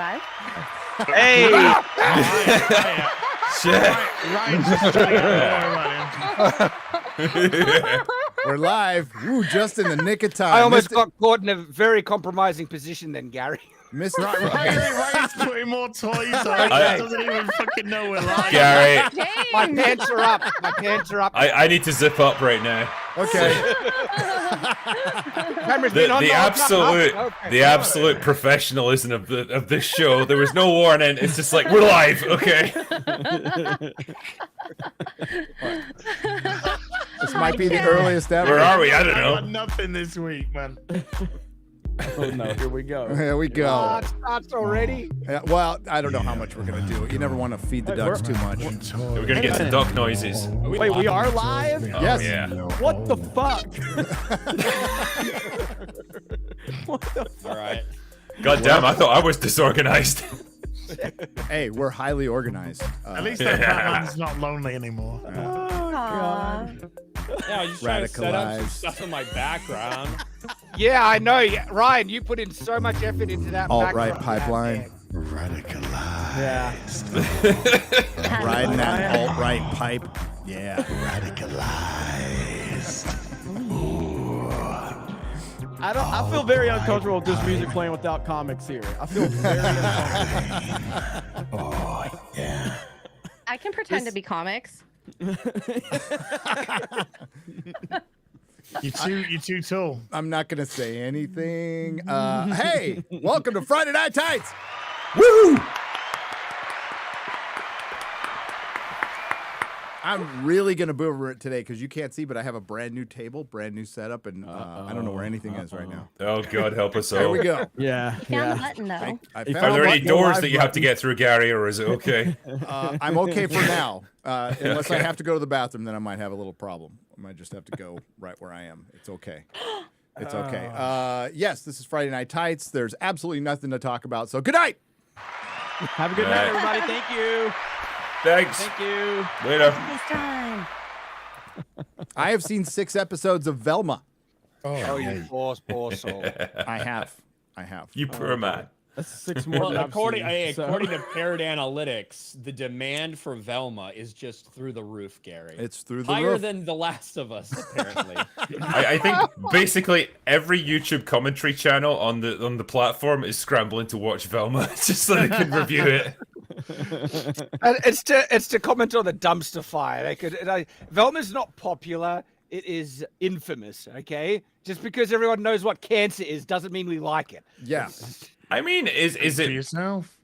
live? Hey! We're live. Ooh, just in the nick of time. I almost got caught in a very compromising position then, Gary. Mr. Ryan's putting more toys on. He doesn't even fucking know we're live. Gary, My pants are up. My pants are up. I need to zip up right now. Okay. Camera's been on The absolute professionalism of this show. There was no warning. It's just like, we're live, okay? This might be the earliest ever. Where are we? I don't I know. got nothing this week, man. Oh no, here we go. Here we go. Oh, it starts already. Well, I don't know how much we're going to do. You never want to feed the ducks too much. We're gonna get some duck noises. Wait, we are live? Yes. Yeah. What the fuck? What the fuck? All right. God damn, I thought I was disorganized. Hey, we're highly organized. At least that Batman's not lonely anymore. Oh god. Yeah, I was just trying to set up some Radicalized. stuff in my background. Yeah, I know. Yeah, Ryan, you put in so much effort into that. Alt-right background. pipeline. Radicalized. Yeah. Riding that alt-right pipe. Yeah. Radicalized. I feel very uncomfortable with this music playing without comics here. I feel very uncomfortable. Oh, yeah. I can pretend to be comics. You're too tall. I'm not going to say anything. Hey, welcome to Friday Night Tights. Woo! I'm really going to boomer it today because you can't see, but I have a brand new table, brand new setup, and I don't know where anything is right now. Oh God, help us all. There we go. Yeah. Found the Yeah. button though. I If found Are there a any button, a doors live that you have to button. get through, Gary, or is it okay? I'm okay for now. Unless I Okay. have to go to the bathroom, then I might have a little problem. I might just have to go right where I am. It's okay. It's okay. Yes, this is Friday Night Tights. There's absolutely nothing to talk about. So good night. Have a good night, everybody. Thank you. Thanks. Thank you. Later. This time. I have seen 6 episodes of Velma. Oh, you poor soul. I have. You poor man. That's 6 more. Well, than I've according seen, so- to Parrot Analytics, the demand for Velma is just through the roof, Gary. It's through the higher roof. than The Last of Us, apparently. I think basically every YouTube commentary channel on the platform is scrambling to watch Velma just so they can review it. And it's to comment on the dumpster fire. They could. Velma's not popular. It is infamous. Okay, just because everyone knows what cancer is doesn't mean we like it. Yeah. I mean, is For it yourself.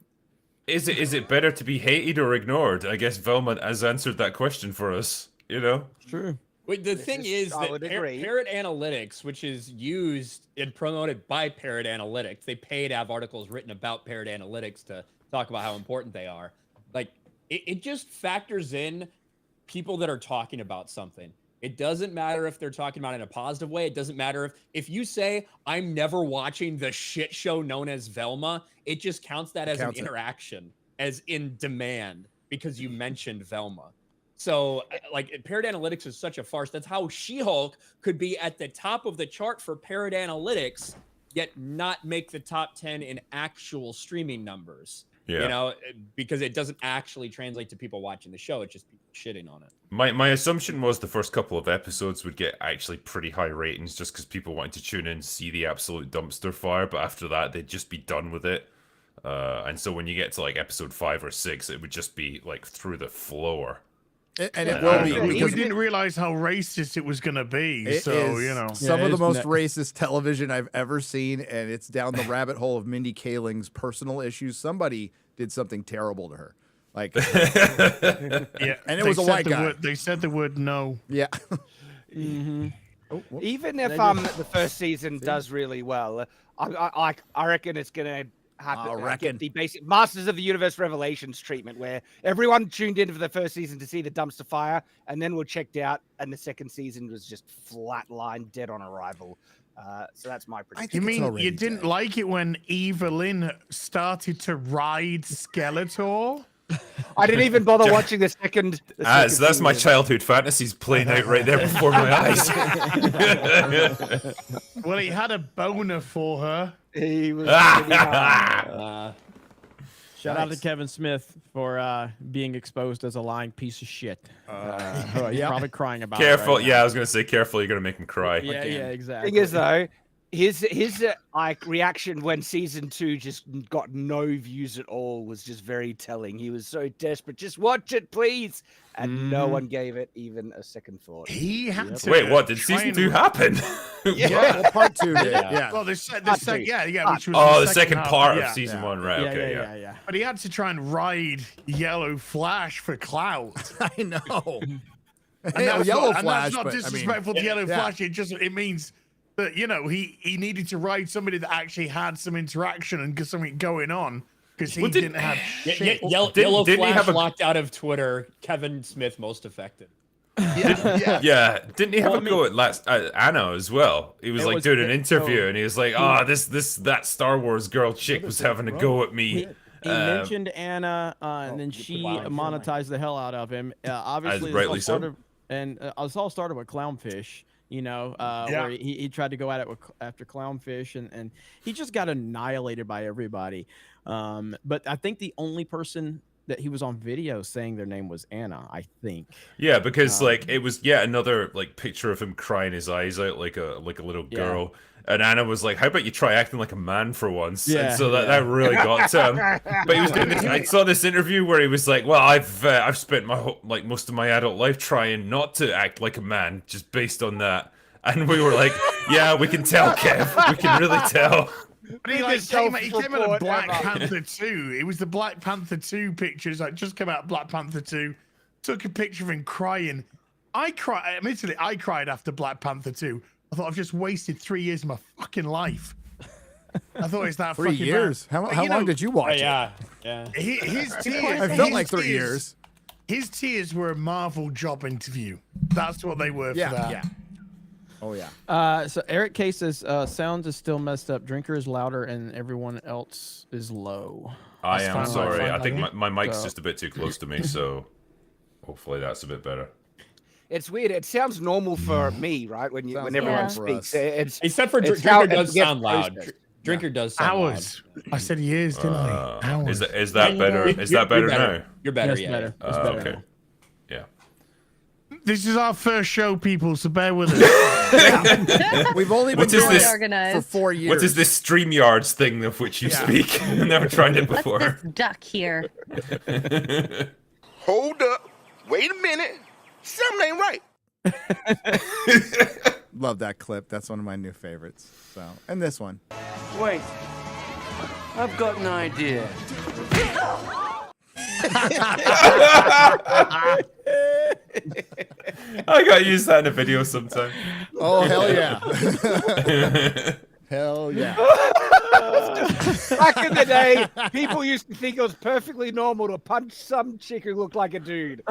is it better to be hated or ignored? I guess Velma has answered that question for us. You know. It's true. Wait, the thing is I that would agree. Parrot Analytics, which is used and promoted by Parrot Analytics, they pay to have articles written about Parrot Analytics to talk about how important they are. Like, it just factors in people that are talking about something. It doesn't matter if they're talking about it in a positive way. It doesn't matter if you say, I'm never watching the shit show known as Velma, it just counts that as an interaction, as in demand, because you mentioned Velma. So, like, Parrot Analytics is such a farce. That's how She-Hulk could be at the top of the chart for Parrot Analytics, yet not make the top 10 in actual streaming numbers. Yeah. You know, because it doesn't actually translate to people watching the show. It's just people shitting on it. My assumption was the first couple of episodes would get actually pretty high ratings just because people wanted to tune in and see the absolute dumpster fire, but after that they'd just be done with it. And so when you get to like episode 5 or 6, it would just be like through the floor. And it will be We because didn't realize how racist it was going to be. it So, is you know. some Yeah, of the it's most racist television I've ever seen, and it's down the rabbit hole of Mindy Kaling's personal issues. Somebody did something terrible to her. Like, Yeah, And it they was a said white the guy. Word, they said the word no. yeah. Even if They the first season does really well, I reckon it's gonna happen. Get the basic Masters of the Universe Revelations treatment, where everyone tuned in for the first season to see the dumpster fire, and then were checked out, and the second season was just flatline, dead on arrival. So that's my prediction. You It's mean already you didn't dead. like it when Evelyn started to ride Skeletor? I didn't even bother watching the second. So that's my childhood fantasies playing out right there before my eyes. Well, he had a boner for her. He was. Shout out to Kevin Smith for being exposed as a lying piece of shit. He's probably crying about Careful. it right Yeah, I now. was gonna say careful. You're gonna make him cry. Yeah, exactly. Thing is, though, his like reaction when season 2 just got no views at all was just very telling. He was so desperate, just watch it, please, and no one gave it even a second thought. He had to. Wait, what? Did season 2 happen? Well, part 2 did. Yeah. Well, which was the second half, part yeah. of season 1, right? Okay, yeah. But he had to try and ride Yellow Flash for clout. I know. And Hey, that's Yellow not, Flash, and that's not but, disrespectful to Yellow yeah. Flash. It means that he needed to ride somebody that actually had some interaction and get something going on because he didn't have shit. Yellow didn't he Flash have a- locked out of Twitter. Kevin Smith most effective. Yeah, didn't he have a go at Anna as well? He was like doing an interview, and he was like, "Oh, that Star Wars girl chick was having a go at me." He mentioned Anna, and then she monetized the hell out of him. Obviously, rightly it all started with Clownfish. Where he tried to go at it after Clownfish, and he just got annihilated by everybody. But I think the only person that he was on video saying their name was Anna, I think. Yeah, because like it was another like picture of him crying his eyes out like a little girl. And Anna was like, "How about you try acting like a man for once?" Yeah, and so that really got to him. But he was doing this. I saw this interview where he was like, "Well, I've spent most of my adult life trying not to act like a man, just based on that." And we were like, "Yeah, we can tell, Kev. We can really tell." But he came out of Black Panther 2. It was the Black Panther 2 pictures. Like, just came out of Black Panther 2. Took a picture of him crying. Admittedly, I cried after Black Panther 2. I thought I've just wasted 3 years of my fucking life. I thought it's that 3 fucking years. bad. How long did you watch it? Yeah. His tears. I felt like 3 years. His tears were a Marvel job interview. That's what they were for that. Yeah. Oh yeah. So Eric K says, sounds is still messed up. Drinker is louder and everyone else is low. I am sorry. I think fine. my mic's just a bit too close to me, so hopefully that's a bit better. It's weird. It sounds normal for me, right? When everyone speaks, Except for it's Drinker how does it gets sound loud. posted. Drinker does sound Hours. I said years, didn't I? Hours. Is that better? Is that better now? You're better. It's Yeah. better. It's better Okay. now. Yeah. This is our first show, people, so bear with us. We've only been What is doing this? it for Organized. 4 years. What is this StreamYards thing of which you speak? I've never tried it What's before. this duck here? Hold up. Wait a minute. Something ain't right. Love that clip. That's one of my new favorites. So, and this one. Wait, I've got an idea. I gotta use that in a video sometime. Oh hell yeah! Hell yeah! Back in the day, people used to think it was perfectly normal to punch some chick who looked like a dude.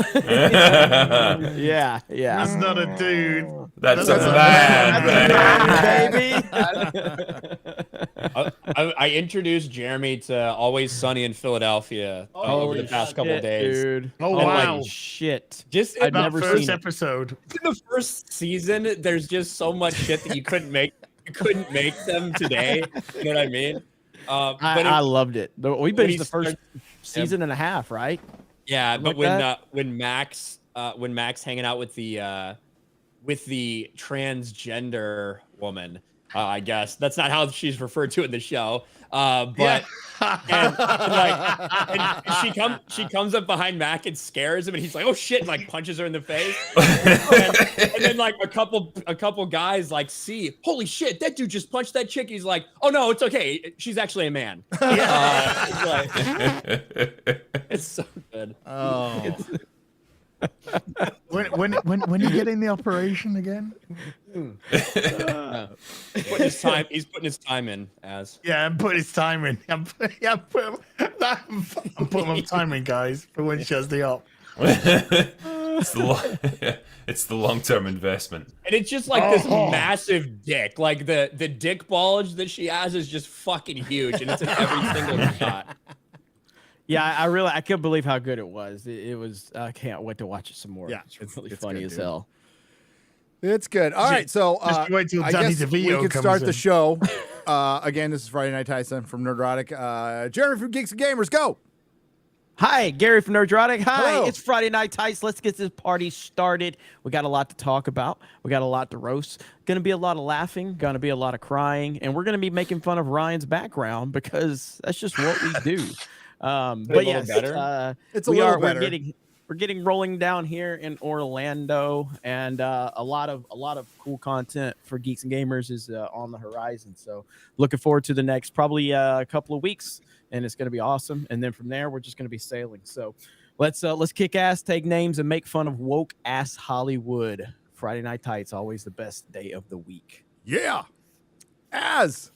Yeah. That's not a dude. That's a man, Baby. I introduced Jeremy to Always Sunny in Philadelphia over the past couple of days. Dude. Oh, And, wow. like, shit. Just I'd That never first seen it. episode. in the first season, there's just so much shit that you couldn't make them today. You know what I mean? I loved it. We when binged he the first started- season and a half, right? Yeah, but like when Max hanging out with the transgender woman, I guess that's not how she's referred to in the show. But and she comes up behind Mac and scares him, and he's like, "Oh shit!" and like punches her in the face. and then like a couple guys like see, "Holy shit, that dude just punched that chick." He's like, "Oh no, it's okay. She's actually a man." It's like, it's so good. Oh, When you getting the operation again? He's putting his time in as. Yeah, I'm putting his time in. I'm putting my time in, guys, for when she has the op. it's the long-term investment. And it's just like this massive dick. Like the dick bulge that she has is just fucking huge, and it's in every single shot. Yeah, I couldn't believe how good it was. It was. I can't wait to watch it some more. Yeah, it's really it's funny good, as dude. hell. it's good. All right, so Just wait till I Danny guess DeVito we could comes start in. the show. Again, this is Friday Night Tyson from Nerdrotic. Jeremy from Geeks and Gamers, go. Hi, Gary from Nerdrotic. Hi, Hello. it's Friday Night Tights. Let's get this party started. We got a lot to talk about. We got a lot to roast. Going to be a lot of laughing. Going to be a lot of crying. And we're going to be making fun of Ryan's background because that's just what we do. But yes, it's a little better. We're getting rolling down here in Orlando, and a lot of cool content for geeks and gamers is on the horizon. So looking forward to the next probably a couple of weeks, and it's going to be awesome. And then from there, we're just going to be sailing. So let's kick ass, take names, and make fun of woke ass Hollywood. Friday Night Tights, always the best day of the week. Yeah. Az.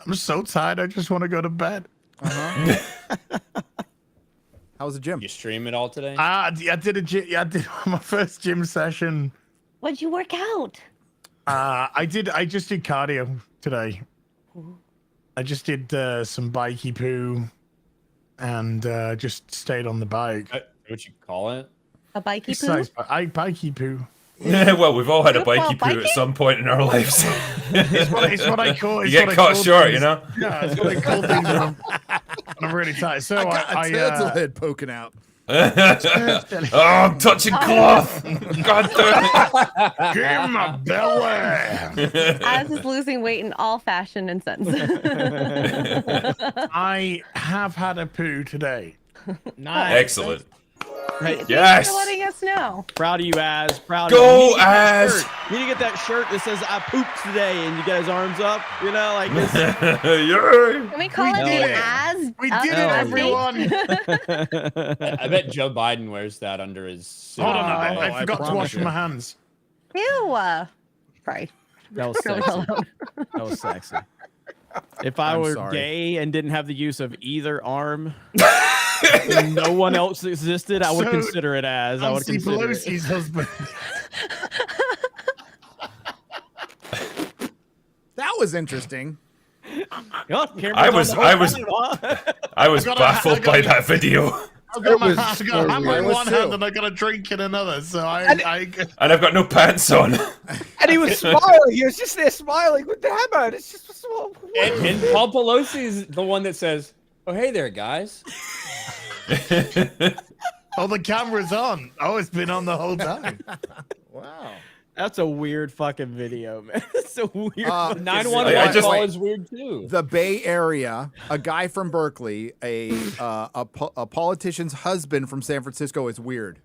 I'm so tired. I just want to go to bed. How was the gym? You stream it all today? I did my first gym session. What'd you work out? I just did cardio today. I just did some bikey poo and just stayed on the bike. What you call it? A bikey poo? Besides, bikey poo. Yeah, well, we've all had a Football bikey poo at biking? some point in our lives. It's what I call. You get caught short, you know? Yeah, it's what I call things when I'm really tired. So I got a turtle head poking out. Oh, I'm touching cloth. God damn it. Give my belly. Az is losing weight in all fashion and sense. I have had a poo today. Nice. Excellent. Right. Yes. Thanks for letting us know. Proud of you, Az. Proud Go, of you. Az. You need to get that shirt that says "I pooped today" and you got his arms up. You know, like this. Yeah. Can we call We it did the it. Az? We did it, everyone. I bet Joe Biden wears that under his suit. Hold on, I forgot to promise wash you. my hands. Ew. Sorry. That was Really sexy. well. That was sexy. If I I'm were sorry. gay and didn't have the use of either arm, and no one else existed, I would So, consider it as. I would Nancy consider it. Pelosi's husband. That was interesting. Oh, camera's I on was- the whole I was- time, huh? I was I baffled got by a- that video. I've got, was I've got a hammer I in was one too. hand and I got a drink in another. So I And I've got no pants on. And he was smiling. He was just there smiling with the hammer. And it's just And Paul Pelosi's the one that says, "Oh, hey there, guys." oh, the camera's on. Oh, it's been on the whole time. Wow. That's a weird fucking video, man. It's a weird. 911 I just- call is weird too. The Bay Area, a guy from Berkeley, a politician's husband from San Francisco is weird.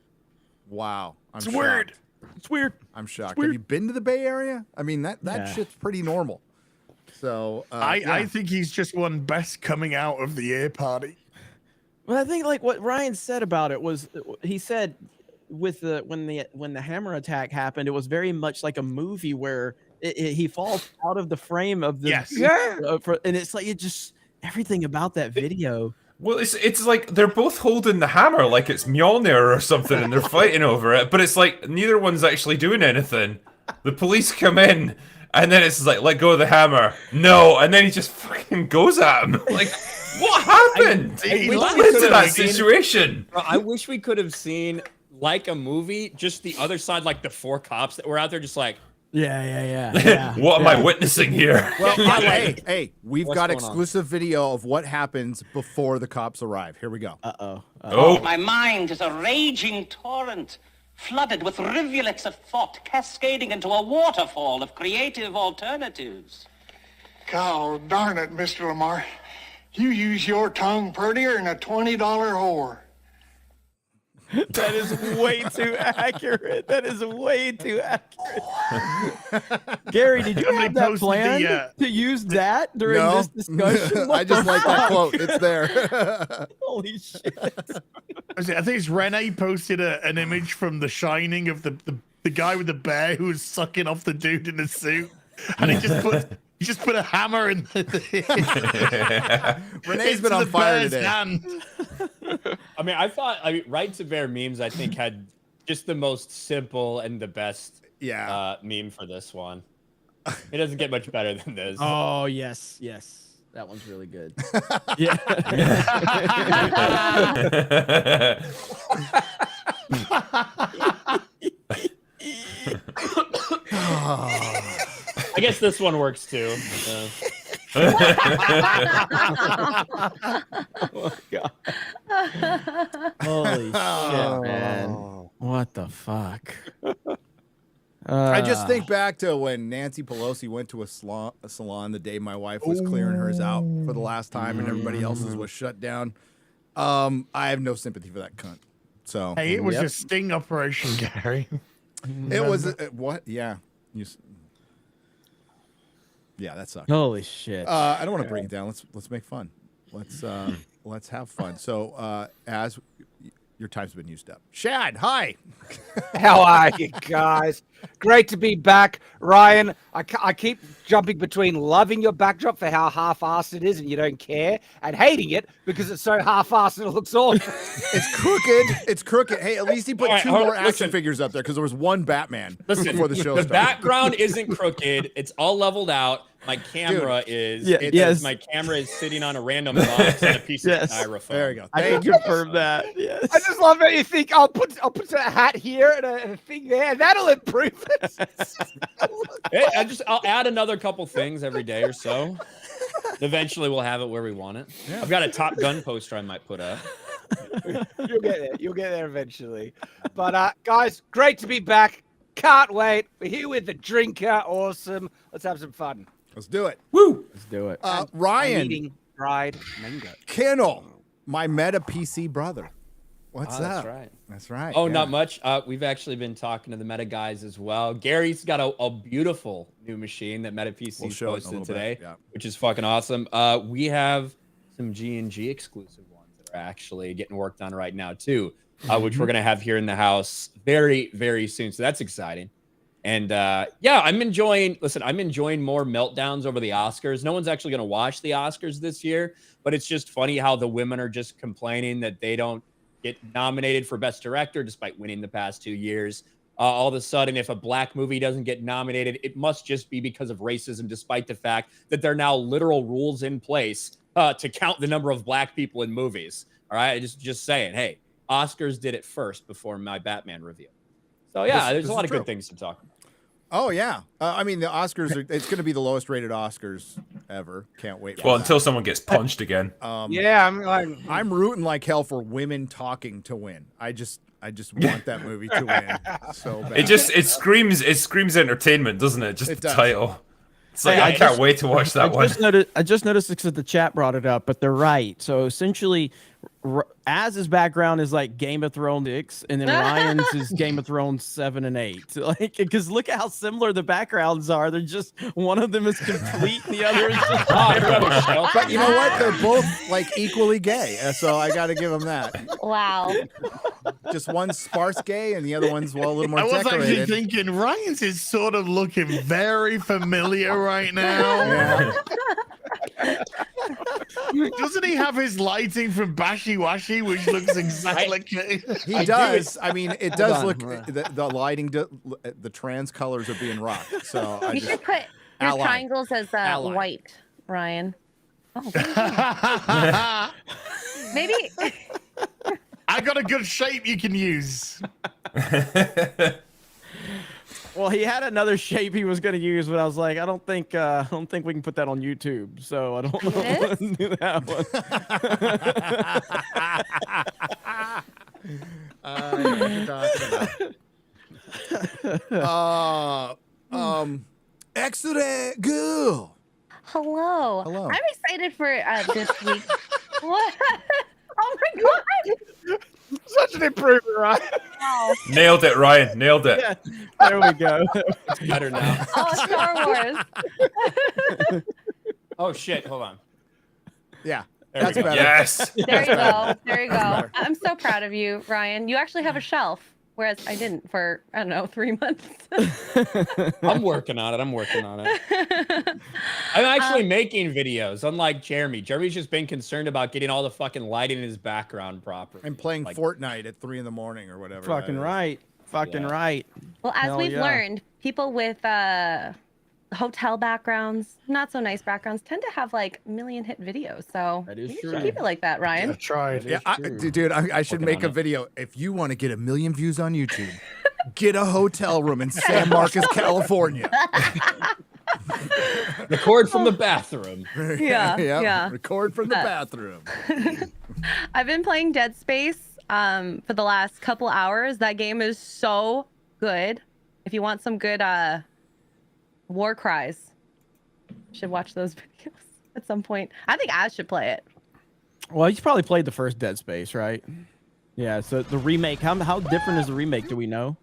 Wow. I'm shocked. Weird. It's weird. I'm shocked. weird. Have you been to the Bay Area? I mean, that Yeah. shit's pretty normal. So I think he's just one best coming out of the year party. Well, I think like what Ryan said about it was he said with when the hammer attack happened, it was very much like a movie where he falls out of the frame of the Yes. and it's like it just everything about that video. Well, it's like they're both holding the hammer like it's Mjolnir or something, and they're fighting over it. But it's like neither one's actually doing anything. The police come in, and then it's like, let go of the hammer. No, and then he just fucking goes at him. Like, what happened? I What wish led to that situation? Bro, I wish we could have seen like a movie, just the other side, like the 4 cops that were out there, just like. Yeah. What am I witnessing here? well, hey, we've What's got going on? exclusive video of what happens before the cops arrive. Here we go. Oh, My mind is a raging torrent, flooded with rivulets of thought, cascading into a waterfall of creative alternatives. God darn it, Mr. Lamar. You use your tongue prettier than a $20 whore. That is way too accurate. That is way too accurate. Gary, did you Somebody have that posted planned the, to use that during No, this discussion? I just like that quote. It's there. Holy shit. I think it's Renee posted an image from The Shining of the guy with the bear who was sucking off the dude in the suit, and he just put a hammer in Renee's been into on the fire bear's today. hand. I mean, Right to Bear memes, I think, had just the most simple and the best meme for this one. It doesn't get much better than this. Oh, yes. That one's really good. Yeah. I guess this one works too. Oh, God. Holy shit, man! What the fuck? I just think back to when Nancy Pelosi went to a salon the day my wife was clearing hers out for the last time, and everybody else's was shut down. I have no sympathy for that cunt. So hey, it was a sting operation, Gary. It was what? Yeah, yeah, that sucked. Holy shit! I don't want to bring it down. Let's make fun. Let's have fun. So as your time's been used up. Shad, hi. How are you guys? Great to be back. Ryan, I keep jumping between loving your backdrop for how half-assed it is and you don't care, and hating it because it's so half-assed and it looks awful. It's crooked. It's crooked. Hey, at least he put two more action figures up there because there was one Batman before the show started. The background isn't crooked. It's all leveled out. My camera is. My camera is sitting on a random box and a piece of styrofoam. There you go. I can confirm that. Yes. I just love that you think I'll put a hat here and a thing there, and that'll improve it. Hey, I'll add another couple things every day or so. Eventually, we'll have it where we want it. Yeah. I've got a Top Gun poster I might put up. You'll get there. You'll get there eventually. But guys, great to be back. Can't wait. We're here with the drinker. Awesome. Let's have some fun. Let's do it. Woo! Let's do it. Ryan. Eating dried mango. Kennel, my Meta PC brother. What's up? That's right. That's right. Oh, not much. We've actually been talking to the Meta guys as well. Gary's got a beautiful new machine that Meta PC posted today, which is fucking awesome. We have some G&G exclusive ones that are actually getting worked on right now too, which we're gonna have here in the house very, very soon. So that's exciting. And yeah, I'm enjoying more meltdowns over the Oscars. No one's actually going to watch the Oscars this year, but it's just funny how the women are just complaining that they don't get nominated for Best Director despite winning the past 2 years. All of a sudden, if a black movie doesn't get nominated, it must just be because of racism, despite the fact that there are now literal rules in place to count the number of black people in movies. All right, just saying, hey, Oscars did it first before my Batman review. So yeah, there's a lot of good things to talk about. Oh yeah, I mean the Oscars it's going to be the lowest rated Oscars ever. Can't wait. Well, until someone gets punched again. Yeah, I'm rooting like hell for women talking to win. I just want that movie to win so bad. It screams entertainment, doesn't it? Just the title. It's like I can't wait to watch that one. I just noticed because the chat brought it up, but they're right. So essentially, Az's background is like Game of Thrones 6, and then Ryan's is Game of Thrones 7 and 8. Like, because look at how similar the backgrounds are. They're just one of them is complete, and the other is just. But you know what? They're both like equally gay, so I got to give them that. Wow. Just one's sparse gay, and the other one's a little more decorated. I was actually thinking Ryan's is sort of looking very familiar right now. Yeah. Doesn't he have his lighting from Bashi Washi, which looks exactly like he does? I mean, it does look the lighting, the trans colors are being rocked. So you should put your triangles as white, Ryan. Oh, maybe. I got a good shape you can use. Well, he had another shape he was going to use, but I was like, I don't think we can put that on YouTube, so I don't want to do that one. X-ray girl. Hello. I'm excited for this week. What? Oh my god! Such an improvement, Ryan. Wow. Nailed it, Ryan. Nailed it. Yeah, there we go. It's better now. Oh, Star Wars. Oh shit! Hold on. Yeah, that's better. Yes. There you go. There you go. I'm so proud of you, Ryan. You actually have a shelf, whereas I didn't for, I don't know, 3 months. I'm working on it. I'm actually making videos, unlike Jeremy. Jeremy's just been concerned about getting all the fucking lighting in his background proper. And playing Fortnite at 3 a.m. or whatever. Fucking right. Fucking right. Well, as we've learned, people with hotel backgrounds, not so nice backgrounds, tend to have like million hit videos. So that is you true. should keep it like that, Ryan. I tried. Yeah, dude, I should make a video. If you want to get 1 million views on YouTube, get a hotel room in San Marcos, California. Record from the bathroom. Yeah. Record from the bathroom. I've been playing Dead Space for the last couple hours. That game is so good. If you want some good war cries, you should watch those videos at some point. I think Az should play it. Well, he's probably played the first Dead Space, right? Yeah, so the remake, how different is the remake, do we know?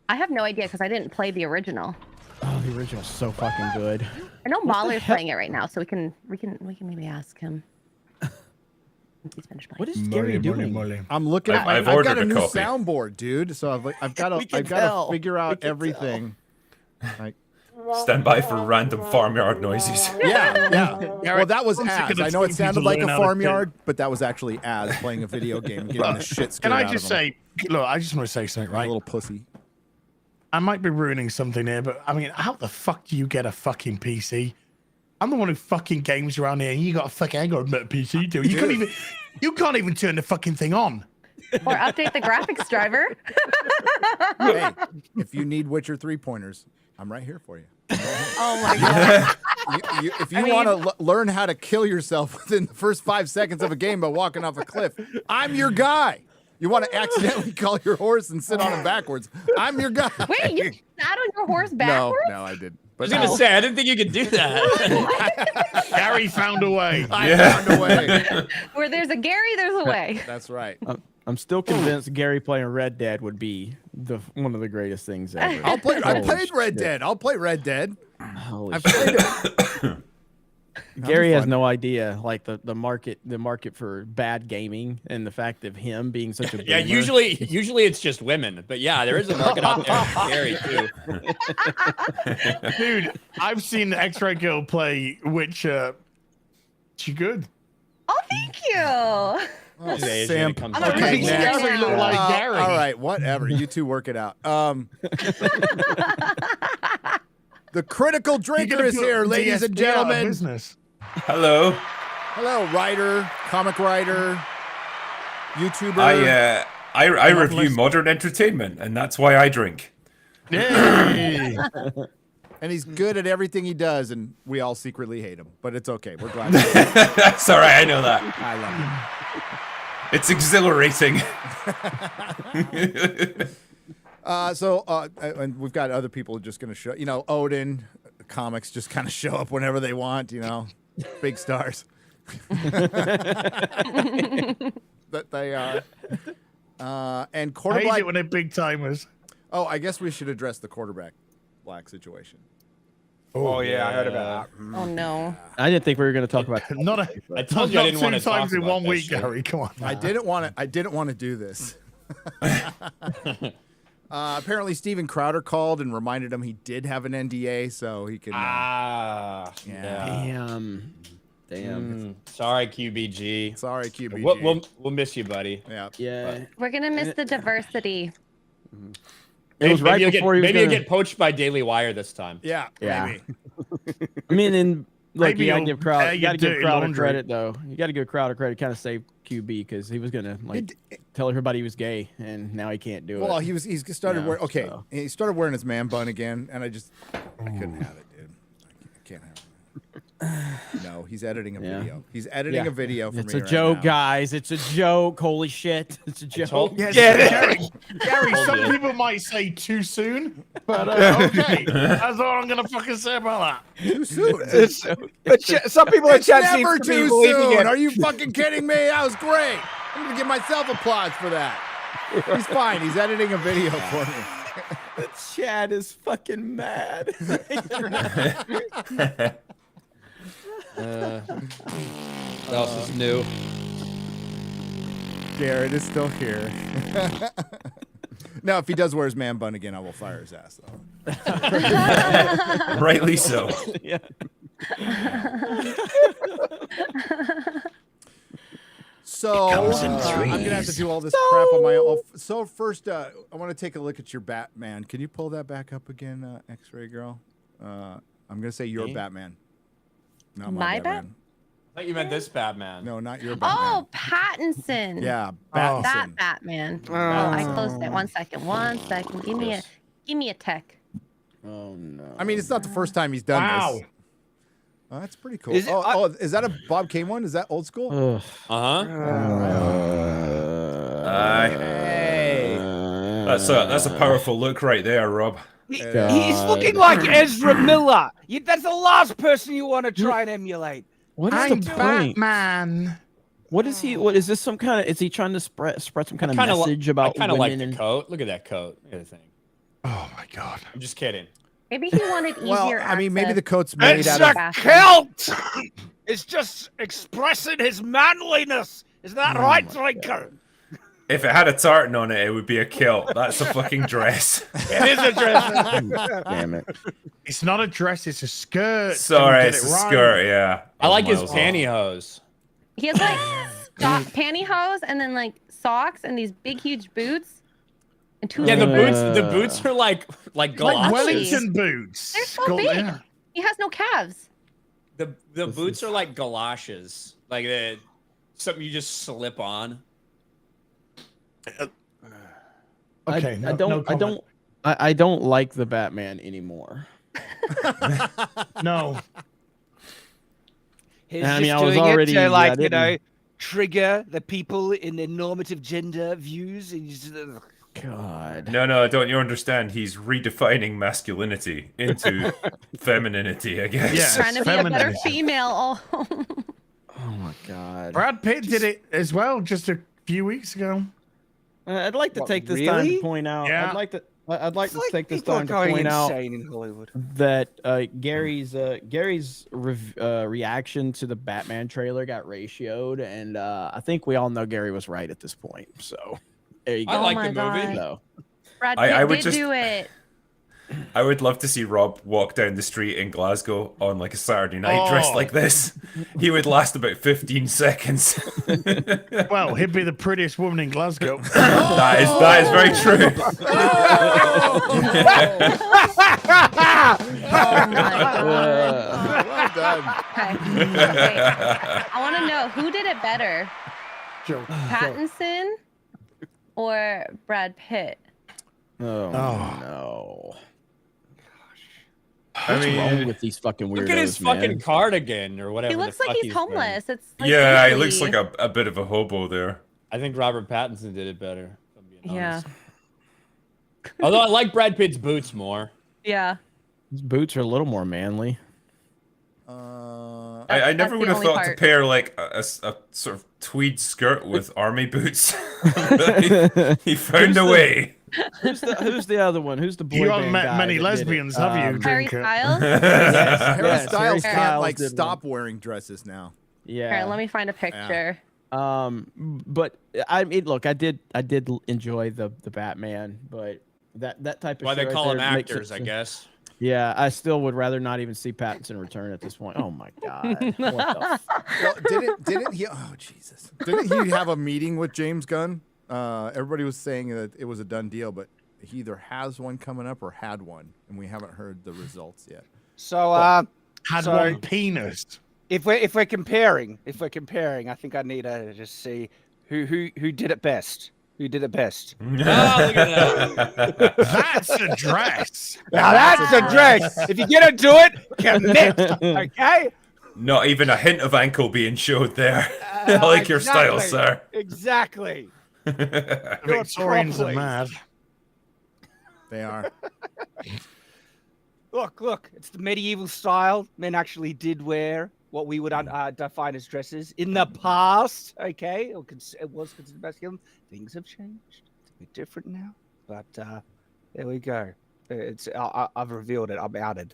I have no idea because I didn't play the original. Oh, the original's so fucking good. I know Mahler's playing it right now, so we can maybe ask him. He's finished playing. What is Gary doing? I'm looking at I've I've got a ordered a new copy. soundboard, dude. So I've got to figure out everything. Like, Stand by for random farmyard noises. yeah. Well, that was Az. I know it sounded like a learn how to farmyard, but that was actually Az playing a video game and getting the shit scared Can I out just of him. say, look, I just want to say something, A right? little pussy. I might be ruining something here, but I mean, how the fuck do you get a fucking PC? I'm the one who fucking games around here, and you got a fucking, I ain't got a PC, dude. You can't even turn the fucking thing on. Or update the graphics driver. Hey, if you need Witcher 3 pointers, I'm right here for you. Oh my god. If you want to learn how to kill yourself within the first 5 seconds of a game by walking off a cliff, I'm your guy. You want to accidentally call your horse and sit on him backwards, I'm your guy. Wait, you sat on your horse backwards? No, I didn't. I was gonna say, I didn't think you could do that. Gary found a way. I found a way. Where there's a Gary, there's a way. That's right. I'm still convinced Gary playing Red Dead would be one of the greatest things ever. I played Holy Red shit. Dead. I'll play Red Dead. Holy I've played it. Gary has no idea, like the market for bad gaming and the fact of him being such a boomer. Yeah, usually it's just women, but yeah, there is a market out there for Gary too. Dude, I've seen X-Ray Girl play Witcher. She good. Oh, thank you. Oh, Asian, Sam. it comes I'm out. a He's next. Gary look like Gary. All right, whatever. You two work it out. The critical drinker is here, ladies and gentlemen. Business. Hello. Hello, writer, comic writer, YouTuber. I review modern entertainment, and that's why I drink. Yay. And he's good at everything he does, and we all secretly hate him. But it's okay. We're glad. That's all right. I know that. I love him. It's exhilarating. And we've got other people just going to show. Odin comics just kind of show up whenever they want. Big stars. That they are. And I quarterback. hate it when they're big timers. Oh, I guess we should address the quarterback black situation. Oh yeah, I heard about that. Oh no. I didn't think we were going to talk about. I told you I didn't want to two times talk in about one that week, shit. Gary. Come on. I didn't want to do this. Apparently, Steven Crowder called and reminded him he did have an NDA, so he can. Yeah. Damn. Sorry, QBG. Sorry, QBG. We'll miss you, buddy. Yeah. We're gonna miss the diversity. It was right maybe before he was maybe gonna... you get poached by Daily Wire this time. Yeah. Maybe. I mean, and look, Maybe you gotta you'll give Crowder, air you your gotta give dirty Crowder laundry. credit though. You gotta give Crowder credit. Kind of save QB because he was gonna tell everybody he was gay, and now he can't do it. Well, he started wearing. Okay, so. he started wearing his man bun again, and I couldn't have it, dude. I can't have it. No, he's editing a video. He's editing a video for it's me. a right joke, now. guys. It's a joke. Holy shit! It's a joke. Yes, Get it? Gary, some people might say too soon, but okay. That's all I'm gonna fucking say about that. Too soon. But some people are It's chanting never to be too believing soon. it. Are you fucking kidding me? That was great. I'm gonna give myself applause for that. He's fine. He's editing a video for me. The chat is fucking mad. What else is new? Garrett is still here. Now, if he does wear his man bun again, I will fire his ass, though. Rightly so. Yeah. So I'm gonna have to do all this crap on my own. So first, I want to take a look at your Batman. Can you pull that back up again, X-Ray Girl? I'm gonna say your Batman. Not My Batman. I thought you meant this Batman. No, not your Batman. Oh, Pattinson. Yeah, That Batman. Batman. Oh, I closed it. 1 second. 1 second. Give me a tech. Oh no. I mean, it's not the first time he's done this. Oh, that's pretty cool. Is that a Bob Kane one? Is that old school? Uh-huh. Hey. That's a powerful look right there, Rob. He's looking like Ezra Miller. That's the last person you want to try and emulate. What is I'm the point? Batman. What is he? What is this? Some kind of? Is he trying to spread some kind of message about? I kind of like women the coat. Look at that coat. Look at the thing. Oh my god. I'm just kidding. Maybe he wanted easier Well, I mean, maybe the coat's made It's out a of. kilt. It's just expressing his manliness. Is that right, Drinker? If it had a tartan on it, it would be a kilt. That's a fucking dress. It is a dress. Damn it! It's not a dress. It's a skirt. Sorry, it's a skirt. Yeah. I like his Miles off. pantyhose. He has like pantyhose and then like socks and these big huge boots and two. Yeah, the slippers. boots are like Like galoshes. Wellington boots. They're so big. Yeah. He has no calves. The boots are like galoshes, like something you just slip on. Okay. I don't like the Batman anymore. No. He's I mean, just I was doing it already- to, I like, didn't- trigger the people in their normative gender views. And he's just, God. No, don't you understand? He's redefining masculinity into femininity, I guess. Yes, Trying to be a better femininity. female. Oh my God. Brad Pitt did it as well just a few weeks ago. I'd like to What, take this time really? to point out. Yeah. I'd like to take this people are time to going point out insane in Hollywood. that Gary's reaction to the Batman trailer got ratioed, and I think we all know Gary was right at this point. So there you go. I like my the movie. God. So, Brad Pitt I would did just- do it. I would love to see Rob walk down the street in Glasgow on like a Saturday night dressed like this. He would last about 15 seconds. Well, he'd be the prettiest woman in Glasgow. That is very true. Oh my God. Well done. Okay. I want to know who did it better, Pattinson or Brad Pitt? oh Oh. no. I What's wrong mean, with these fucking weirdos, Look at his man? fucking cardigan or whatever. He the looks like fuck he's wearing. homeless. It's like yeah, he Italy. looks like a bit of a hobo there. I think Robert Pattinson did it better. If I'm being Yeah. honest. Although I like Brad Pitt's boots more. Yeah. His boots are a little more manly. I never that's would the have only thought to part. pair like a sort of tweed skirt with army boots. He found a way. Who's the other one? Who's the boy You haven't band met guy many that did it? lesbians, have you, Harry Drinker? Styles. Harry Yes, Styles Harry can't Styles like did stop wearing dresses now. Yeah. All right, let me find a picture. But I mean, look, I did enjoy the Batman, but that type of Why shit they right call them there makes it actors, I so- guess. Yeah, I still would rather not even see Pattinson return at this point. Oh my God. What the Well, didn't he? Oh Jesus! Didn't he have a meeting with James Gunn? Everybody was saying that it was a done deal, but he either has one coming up or had one, and we haven't heard the results yet. So, Had so one penis. if we're comparing, I think I need to just see who did it best. Who did it best? Oh, look at that. That's a dress. Now that's a dress. If you're gonna do it, commit. Okay. Not even a hint of ankle being showed there. I like your style, Exactly. sir. Exactly. The Victorians are mad. They are. Look, it's the medieval style. Men actually did wear what we would define as dresses in the past. Okay, it was considered masculine. Things have changed. It's a bit different now. But there we go. I've revealed it. I'm outed.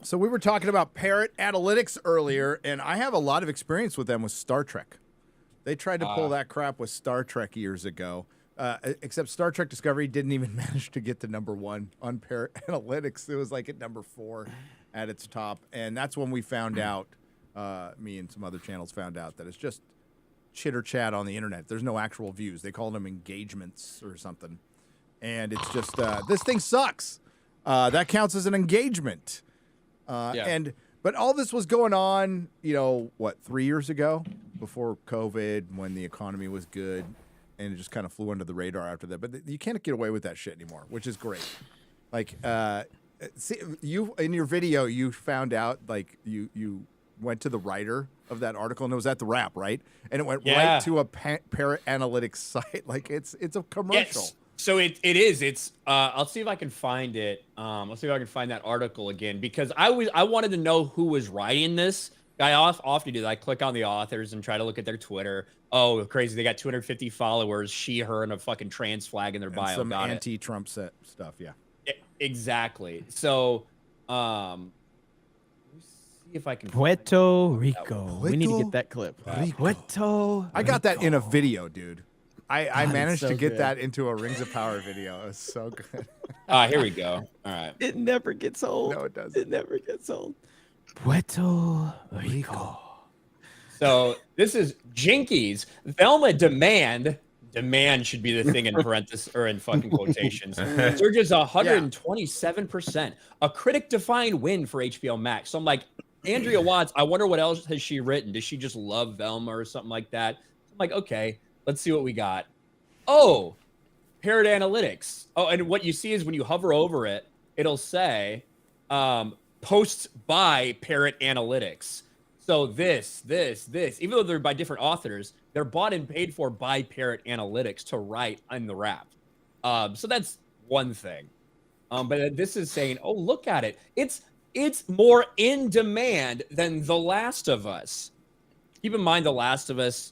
So we were talking about Parrot Analytics earlier, and I have a lot of experience with them with Star Trek. They tried to pull that crap with Star Trek years ago. Except Star Trek Discovery didn't even manage to get to #1 on Parrot Analytics. It was like at #4 at its top. And that's when we found out, me and some other channels found out, that it's just chitter chat on the internet. There's no actual views. They call them engagements or something. And it's just, this thing sucks. That counts as an engagement. But all this was going on, 3 years ago, before COVID, when the economy was good. And it just kind of flew under the radar after that. But you can't get away with that shit anymore, which is great. Like, see, you in your video, you found out, like, you went to the writer of that article, and it was at the Wrap, right? And it went Yeah. right to a parrot analytics site. Like it's a commercial. Yes. So it is. It's I'll see if I can find it. I'll see if I can find that article again, because I wanted to know who was writing this. I often do that. I click on the authors and try to look at their Twitter. Oh, crazy! They got 250 followers. She, her, and a fucking trans flag in their bio. Some got anti-Trump stuff. Yeah. Exactly. So, let me see if I can. Puerto Rico. We need to get that clip. Puerto. I got that in a video, dude. I managed so to get good. that into a Rings of Power video. It was so good. Here we go. All right. It never gets old. No, it doesn't. It never gets old. Puerto Rico. So this is Jinkies. Velma demand should be the thing in parentheses or in fucking quotations. Surges 127%. A critic-defined win for HBO Max. So I'm like, Andrea Watts, I wonder what else has she written? Does she just love Velma or something like that? I'm like, okay, let's see what we got. Oh, Parrot Analytics. Oh, and what you see is when you hover over it, it'll say posts by Parrot Analytics. So this, even though they're by different authors, they're bought and paid for by Parrot Analytics to write on the Wrap. So that's one thing. But this is saying, oh, look at it. It's more in demand than The Last of Us. Keep in mind, The Last of Us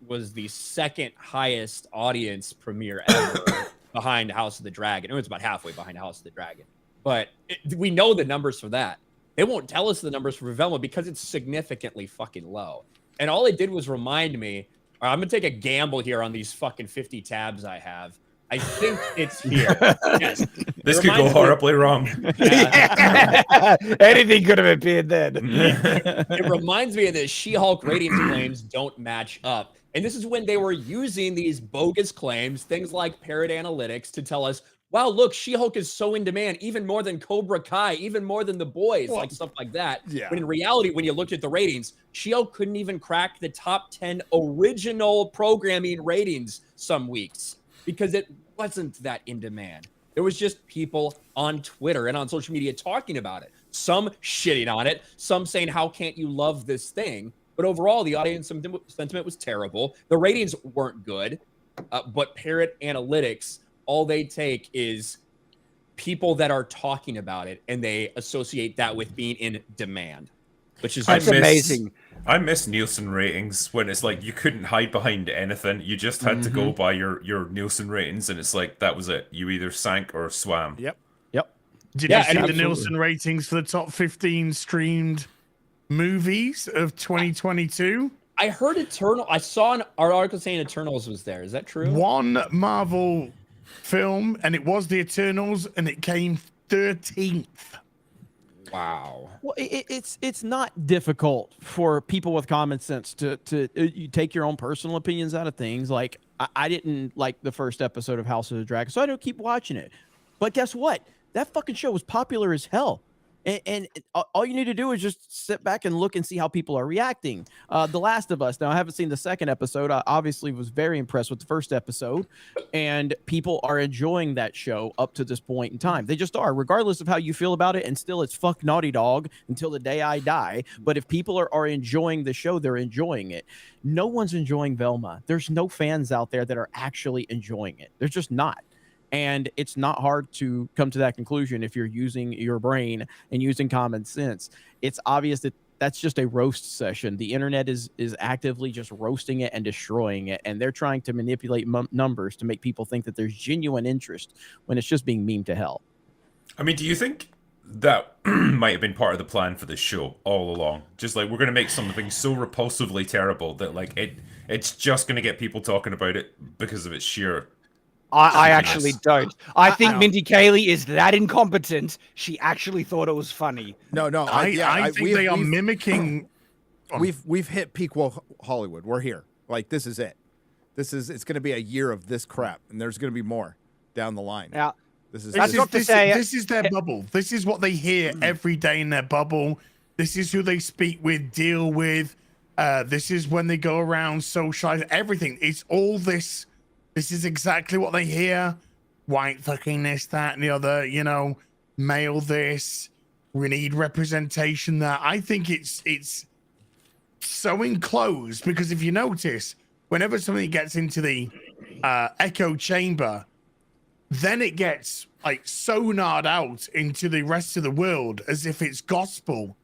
was the second highest audience premiere ever behind House of the Dragon. It was about halfway behind House of the Dragon. But we know the numbers for that. They won't tell us the numbers for Velma because it's significantly fucking low. And all it did was remind me, I'm going to take a gamble here on these fucking 50 tabs I have. I think it's here. Yes. This could go horribly wrong. Anything could have appeared then. It reminds me of this She-Hulk ratings claims don't match up. And this is when they were using these bogus claims, things like Parrot Analytics, to tell us, wow, look, She-Hulk is so in demand, even more than Cobra Kai, even more than The Boys, like stuff like that. Yeah. But in reality, when you looked at the ratings, She-Hulk couldn't even crack the top 10 original programming ratings some weeks because it wasn't that in demand. There was just people on Twitter and on social media talking about it. Some shitting on it, some saying, how can't you love this thing? But overall, the audience sentiment was terrible. The ratings weren't good, but Parrot Analytics, all they take is people that are talking about it, and they associate that with being in demand, which is just amazing. I miss Nielsen ratings when it's like you couldn't hide behind anything. You just had to go by your Nielsen ratings, and it's like that was it. You either sank or swam. Yep. Did you see the Nielsen ratings for the top 15 streamed movies of 2022? I heard Eternal. I saw an article saying Eternals was there. Is that true? One Marvel film, and it was the Eternals, and it came 13th. Wow. Well, it's not difficult for people with common sense to you take your own personal opinions out of things. Like I didn't like the first episode of House of the Dragon, so I don't keep watching it. But guess what? That fucking show was popular as hell. And all you need to do is just sit back and look and see how people are reacting. The Last of Us. Now, I haven't seen the second episode. I obviously was very impressed with the first episode. And people are enjoying that show up to this point in time. They just are, regardless of how you feel about it. And still, it's fuck Naughty Dog until the day I die. But if people are enjoying the show, they're enjoying it. No one's enjoying Velma. There's no fans out there that are actually enjoying it. There's just not. And it's not hard to come to that conclusion if you're using your brain and using common sense. It's obvious that that's just a roast session. The internet is actively just roasting it and destroying it. And they're trying to manipulate numbers to make people think that there's genuine interest when it's just being memed to hell. I mean, do you think that might have been part of the plan for this show all along? Just like, we're going to make something so repulsively terrible that like it's just going to get people talking about it because of its sheer... I actually don't. I think Mindy Kaling is that incompetent. She actually thought it was funny. No. I think they are mimicking. We've hit peak Hollywood. We're here. Like, this is it. It's going to be a year of this crap, and there's going to be more down the line. Yeah. This is their bubble. This is what they hear every day in their bubble. This is who they speak with, deal with. This is when they go around, socialize. Everything. It's all this. This is exactly what they hear. White fucking this, that, and the other, male this. We need representation there. I think it's so enclosed because if you notice, whenever something gets into the echo chamber, then it gets like sonarred out into the rest of the world as if it's gospel.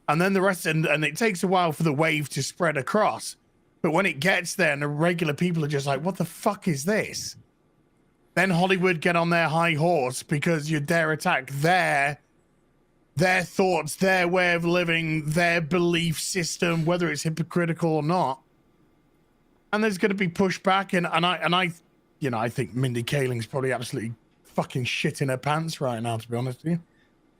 And then the rest, and it takes a while for the wave to spread across. But when it gets there and the regular people are just like, what the fuck is this? Then Hollywood get on their high horse because you dare attack their thoughts, their way of living, their belief system, whether it's hypocritical or not. And there's going to be pushback. And I, you know, I think Mindy Kaling's probably absolutely fucking shit in her pants right now, to be honest with you.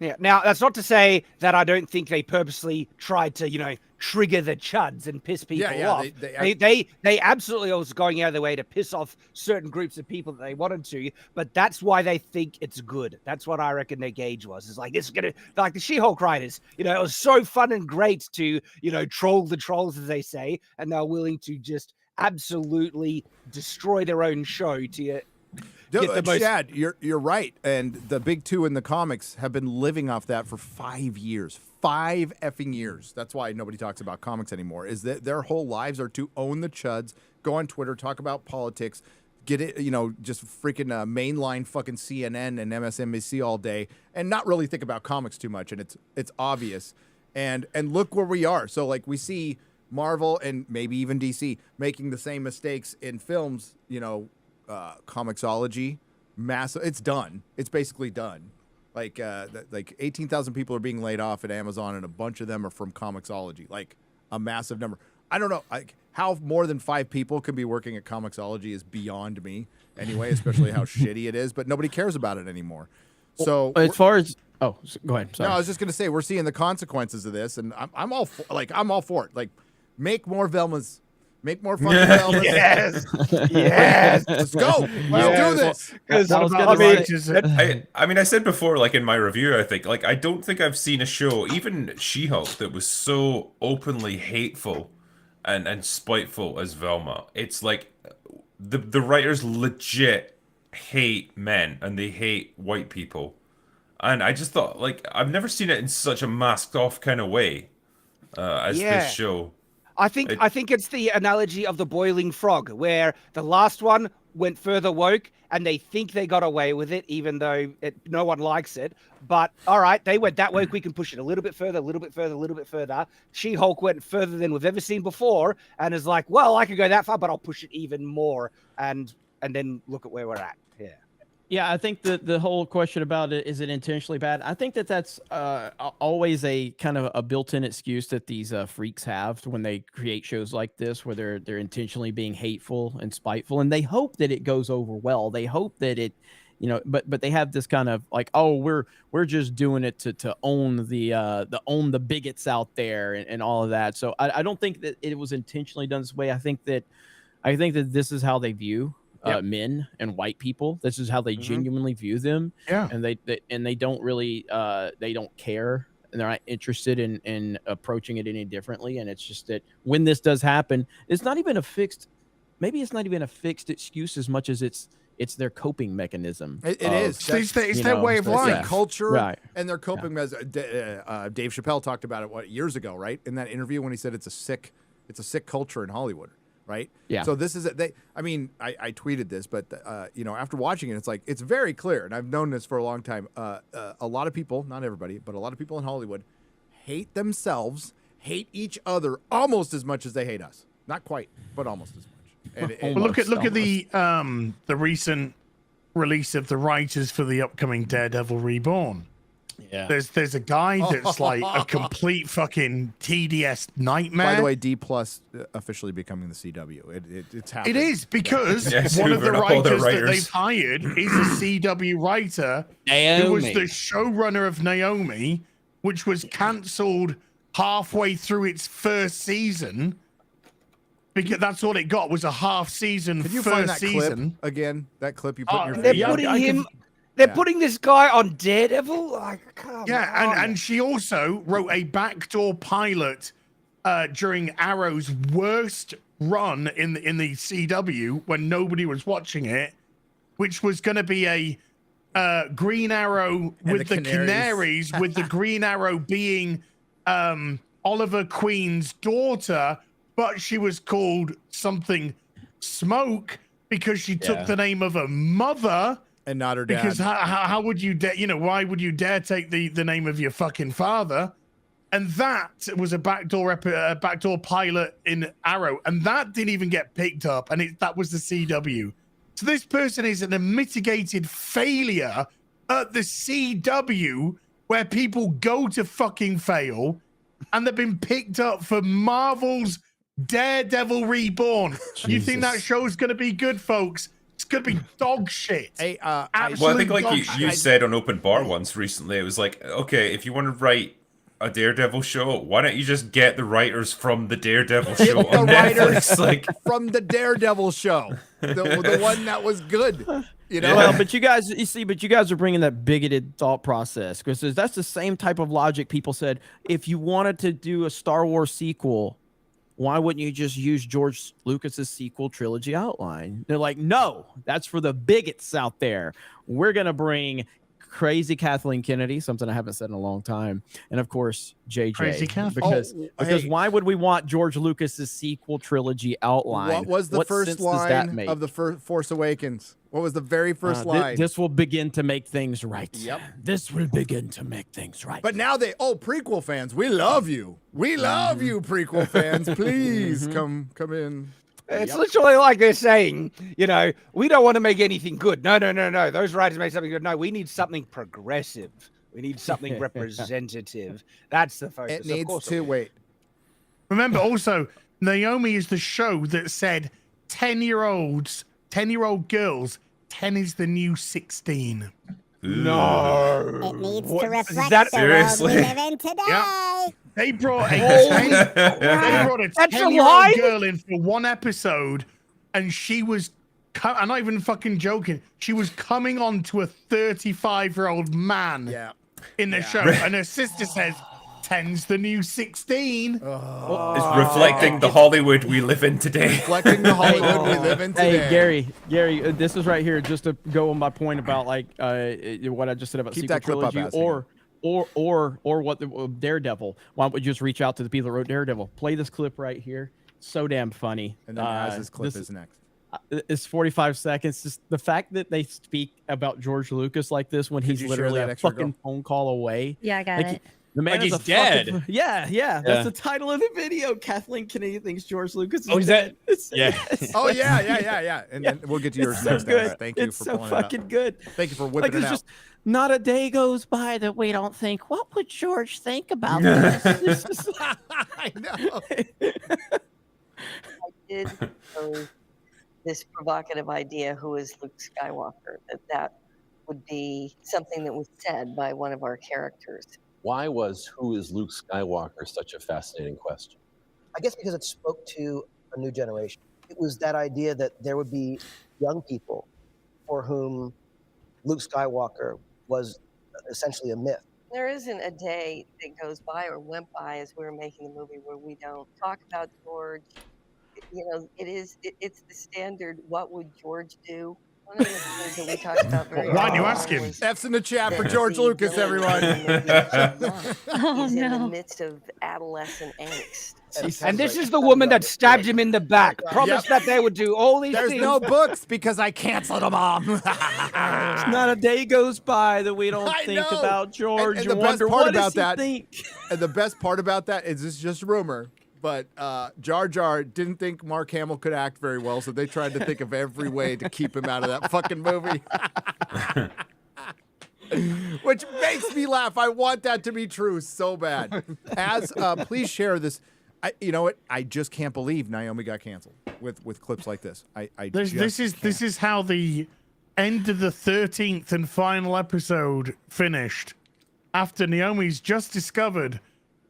Yeah. Now, that's not to say that I don't think they purposely tried to, you know, trigger the chuds and piss people off. They absolutely was going out of their way to piss off certain groups of people that they wanted to, but that's why they think it's good. That's what I reckon their gauge was. It's like, this is going to, like the She-Hulk writers, you know, it was so fun and great to, you know, troll the trolls, as they say, and they're willing to just absolutely destroy their own show to Chad, you're right. And the big two in the comics have been living off that for 5 years. 5 effing years. That's why nobody talks about comics anymore, is that their whole lives are to own the chuds, go on Twitter, talk about politics, get it, you know, just freaking mainline fucking CNN and MSNBC all day and not really think about comics too much. And it's obvious. And look where we are. So like we see Marvel and maybe even DC making the same mistakes in films, you know, Comixology, massive. It's done. It's basically done. Like 18,000 people are being laid off at Amazon, and a bunch of them are from Comixology. Like a massive number. I don't know. How more than 5 people can be working at Comixology is beyond me. Anyway, especially how shitty it is. But nobody cares about it anymore. So as far as go ahead. Sorry. No, I was just gonna say we're seeing the consequences of this, and I'm all for it. Like make more Velmas. Make more fun of Velma. Yes. Yes. Let's go. Let's do this. I mean, I said before, like in my review, I think, like, I don't think I've seen a show, even She-Hulk, that was so openly hateful and spiteful as Velma. It's like the writers legit hate men and they hate white people. And I just thought, like, I've never seen it in such a masked off kind of way as this show. I think it's the analogy of the boiling frog, where the last one went further woke, and they think they got away with it, even though no one likes it. But all right, they went that woke. We can push it a little bit further, a little bit further, a little bit further. She-Hulk went further than we've ever seen before, and is like, well, I could go that far, but I'll push it even more, and then look at where we're at. Yeah. Yeah, I think the whole question about it, is it intentionally bad? I think that's always a kind of a built-in excuse that these freaks have when they create shows like this, where they're intentionally being hateful and spiteful, and they hope that it goes over well. They hope that it, you know, but they have this kind of like, oh, we're just doing it to own the bigots out there and all of that. So I don't think that it was intentionally done this way. I think that this is how they view men and white people. This is how they genuinely view them. Yeah. And they don't really they don't care, and they're not interested in approaching it any differently. And it's just that when this does happen, it's not even a fixed excuse as much as it's their coping mechanism. It is. It's their way of life. Culture, right. And their coping mechanism. Dave Chappelle talked about it years ago, right? In that interview when he said it's a sick culture in Hollywood. Right. Yeah. So this is I I tweeted this, but you know, after watching it, it's very clear, and I've known this for a long time. A lot of people, not everybody, but a lot of people in Hollywood hate themselves, hate each other almost as much as they hate us. Not quite, but almost as much. And look at the recent release of the writers for the upcoming Daredevil Reborn. Yeah. There's a guy that's like a complete fucking tedious nightmare. By the way, D+ officially becoming the CW. It's happening. It is because one of the writers that they've hired is a CW writer who was the showrunner of Naomi, which was cancelled halfway through its first season. Because that's all it got was a half season. Could you first find that season clip again? That clip you put in your video. They're putting this guy on Daredevil. Like, come on. and she also wrote a backdoor pilot during Arrow's worst run in the CW when nobody was watching it, which was going to be a Green Arrow with the Canaries with the Green Arrow being Oliver Queen's daughter, but she was called something Smoke because she took the name of her mother and not her dad. Because how would you dare? Why would you dare take the name of your fucking father? And that was a backdoor pilot in Arrow, and that didn't even get picked up, and that was the CW. So this person is a mitigated failure at the CW, where people go to fucking fail, and they've been picked up for Marvel's Daredevil Reborn. Jesus. You think that show's going to be good, folks? It's going to be dog shit. Hey, well, I think like you said on Open Bar once recently, it was like, okay, if you want to write a Daredevil show, why don't you just get the writers from the Daredevil show on Netflix? Like from the Daredevil show, the one that was good. You know, well, but you guys are bringing that bigoted thought process, because that's the same type of logic people said. If you wanted to do a Star Wars sequel, why wouldn't you just use George Lucas's sequel trilogy outline? They're like, no, that's for the bigots out there. We're gonna bring crazy Kathleen Kennedy, something I haven't said in a long time, and of course JJ. Crazy Kathleen. Because why would we want George Lucas's sequel trilogy outline? What was the first line of the Force Awakens? What was the very first line? This will begin to make things right. Yep. This will begin to make things right. But now prequel fans, we love you. We love you, prequel fans. Please come in. It's literally like they're saying, we don't want to make anything good. No. Those writers made something good. No, we need something progressive. We need something representative. That's the focus. It needs to wait. Remember, also, Naomi is the show that said 10-year-old girls, 10 is the new 16. No. It needs to reflect the world we live in today. Yep. They brought a 10-year-old girl in for one episode, and she was, I'm not even fucking joking, she was coming on to a 35-year-old man in the show, and her sister says, 10's the new 16. It's reflecting the Hollywood we live in today. Reflecting the Hollywood we live in today. Hey, Gary, this is right here just to go on my point about what I just said about sequel trilogy, or what the Daredevil. Why don't we just reach out to the people that wrote Daredevil? Play this clip right here. So damn funny. And then Az's clip is next. It's 45 seconds. Just the fact that they speak about George Lucas like this when he's literally a fucking phone call away. Yeah, I got it. The man is dead. Yeah. That's the title of the video. Kathleen Kennedy thinks George Lucas is dead. Yeah. Oh yeah. And then we'll get to yours next. Good. Thank you for pulling it up. It's so fucking good. Thank you for whipping it out. Just not a day goes by that we don't think, what would George think about this? I know. I did propose this provocative idea, who is Luke Skywalker, that would be something that was said by one of our characters. Why was who is Luke Skywalker such a fascinating question? I guess because it spoke to a new generation. It was that idea that there would be young people for whom Luke Skywalker was essentially a myth. There isn't a day that goes by or went by as we were making the movie where we don't talk about George. It's the standard, what would George do? One of the things that we talked about very Why do you ask him? F's in the chat for George Lucas, everyone. He's in the midst of adolescent angst. And this is the woman that stabbed him in the back. Promised that they would do all these things. There's no books because I canceled them all. Not a day goes by that we don't think about George. And the best part about that, and the best part about that is this is just rumor. But Jar Jar didn't think Mark Hamill could act very well, so they tried to think of every way to keep him out of that fucking movie. Which makes me laugh. I want that to be true so bad. Please share this. You know what? I just can't believe Naomi got canceled with clips like this. This is how the end of the 13th and final episode finished. After Naomi's just discovered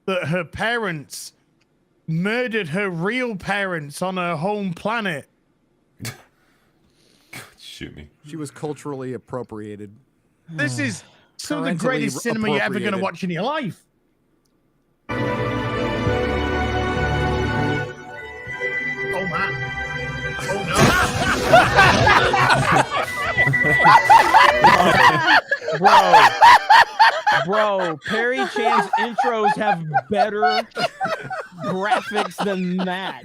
that her parents murdered her real parents on her home planet. God, shoot me. She was culturally appropriated. This is some of the greatest cinema you're ever going to watch in your life. Oh, man. Oh, no. Bro, Perry Chan's intros have better graphics than that.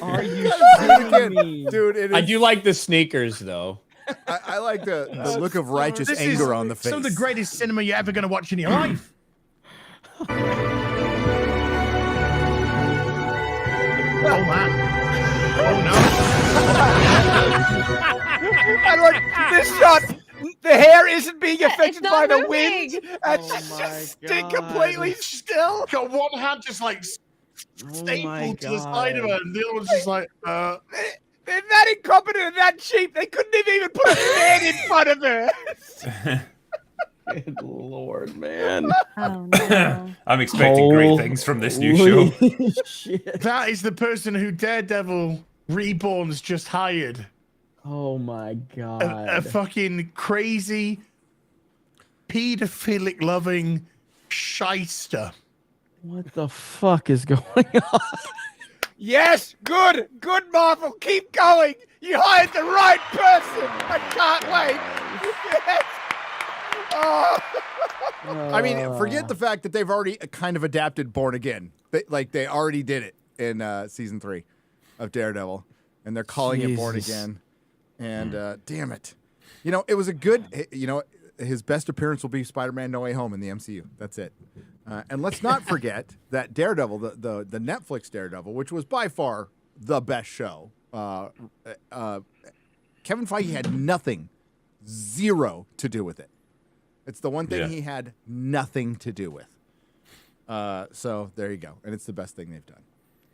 Are you kidding me? Dude, I do like the sneakers though. I like the look of righteous anger on the face. Some of the greatest cinema you're ever going to watch in your life. Oh man! Oh no! And like this shot, the hair isn't being affected by the moving. wind. It's just completely still. Got one hand just like stapled to the side of it, and the other one's just like, They're that incompetent and that cheap. They couldn't have even put a fan in front of her. Good Lord, man. Oh, no. I'm expecting great things from this new show. Shit. that is the person who Daredevil Reborn's just hired. Oh my god. A fucking crazy, pedophilic loving shyster. What the fuck is going on? Yes, good, Marvel. Keep going. You hired the right person. I can't wait. Yes. Oh. I mean, forget the fact that they've already kind of adapted Born Again. They already did it in season 3 of Daredevil, and they're calling it Born Again. And damn it, it was a good. His best appearance will be Spider-Man: No Way Home in the MCU. That's it. And let's not forget that Daredevil, the Netflix Daredevil, which was by far the best show. Kevin Feige had nothing, zero to do with it. It's the one thing he had nothing to do with. So there you go. And it's the best thing they've done.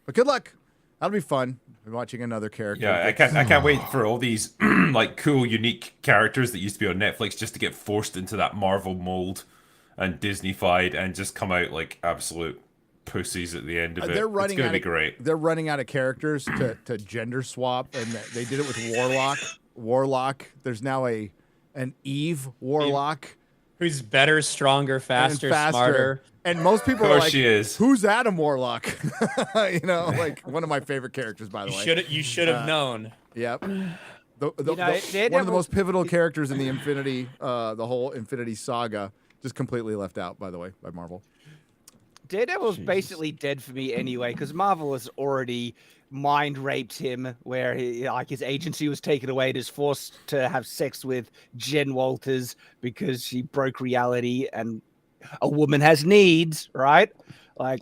But good luck. That'll be fun. I'm watching another character. Yeah, I can't wait for all these like cool, unique characters that used to be on Netflix just to get forced into that Marvel mold and Disney-fied and just come out like absolute pussies at the end of it. It's going to be great. They're running out of characters to gender swap, and they did it with Warlock. There's now an Eve Warlock. Who's better, stronger, faster, smarter. And most people are like, she is. Who's Adam Warlock? Like one of my favorite characters, by the way. You should have known. Yep. One of the most pivotal characters in the the whole Infinity Saga, just completely left out, by the way, by Marvel. Daredevil's basically dead for me anyway, because Marvel has already mind raped him, where his agency was taken away and is forced to have sex with Jen Walters because she broke reality, and a woman has needs, right? Like,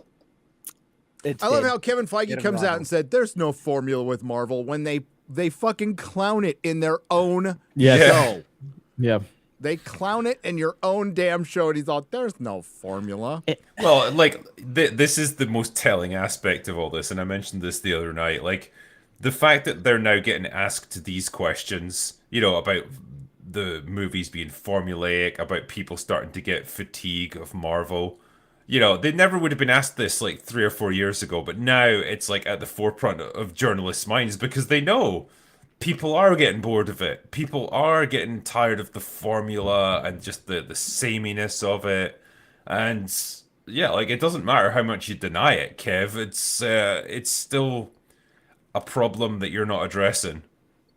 I love how Kevin Feige comes out and said, "There's no formula with Marvel," when they fucking clown it in their own show. Yeah. They clown it in your own damn show, and he thought, there's no formula. Well, like, this is the most telling aspect of all this, and I mentioned this the other night. Like, the fact that they're now getting asked these questions, about the movies being formulaic, about people starting to get fatigue of Marvel. They never would have been asked this, like, 3 or 4 years ago, but now it's, like, at the forefront of journalists' minds because they know people are getting bored of it. People are getting tired of the formula and just the sameness of it. And yeah, like, it doesn't matter how much you deny it, Kev. It's still a problem that you're not addressing,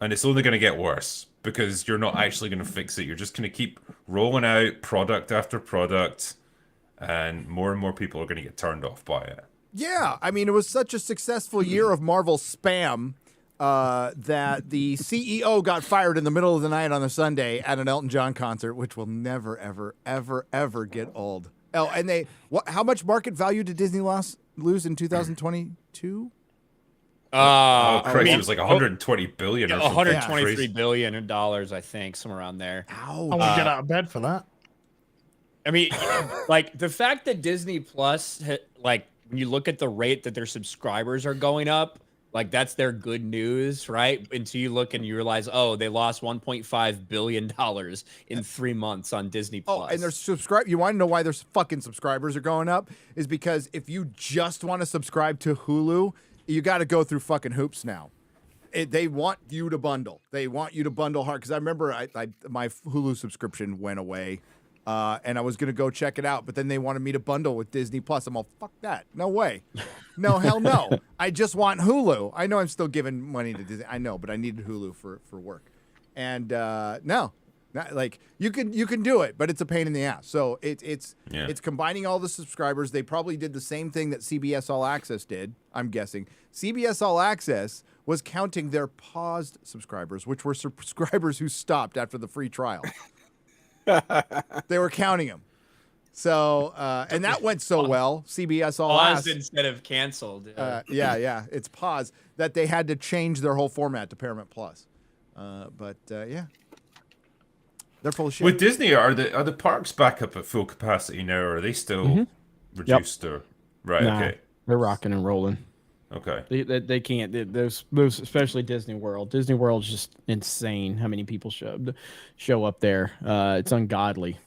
and it's only going to get worse because you're not actually going to fix it. You're just going to keep rolling out product after product, and more people are going to get turned off by it. Yeah, I mean, it was such a successful year of Marvel spam. That the CEO got fired in the middle of the night on a Sunday at an Elton John concert, which will never, ever, ever, ever get old. Oh, and how much market value did Disney lose in 2022? Crazy. It was like 120 billion or something. 123 billion in dollars, I think, somewhere around there. I won't get out of bed for that. I mean, like, the fact that Disney Plus, like, when you look at the rate that their subscribers are going up, like, that's their good news, right? Until you look and you realize, oh, they lost $1.5 billion in 3 months on Disney Plus. Oh, and their you want to know why their fucking subscribers are going up? Is because if you just want to subscribe to Hulu, you got to go through fucking hoops now. They want you to bundle. They want you to bundle hard. Because I remember my Hulu subscription went away. And I was going to go check it out, but then they wanted me to bundle with Disney Plus. I'm all, fuck that. No way. No, hell no. I just want Hulu. I know I'm still giving money to Disney. I know, but I needed Hulu for work. And no, Not, like you can do it, but it's a pain in the ass. So it's combining all the subscribers. They probably did the same thing that CBS All Access did. I'm guessing CBS All Access was counting their paused subscribers, which were subscribers who stopped after the free trial. They were counting them. So and that went so well. CBS All Paused Access instead of canceled. yeah, it's paused that they had to change their whole format to Paramount Plus. But yeah. They're full of shit. With Disney, are the parks back up at full capacity now, or are they still reduced? Or right? Nah, okay, they're rocking and rolling. Okay, they can't. Those especially Disney World. Disney World's just insane. How many people show up there? It's ungodly.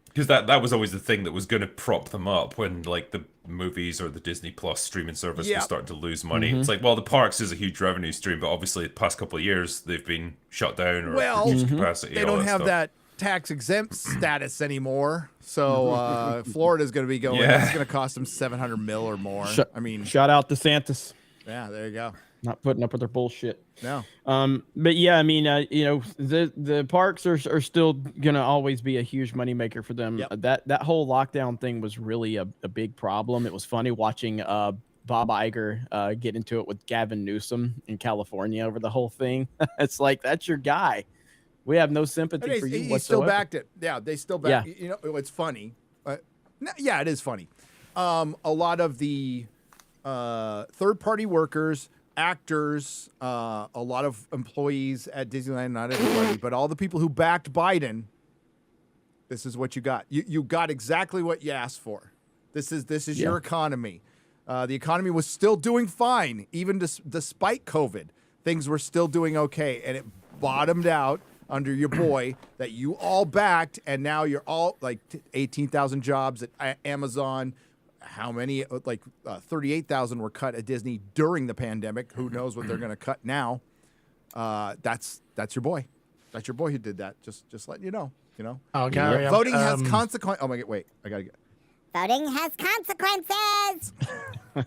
Because that was always the thing that was going to prop them up when like the movies or the Disney Plus streaming service was starting to lose money. It's like, well, the parks is a huge revenue stream, but obviously the past couple of years they've been shut down or reduced capacity. They don't have that tax exempt status anymore. So Florida's going to be going. It's going to cost them $700 million or more. I mean, shout out DeSantis. Yeah, there you go. Not putting up with their bullshit. No. But yeah, I mean, the parks are still gonna always be a huge moneymaker for them. That whole lockdown thing was really a big problem. It was funny watching Bob Iger get into it with Gavin Newsom in California over the whole thing. It's like, that's your guy. We have no sympathy for you he whatsoever. still backed it. Yeah, they still backed it. You know, it's funny. Yeah, it is funny. A lot of the third-party workers, actors, a lot of employees at Disneyland, not everybody, but all the people who backed Biden, this is what you got. You got exactly what you asked for. This is your economy. The economy was still doing fine, even despite COVID. Things were still doing okay, and it bottomed out under your boy that you all backed, and now you're all like 18,000 jobs at Amazon. How many? Like 38,000 were cut at Disney during the pandemic. Who knows what they're going to cut now? That's your boy. That's your boy who did that. Just letting you know. You know. Oh, Gary, voting has consequences. Oh my God! Wait, I gotta get. Voting has consequences.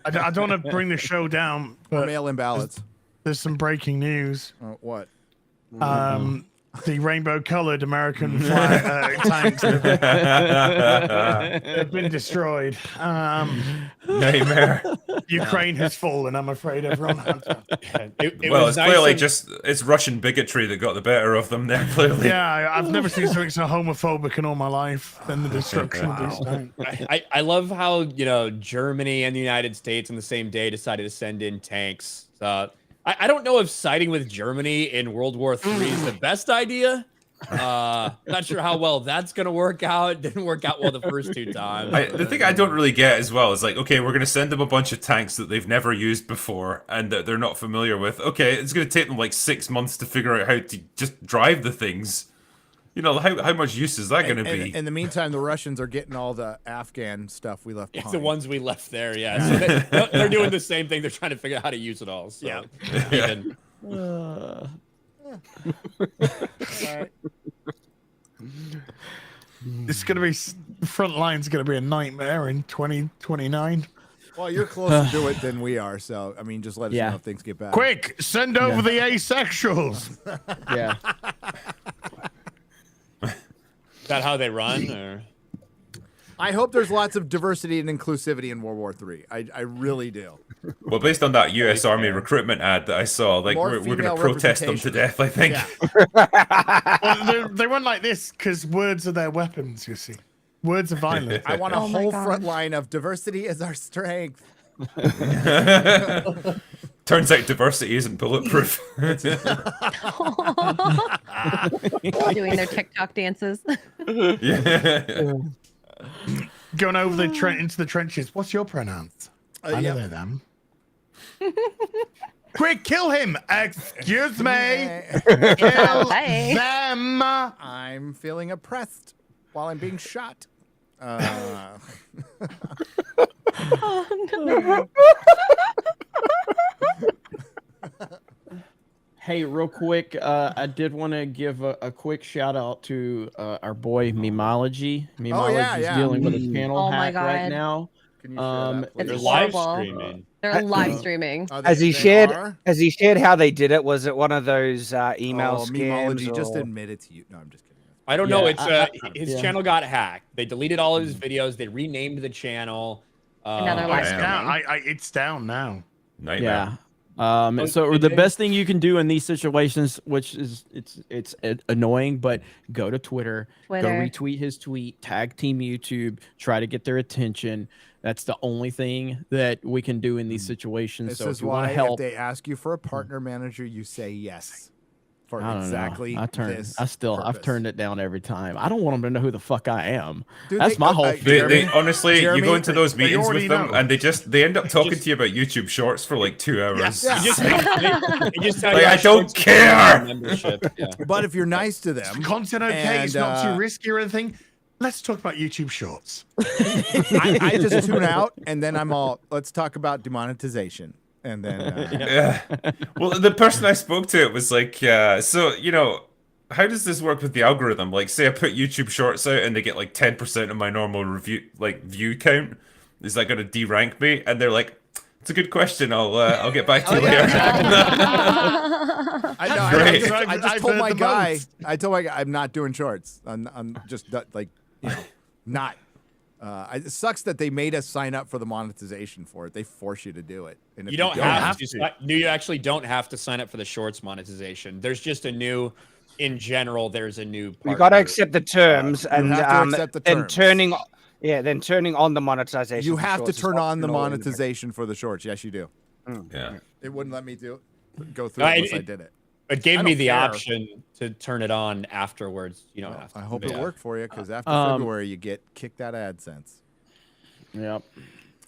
I don't want to bring the show down. But mail-in ballots. There's some breaking news. What? The rainbow-colored American flag tanks have been destroyed. Nightmare. Ukraine has fallen, I'm afraid, everyone. It's clearly it's Russian bigotry that got the better of them there, clearly. Yeah, I've never seen something so homophobic in all my life than the destruction of these tanks. I love how, Germany and the United States on the same day decided to send in tanks. I don't know if siding with Germany in World War III is the best idea. Not sure how well that's going to work out. It didn't work out well the first two times. The thing I don't really get as well is like, okay, we're going to send them a bunch of tanks that they've never used before and that they're not familiar with. Okay, it's going to take them like 6 months to figure out how to just drive the things. How much use is that going to be? In the meantime, the Russians are getting all the Afghan stuff we left behind. It's the ones we left there, yeah. So they're doing the same thing. They're trying to figure out how to use it all. So. Yeah. It's going to be, the front line's going to be a nightmare in 2029. Well, you're closer to it than we are, so, I mean, just let us know if things get bad. Quick, send over the asexuals. Yeah. Is that how they run? Or? I hope there's lots of diversity and inclusivity in World War III. I really do. Well, based on that U.S. Army recruitment ad that I saw, like we're going to protest them to death, I think. Yeah. Well, they run like this because words are their weapons, you see. Words are violent. I want a whole front line of diversity is our strength. Turns out diversity isn't bulletproof. Doing their TikTok dances. Yeah. Going over the into the trenches. What's your pronouns? I know they're them. Quick, kill him! Excuse me. Kill them. I'm feeling oppressed while I'm being shot. Oh, no. Hey, real quick, I did want to give a quick shout out to our boy Memology. Memology is dealing with a channel hack right now. Can you share that, They're live streaming. They're live streaming. Has he shared how they did it? Was it one of those email scams? Memology, just admit it to you. No, I'm just kidding. I don't know. It's his channel got hacked. They deleted all of his videos. They renamed the channel. Another live streaming. It's down now. Nightmare. Yeah. So the best thing you can do in these situations, which is it's annoying, but go to Twitter, go retweet his tweet, tag Team YouTube, try to get their attention. That's the only thing that we can do in these situations. This so is if you why want to help, if they ask you for a partner manager, you say yes. For I don't exactly know. I've turned it down every time. I don't want them to know who the fuck I am. Dude, That's my whole thing. They honestly, Jeremy, you go into those meetings with them, know. and they end up talking to you about YouTube Shorts for like 2 hours. They just tell Like, you I don't care. But if you're nice to them, Is content okay? It's not too risky or anything. Let's talk about YouTube Shorts. I just tune out, and then I'm all, let's talk about demonetization. And then, well, the person I spoke to, it was like, so, you know, how does this work with the algorithm? Like, say I put YouTube Shorts out and they get like 10% of my normal view count. Is that going to derank me? And they're like, it's a good question. I'll get back to you later. I just told my guy, I'm not doing shorts. I'm just like, not. It sucks that they made us sign up for the monetization for it. They force you to do it. And if you don't have to. You actually don't have to sign up for the shorts monetization. There's just a new, in general, there's a new. You got to accept the terms and accept the terms. then turning on the monetization. You have to turn on the monetization for the shorts. Yes, you do. Yeah. It wouldn't let me go through it unless I did it. It gave me the option to turn it on afterwards. You know, I hope it worked for you, because after February you get kicked out of AdSense. Yep.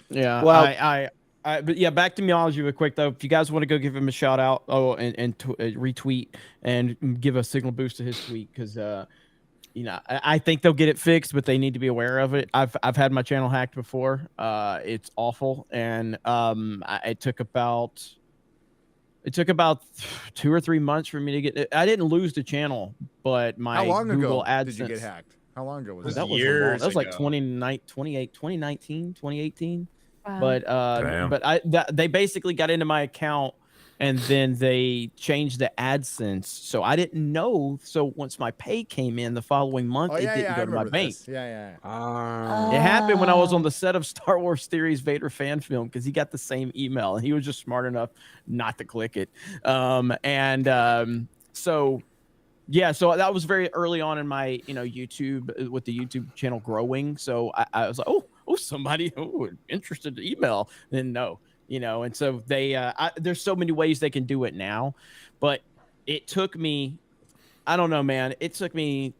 Yeah. Well, but yeah, back to Meology real quick though. If you guys want to go give him a shout out, and retweet and give a signal boost to his tweet, because I think they'll get it fixed, but they need to be aware of it. I've had my channel hacked before. It's awful, and it took about 2 or 3 months for me to get it. I didn't lose the channel, but my How long Google ago AdSense, did you get hacked? How long ago was that? that? That was like 2019, 2018. Wow. But they basically got into my account, and then they changed the AdSense. So I didn't know. So once my pay came in the following month, it didn't go to my bank. Yeah. It happened when I was on the set of Star Wars Theories Vader fan film, because he got the same email and he was just smart enough not to click it. So that was very early on in my YouTube, with the YouTube channel growing. So I was like, oh, somebody interested to email. Then no. And so there's so many ways they can do it now, but it took me, I don't know, man. It took me,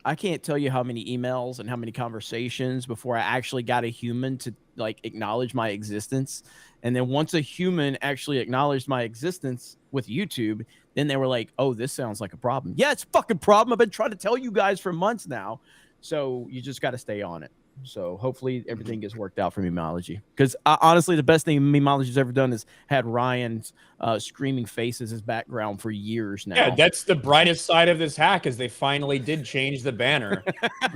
I can't tell you how many emails and how many conversations before I actually got a human to like acknowledge my existence. And then once a human actually acknowledged my existence with YouTube, then they were like, oh, this sounds like a problem. Yeah, it's a fucking problem. I've been trying to tell you guys for months now. So you just got to stay on it. So hopefully everything gets worked out for Memeology. Because honestly, the best thing Memeology's ever done is had Ryan's screaming face as his background for years now. Yeah, that's the brightest side of this hack, is they finally did change the banner.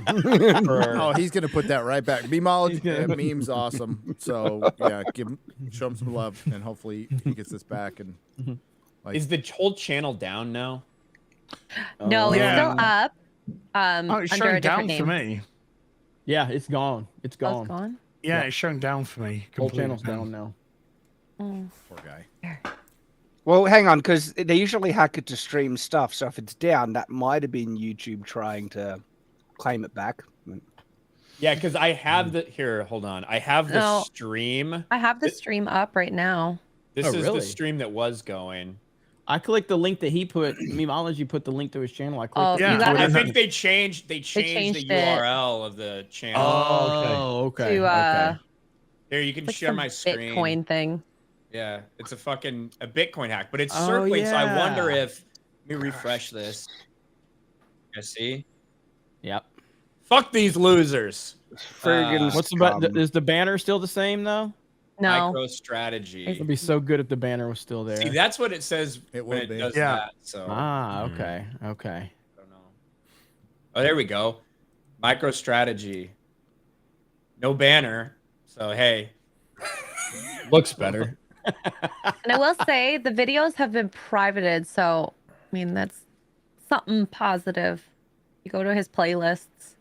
Oh, he's gonna put that right back. Memeology, meme's awesome. So yeah, show him some love, and hopefully he gets this back. And is the whole channel down now? No, it's still up. It's under showing a different down name. for me. Yeah, it's gone. It's gone. Oh, it's gone? Yeah, it's showing down for me. Whole channel's down now. Poor guy. Well, hang on, because they usually hack it to stream stuff. So if it's down, that might have been YouTube trying to claim it back. Yeah, because I have hold on. I have the stream. I have the stream up right now. This is the stream that was going. I clicked the link that he put. Memeology put the link to his channel. I clicked. I think they changed the URL of the channel. Oh, okay. Here, you can share my screen. Bitcoin thing. Yeah, it's a Bitcoin hack, but it's circling. So I wonder if let me refresh this. You see? Yep. Fuck these losers. Is the banner still the same though? No. MicroStrategy. It'd be so good if the banner was still there. See, that's what it says when it does that. So. Okay. I don't know. Oh, there we go. MicroStrategy. No banner. So hey, looks better. And I will say the videos have been privated, so I mean that's something positive. You go to his playlists.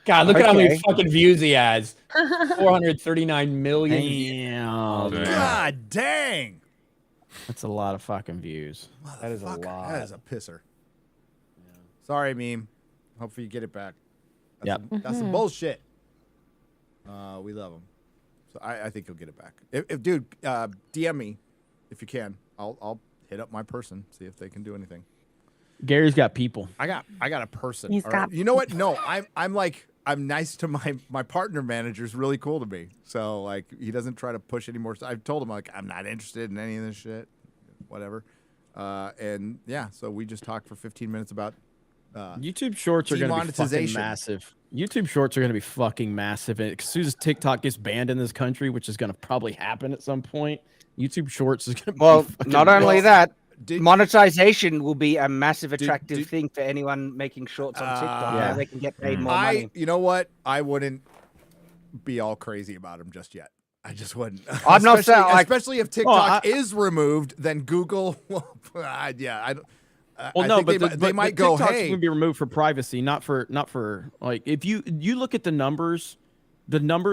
God, look at how many fucking views he has. 439 million views. God dang. That's a lot of fucking views. That is a lot. That is a pisser. Yeah. Sorry, meme. Hopefully you get it back. That's some bullshit. We love him. So I think he'll get it back. If dude, DM me if you can. I'll hit up my person, see if they can do anything. Gary's got people. I got a person. He's got You know what? No, I'm nice to my partner manager's really cool to me. So like he doesn't try to push any more. I've told him like I'm not interested in any of this shit. Whatever. And yeah, so we just talked for 15 minutes about YouTube Shorts are going to be fucking massive. YouTube Shorts are going to be fucking massive. And as soon as TikTok gets banned in this country, which is going to probably happen at some point, YouTube Shorts is going to be fucking not only that, monetization will be a massive attractive thing for anyone making shorts on TikTok. Yeah. They can get paid more money. You know what? I wouldn't be all crazy about them just yet. I just wouldn't. I'm not saying, especially if TikTok is removed, then Google. Yeah, well, no, but they might go. TikTok's Hey, going to be removed for privacy, not for like if you look at the numbers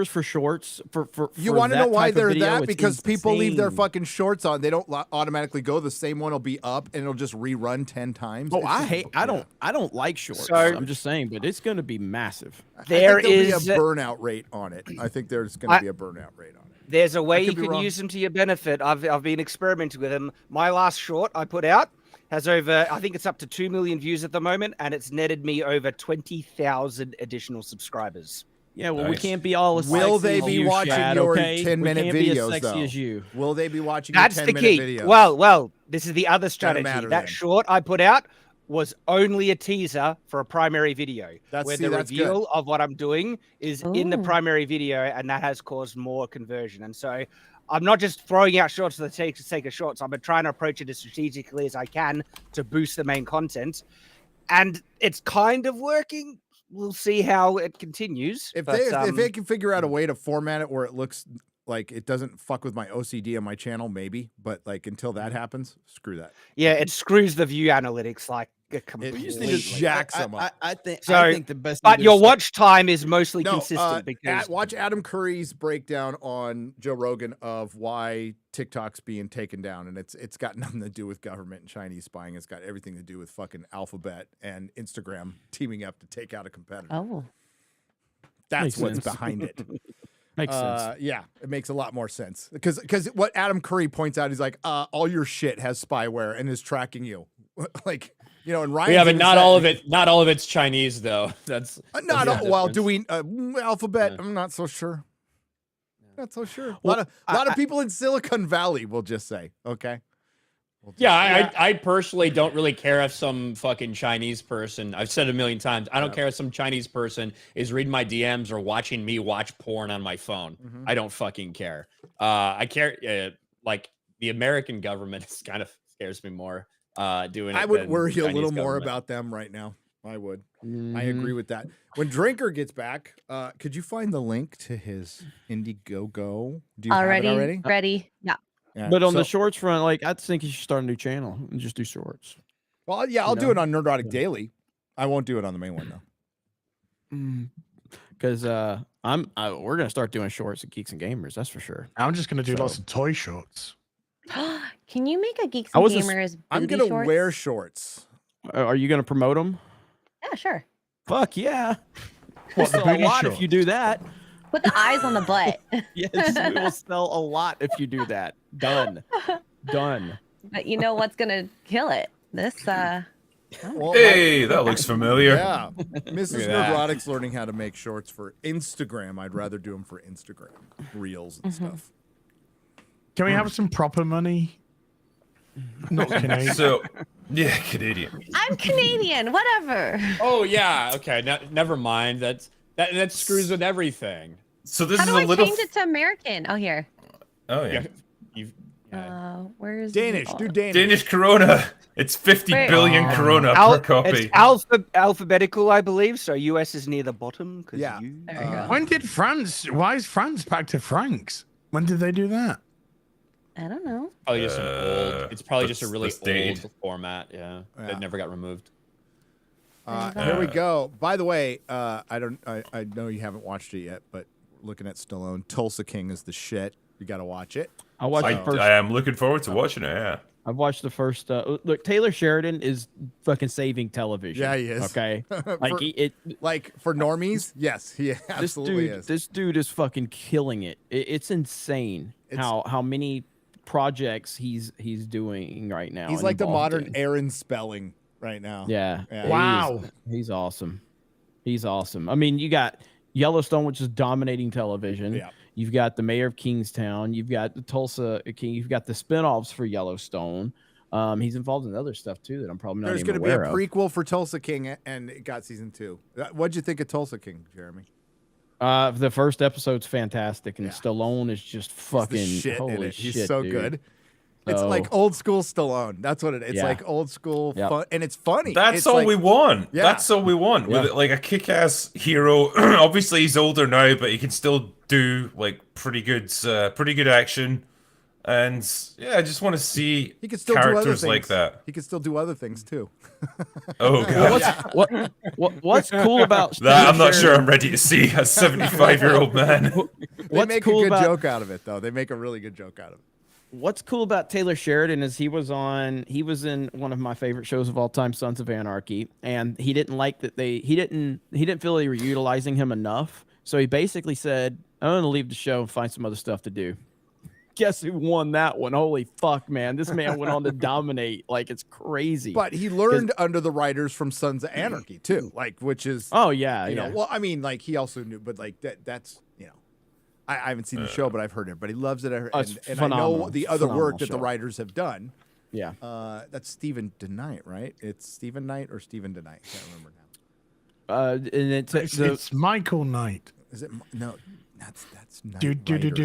for shorts for you want to know why they're video, that? Because people leave their insane. fucking shorts on. They don't automatically go. The same one will be up and it'll just rerun 10 times. Oh, I don't like shorts. So, I'm just saying, but it's going to be massive. There'll be a burnout rate on it. I think there's going to be a burnout rate on it. There's a way you can use them to your benefit. I've been experimenting with them. My last short I put out has over, I think it's up to 2 million views at the moment, and it's netted me over 20,000 additional subscribers. Yeah, well, we can't be all as Will sexy they as be you, watching Chad, your okay? 10-minute we can't be as videos, sexy though? as you. Will they be watching That's your the 10-minute key. videos? Well, this is the other strategy. matter That then. short I put out was only a teaser for a primary video, where the that's reveal good. of what I'm doing is in the primary video, and that has caused more conversion. And so I'm not just throwing out shorts for the sake of shorts. I'm trying to approach it as strategically as I can to boost the main content. And it's kind of working. We'll see how it continues. If they can figure out a way to format it where it looks like it doesn't fuck with my OCD on my channel, maybe. But like until that happens, screw that. Yeah, it screws the view analytics like completely. We just need to jack some up. I think the best. But your watch time is mostly consistent because watch Adam Curry's breakdown on Joe Rogan of why TikTok's being taken down, and it's got nothing to do with government and Chinese spying. It's got everything to do with fucking Alphabet and Instagram teaming up to take out a competitor. Oh, that's what's behind it. Makes sense. Yeah, it makes a lot more sense because what Adam Curry points out, he's like, all your shit has spyware and is tracking you, like. You know, and Ryan. Yeah, but not all of it. Not all of it's Chinese, though. That's not all. Well, do we Alphabet? I'm not so sure. Not so sure. A lot of people in Silicon Valley will just say, okay. I personally don't really care if some fucking Chinese person, I've said it a million times, I don't care if some Chinese person is reading my DMs or watching me watch porn on my phone. I don't fucking care. I care, like the American government kind of scares me more. Doing it I would worry Chinese a little more government. about them right now. I would. I agree with that. When Drinker gets back, could you find the link to his Indiegogo? Do you have it already? Ready. Yeah. But on the shorts front, like I think you should start a new channel and just do shorts. Well, yeah, I'll do it on Nerdrotic Daily. I won't do it on the main one though. Because we're gonna start doing shorts at Geeks and Gamers. That's for sure. I'm just gonna do lots of toy shorts. Can you make a Geeks and Gamers I'm booty gonna shorts? wear shorts. Are you gonna promote them? Yeah, sure. Fuck yeah! What, the Sell a booty lot shorts? if you do that. Put the eyes on the butt. Yes, we will sell a lot if you do that. Done. But you know what's gonna kill it? This Well, hey, that looks familiar. Yeah, Mrs. Nerdrotic's learning how to make shorts for Instagram. I'd rather do them for Instagram reels and stuff. Can we have some proper money? Not Canadian. So, yeah, Canadian. I'm Canadian. Whatever. Oh yeah, okay. Never mind. That screws with everything. So this How is do a I little. change it to American? Oh, here. Oh yeah. Where's Danish? Do Danish. Danish Corona. It's 50 billion Corona per copy. It's alphabetical, I believe. So US is near the bottom. Yeah. When did France? Why is France back to francs? When did they do that? I don't know. Probably just an old. It's probably just a really that's dated. old format. Yeah, that never got removed. Here we go. By the way, I know you haven't watched it yet, but looking at Stallone, Tulsa King is the shit. You got to watch it. I watched the first. I am looking forward to watching it. Yeah. I've watched the first. Look, Taylor Sheridan is fucking saving television. Yeah, he is. Okay, like for normies, yes, he absolutely is. This dude is fucking killing it. It's insane how many projects he's doing right now. He's like the modern Aaron Spelling right now. Yeah. Wow. He's awesome. He's awesome. I mean, you got Yellowstone, which is dominating television. Yeah. You've got the Mayor of Kingstown. You've got the Tulsa King. You've got the spinoffs for Yellowstone. He's involved in other stuff too that I'm probably not. There's going to be a prequel for Tulsa King, and it got season 2. What'd you think of Tulsa King, Jeremy? The first episode's fantastic, and Stallone is just fucking shit holy in it. shit. He's so dude. good. It's like old school Stallone. That's what it is. It's like old school fun, and it's funny. That's all we want. Yeah. That's all we want. Yeah. With like a kick-ass hero. Obviously, he's older now, but he can still do like pretty good action. And yeah, I just want to see he can still characters do like that. He can still do other things too. Oh god. What's cool about that? I'm not sure I'm ready to see a 75-year-old man. They make a good joke out of it, though. They make a really good joke out of it. What's cool about Taylor Sheridan is he was in one of my favorite shows of all time, Sons of Anarchy, and he didn't like that he didn't feel they were utilizing him enough. So he basically said, I'm going to leave the show and find some other stuff to do. Guess who won that one? Holy fuck, man. This man went on to dominate. Like, it's crazy. But he learned under the writers from Sons of Anarchy, too. Like, which is... Oh, yeah, you know, well, I mean, like, he also knew, but, like, that's, you know... I haven't seen the show, but I've heard it. But he loves it, and I know the other work that the writers have done. Yeah. That's Stephen DeKnight, right? It's Stephen Knight or Stephen DeKnight? I can't remember now. And it's Michael Knight. Is it? No, that's Knight. Keep going.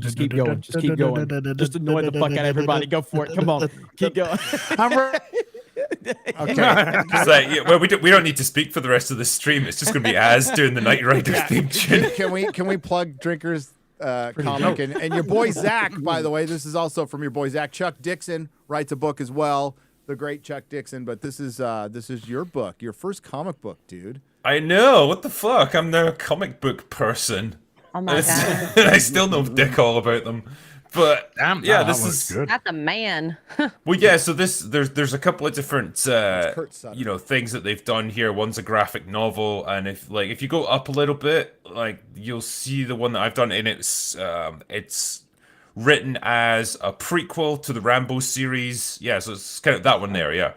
Just keep going. Just keep going. Just annoy the fuck out of everybody. Go for it. Come on. Keep going. Okay. Well, we don't need to speak for the rest of the stream. It's just going to be Az doing the Knight Rider theme tune. Can we plug Drinkers comic and your boy Zach? By the way, this is also from your boy Zach. Chuck Dixon writes a book as well. The great Chuck Dixon. But this is your book, your first comic book, dude. I know. What the fuck? I'm the comic book person. Oh my god! I still know dick all about them. But yeah, this is good. That's a man. Well, yeah. So there's a couple of different things that they've done here. One's a graphic novel, and if you go up a little bit, like you'll see the one that I've done, and it's written as a prequel to the Rambo series. Yeah, so it's kind of that one there. Yeah,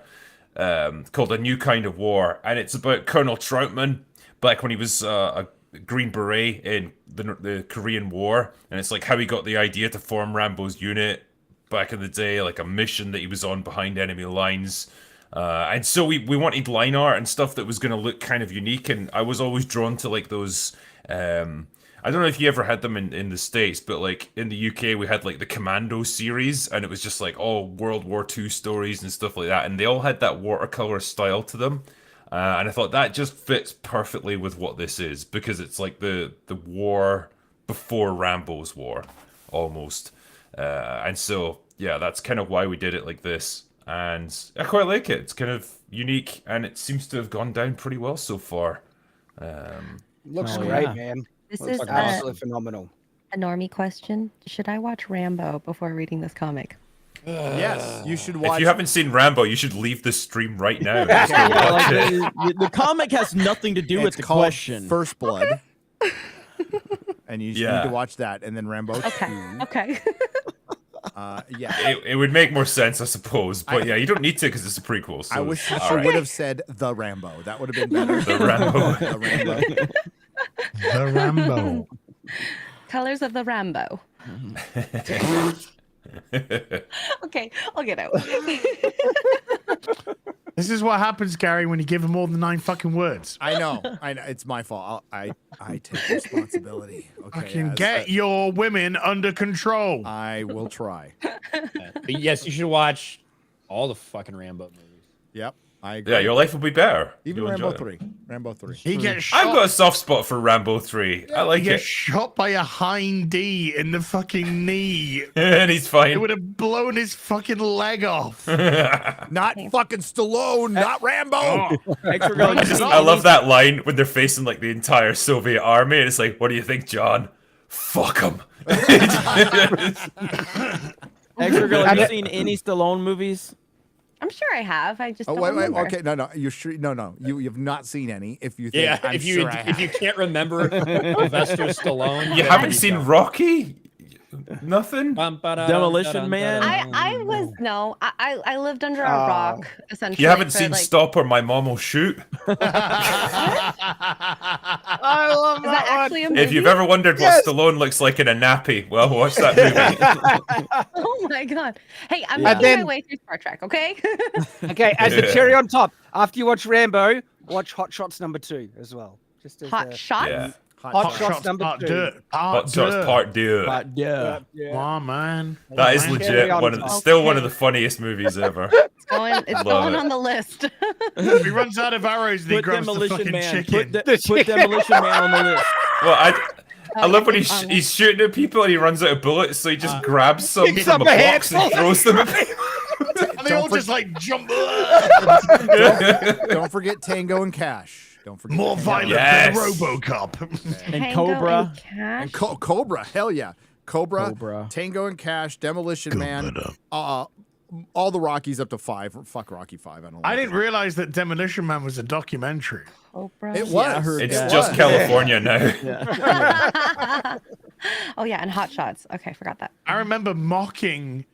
called A New Kind of War, and it's about Colonel Troutman back when he was a Green Beret in the Korean War, and it's like how he got the idea to form Rambo's unit back in the day, like a mission that he was on behind enemy lines, and so we wanted line art and stuff that was going to look kind of unique, and I was always drawn to like those I don't know if you ever had them in the States, but like in the UK we had like the Commando series, and it was just like all World War II stories and stuff like that, and they all had that watercolor style to them. And I thought that just fits perfectly with what this is, because it's like the war before Rambo's war, almost. And so, yeah, that's kind of why we did it like this. And I quite like it. It's kind of unique, and it seems to have gone down pretty well so far. Looks great, man. This Looks is absolutely phenomenal. A normie question. Should I watch Rambo before reading this comic? Yes, you should watch. If you haven't seen Rambo, you should leave the stream right now. Just go watch it. The comic has nothing to do with the called question. First Blood. And you need to watch that, and then Rambo 2. Okay. Yeah. It would make more sense, I suppose. But yeah, you don't need to because it's a prequel. So I wish she would have said the Rambo. That would have been better. The Rambo. The Rambo. The Rambo. Colors of the Rambo. Okay, I'll get out. This is what happens, Gary, when you give them more than 9 fucking words. I know. It's my fault. I take responsibility. Okay, I can get your women under control. I will try. But yes, you should watch all the fucking Rambo movies. Yep. I agree. Yeah, your life will be better. Even You'll Rambo enjoy it. 3. Rambo 3. He gets shot. I've got a soft spot for Rambo 3. I like He it. gets shot by a hind D in the fucking knee. And he's fine. It would have blown his fucking leg off. Not fucking Stallone, not Rambo. I love that line when they're facing like the entire Soviet army, and it's like, what do you think, John? Fuck them. Extra Girl, have you seen any Stallone movies? I'm sure I have. I just Oh don't wait, remember. okay, no, you're sure? No, you've not seen any. If you think, Yeah, I'm if sure I have. you can't remember Sylvester Stallone, You then haven't seen Rocky? Nothing? Demolition Man? I was no. I lived under a rock essentially. You haven't for, seen like, Stop or My Mom Will Shoot? I love Is that actually a movie? If you've ever wondered what Stallone looks like in a nappy, well, watch that movie. Oh my god! Hey, I'm Yeah. making And my way through Star Trek. Okay. Okay, as the cherry on top, after you watch Rambo, watch Hot Shots #2 as well. Just as Hot Shots. Yeah. Hot Shots #2. Hot Shots Part 2. Come on, man. That is Man. legit still one of the funniest movies ever. It's going. It's Love going it. on the list. He runs out of arrows and he Put grabs the Demolition fucking Man. chicken. Put Demolition Man on the list. Well, I love when he's shooting at people and he runs out of bullets, so he just grabs some Picks from up a a box and handful. throws them at people. And they all just like jump. Don't forget Tango and Cash. Don't forget More Tango. violent Yes. than RoboCop. And Tango Cobra. and Cash. And Cobra, hell yeah. Cobra, Cobra. Tango and Cash, Demolition Man, all the Rockies up to 5. Fuck Rocky 5. I don't. I like didn't realize that Demolition Man was a documentary. Cobra. It was. I heard It's that. just California now. Oh yeah, and Hot Shots. Okay, forgot that. I remember mocking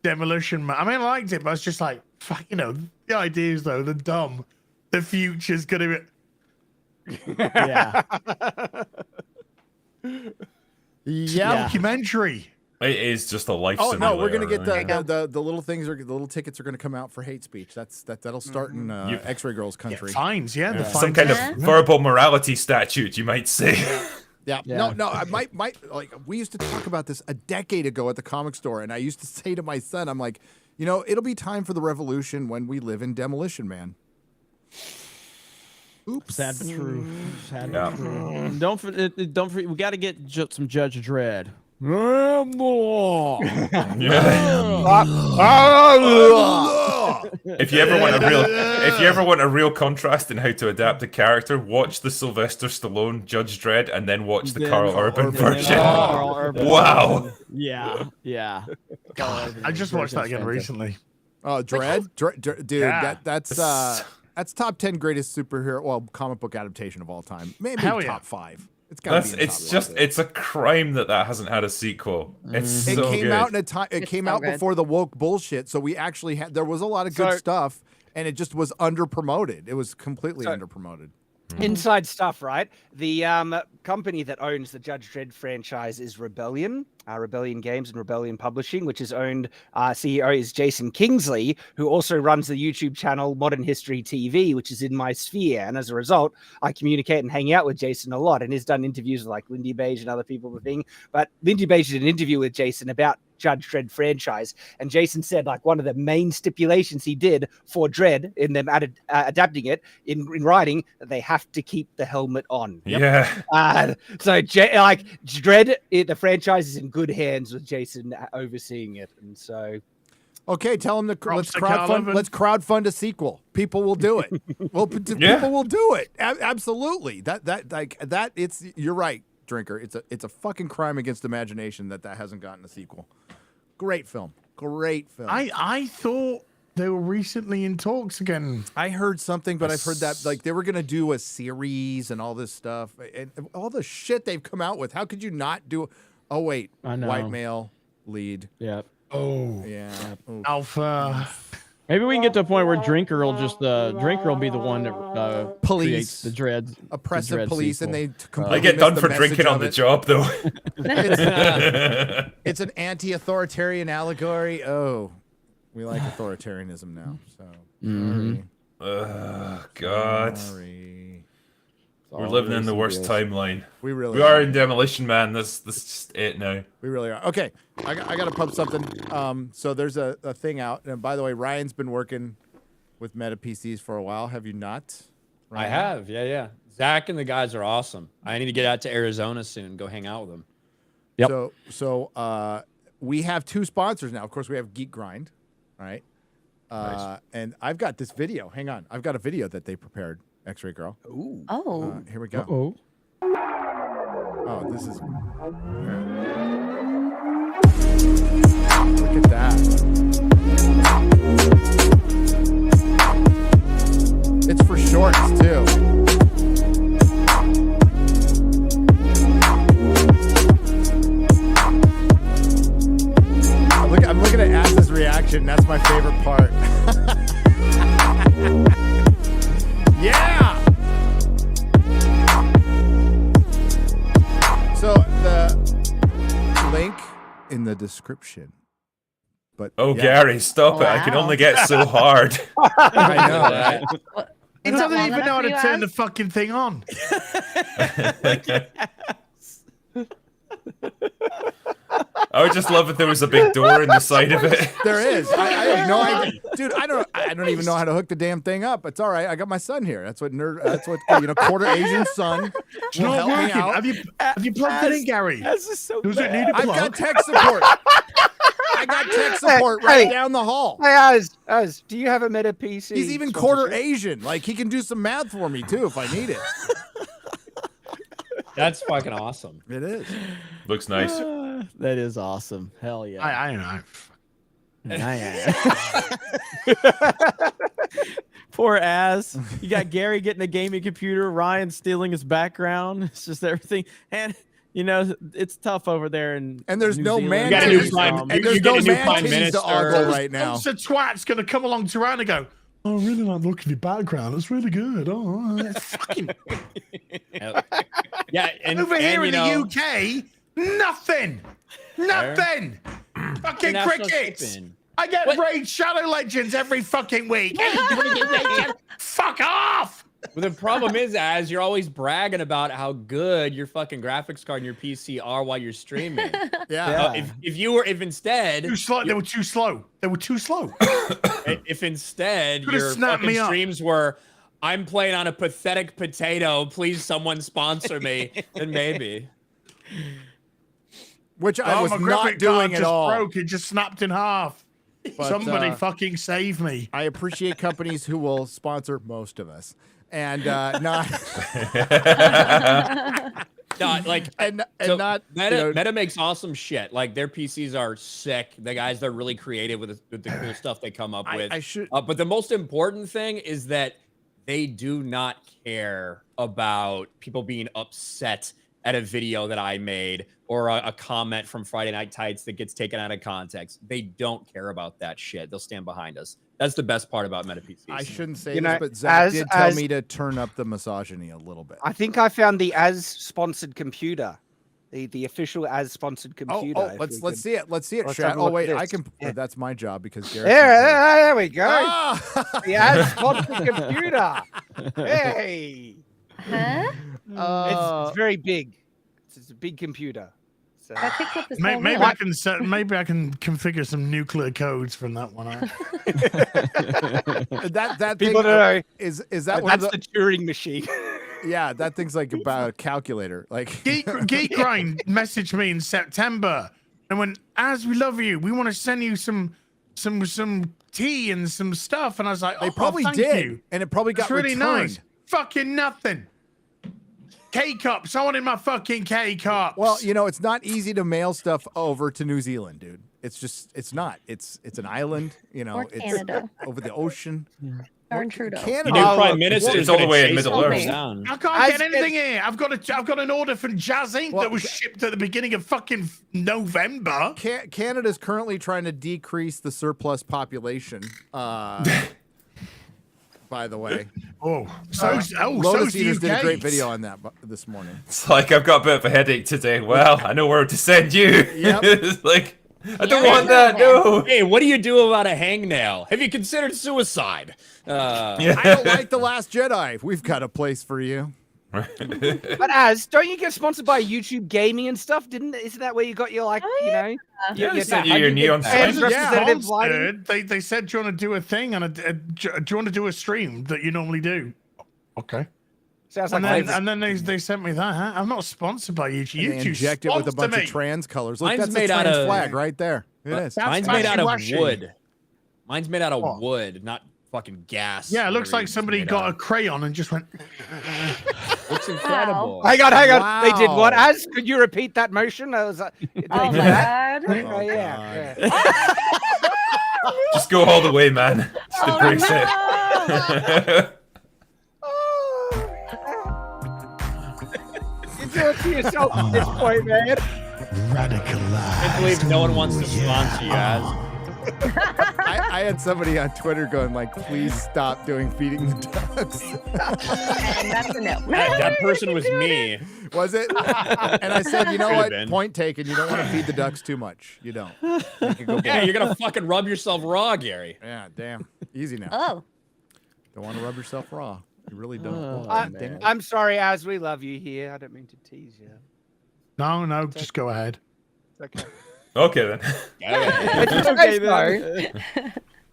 Demolition Man. I mean, I liked it, but I was just like, fuck, the ideas though, the dumb. The future's gonna be. Yeah. Yeah. Documentary. It is just a life Oh simulator. no, we're gonna get right? the little things the little tickets are gonna come out for hate speech. That'll start in X-Ray Girls country. Fines, yeah. The Some fines. kind of verbal morality statute, you might say. Yeah. No. I might like we used to talk about this a decade ago at the comic store, and I used to say to my son, I'm like, it'll be time for the revolution when we live in Demolition Man. Oops. Sad but true. Sad Yeah. but true. Don't forget. We got to get some Judge Dredd. If you ever want a real contrast in how to adapt a character, watch the Sylvester Stallone Judge Dredd and then watch the Carl Urban version. Wow. Yeah. I just watched that again recently. Oh, Dredd, dude, Yeah. that's top 10 greatest superhero, comic book adaptation of all time. Maybe Hell yeah. top 5. It's got to be. It's a crime that hasn't had a sequel. It's It so came good. out in a time. It It's came so out good. before the woke bullshit, so we actually had. There was a lot of good So- stuff, and it just was under promoted. It was completely under promoted. Inside stuff, right? The company that owns the Judge Dredd franchise is Rebellion, Rebellion Games and Rebellion Publishing, which is owned. CEO is Jason Kingsley, who also runs the YouTube channel Modern History TV, which is in my sphere. And as a result, I communicate and hang out with Jason a lot, and he's done interviews with like Lindy Beige and other people. But Lindy Beige did an interview with Jason about Judge Dredd franchise, and Jason said like one of the main stipulations he did for Dredd in them adapting it in writing, that they have to keep the helmet on. Yeah. So Dredd, the franchise is in good hands with Jason overseeing it, and so. Okay, tell them Props to crowdfund. Calvin. Let's crowdfund a sequel. People will do it. People will do it. Absolutely. That. You're right, Drinker. It's a fucking crime against imagination that hasn't gotten a sequel. Great film. I thought they were recently in talks again. I heard something, but I've heard that like they were gonna do a series and all this stuff and all the shit they've come out with. How could you not do? Oh wait, I know. white male lead. Yeah. Oh Yeah. Oof. Alpha. Maybe we can get to a point where Drinker will be the one that creates the Dredd. Oppressive Dredd police, sequel. and they I completely get miss done the for message drinking on of the it. job, though. It's an anti-authoritarian allegory. Oh, we like authoritarianism now. So God. sorry. We're living in the worst timeline. We really We are in Demolition Man. This is just it now. We really are. Okay, I got to pump something. So there's a thing out, and by the way, Ryan's been working with Meta PCs for a while, have you not? I have, yeah. Zach and the guys are awesome. I need to get out to Arizona soon and go hang out with them. Yep. So we have 2 sponsors now. Of course, we have Geek Grind, right? Nice. And I've got this video. Hang on, I've got a video that they prepared. X-Ray Girl. Ooh. Oh. Here we go. Uh-oh. Oh, this is. Look at that. It's for shorts too. I'm looking at Az's reaction. That's my favorite part. Yeah. So the link in the description. But Gary, stop it! I can only get so hard. I know, right? He doesn't even know how to turn the fucking thing on. I would just love if there was a big door in the side of it. There is. I have no idea, dude. I don't even know how to hook the damn thing up. It's all right. I got my son here. That's what quarter Asian son. It's not working. Have you plugged it in, Gary? This is so Does bad. it need a plug? I've got tech support. I got tech support right down the hall. Hey, Az, do you have a Meta PC? He's even quarter Asian. Like he can do some math for me too if I need it. That's fucking awesome. It is. Looks nice. That is awesome. Hell yeah. I know. Poor Az. You got Gary getting a gaming computer, Ryan stealing his background. It's just everything. And it's tough over there. And there's no man. You got a new prime minister to ogle right now. So twat's gonna come along to Ryan and go, "Oh, I really like the look of your background. It's really good. Oh, it's fucking." Yeah, and over here in the UK, nothing. Fucking crickets. I get Raid Shadow Legends every fucking week. Fuck off. Well, the problem is, Az, you're always bragging about how good your fucking graphics card and your PC are while you're streaming. Yeah. If instead they were too slow. If instead Could've your snapped fucking me up. streams were, I'm playing on a pathetic potato, please someone sponsor me, then maybe. Which I was my not graphic doing card at just all. broke. It just snapped in half. But, Somebody fucking save me. I appreciate companies who will sponsor most of us. And not Meta makes awesome shit. Like their PCs are sick. The guys, they're really creative with the cool stuff they come up with. But the most important thing is that they do not care about people being upset at a video that I made or a comment from Friday Night Tights that gets taken out of context. They don't care about that shit. They'll stand behind us. That's the best part about Meta PCs. I shouldn't say this, but Zach did tell me to turn up the misogyny a little bit. I think I found the Az-sponsored computer. The official Az-sponsored computer. Let's see it. Let's see it. Oh wait, I can. That's my job because Gary. There we go. The Az-sponsored computer. Hey. Huh? It's very big. It's a big computer. So. Maybe I can configure some nuclear codes from that one. that people thing, don't know. Is that that's the Turing machine? Yeah, that thing's like about a calculator. Like Geek Grind messaged me in September and went, "Az, we love you. We want to send you some tea and some stuff." And I was like, they probably thank did, you. and it probably got really returned. nice. Fucking nothing. K-cups. I wanted my fucking K-cups. Well, it's not easy to mail stuff over to New Zealand, dude. It's not. It's an island, or it's Canada. Over the ocean. Darn Trudeau. Canada. Your new prime minister is all the way in Middle Earth. I can't get anything here. I've got an order from Jazz Inc. that was shipped at the beginning of fucking November. Canada's currently trying to decrease the surplus population. By the way. Lotus Eaters did a great video on that this morning. It's like, I've got a bit of a headache today. Well, I know where to send you. Yep. It's like, I don't want that. No. Hey, what do you do about a hangnail? Have you considered suicide? I don't like The Last Jedi. We've got a place for you. But don't you get sponsored by YouTube Gaming and stuff? Isn't that where you got your your neon sign. representative lighting? They said, do you want to do a thing and do you want to do a stream that you normally do? Okay. Sounds and then they sent me that. Huh? I'm not sponsored by YouTube. They inject it with a bunch of trans colors. Look, that's the trans flag right there. It is. Mine's made out of wood. Mine's made out of wood, not fucking gas. Yeah, it looks like somebody got a crayon and just went. Looks incredible. Hang on. Wow. They did what? Could you repeat that motion? I was like, oh my god. Oh, yeah. Just go all the way, man. Just embrace it. You do it to yourself at this point, man. Radicalized. I can't believe no one wants to sponsor you guys. I had somebody on Twitter going like, please stop doing feeding the ducks. And that's a no. That person was me. Was it? And I said, you know what? Point taken. You don't want to feed the ducks too much. You don't. Yeah, you're going to fucking rub yourself raw, Gary. Yeah, damn. Easy now. Oh. Don't want to rub yourself raw. You really don't. I'm sorry, Az. We love you here. I don't mean to tease you. No, just go ahead. Okay. Okay then. It's okay then.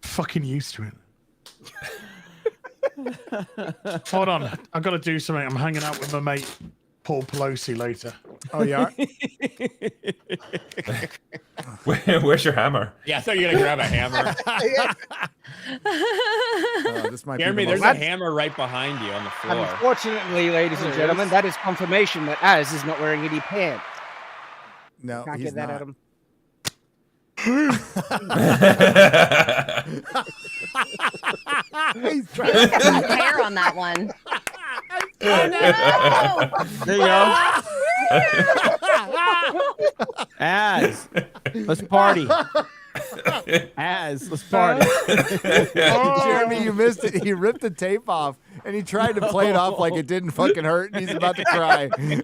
Fucking used to it. Hold on, I got to do something. I'm hanging out with my mate Paul Pelosi later. Oh, yeah. Where's your hammer? Yeah, I thought you were gonna grab a hammer. This might Jeremy, there's a hammer right behind you on the floor. Unfortunately, ladies and gentlemen, that is confirmation that Az is not wearing any pants. No, Can't he's get that not. at him. He's trying You got some hair on that one. Oh, no. There you go. Az, let's party. Az, let's party. Jeremy, you missed it. He ripped the tape off and he tried to play it off like it didn't fucking hurt, and he's about to cry. Can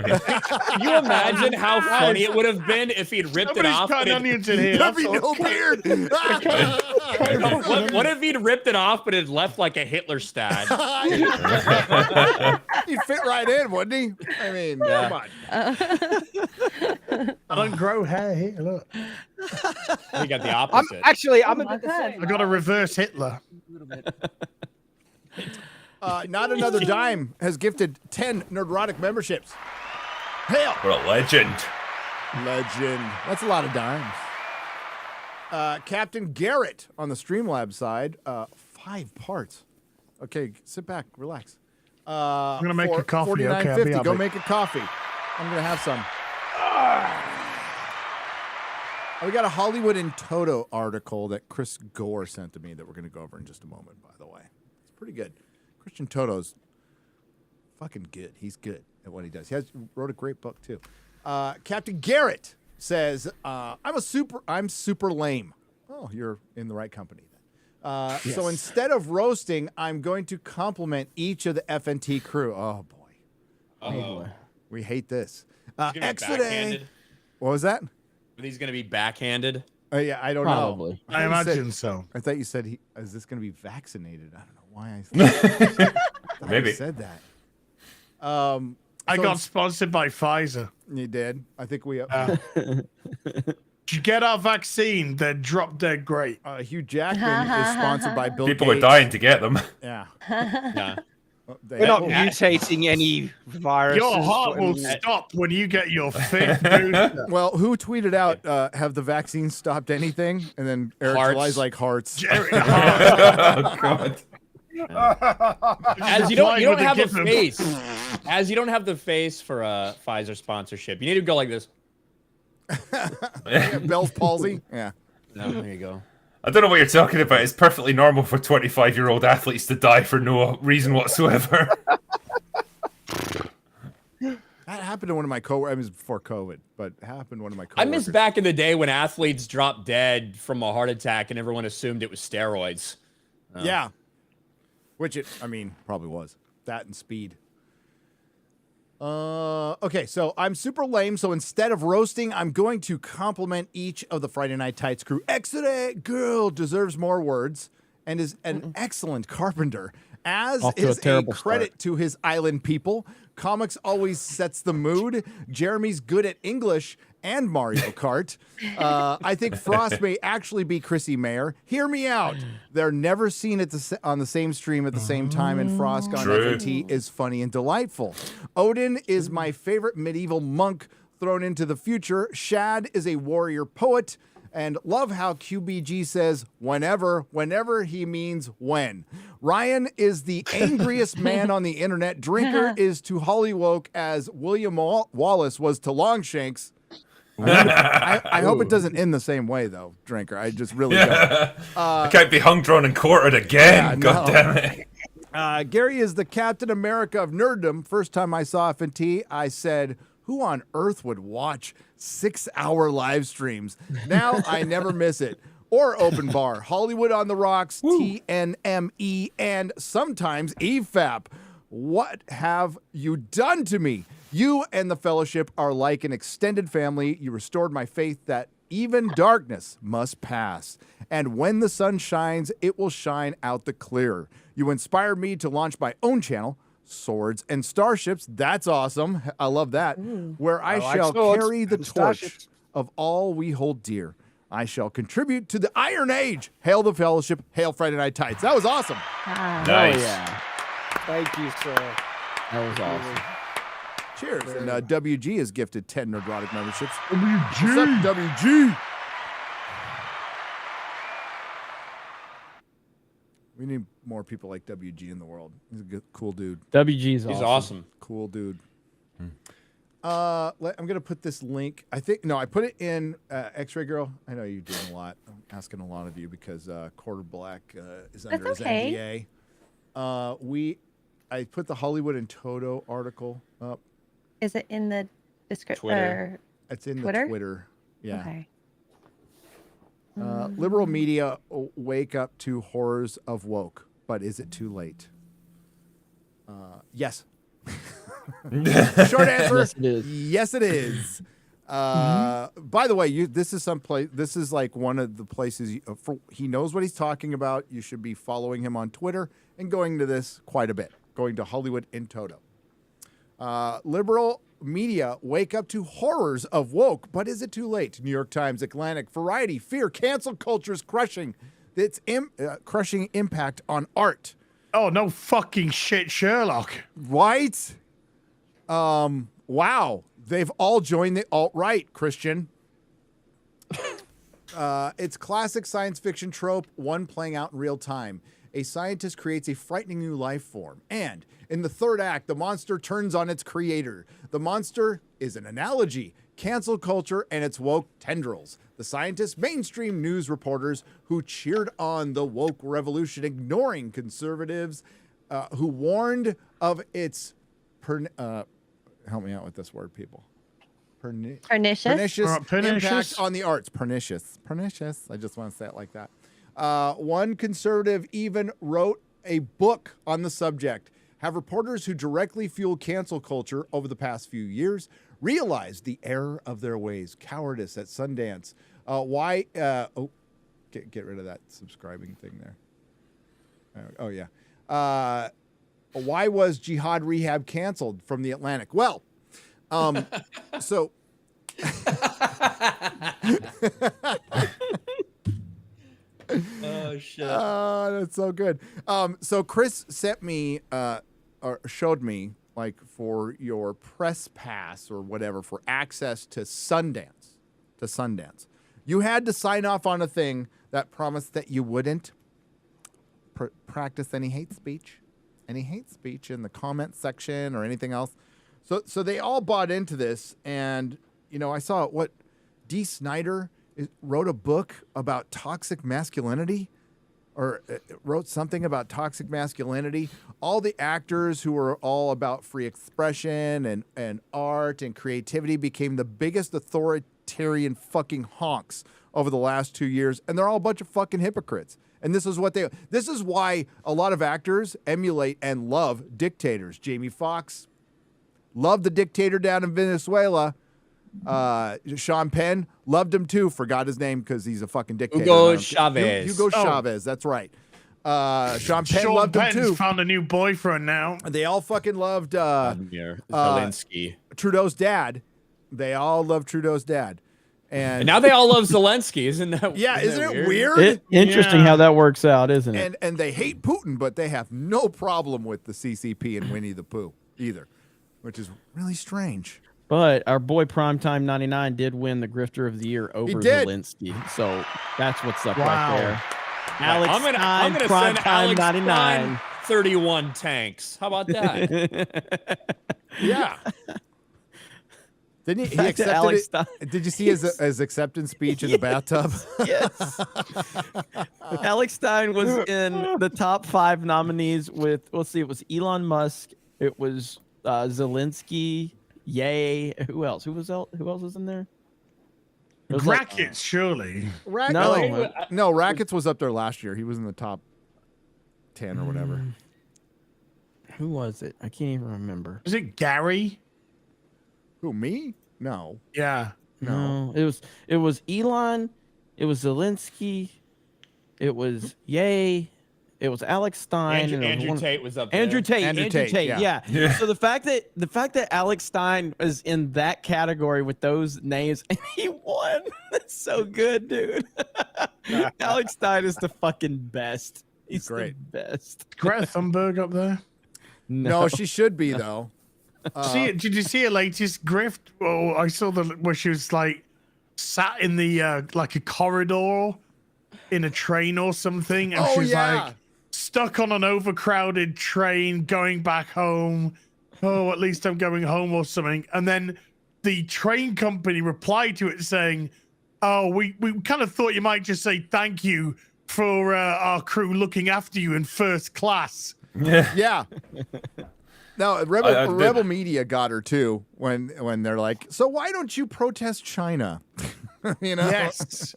you imagine how funny it would have been if he'd ripped it off? Got onions in here. There'd be no beard. What if he'd ripped it off, but it left like a Hitler stab? He'd fit right in, wouldn't he? I mean, come on. I don't grow hair here. Look. You got the opposite. I'm a bit I got a reverse Hitler. Not Another Dime has gifted 10 Nerdrotic memberships. Hail! What a legend. Legend. That's a lot of dimes. Captain Garrett on the Streamlabs side, 5 parts. Okay, sit back, relax. I'm gonna make a coffee. Okay, $49.50. Go make a coffee. I'm gonna have some. We got a Hollywood in Toto article that Chris Gore sent to me that we're gonna go over in just a moment. By the way, it's pretty good. Christian Toto's fucking good. He's good at what he does. Wrote a great book too. Captain Garrett says, "I'm super lame." Oh, you're in the right company then. Yes. So instead of roasting, I'm going to compliment each of the FNT crew. Oh boy. Oh boy. We hate this. He's gonna be backhanded. What was that? Are these going to be backhanded? Yeah, I don't Probably. know. I imagine so. I thought you said is this going to be vaccinated? I don't know why I said Maybe. I said that. I got sponsored by Pfizer. You did? I think we. Did you get our vaccine? They're drop dead great. Hugh Jackman is sponsored by Bill People Gates. are dying to get them. Yeah. Yeah. We're not mutating any viruses. Your heart will stop when you get your 5th booster. Well, who tweeted out, have the vaccine stopped anything? And then Eric July's like, hearts. Jerry, Oh, God. As you don't have a face. As you don't have the face for a Pfizer sponsorship. You need to go like this. Bell's palsy. Yeah. No, there you go. I don't know what you're talking about. It's perfectly normal for 25-year-old athletes to die for no reason whatsoever. That happened to one of my coworkers. I mean, it was before COVID, but it happened to one of my I coworkers. miss back in the day when athletes dropped dead from a heart attack and everyone assumed it was steroids. Yeah. Which it, probably was. That and speed. Okay, so I'm super lame, so instead of roasting, I'm going to compliment each of the Friday Night Tights crew. Excellent girl deserves more words and is an excellent carpenter, as is a credit to his island people. Comics always sets the mood. Jeremy's good at English and Mario Kart. I think Frost may actually be Chrissy Mayer. Hear me out. They're never seen on the same stream at the same time, and Frost on FNT is funny and delightful. Odin is my favorite medieval monk thrown into the future. Shad is a warrior poet. And love how QBG says whenever he means when. Ryan is the angriest man on the internet. Drinker is to Hollywoke as William Wallace was to Longshanks. I hope it doesn't end the same way, though, Drinker. I just really don't. I can't be hung, drawn, and quartered again. Yeah, God damn it. Gary is the Captain America of nerddom. First time I saw FNT, I said, who on earth would watch 6-hour live streams? Now I never miss it. Or open bar, Hollywood on the Rocks, TNME, and sometimes EFAP. What have you done to me? You and the Fellowship are like an extended family. You restored my faith that even darkness must pass. And when the sun shines, it will shine out the clear. You inspired me to launch my own channel, Swords and Starships. That's awesome. I love that. Where I shall carry the torch of all we hold dear. I shall contribute to the Iron Age. Hail the Fellowship. Hail Friday Night Tights. That was awesome. Nice. Oh, yeah. Thank you, sir. That was awesome. Cheers. And WG has gifted 10 Nerdrotic memberships. WG. What's up, WG? We need more people like WG in the world. He's a good, cool dude. WG's awesome. He's awesome. Cool dude. I'm gonna put this link. I put it in X-Ray Girl. I know you're doing a lot. I'm asking a lot of you because Quarter Black is under his NDA. I put the Hollywood and Toto article up. Is it in the description? Twitter. It's in Twitter? the Twitter. Yeah. Okay. Liberal media wake up to horrors of woke, but is it too late? Yes. Short answer. Yes, it is. Yes, it is. By the way, this is This is like one of the places he knows what he's talking about. You should be following him on Twitter and going to this quite a bit. Going to Hollywood in Toto. Liberal media wake up to horrors of woke, but is it too late? New York Times, Atlantic, Variety, Fear, cancel culture is crushing its crushing impact on art. Oh, no fucking shit, Sherlock. Right? Wow. They've all joined the alt-right, Christian. It's classic science fiction trope, one playing out in real time. A scientist creates a frightening new life form. And in the third act, the monster turns on its creator. The monster is an analogy, cancel culture, and its woke tendrils. The scientists, mainstream news reporters who cheered on the woke revolution, ignoring conservatives who warned of its help me out with this word, people. Pernicious impact on the arts. Pernicious. I just want to say it like that. One conservative even wrote a book on the subject. Have reporters who directly fuel cancel culture over the past few years realized the error of their ways? Cowardice at Sundance. Why? Get rid of that subscribing thing there. Oh yeah. Why was Jihad Rehab canceled from the Atlantic? Well, so. Oh shit! Oh, that's so good. So Chris sent me or showed me, like, for your press pass or whatever for access to Sundance. You had to sign off on a thing that promised that you wouldn't practice any hate speech in the comment section or anything else. So they all bought into this, and I saw what Dee Snider wrote a book about toxic masculinity, or wrote something about toxic masculinity. All the actors who were all about free expression and art and creativity became the biggest authoritarian fucking honks over the last 2 years, and they're all a bunch of fucking hypocrites. And this is why a lot of actors emulate and love dictators. Jamie Foxx loved the dictator down in Venezuela. Sean Penn loved him too. Forgot his name because he's a fucking dictator. Hugo Chavez. Hugo Chavez. That's right. Sean Penn loved him too. Found a new boyfriend now. They all fucking loved Zelensky. Trudeau's dad. They all love Trudeau's dad. And now they all love Zelensky, isn't that? Yeah, isn't it weird? Interesting how that works out, isn't it? And they hate Putin, but they have no problem with the CCP and Winnie the Pooh either, which is really strange. But our boy Primetime 99 did win the Grifter of the Year over Zelensky, so that's what's up right there. Alex I'm gonna send Alex 99. Stein 31 tanks. How about that? Yeah. Didn't he accepted Alex it? Did you see his acceptance speech in the bathtub? Yes. Alex Stein was in the top 5 nominees with, let's see, it was Elon Musk, it was Zelensky, Yay. Who else? Who else was in there? Rackets, surely. No, Rackets was up there last year. He was in the top 10 or whatever. Who was it? I can't even remember. Was it Gary? Who, me? No. Yeah. No. It was Elon, it was Zelensky, it was Yay, it was Alex Stein. Andrew Tate was up there. Andrew Tate, yeah. So the fact that Alex Stein is in that category with those names and he won, that's so good, dude. Alex Stein is the fucking best. He's great. The best. Greta Thunberg up there? No, she should be though. Did you see her latest grift? Oh, I saw where she was like sat in the like a corridor in a train or something, and she's like stuck on an overcrowded train going back home. Oh, at least I'm going home or something. And then the train company replied to it saying, "Oh, we kind of thought you might just say thank you for our crew looking after you in first class." Yeah. No, Rebel Media got her too when they're like, so why don't you protest China? You know? Yes.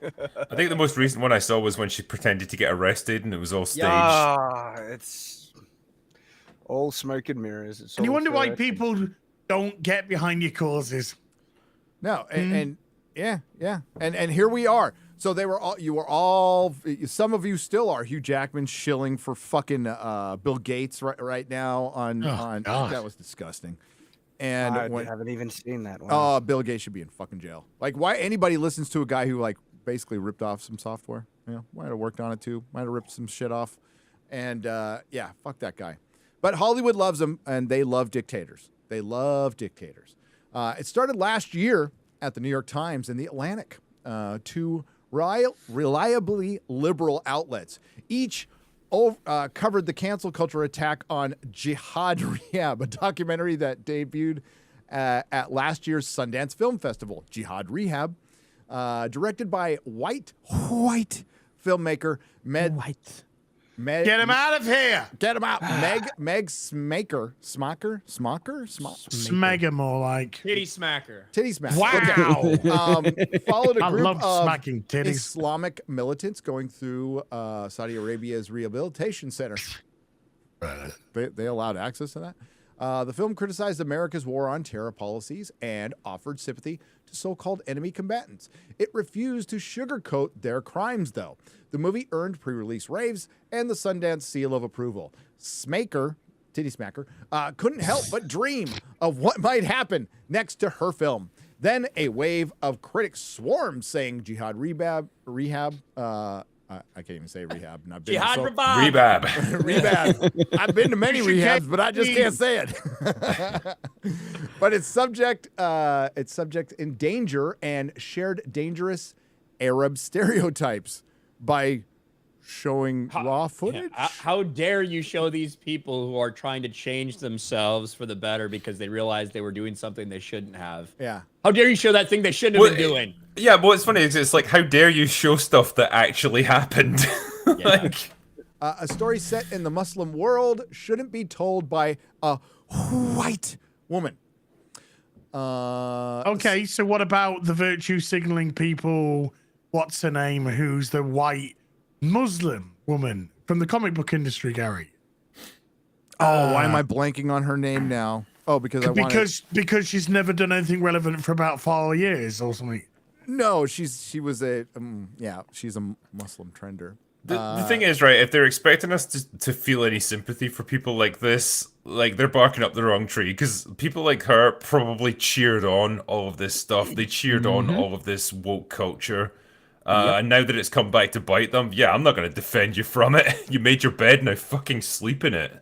I think the most recent one I saw was when she pretended to get arrested and it was all staged. Yeah, it's all smoke and mirrors. It's And you all wonder why fake. people don't get behind your causes. No, and yeah. And here we are. So you were all, some of you still are. Hugh Jackman shilling for fucking Bill Gates right now on God. that was disgusting. And I haven't even seen that one. Oh, Bill Gates should be in fucking jail. Like, why anybody listens to a guy who like basically ripped off some software? You know, might have worked on it too. Might have ripped some shit off. And yeah, fuck that guy. But Hollywood loves him, and they love dictators. They love dictators. It started last year at the New York Times and the Atlantic. Two reliably liberal outlets. Each covered the cancel culture attack on Jihad Rehab, a documentary that debuted at last year's Sundance Film Festival. Jihad Rehab, directed by white filmmaker Get him out of here. Get him out. Meg Smaker. Smegger more like. Titty smacker. Wow. Okay. Followed a I group love of smacking titties. Islamic militants going through Saudi Arabia's rehabilitation center. They allowed access to that. The film criticized America's war on terror policies and offered sympathy to so-called enemy combatants. It refused to sugarcoat their crimes, though. The movie earned pre-release raves and the Sundance seal of approval. Titty Smacker, couldn't help but dream of what might happen next to her film. Then a wave of critics swarmed, saying Jihad Rehab. I can't even say rehab. And I've been Jihad Rehab. Rehab. I've been to many rehabs, but I just can't say it. But its subject in danger and shared dangerous Arab stereotypes by showing raw footage. How dare you show these people who are trying to change themselves for the better because they realized they were doing something they shouldn't have. Yeah. How dare you show that thing they shouldn't have been doing? Yeah, but what's funny is it's like, how dare you show stuff that actually happened? Like, a story set in the Muslim world shouldn't be told by a white woman. Okay, so what about the virtue signaling people? What's her name? Who's the white Muslim woman from the comic book industry, Gary? Oh, why am I blanking on her name now? Oh, because she's never done anything relevant for about 4 years or something. No, she was a she's a Muslim trender. The thing is, right, if they're expecting us to feel any sympathy for people like this, like, they're barking up the wrong tree, because people like her probably cheered on all of this stuff. They cheered on all of this woke culture. And now that it's come back to bite them, yeah, I'm not going to defend you from it. You made your bed, now fucking sleep in it.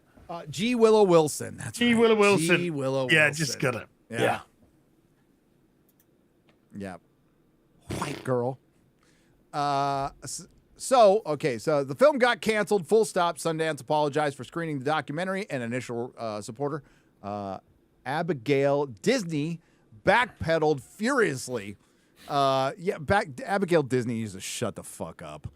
G. Willow Wilson. That's G. right. Willow Wilson. G. Willow Yeah, Wilson. just got it. Yeah. White girl. So the film got canceled, full stop. Sundance apologized for screening the documentary, and initial supporter, Abigail Disney, backpedaled furiously. Abigail Disney needs to shut the fuck up.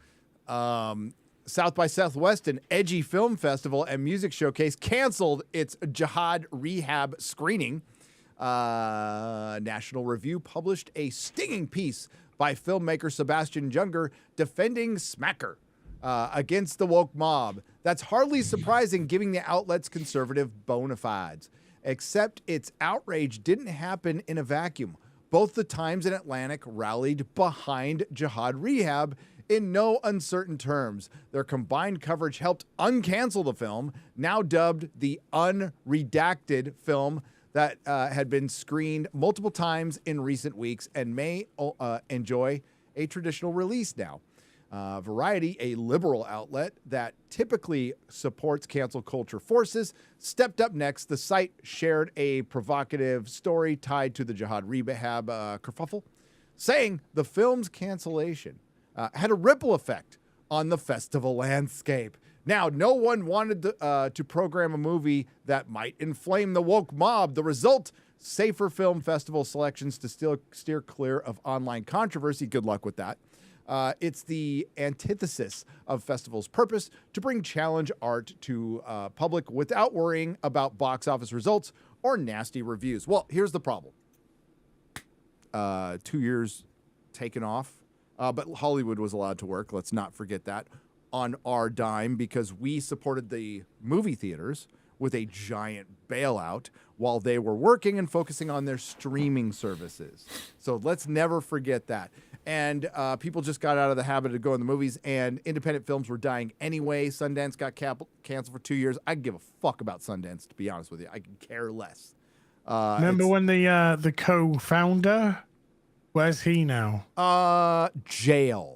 South by Southwest, an edgy film festival and music showcase, canceled its Jihad Rehab screening. National Review published a stinging piece by filmmaker Sebastian Junger defending Smacker against the woke mob. That's hardly surprising given the outlet's conservative bona fides. Except its outrage didn't happen in a vacuum. Both the Times and Atlantic rallied behind Jihad Rehab in no uncertain terms. Their combined coverage helped uncancel the film, now dubbed the unredacted film, that had been screened multiple times in recent weeks and may enjoy a traditional release now. Variety, a liberal outlet that typically supports cancel culture forces, stepped up next. The site shared a provocative story tied to the Jihad Rehab kerfuffle, saying the film's cancellation had a ripple effect on the festival landscape. Now, no one wanted to program a movie that might inflame the woke mob. The result, safer film festival selections to still steer clear of online controversy. Good luck with that. It's the antithesis of festivals' purpose to bring challenge art to public without worrying about box office results or nasty reviews. Well, here's the problem. 2 years taken off, but Hollywood was allowed to work. Let's not forget that. On our dime, because we supported the movie theaters with a giant bailout while they were working and focusing on their streaming services. So let's never forget that. And people just got out of the habit of going to the movies, and independent films were dying anyway. Sundance got canceled for 2 years. I can give a fuck about Sundance, to be honest with you. I can care less. Remember when the co-founder? Where's he now? Jail.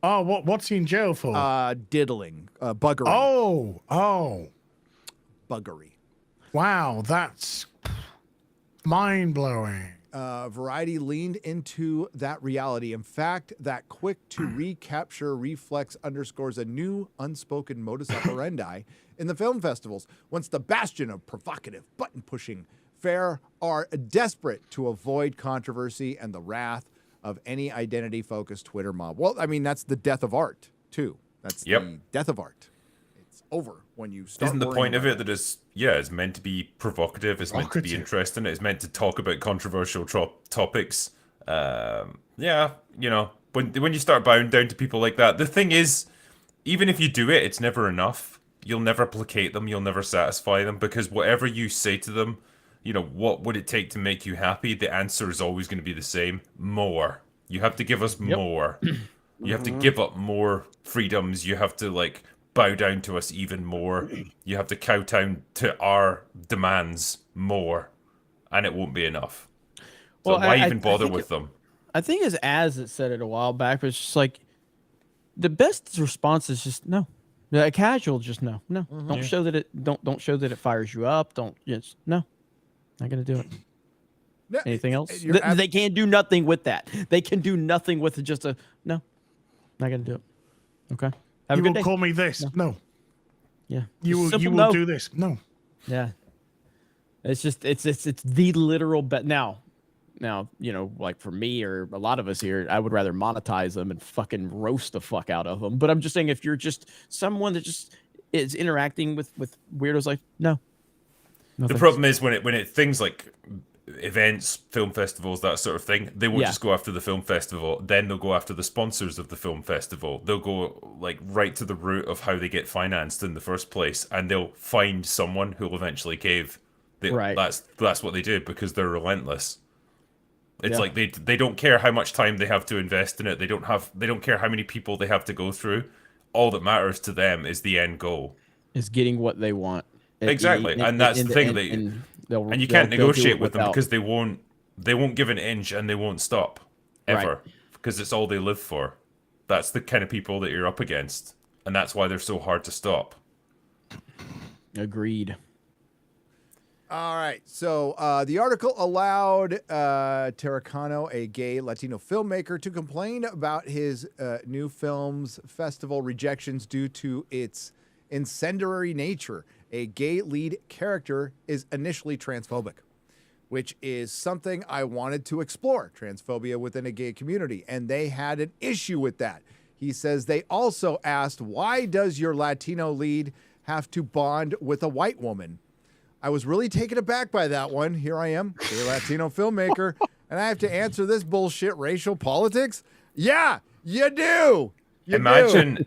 Oh, what's he in jail for? Diddling, buggery. Oh, buggery. Wow, that's mind blowing. Variety leaned into that reality. In fact, that quick to recapture reflex underscores a new unspoken modus operandi in the film festivals. Once the bastion of provocative, button-pushing fare are desperate to avoid controversy and the wrath of any identity-focused Twitter mob. Well, I mean, that's the death of art, too. That's the death of art. It's over when you start. Isn't the point of it that it's meant to be provocative, it's meant to be interesting, it's meant to talk about controversial topics. Yeah, you know, when you start bowing down to people like that, the thing is, even if you do it, it's never enough. You'll never placate them, you'll never satisfy them, because whatever you say to them, you know, what would it take to make you happy? The answer is always going to be the same. More. You have to give us more. You have to give up more freedoms. You have to, like, bow down to us even more. You have to cow down to our demands more. And it won't be enough. So Well, why I even bother think with them? I think it's as it said it a while back, but it's just like the best response is just no. A casual, just no. Don't show that it don't show that it fires you up. Don't just no. Not gonna do it. Anything else? They can't do nothing with that. They can do nothing with just a no. Not gonna do it. Okay. Have You a good will day. call me this. No. Yeah. You will Simple no. do this. No. Yeah. It's just it's the literal bet now, you know, like for me or a lot of us here, I would rather monetize them and fucking roast the fuck out of them. But I'm just saying, if you're just someone that just is interacting with weirdos, like no. The problem is when it things like events, film festivals, that sort of thing, they won't just go after the film festival. Then they'll go after the sponsors of the film festival. They'll go like right to the root of how they get financed in the first place, and they'll find someone who will eventually cave. That's what they do because they're relentless. It's like they don't care how much time they have to invest in it. They don't care how many people they have to go through. all that matters to them is the end goal. Is getting what they want. Exactly, and that's the thing and you can't negotiate with them because they won't give an inch and they won't stop ever because it's all they live for. That's the kind of people that you're up against, and that's why they're so hard to stop. Agreed. All right. So the article allowed Taracano, a gay Latino filmmaker, to complain about his new film's festival rejections due to its incendiary nature. A gay lead character is initially transphobic, which is something I wanted to explore, transphobia within a gay community, and they had an issue with that. He says they also asked, why does your Latino lead have to bond with a white woman? I was really taken aback by that one. Here I am, a Latino filmmaker, and I have to answer this bullshit racial politics? Yeah, you do. Imagine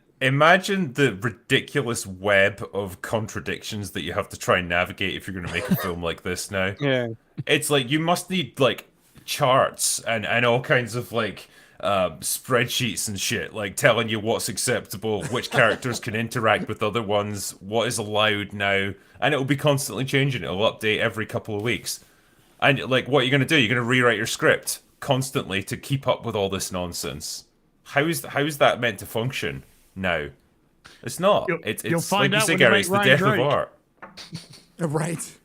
the ridiculous web of contradictions that you have to try and navigate if you're going to make a film like this now. Yeah. It's like you must need like charts and all kinds of like spreadsheets and shit, like telling you what's acceptable, which characters can interact with other ones, what is allowed now, and it'll be constantly changing. It'll update every couple of weeks. And like, what are you going to do? You're going to rewrite your script constantly to keep up with all this nonsense. How is that meant to function now? It's not. It's like you say, Gary, it's the death of art. Right.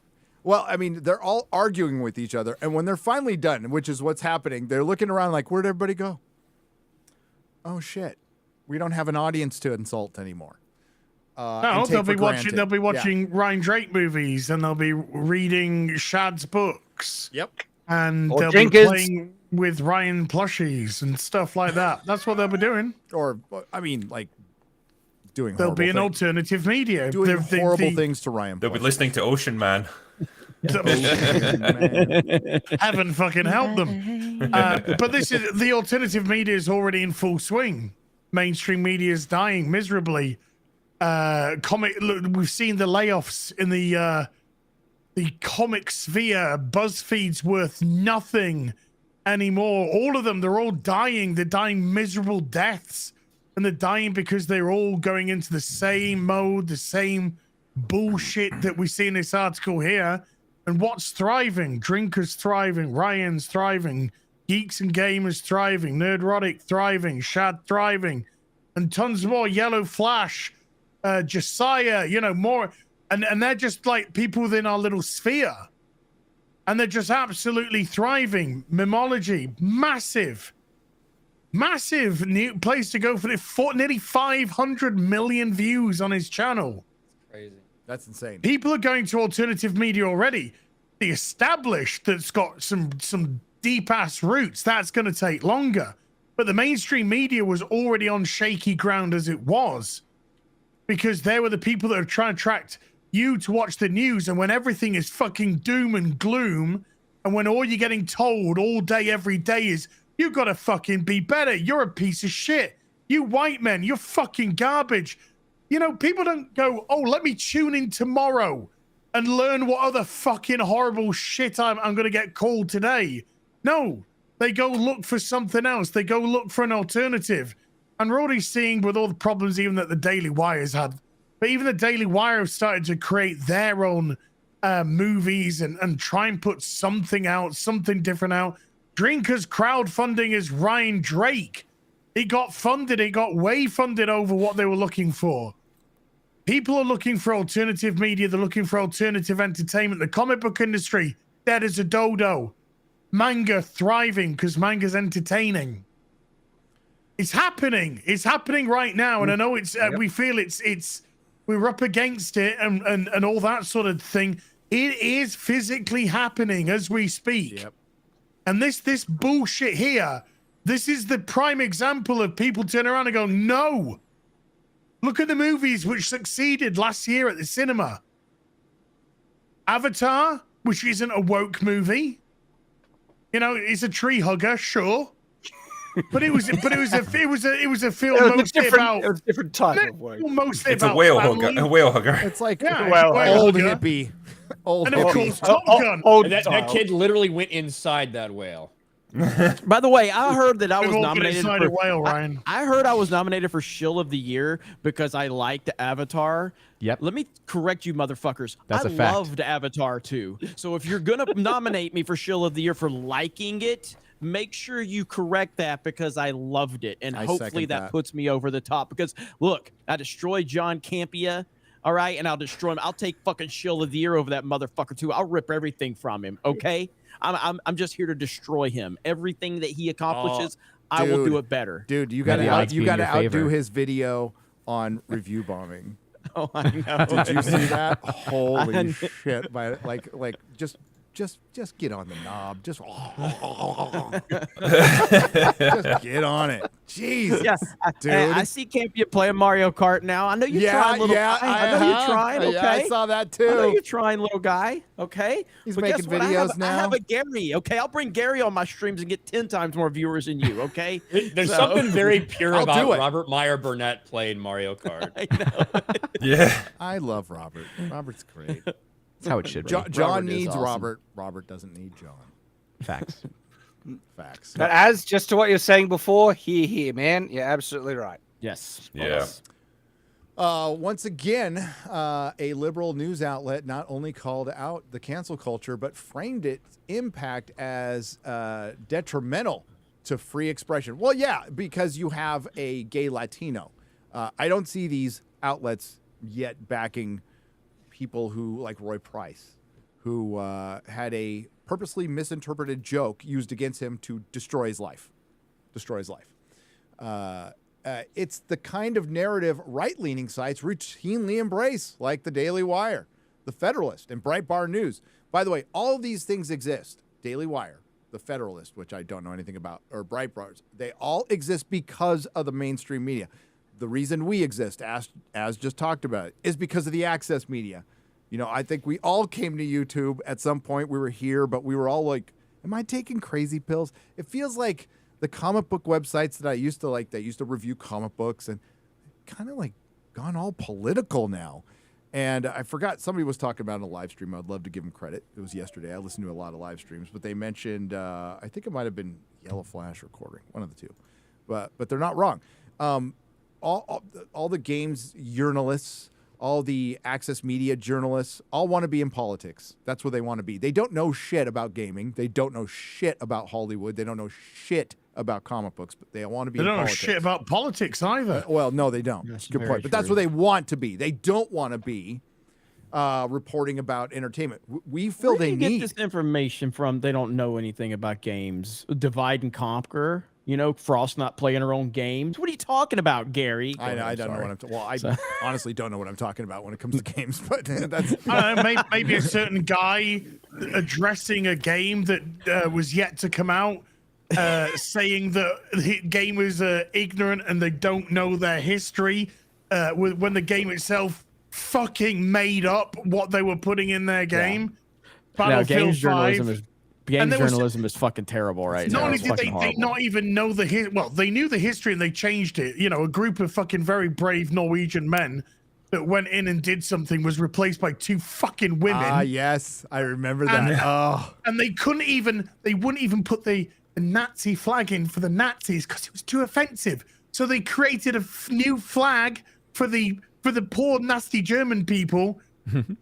Well, I mean, they're all arguing with each other, and when they're finally done, which is what's happening, they're looking around like, where'd everybody go? Oh shit, we don't have an audience to insult anymore. No, they'll be watching. They'll be watching Ryan Drake movies, and they'll be reading Shad's books. Yep. And they'll be playing with Ryan plushies and stuff like that. That's what they'll be doing. Or, I mean, like doing. There'll be an alternative media doing horrible things to Ryan. They'll be listening to Ocean Man. Heaven fucking help them. But this is the alternative media is already in full swing. Mainstream media is dying miserably. Look, we've seen the layoffs in the comic sphere. BuzzFeed's worth nothing anymore. All of them, they're all dying. They're dying miserable deaths, and they're dying because they're all going into the same mode, the same bullshit that we see in this article here. And what's thriving? Drinkers thriving, Ryan's thriving, Geeks and Gamers thriving, Nerdrotic thriving, Shad thriving, and tons more. Yellow Flash, Josiah, more, and they're just like people within our little sphere, and they're just absolutely thriving. Memology, massive new place to go for it. Nearly 500 million views on his channel. Crazy. That's insane. People are going to alternative media already. The established that's got some deep ass roots, that's going to take longer. But the mainstream media was already on shaky ground as it was, because they were the people that are trying to attract you to watch the news. And when everything is fucking doom and gloom, and when all you're getting told all day, every day is, you got to fucking be better. You're a piece of shit. You white men, you're fucking garbage. People don't go, oh, let me tune in tomorrow and learn what other fucking horrible shit I'm going to get called today. No, they go look for something else. They go look for an alternative. And we're already seeing with all the problems even that the Daily Wire's had. But even the Daily Wire have started to create their own movies and try and put something out, something different out. Drinkers crowdfunding is Ryan Drake. It got funded. It got way funded over what they were looking for. People are looking for alternative media. They're looking for alternative entertainment. The comic book industry, dead as a dodo. Manga thriving because manga's entertaining. It's happening. It's happening right now. And I know it's we feel we're up against it and all that sort of thing. It is physically happening as we speak. Yep. And this bullshit here, this is the prime example of people turn around and go, no. Look at the movies which succeeded last year at the cinema. Avatar, which isn't a woke movie. It's a tree hugger, sure. But it was a film mostly about. It was a different type of woke. Mostly it's about a whale family. hugger. A whale hugger. It's like old hippie. Old and of hippie. course, Top Gun. That kid literally went inside that whale. By the way, I heard that I was We've all been nominated inside for a whale, Ryan. I heard I was nominated for Shill of the Year because I liked Avatar. Yep. Let me correct you, motherfuckers. That's I a fact. loved Avatar too. So if you're gonna nominate me for Shill of the Year for liking it, make sure you correct that because I loved it, and I hopefully second that that. puts me over the top. Because look, I destroyed John Campea. All right, and I'll destroy him. I'll take fucking Shill of the Year over that motherfucker too. I'll rip everything from him. Okay. I'm just here to destroy him. Everything that he accomplishes, I will do it better. Dude, you Maybe gotta likes being your outdo favor. his video on review bombing. Oh, I know. Did you see that? Holy I- shit! Like just get on the knob. Just get on it. Jesus, Yeah, dude. I see Campia playing Mario Kart now. I know you're trying, little guy. I know you're trying. Okay, Yeah, I saw that I know too. you're trying, little guy. Okay, He's But making guess what? videos I have now. a Gary. Okay, I'll bring Gary on my streams and get 10 times more viewers than you. Okay, There's So- something very pure I'll do about it. Robert Meyer Burnett playing Mario Kart. I know. Yeah. I love Robert. Robert's great. That's how it should be. John Robert is needs awesome. Robert. Robert doesn't need John. Facts. Facts. But as just to what you're saying before, here, man, you're absolutely right. Yes. Yeah. Once again, a liberal news outlet not only called out the cancel culture, but framed its impact as detrimental to free expression. Well, yeah, because you have a gay Latino. I don't see these outlets yet backing people who, like Roy Price, who had a purposely misinterpreted joke used against him to destroy his life. It's the kind of narrative right-leaning sites routinely embrace, like the Daily Wire, the Federalist, and Breitbart News. By the way, all of these things exist. Daily Wire, the Federalist, which I don't know anything about, or Breitbart, they all exist because of the mainstream media. The reason we exist, as just talked about, is because of the access media. You know, I think we all came to YouTube at some point. We were here, but we were all like, am I taking crazy pills? It feels like the comic book websites that I used to like, that used to review comic books, and kind of like gone all political now. And I forgot, somebody was talking about in a live stream. I'd love to give them credit. It was yesterday. I listened to a lot of live streams, but they mentioned, I think it might have been Yellow Flash or Quartering, one of the two. But they're not wrong. All the games journalists, all the access media journalists, all want to be in politics. That's what they want to be. They don't know shit about gaming. They don't know shit about Hollywood. They don't know shit about comic books, but they want to be in politics. They don't know shit about politics either. Well, no, they don't. That's Good very point. But that's true. what they want to be. They don't want to be reporting about entertainment. We feel Where do they you get need. this information from? They don't know anything about games. Divide and conquer. You know, Frost not playing her own games. What are you talking about, Gary? I don't know what I'm. Well, I honestly don't know what I'm talking about when it comes to games. But that's. I don't know, maybe a certain guy addressing a game that was yet to come out, saying that gamers are ignorant and they don't know their history, when the game itself fucking made up what they were putting in their game. Now, Battlefield games 5. journalism is And there was- journalism is fucking terrible right Not now. only It's did fucking they horrible. not even know they knew the history and they changed it. You know, a group of fucking very brave Norwegian men that went in and did something was replaced by two fucking women. Ah, yes, I remember that. And they wouldn't even put the Nazi flag in for the Nazis because it was too offensive. So they created a new flag for the poor nasty German people.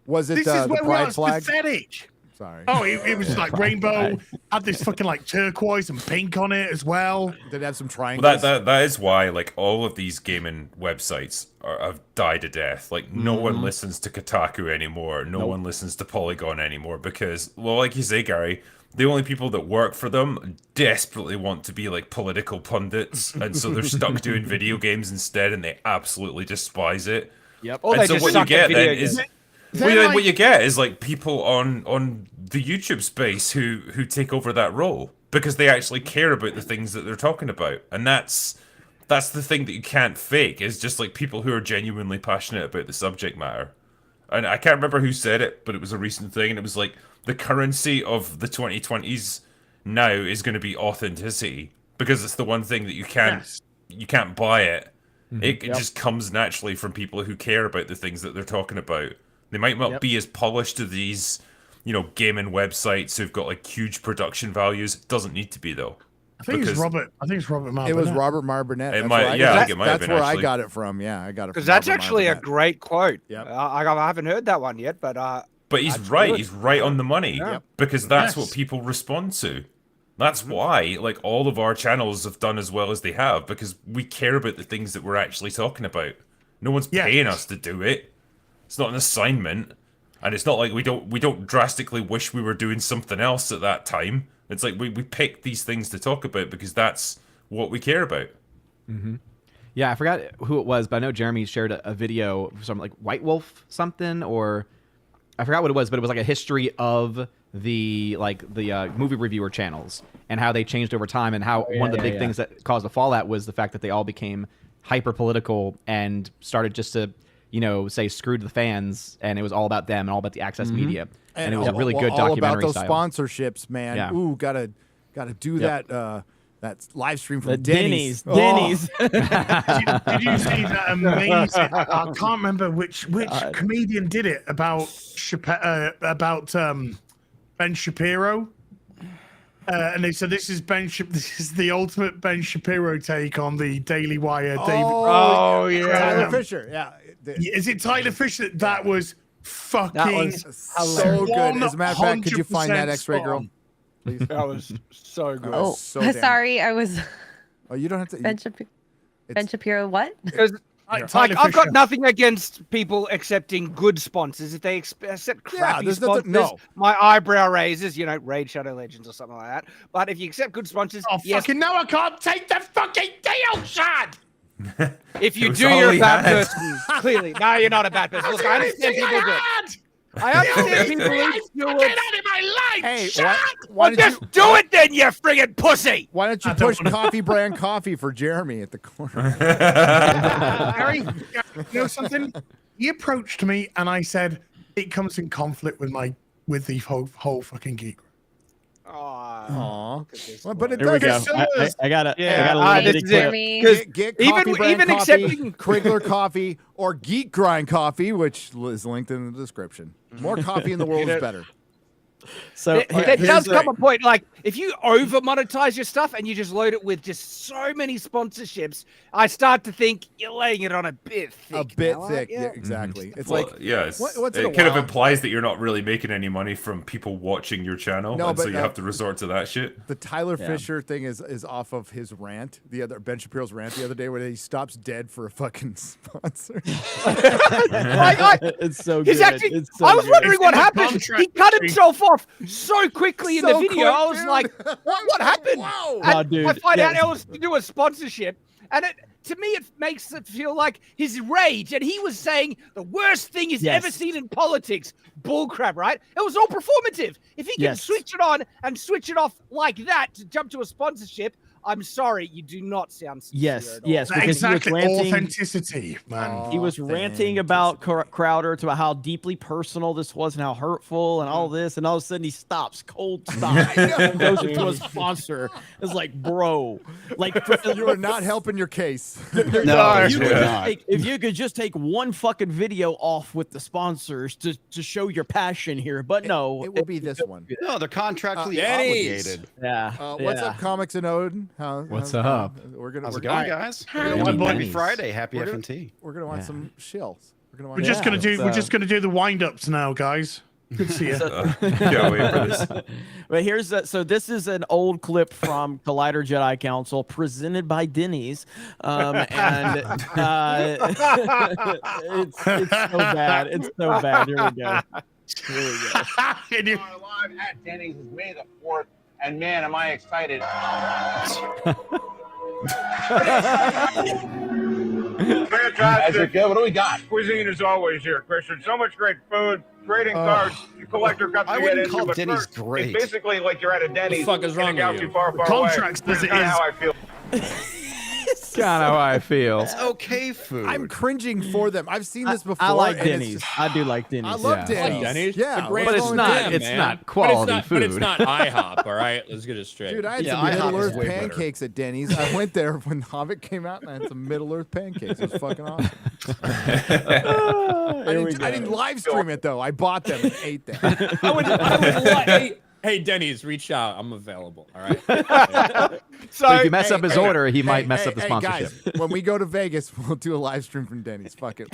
Was it This the is where we pride are flag? pathetic. Sorry. Oh, it was like rainbow, had this fucking like turquoise and pink on it as well. Did it have some Well, triangles? that is why like all of these gaming websites have died a death. Like no one listens to Kotaku anymore. No one listens to Polygon anymore because, well, like you say, Gary, the only people that work for them desperately want to be like political pundits, and so they're stuck doing video games instead, and they absolutely despise it. Yep. Or And they so just what you suck at get video then is. games. What you get is like people on the YouTube space who take over that role because they actually care about the things that they're talking about, and that's the thing that you can't fake is just like people who are genuinely passionate about the subject matter. And I can't remember who said it, but it was a recent thing, and it was like the currency of the 2020s now is going to be authenticity because it's the one thing that you can't buy it. It just comes naturally from people who care about the things that they're talking about. They might not be as polished as these gaming websites who've got like huge production values. It doesn't need to be though. I think it's Robert Mar. It was Robert Mar Burnett. It might, yeah, I think it might have been. That's where actually. I got it from. Yeah, I got it. Because that's actually a great quote. Yep. I haven't heard that one yet, but he's right. good. He's right on the money because that's what Yes. people respond to. That's why, like, all of our channels have done as well as they have because we care about the things that we're actually talking about. No one's paying us to do it. It's not an assignment, and it's not like we don't drastically wish we were doing something else at that time. It's like we pick these things to talk about because that's what we care about. Mm-hmm. Yeah, I forgot who it was, but I know Jeremy shared a video from like White Wolf something, or I forgot what it was, but it was like a history of the movie reviewer channels and how they changed over time, and how one of the big things that caused the fallout was the fact that they all became hyper political and started just to say screw to the fans, and it was all about them and all about the access media. And it was a really good all documentary about those style. sponsorships, man. Yeah. Ooh, gotta do that live stream from The Denny's. Denny's. Did you see that amazing? I can't remember which comedian did it about Ben Shapiro. And they said this is the ultimate Ben Shapiro take on the Daily Wire. Tyler Fisher. Yeah. Is it Tyler Fisher? That was fucking so good. As a matter of fact, could you find that X-ray girl? Please. That was so good. Oh, sorry, I was. Oh, you don't have to. Ben Shapiro, what? Because I've got nothing against people accepting good sponsors. If they accept crappy sponsors, my eyebrow raises. Raid Shadow Legends or something like that. But if you accept good sponsors, fucking no, I can't take the fucking deal, Shad. If you do, you're a bad person. Clearly, no, you're not a bad person. Look, I understand people do it. I understand people do it. Get out of my life, Hey, Shad. why did just do it then, you friggin' pussy. Why don't you push Coffee Brand Coffee for Jeremy at the corner? Harry, you know something? He approached me and I said it comes in conflict with the whole fucking Geek. Aww. Well, but it Here does. we go. I got a this little clip. Get Coffee Brand Coffee, Krigler Coffee, or Geek Grind Coffee, which is linked in the description. More coffee in the world is better. So there does come a point, like if you over monetize your stuff and you just load it with just so many sponsorships, I start to think you're laying it on a bit thick. Yeah, exactly. It's Well, like it kind of implies that you're not really making any money from people watching your channel, No, and so but, you have to resort to that shit. The Tyler Fisher thing is off of his rant, Ben Shapiro's rant the other day, where he stops dead for a fucking sponsor. It's so good. I was wondering what happened. He cut himself off so quickly in the video. I was like, what happened? Whoa. And dude, I find out it was to do a sponsorship, and to me it makes it feel like his rage, and he was saying the worst thing he's ever seen in politics. Bullcrap, right? It was all performative. If he can switch it on and switch it off like that to jump to a sponsorship, I'm sorry, you do not sound sincere at all. Because exactly. he was ranting, authenticity, man. He was ranting about Crowder, to how deeply personal this was and how hurtful and all this, and all of a sudden he stops, cold stop, and goes into a sponsor. It's like, bro, like you are not helping your case. If you could just take one fucking video off with the sponsors to show your passion here, but no, it will be this one. No, they're contractually obligated. Yeah. What's up, Comics and Odin? What's up? How's it going, guys? Hi. Happy Friday. Happy FNT. We're gonna want some shills. We're just gonna do the wind-ups now, guys. Good to see you. Can't wait for this. But here's so this is an old clip from Collider Jedi Council presented by Denny's, and it's so bad. It's so bad. Here we go. Live at Denny's is May the 4th. And man, am I excited. Fantastic. What do we got? Cuisine is always here, Christian. So much great food, trading cards, collector cups I to wouldn't get into. call But Denny's first, great. It's basically like you're at a Denny's The fuck is wrong in a with galaxy you? far, far Contracts away. as it That's is. how I feel. kind of how I feel. It's okay food. I'm cringing for them. I've seen this before. I like and it's Denny's. just- I do like Denny's. I love yeah. Denny's. I like Denny's. Yeah, The grand but it's old not. damn, It's man. not quality But it's food. not IHOP. All right, let's get it straight. Dude, I had Yeah, some IHOP Middle is Earth way better. pancakes at Denny's. I went there when Hobbit came out, and I had some Middle Earth pancakes. It was fucking awesome. I didn't live stream it though. I bought them and ate them. I would hey, Denny's, reach out. I'm available. All right. So if you mess up his order, he might mess up the Hey, sponsorship. guys, when we go to Vegas, we'll do a live stream from Denny's. Fuck it.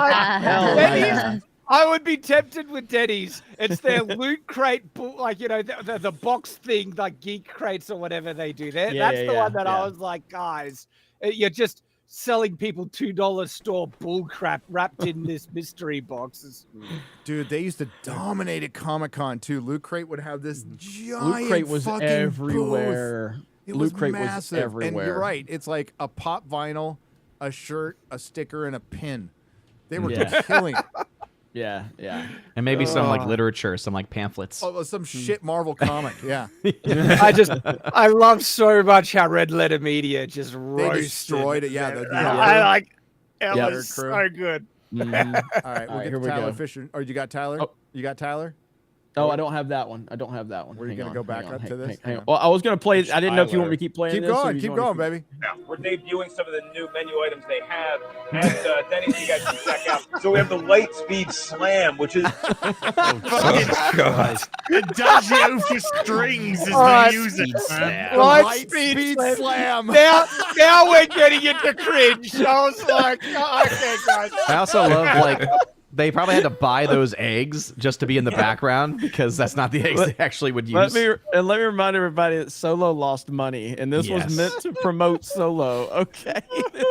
Denny's, I would be tempted with Denny's. It's their loot crate, like, you know, the box thing, like Geek crates or whatever they do there. Yeah, That's the one that I was like, guys, you're just selling people $2 store bull crap wrapped in this mystery box. Dude, they used to dominate at Comic-Con too. Loot Crate would have this giant Loot Crate was fucking everywhere. booth. It Loot was Crate was massive. And everywhere. you're right. It's like a pop vinyl, a shirt, a sticker, and a pin. They were Yeah. killing it. Yeah, yeah. And maybe some like literature, some like pamphlets. Oh, some shit Marvel comic. Yeah. I love so much how Red Letter Media just They roasted destroyed it. Yeah. I like it Yellow was crew. so good. All right, we'll All right, get here to we Tyler go. Fisher. Oh, you got Tyler? Oh. You got Tyler? Oh, I don't have that one. I don't have that one. Were you Hang gonna on, go back hang on, up to hang- this? hang on. Well, I was gonna play. I didn't know if you want me to keep playing. Keep this, or going. you Keep want going, me to baby. Now, we're debuting some of the new menu items they have at Denny's. You guys can check out. So we have the Light Speed Slam, which is God. Adagio for strings is Oh, the music, man. Light Speed Slam. Now we're getting into cringe. I was like, oh, okay, guys. I also love like they probably had to buy those eggs just to be in the background because that's not the eggs they actually would use. let me remind everybody that Solo lost money, and this was Yes. meant to promote Solo. Okay.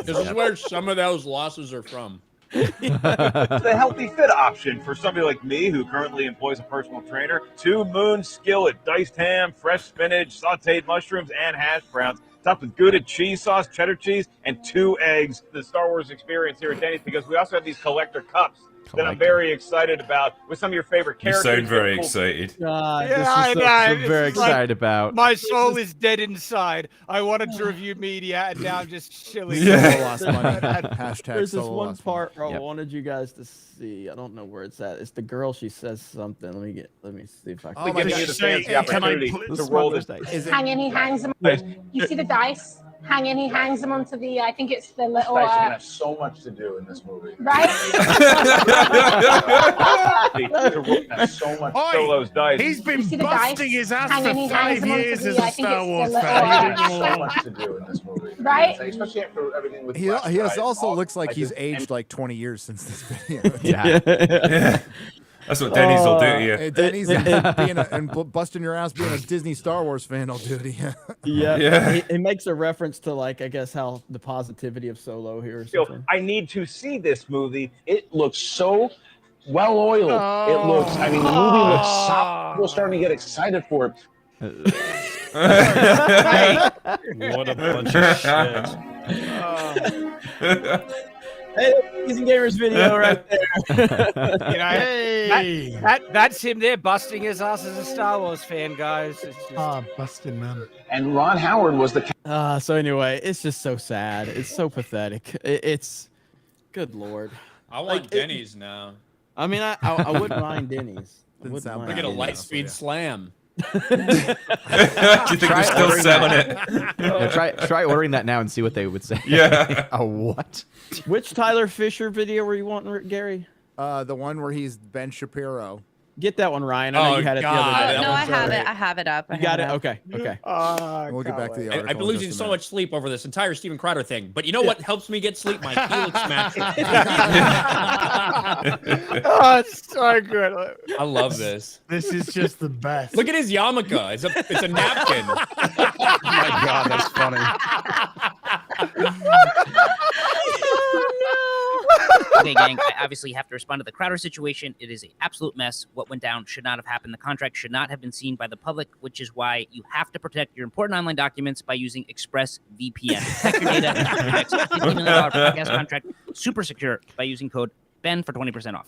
This is where some of those losses are from. the healthy fit option for somebody like me who currently employs a personal trainer. 2 Moon Skillet, diced ham, fresh spinach, sauteed mushrooms, and hash browns. Topped with Gouda cheese sauce, cheddar cheese, and 2 eggs. The Star Wars experience here at Denny's, because we also have these collector cups that I'm very excited about with some of your favorite You characters. sound very Cool- excited. God, Yeah, this I is know. I'm It's very like- excited about. My soul is dead inside. I wanted to review media, and now I'm just chilling. Yeah. Solo lost money. Hashtag There's this Solo one lost part where I Yep. wanted you guys to see. I don't know where it's at. It's the girl. She says something. Let me see if I can. Oh my giving God. you the fans the Can I opportunity pl- to roll this. Is it? Hanging, he hangs them. You see the dice hanging, he hangs them onto the. I think it's the little. Dice are gonna have so much to do in this movie. Right? To roll so much Oi, Solo's dice. He's been You see the busting dice his ass hanging, for he 5 hangs them onto years the- as a I think Star it's Wars the fan. little, You leave him So alone. much to do in this movie. Right? Especially after everything with He Last has Jedi. also looks like he's this- aged like 20 years since this video. Yeah. That's what Denny's will do to you. Hey, Denny's and busting your ass being a Disney Star Wars fan will do to you. Yeah, Yeah. He makes a reference to like I guess how the positivity of Solo here. Or So, something. I need to see this movie. It looks so well oiled. It looks. I mean, the movie looks solid. People are starting to get excited for it. What a bunch of shit. Hey, Season Gamers video right there. You know, that's him there busting his ass as a Star Wars fan, guys. It's just... busted, man. And Ron Howard was the So anyway, it's just so sad. It's so pathetic. It's good lord. I want Like, Denny's now. I mean, I wouldn't mind Denny's. I Didn't wouldn't sound mind Look at a bad. Denny's. light speed slam. Do you think they're still selling it? Yeah, try ordering that now and see what they would say. Yeah. A what? Which Tyler Fisher video were you wanting, Gary? The one where he's Ben Shapiro. Get that one, Ryan. I know Oh, you had it the God. other day. That No, I one's have great. it. I have it up. I You got have it? up. Okay. Okay. We'll get back to the article. I've been in losing just a so minute. much sleep over this entire Steven Crowder thing. But you know what helps me get sleep? My Helix mattress. Oh, it's so good. I love this. This is just the best. Look at his yarmulke. It's a napkin. Oh my God, that's funny. Okay, gang, I obviously have to respond to the Crowder situation. It is an absolute mess. What went down should not have happened. The contract should not have been seen by the public, which is why you have to protect your important online documents by using ExpressVPN. Protect your data and protect $50 million podcast contract super secure by using code BEN for 20% off.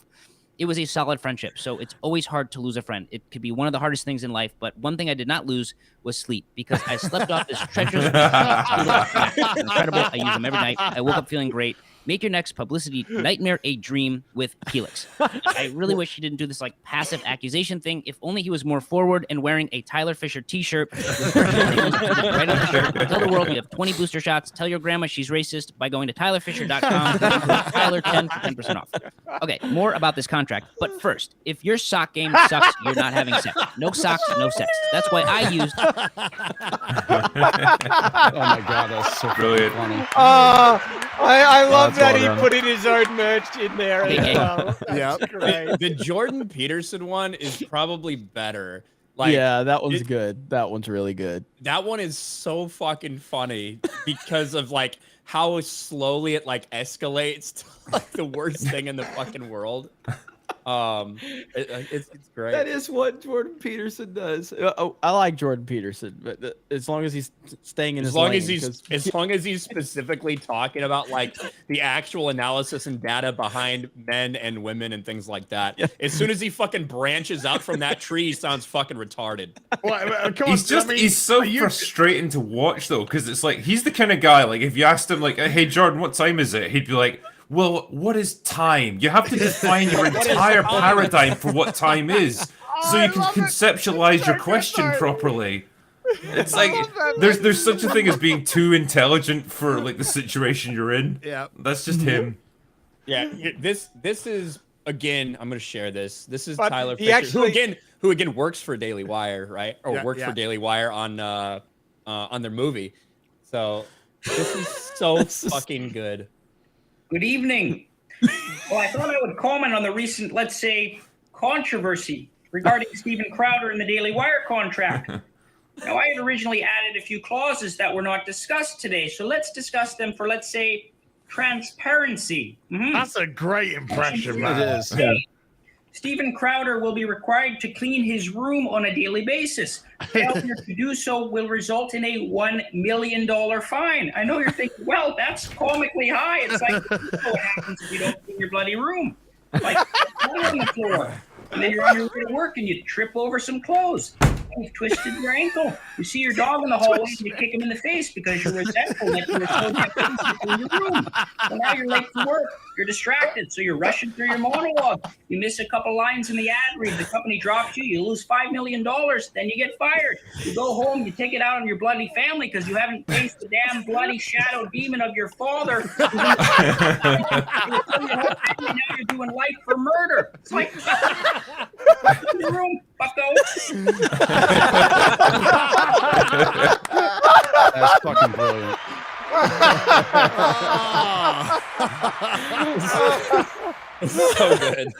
it was a solid friendship. So it's always hard to lose a friend. It could be one of the hardest things in life. But one thing I did not lose was sleep, because I slept off this treacherous. Incredible. I use them every night. I woke up feeling great. Make your next publicity nightmare a dream with Helix. I really wish he didn't do this like passive accusation thing. If only he was more forward and wearing a Tyler Fisher T-shirt. Right on the shirt. Tell the world you have 20 booster shots. Tell your grandma she's racist by going to tylerfisher.com. Tyler 10 for 10% off. Okay, more about this contract. But first, if your sock game sucks, you're not having sex. No socks, no sex. That's why I used. Oh my god, that's so brilliant. Funny. I love that well he done. put in his own merch in there as well. Yeah. The Jordan Peterson one is probably better. Like, yeah, that one's good. That one's really good. That one is so fucking funny because of like how slowly it like escalates to like the worst thing in the fucking world. It's great. That is what Jordan Peterson does. I like Jordan Peterson, but as long as he's staying in his lane, as long as he's specifically talking about like the actual analysis and data behind men and women and things like that. Yeah. As soon as he fucking branches out from that tree, he sounds fucking retarded. He's so frustrating to watch though, because it's like he's the kind of guy, like if you asked him like, hey Jordan, what time is it? He'd be like, well, what is time? You have to define your entire paradigm for what time is, so you can conceptualize your question properly. It's like there's such a thing as being too intelligent for like the situation you're in. Yeah, that's just him. Yeah, this is again. I'm gonna share this. This is But Tyler he Fisher, actually- who again works for Daily Wire, right? Or Yeah, worked yeah. for Daily Wire on their movie. So this is so fucking good. Good evening. Well, I thought I would comment on the recent, let's say, controversy regarding Stephen Crowder and the Daily Wire contract. Now, I had originally added a few clauses that were not discussed today, so let's discuss them for, let's say, transparency. That's a great impression, man. It is. Yeah. Stephen Crowder will be required to clean his room on a daily basis. Failure to do so will result in a $1 million fine. I know you're thinking, well, that's comically high. It's like, what happens if you don't clean your bloody room? Like, you're on the floor, and then you're on your way to work and you trip over some clothes. You've twisted your ankle. You see your dog in the hallway and you kick him in the face because you're resentful that you were told you had to clean your room. Well, now you're late for work. You're distracted, so you're rushing through your monologue. You miss a couple lines in the ad read. The company drops you. You lose $5 million. Then you get fired. You go home. You take it out on your bloody family because you haven't faced the damn bloody shadow demon of your father. Now you're doing life for murder. It's like, in the room, bucko. That's fucking brilliant. So good.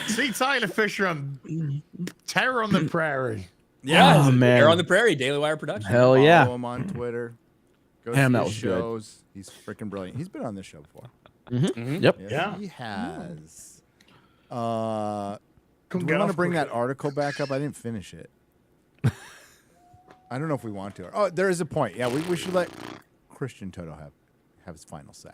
See Tyler Fisher on Terror on the Prairie. Yeah, Oh, man. Terror on the Prairie, Daily Wire production. Hell yeah. Follow him on Twitter. Go Damn, see that his was good. shows. He's freaking brilliant. He's been on this show before. Yep. Yes, Yeah. he has. Do Couldn't we get want to off bring quick. that article back up? I didn't finish it. I don't know if we want to. Oh, there is a point. Yeah, we should let Christian Toto have his final say.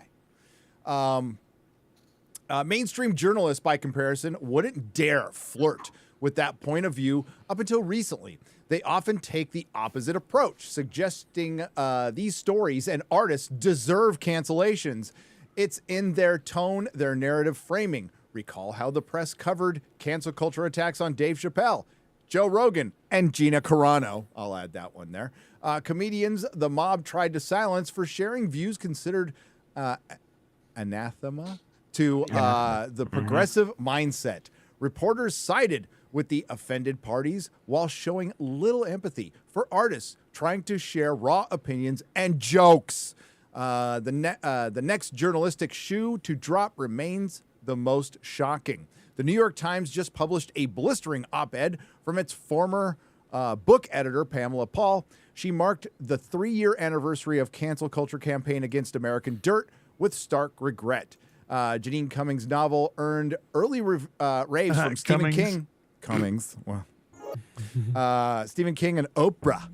Mainstream journalists, by comparison, wouldn't dare flirt with that point of view up until recently. They often take the opposite approach, suggesting these stories and artists deserve cancellations. It's in their tone, their narrative framing. Recall how the press covered cancel culture attacks on Dave Chappelle, Joe Rogan, and Gina Carano. I'll add that one there. Comedians the mob tried to silence for sharing views considered anathema to the progressive mindset. Reporters sided with the offended parties while showing little empathy for artists trying to share raw opinions and jokes. The next journalistic shoe to drop remains the most shocking. The New York Times just published a blistering op-ed from its former book editor, Pamela Paul. She marked the 3-year anniversary of cancel culture campaign against American dirt with stark regret. Janine Cummings' novel earned early raves from Stephen King. Cummings. Well. Stephen King and Oprah.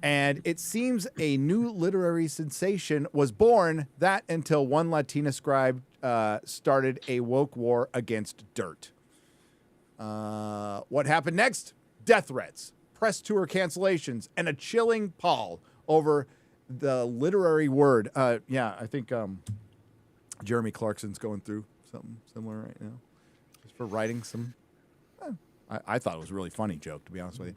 And it seems a new literary sensation was born, that until one Latina scribe started a woke war against dirt. What happened next? Death threats, press tour cancellations, and a chilling pall over the literary word. Yeah, I think Jeremy Clarkson's going through something similar right now, just for writing some. I thought it was a really funny joke, to be honest with you.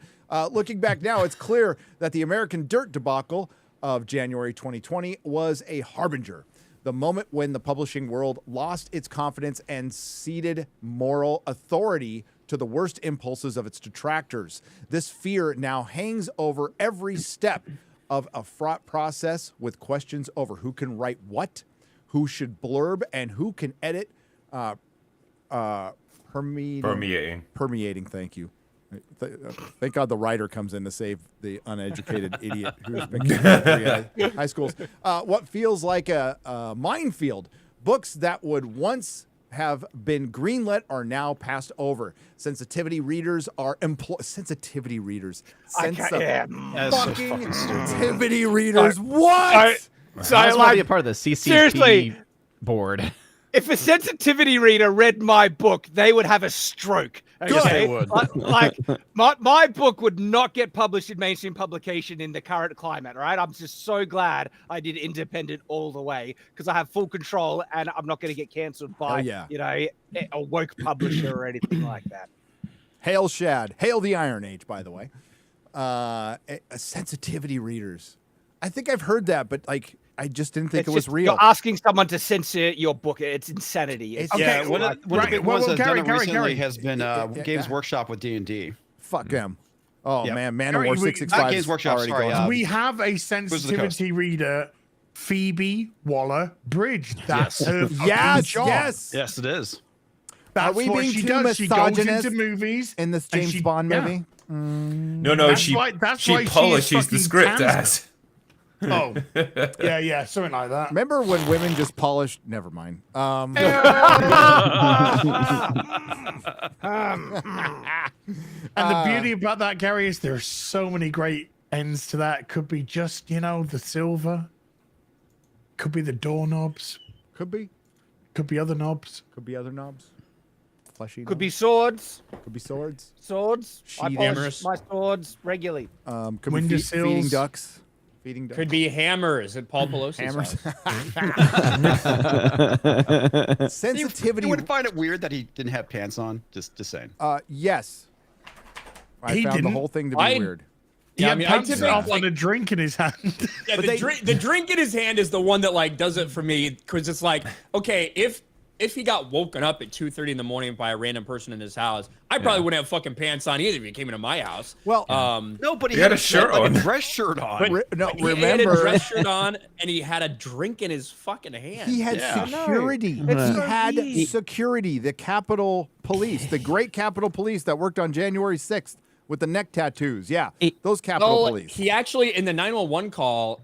Looking back now, it's clear that the American Dirt debacle of January 2020 was a harbinger. The moment when the publishing world lost its confidence and ceded moral authority to the worst impulses of its detractors. This fear now hangs over every step of a fraught process with questions over who can write what, who should blurb, and who can edit. Permeating. Thank you. Thank God the writer comes in to save the uneducated idiot who's been through high schools. What feels like a minefield. Books that would once have been greenlit are now passed over. Sensitivity readers are sensitivity readers. Sensitivity readers. What? So I want to be a part of the CCP Seriously. board. If a sensitivity reader read my book, they would have a stroke. Yes, they would. Like my book would not get published in mainstream publication in the current climate, right? I'm just so glad I did independent all the way because I have full control and I'm not going to get canceled by, a woke publisher or anything like that. Hail Shad. Hail the Iron Age, by the way. Sensitivity readers. I think I've heard that, but I just didn't think it was real. You're asking someone to censor your book. It's insanity. One of the big ones that's done it recently has been Games Workshop with D&D. Fuck them. Oh, man. Man of Gary, War 665 not Games Workshop, already sorry, going. We have a sensitivity reader, Phoebe Waller-Bridge. That's her fucking job. Yes, it is. Are we being she too does. She goes misogynist into movies in this James Bond movie? No, she polishes the script as. Oh, yeah, something like that. Remember when women just polished? Never mind. And the beauty about that, Gary, is there are so many great ends to that. Could be just, the silver. Could be the doorknobs. Could be other knobs. Could be other knobs. Fleshy. Could be swords. Could be swords. Swords. I Sheath polish hammers. my swords regularly. Could be feeding ducks. Feeding ducks. Could be hammers at Paul Pelosi's house. Sensitivity. You wouldn't find it weird that he didn't have pants on? Just saying. Yes. I found the whole thing to be weird. Yeah, I typically on a drink in his hand. Yeah, the drink in his hand is the one that does it for me because it's like, okay, if he got woken up at 2:30 in the morning by a random person in his house, I probably wouldn't have fucking pants on either if he came into my house. Well, no, but he had a shirt on, a dress shirt on. He had a dress shirt on and he had a drink in his fucking hand. He had security. He had security. The Capitol Police, the great Capitol Police that worked on January 6th with the neck tattoos. Yeah, those Capitol Police. He actually, in the 911 call,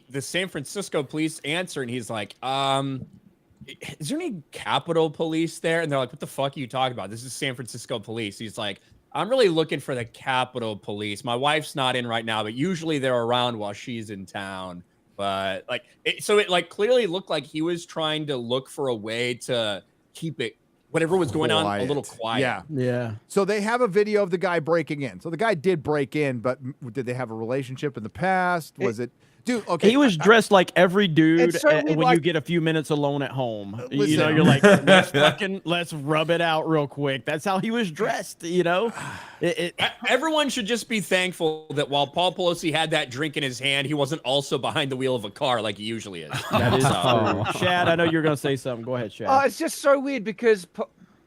the San Francisco police answer, and he's like, is there any Capitol Police there? And they're like, what the fuck are you talking about? This is San Francisco police. He's like, I'm really looking for the Capitol Police. My wife's not in right now, but usually they're around while she's in town. But it clearly looked like he was trying to look for a way to keep it, whatever was going on, a little quiet. Yeah. So they have a video of the guy breaking in. So the guy did break in, but did they have a relationship in the past? Was it? Dude, okay. He was dressed like every dude when like- you get a few minutes alone at home. Listen. You're like, let's rub it out real quick. That's how he was dressed, Everyone should just be thankful that while Paul Pelosi had that drink in his hand, he wasn't also behind the wheel of a car like he usually is. That is true. Shad, I know you're going to say something. Go ahead, Shad. It's just so weird because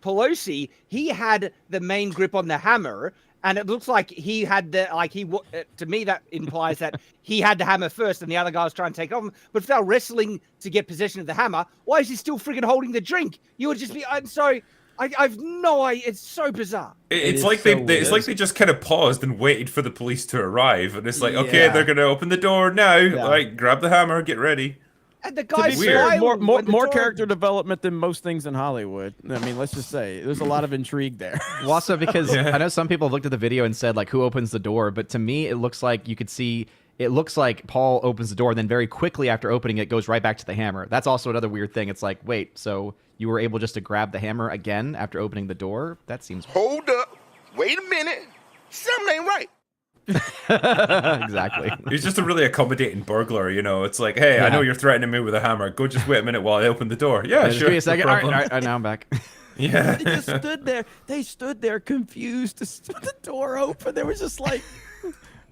Pelosi, he had the main grip on the hammer. And it looks like he had to me, that implies that he had the hammer first and the other guy was trying to take off. But if they're wrestling to get possession of the hammer, why is he still freaking holding the drink? You would just be, I'm sorry. I've no idea. It's so bizarre. It's like they just kind of paused and waited for the police to arrive. And it's like, okay, they're going to open the door now. Like, grab the hammer, get ready. And the guy's more character development than most things in Hollywood. I mean, let's just say there's a lot of intrigue there. Well, also because I know some people have looked at the video and said, like, who opens the door? But to me, it looks like you could see it looks like Paul opens the door, and then very quickly after opening it, goes right back to the hammer. That's also another weird thing. It's like, wait, so you were able just to grab the hammer again after opening the door? That seems... Hold up. Wait a minute. Something ain't right. Exactly. He's just a really accommodating burglar, you know. It's like, hey, I know you're threatening me with a hammer. Go just wait a minute while I open the door. Yeah, Just sure. give me a second. No All problem. right, now I'm back. Yeah. They just stood there. They stood there confused with the door open. They were just like,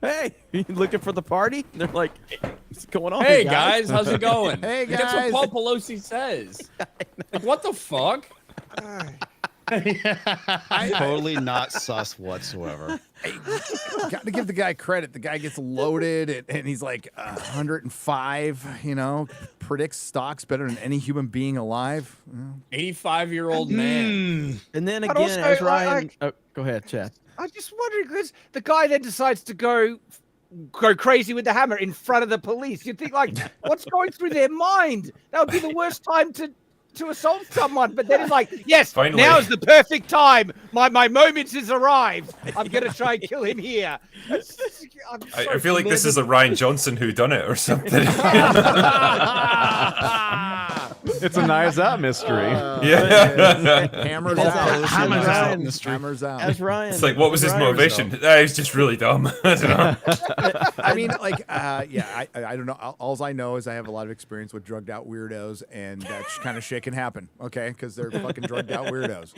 hey, you looking for the party? And they're like, what's going on? Hey guys, how's it going? Hey guys. That's what Paul Pelosi says. Like, what the fuck? Totally not sus whatsoever. Got to give the guy credit. The guy gets loaded, and he's like 105. You know, predicts stocks better than any human being alive. 85-year-old man. And then But again, also, as Ryan, oh, go ahead, Chad. I just wondering because the guy then decides to go crazy with the hammer in front of the police. You'd think like, what's going through their mind? That would be the worst time to assault someone. But then it's like, yes, Finally. now's the perfect time. My moment has arrived. I'm gonna try and kill him here. I feel like this is a Ryan Johnson whodunit or something. It's a Knives Out mystery. Yeah. Hammers As out. Hammers out. Hammers out. As Ryan, It's like, what was his Ryan motivation? He's just really dumb. I don't know. I mean, like, yeah, I don't know. All I know is I have a lot of experience with drugged out weirdos, and that kind of shit can happen, okay? Because they're fucking drugged out weirdos.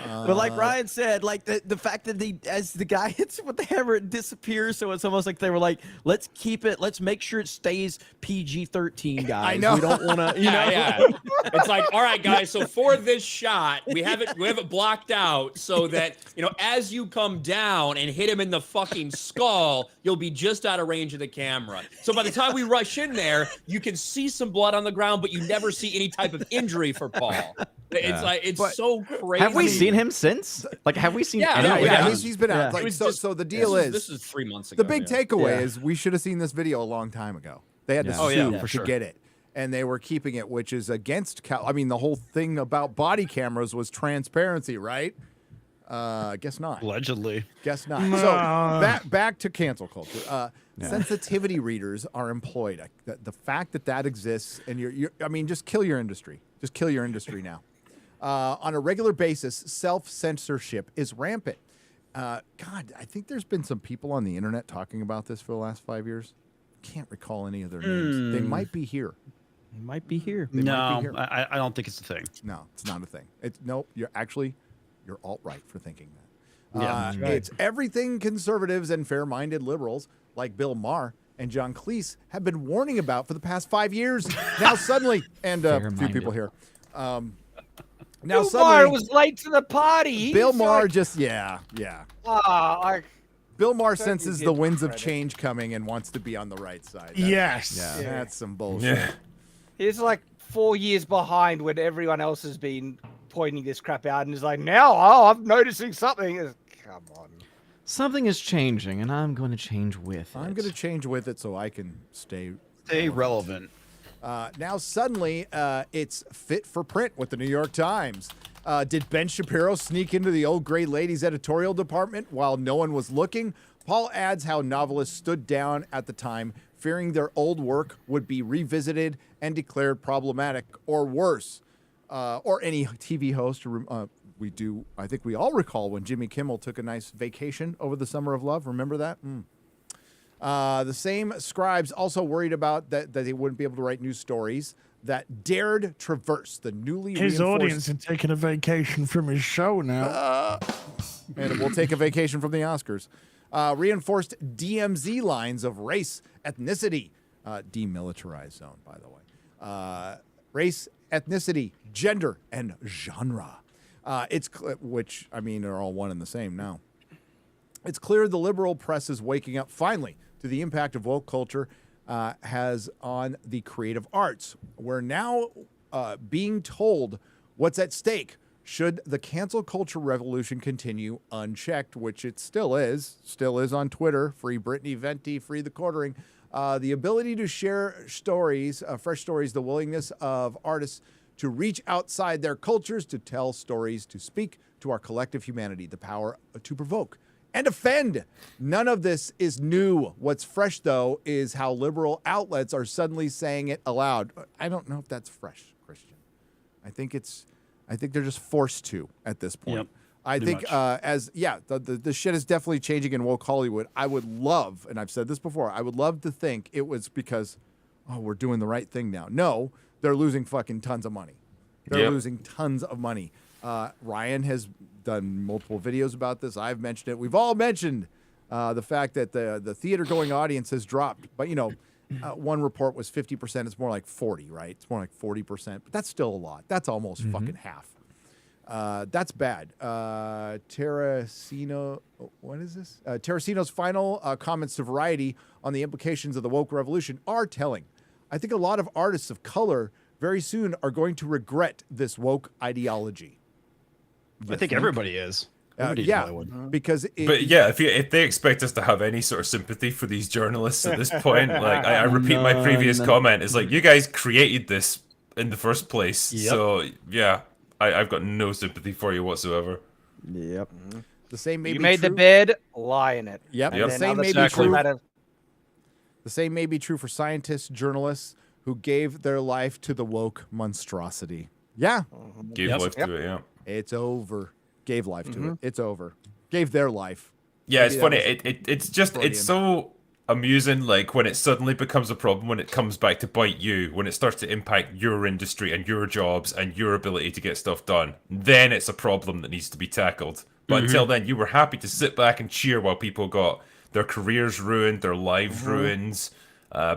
But like Ryan said, like the fact that as the guy hits it with the hammer, it disappears. So it's almost like they were like, let's keep it, let's make sure it stays PG-13, guys. I know. We don't want to, you know. Yeah. It's like, all right, guys. So for this shot, we have it blocked out so that as you come down and hit him in the fucking skull, you'll be just out of range of the camera. So by the time we rush in there, you can see some blood on the ground, but you never see any type of injury for Paul. It's like it's so crazy. Have we seen him since? Like, have we seen? Yeah, he's been out. Yeah. Like, so the deal is, this is 3 months ago. the big takeaway is we should have seen this video a long time ago. They had to sue to get it, and they were keeping it, which is against. I mean, the whole thing about body cameras was transparency, right? Guess not. Allegedly. Guess not. So back to cancel culture. Sensitivity readers are employed. The fact that exists, and I mean, just kill your industry. Just kill your industry now. On a regular basis, self-censorship is rampant. God, I think there's been some people on the internet talking about this for the last 5 years. Can't recall any of their names. They might be here. They might be here. I don't think it's a thing. No, it's not a thing. You're alt-right for thinking that. Yeah, It's everything conservatives and fair-minded liberals like Bill Maher and John Cleese have been warning about for the past 5 years. Now suddenly, and a few people here. Now Bill suddenly, Maher was late to the party. Bill Maher like, just Bill Maher Don't senses give the winds of credit. change coming and wants to be on the right side. Yes. That's some bullshit. Yeah. He's like 4 years behind when everyone else has been pointing this crap out, and is like, now I'm noticing something. Come on. Something is changing, and I'm going to change with it. I'm going to change with it so I can stay relevant. Now suddenly, it's fit for print with the New York Times. Did Ben Shapiro sneak into the old gray lady's editorial department while no one was looking? Paul adds how novelists stood down at the time, fearing their old work would be revisited and declared problematic or worse. Or any TV host. I think we all recall when Jimmy Kimmel took a nice vacation over the summer of love. Remember that? The same scribes also worried about that they wouldn't be able to write new stories that dared traverse the newly His reinforced... audience had taken a vacation from his show now. And we'll take a vacation from the Oscars. Reinforced DMZ lines of race, ethnicity, demilitarized zone, by the way. Race, ethnicity, gender, and genre. Which, I mean, are all one and the same now. It's clear the liberal press is waking up finally to the impact of woke culture has on the creative arts. We're now being told what's at stake should the cancel culture revolution continue unchecked, which it still is on Twitter. Free Britney Venti, free the quartering. The ability to share stories, fresh stories, the willingness of artists to reach outside their cultures, to tell stories, to speak to our collective humanity, the power to provoke and offend. None of this is new. What's fresh, though, is how liberal outlets are suddenly saying it aloud. I don't know if that's fresh, Christian. I think they're just forced to at this point. Yep. I think the shit is definitely changing in woke Hollywood. I would love, and I've said this before, I would love to think it was because, we're doing the right thing now. No, they're losing fucking tons of money. They're losing tons of money. Ryan has done multiple videos about this. I've mentioned it. We've all mentioned the fact that the theater going audience has dropped. But, one report was 50%. It's more like 40, right? It's more like 40%. But that's still a lot. That's almost fucking half. That's bad. Terracino, what is this? Terracino's final comments to Variety on the implications of the woke revolution are telling. I think a lot of artists of color very soon are going to regret this woke ideology. I think everybody is. Because if they expect us to have any sort of sympathy for these journalists at this point, like I repeat my previous comment, is like, you guys created this in the first place, so I've got no sympathy for you whatsoever. Yep. The same may you be made true. the bid, lie in it. Yep. Yep. The same may be true. The same may be true for scientists, journalists who gave their life to the woke monstrosity. Yeah. Gave life to it, yeah. It's over. Gave life to it. It's over. Gave their life. Yeah, it's funny. It's so amusing, like, when it suddenly becomes a problem, when it comes back to bite you, when it starts to impact your industry and your jobs and your ability to get stuff done, then it's a problem that needs to be tackled. But until then, you were happy to sit back and cheer while people got their careers ruined, their lives ruined,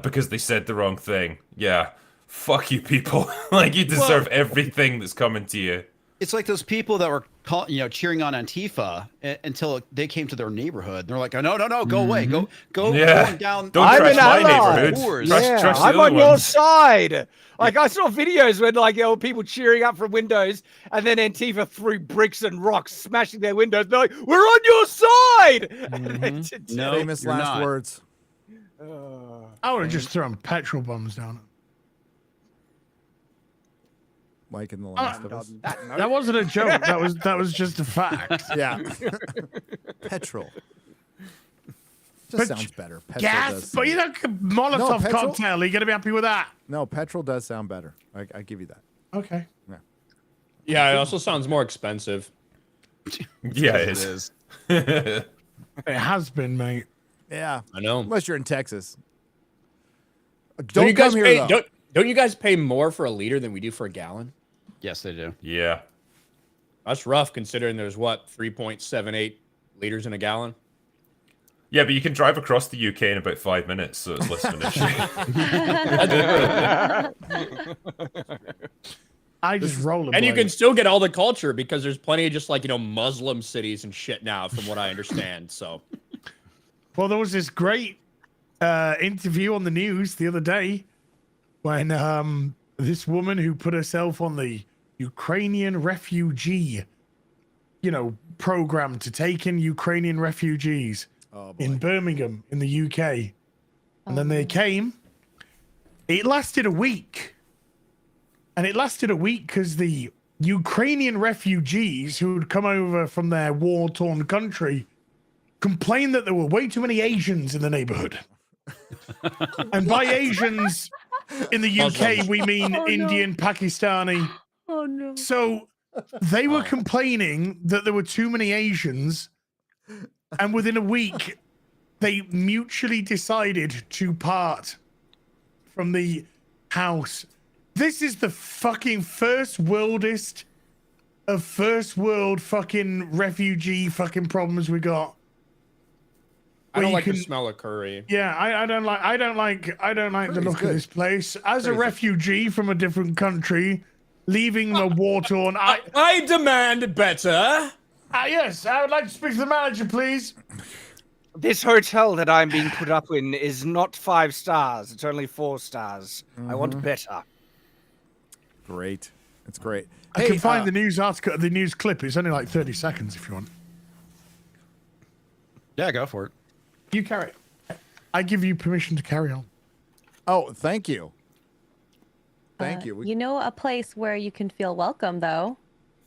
because they said the wrong thing. Yeah, fuck you people. Like, you deserve everything that's coming to you. It's like those people that were cheering on Antifa until they came to their neighborhood. They're like, no, go away, go going down. Don't trust my neighborhood. Trust I'm on your side. Like, I saw videos when people cheering up from windows, and then Antifa threw bricks and rocks, smashing their windows. They're like, "We're on your side." No, famous you're last not. words. I would have just thrown petrol bombs down. Mike in the Last of Us. That wasn't a joke. That was just a fact. Yeah. Petrol. Just sounds better. Petrol Gas, does but sound- Molotov petrol? cocktail. Are you gonna be happy with that? No, petrol does sound better. I give you that. Okay. Yeah, it also sounds more expensive. Yeah, it is. It has been, mate. Yeah. I know. Unless you're in Texas. Don't you guys come pay? here, though. Don't you guys pay more for a liter than we do for a gallon? Yes, they do. Yeah. That's rough considering there's 3.78 liters in a gallon. Yeah, but you can drive across the UK in about 5 minutes, so it's less of an issue. I just roll them. And you can still get all the culture because there's plenty of just Muslim cities and shit now, from what I understand. So, well, there was this great interview on the news the other day when this woman who put herself on the Ukrainian refugee, program to take in Ukrainian refugees in Birmingham in the UK, and then they came. It lasted a week. And it lasted a week because the Ukrainian refugees who had come over from their war-torn country complained that there were way too many Asians in the neighborhood. And by Asians in the UK, we mean Indian, Pakistani. Oh, no. So they were complaining that there were too many Asians. And within a week, they mutually decided to part from the house. This is the fucking first worldest of first world fucking refugee fucking problems we got. I don't like the smell of curry. Yeah, I don't like the look of this place. As a refugee from a different country, leaving the war-torn, I demand better. Yes, I would like to speak to the manager, please. This hotel that I'm being put up in is not 5 stars. It's only 4 stars. I want better. Great. It's great. I can find the news article, the news clip. It's only like 30 seconds if you want. Yeah, go for it. You carry it. I give you permission to carry on. Oh, thank you. Thank you. You know a place where you can feel welcome, though?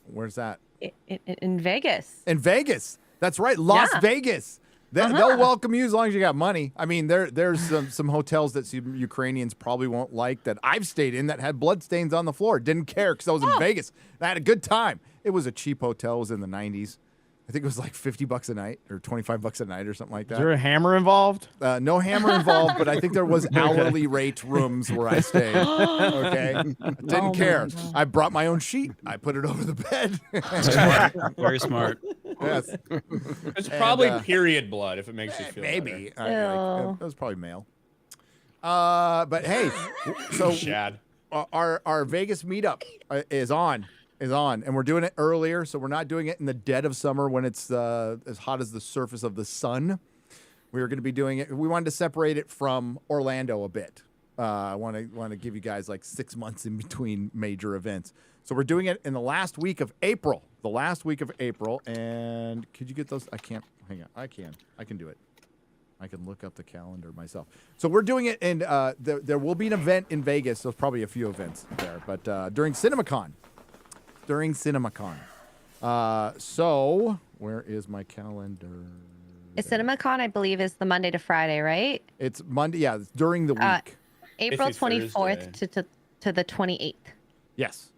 Where's that? In Vegas. In Vegas? That's right, Las Vegas. They'll welcome you as long as you got money. I mean, there's some hotels that some Ukrainians probably won't like that I've stayed in that had bloodstains on the floor. Didn't care because I was in Vegas. I had a good time. It was a cheap hotel. It was in the 90s. I think it was like $50 a night or $25 a night or something like that. Is there a hammer involved? No hammer involved, but I think there was hourly rate rooms where I stayed. Okay, didn't care. I brought my own sheet. I put it over the bed. Smart. Very smart. Yes, It's probably period blood if it makes you feel maybe. better. It was probably male. But hey, so Shad. Our Vegas meetup is on, and we're doing it earlier, so we're not doing it in the dead of summer when it's as hot as the surface of the sun. We were going to be doing it. We wanted to separate it from Orlando a bit. I want to give you guys like 6 months in between major events. So we're doing it in the last week of April. And could you get those? I can't. Hang on. I can do it. I can look up the calendar myself. So we're doing it in, there will be an event in Vegas. There's probably a few events there, but during CinemaCon. So where is my calendar? CinemaCon, I believe, is the Monday to Friday, right? It's Monday. Yeah, it's during the week. April 24th to the 28th. Yes.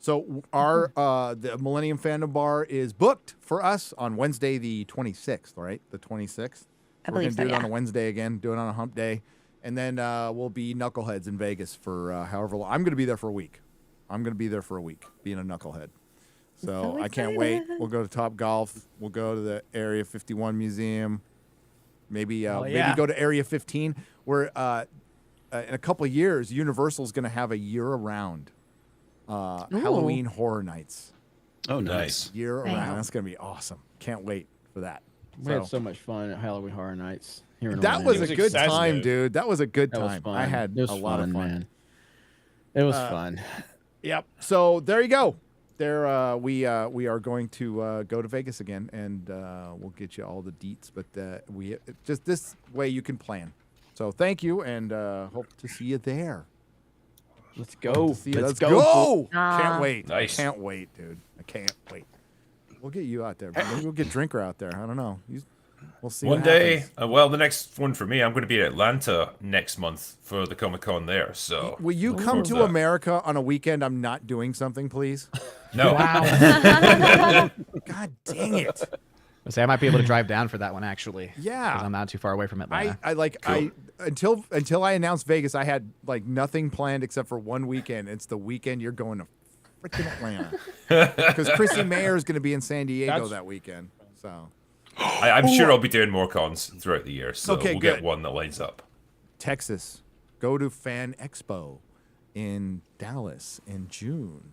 So our the Millennium Fandom Bar is booked for us on Wednesday the 26th, right? The 26th. I We're believe gonna do so, it on yeah. a Wednesday again, do it on a hump day. And then we'll be knuckleheads in Vegas for however long. I'm going to be there for a week. Being a knucklehead. So I can't wait. We'll go to Top Golf. We'll go to the Area 51 Museum. Maybe go to Area 15, where in a couple of years, Universal's going to have a year-round Halloween Horror Nights. Oh, nice. Year-round. That's going to be awesome. Can't wait for that. We had so much fun at Halloween Horror Nights. Here in That Orlando. was a good time, dude. That was a good That was time. fun. I had It was a lot of fun, fun. man. It was fun. Yep. So there you go. There, we are going to go to Vegas again, and we'll get you all the deets. But we just this way you can plan. So thank you, and hope to see you there. Let's go. Let's go. Ah. Can't wait. Nice. Can't wait, dude. I can't wait. We'll get you out there. Maybe we'll get Drinker out there. I don't know. We'll see. One what day, happens. the next one for me, I'm going to be in Atlanta next month for the Comic-Con there. So Will you come to America on a weekend? I'm not doing something, please. No. Wow. God dang it. I say I might be able to drive down for that one actually. Yeah. Because I'm not too far away from Atlanta. Until I announced Vegas, I had like nothing planned except for one weekend. It's the weekend you're going to freaking Atlanta because Chrissy Mayer is going to be in San Diego that weekend. So I'm sure I'll be doing more cons throughout the year, so we'll get one that lines up. Texas, go to Fan Expo in Dallas in June.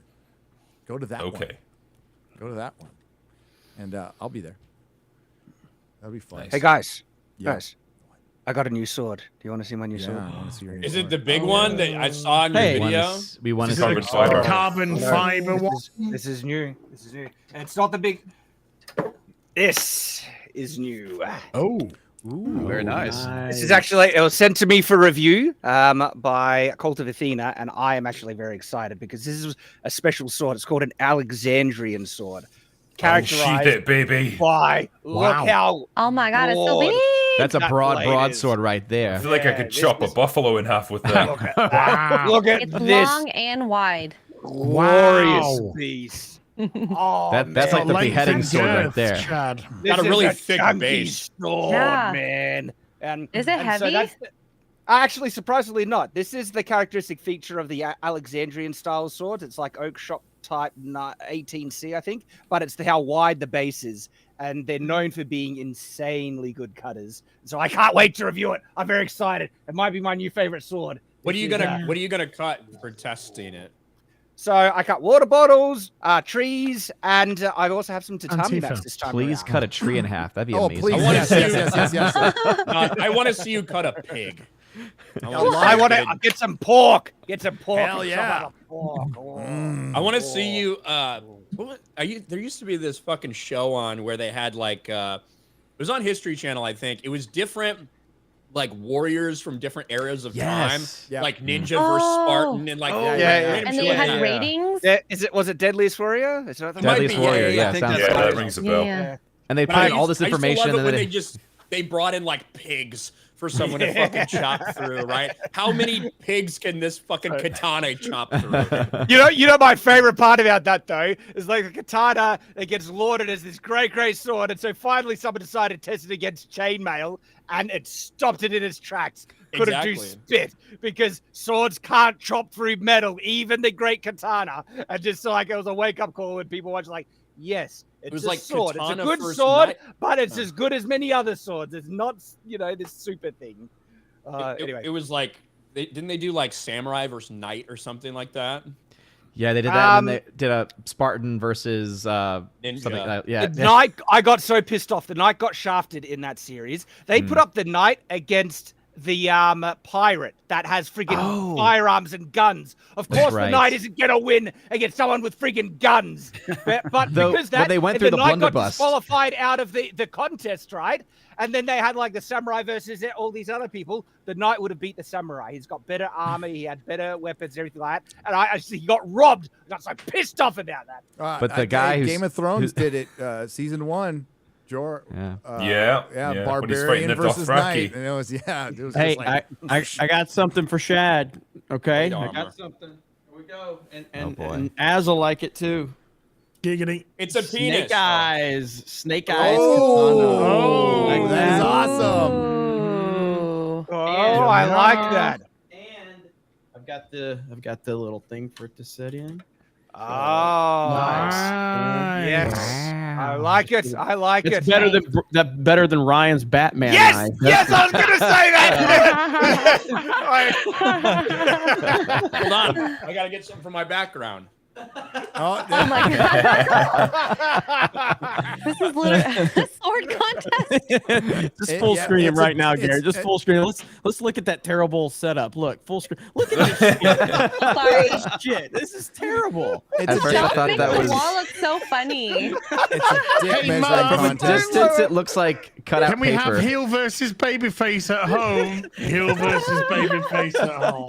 Go to that one. Okay. Go to that one. And I'll be there. That'll be fun. Hey, guys. Yeah. Guys. I got a new sword. Do you want to see my new sword? I want to see your new Is sword. it the big one that I saw in your video? We want to Carbon fiber. Carbon fiber one. This is new. This is new. And it's not the big. This is new. Oh. Ooh, very nice. This is actually, it was sent to me for review by Cult of Athena, and I am actually very excited because this is a special sword. It's called an Alexandrian sword. Characterized sheath it, baby. by, look how Oh my God, it's so broad big. That's a that broad blade is. broad right there. I feel like I could chop a buffalo in half with that. Look at that. Look at It's this long and wide. glorious beast. Oh, That's like the Length beheading and sword right girth, there. Chad. This Got a is really a thick chunky base. sword, Yeah. man. And Is it and so heavy? that's actually, surprisingly not. This is the characteristic feature of the Alexandrian style swords. It's like oak shop type 18C, I think, but it's how wide the base is, and they're known for being insanely good cutters. So I can't wait to review it. I'm very excited. It might be my new favorite sword. What are you This is, gonna cut for testing it? So I cut water bottles, trees, and I also have some tatami mats this time Please around. cut a tree in half. That'd be amazing. Please. I want to Yes, see yes, you. yes, yes, yes. I want to see you cut a pig. I want to get some pork. Get some pork. Hell and yeah. some pork. Oh. I want to see you. There used to be this fucking show on where they had like it was on History Channel, I think. It was different, like warriors from different eras of time, Yep. like ninja versus Spartan, and like And they had ratings. ratings. Was it Deadliest Warrior? Is that the Deadliest might be, Warrior, yeah, yeah, I think sounds that's Yeah, right. that rings a bell. Yeah. And they put in all this I used to information. love it And when then they brought in like pigs for someone to fucking chop through, right? How many pigs can this fucking katana chop through? You know my favorite part about that though is like the katana that gets lauded as this great sword, and so finally someone decided to test it against chainmail, and it stopped it in its tracks. Couldn't do spit because swords can't chop through metal, even the great katana. And just like it was a wake up call when people watched like, yes, it was like sword. It's a good sword, but it's as good as many other swords. It's not, this super thing. Anyway, it was like, didn't they do like samurai versus knight or something like that? Yeah, they did that. And then they did a Spartan versus Ninja. something. The knight, I got so pissed off. The knight got shafted in that series. They put up the knight against the pirate that has friggin' firearms and guns. Of course, the knight isn't gonna win against someone with friggin' guns. But because that, they went through the knight got blunderbuss. disqualified out of the contest, right? And then they had like the samurai versus all these other people. The knight would have beat the samurai. He's got better armor. He had better weapons, everything like that. And he got robbed. I got so pissed off about that. But the guy Game of Thrones did it season 1. Barbarian versus knight. And it was just Hey, like, I got something for Shad. Okay, Great I armor. got something. Here we go. And Az will like it too. Giggity. It's a penis. Snake eyes. Snake eyes. Oh, Like that is awesome. Oh, I like that. And I've got the little thing for it to set in. Oh, nice. Yes, I like it. I like it. It's better than Ryan's Batman. Yes, knife. yes, I was gonna say that. Hold on, I gotta get something for my background. Oh my god! This is literally a sword contest. Just full screen right now, Gary. Just full screen. Let's look at that terrible setup. Look, full screen. Look at this shit. Sorry. Shit, this is terrible. At first I thought that was. The wall looks so funny. It's a dick measuring From a contest. distance, it looks like cut out Can we paper. have heel versus babyface at home? Heel versus babyface at home.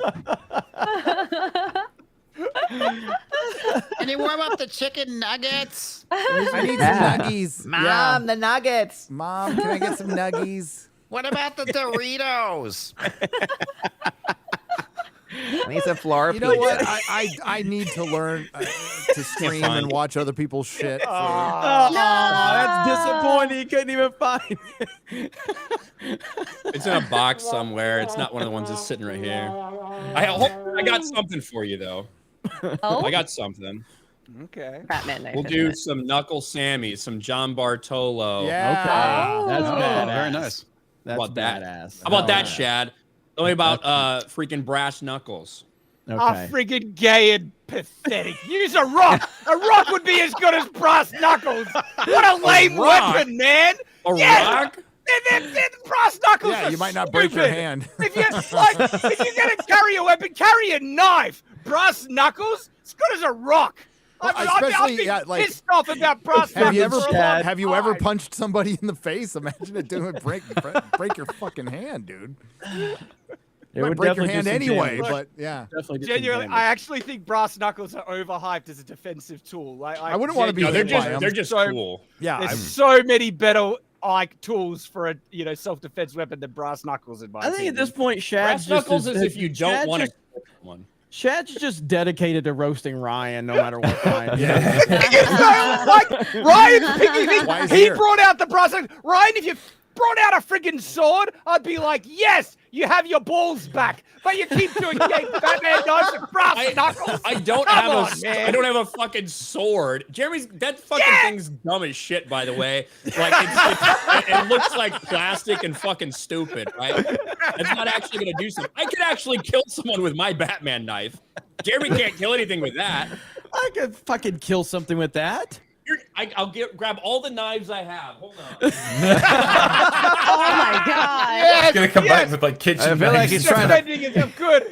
Any more about the chicken nuggets? I need some nuggies. Mom, the nuggets. Mom, can I get some nuggies? What about the Doritos? I need some flour. You know what? I need to learn to stream and watch other people's shit. Oh, that's disappointing. You couldn't even find it. It's in a box somewhere. It's not one of the ones that's sitting right here. I got something for you though. Oh, I got something. Okay. Batman knife. We'll do some Knuckle Sammy, some John Bartolo. Yeah. Okay, that's badass. Very nice. That's How about that? badass. How about that, Shad? Tell me about freaking brass knuckles. Okay. Friggin' gay and pathetic. Use a rock. A rock would be as good as brass knuckles. What a lame weapon, man. A rock? They're brass knuckles. Yeah, are you might not break your stupid. hand. If you're gonna carry a weapon, carry a knife. Brass knuckles, as good as a rock. I've been pissed off about brass knuckles. Have you ever punched somebody in the face? Imagine it doing break your fucking hand, dude. It might would break your definitely do hand some anyway, damage. but yeah. Definitely do some Genuinely, damage. I actually think brass knuckles are overhyped as a defensive tool. I wouldn't want to be. No, they're hit by them. just So- cool. Yeah, There's so many better tools for a self-defense weapon than brass knuckles in my I think opinion. at this point, Shad's Brass knuckles just is if you don't Shad's want to just- kill someone. Shad's just dedicated to roasting Ryan, no matter what Ryan. Yeah. Like Ryan's picking Why is he here? brought out the brass knuckles. Ryan, if you brought out a friggin' sword, I'd be like, yes, you have your balls back. But you keep doing Batman knives and brass knuckles. I don't Come have on, man. I don't have a fucking sword. Jeremy's that fucking thing's dumb as shit, by the way. Like it looks like plastic and fucking stupid, right? It's not actually gonna do something. I could actually kill someone with my Batman knife. Jeremy can't kill anything with that. I could fucking kill something with that. I'll grab all the knives I have. Hold on. Oh my god! He's gonna come back with like kitchen. I feel like he's trying to. Defending himself. Good. I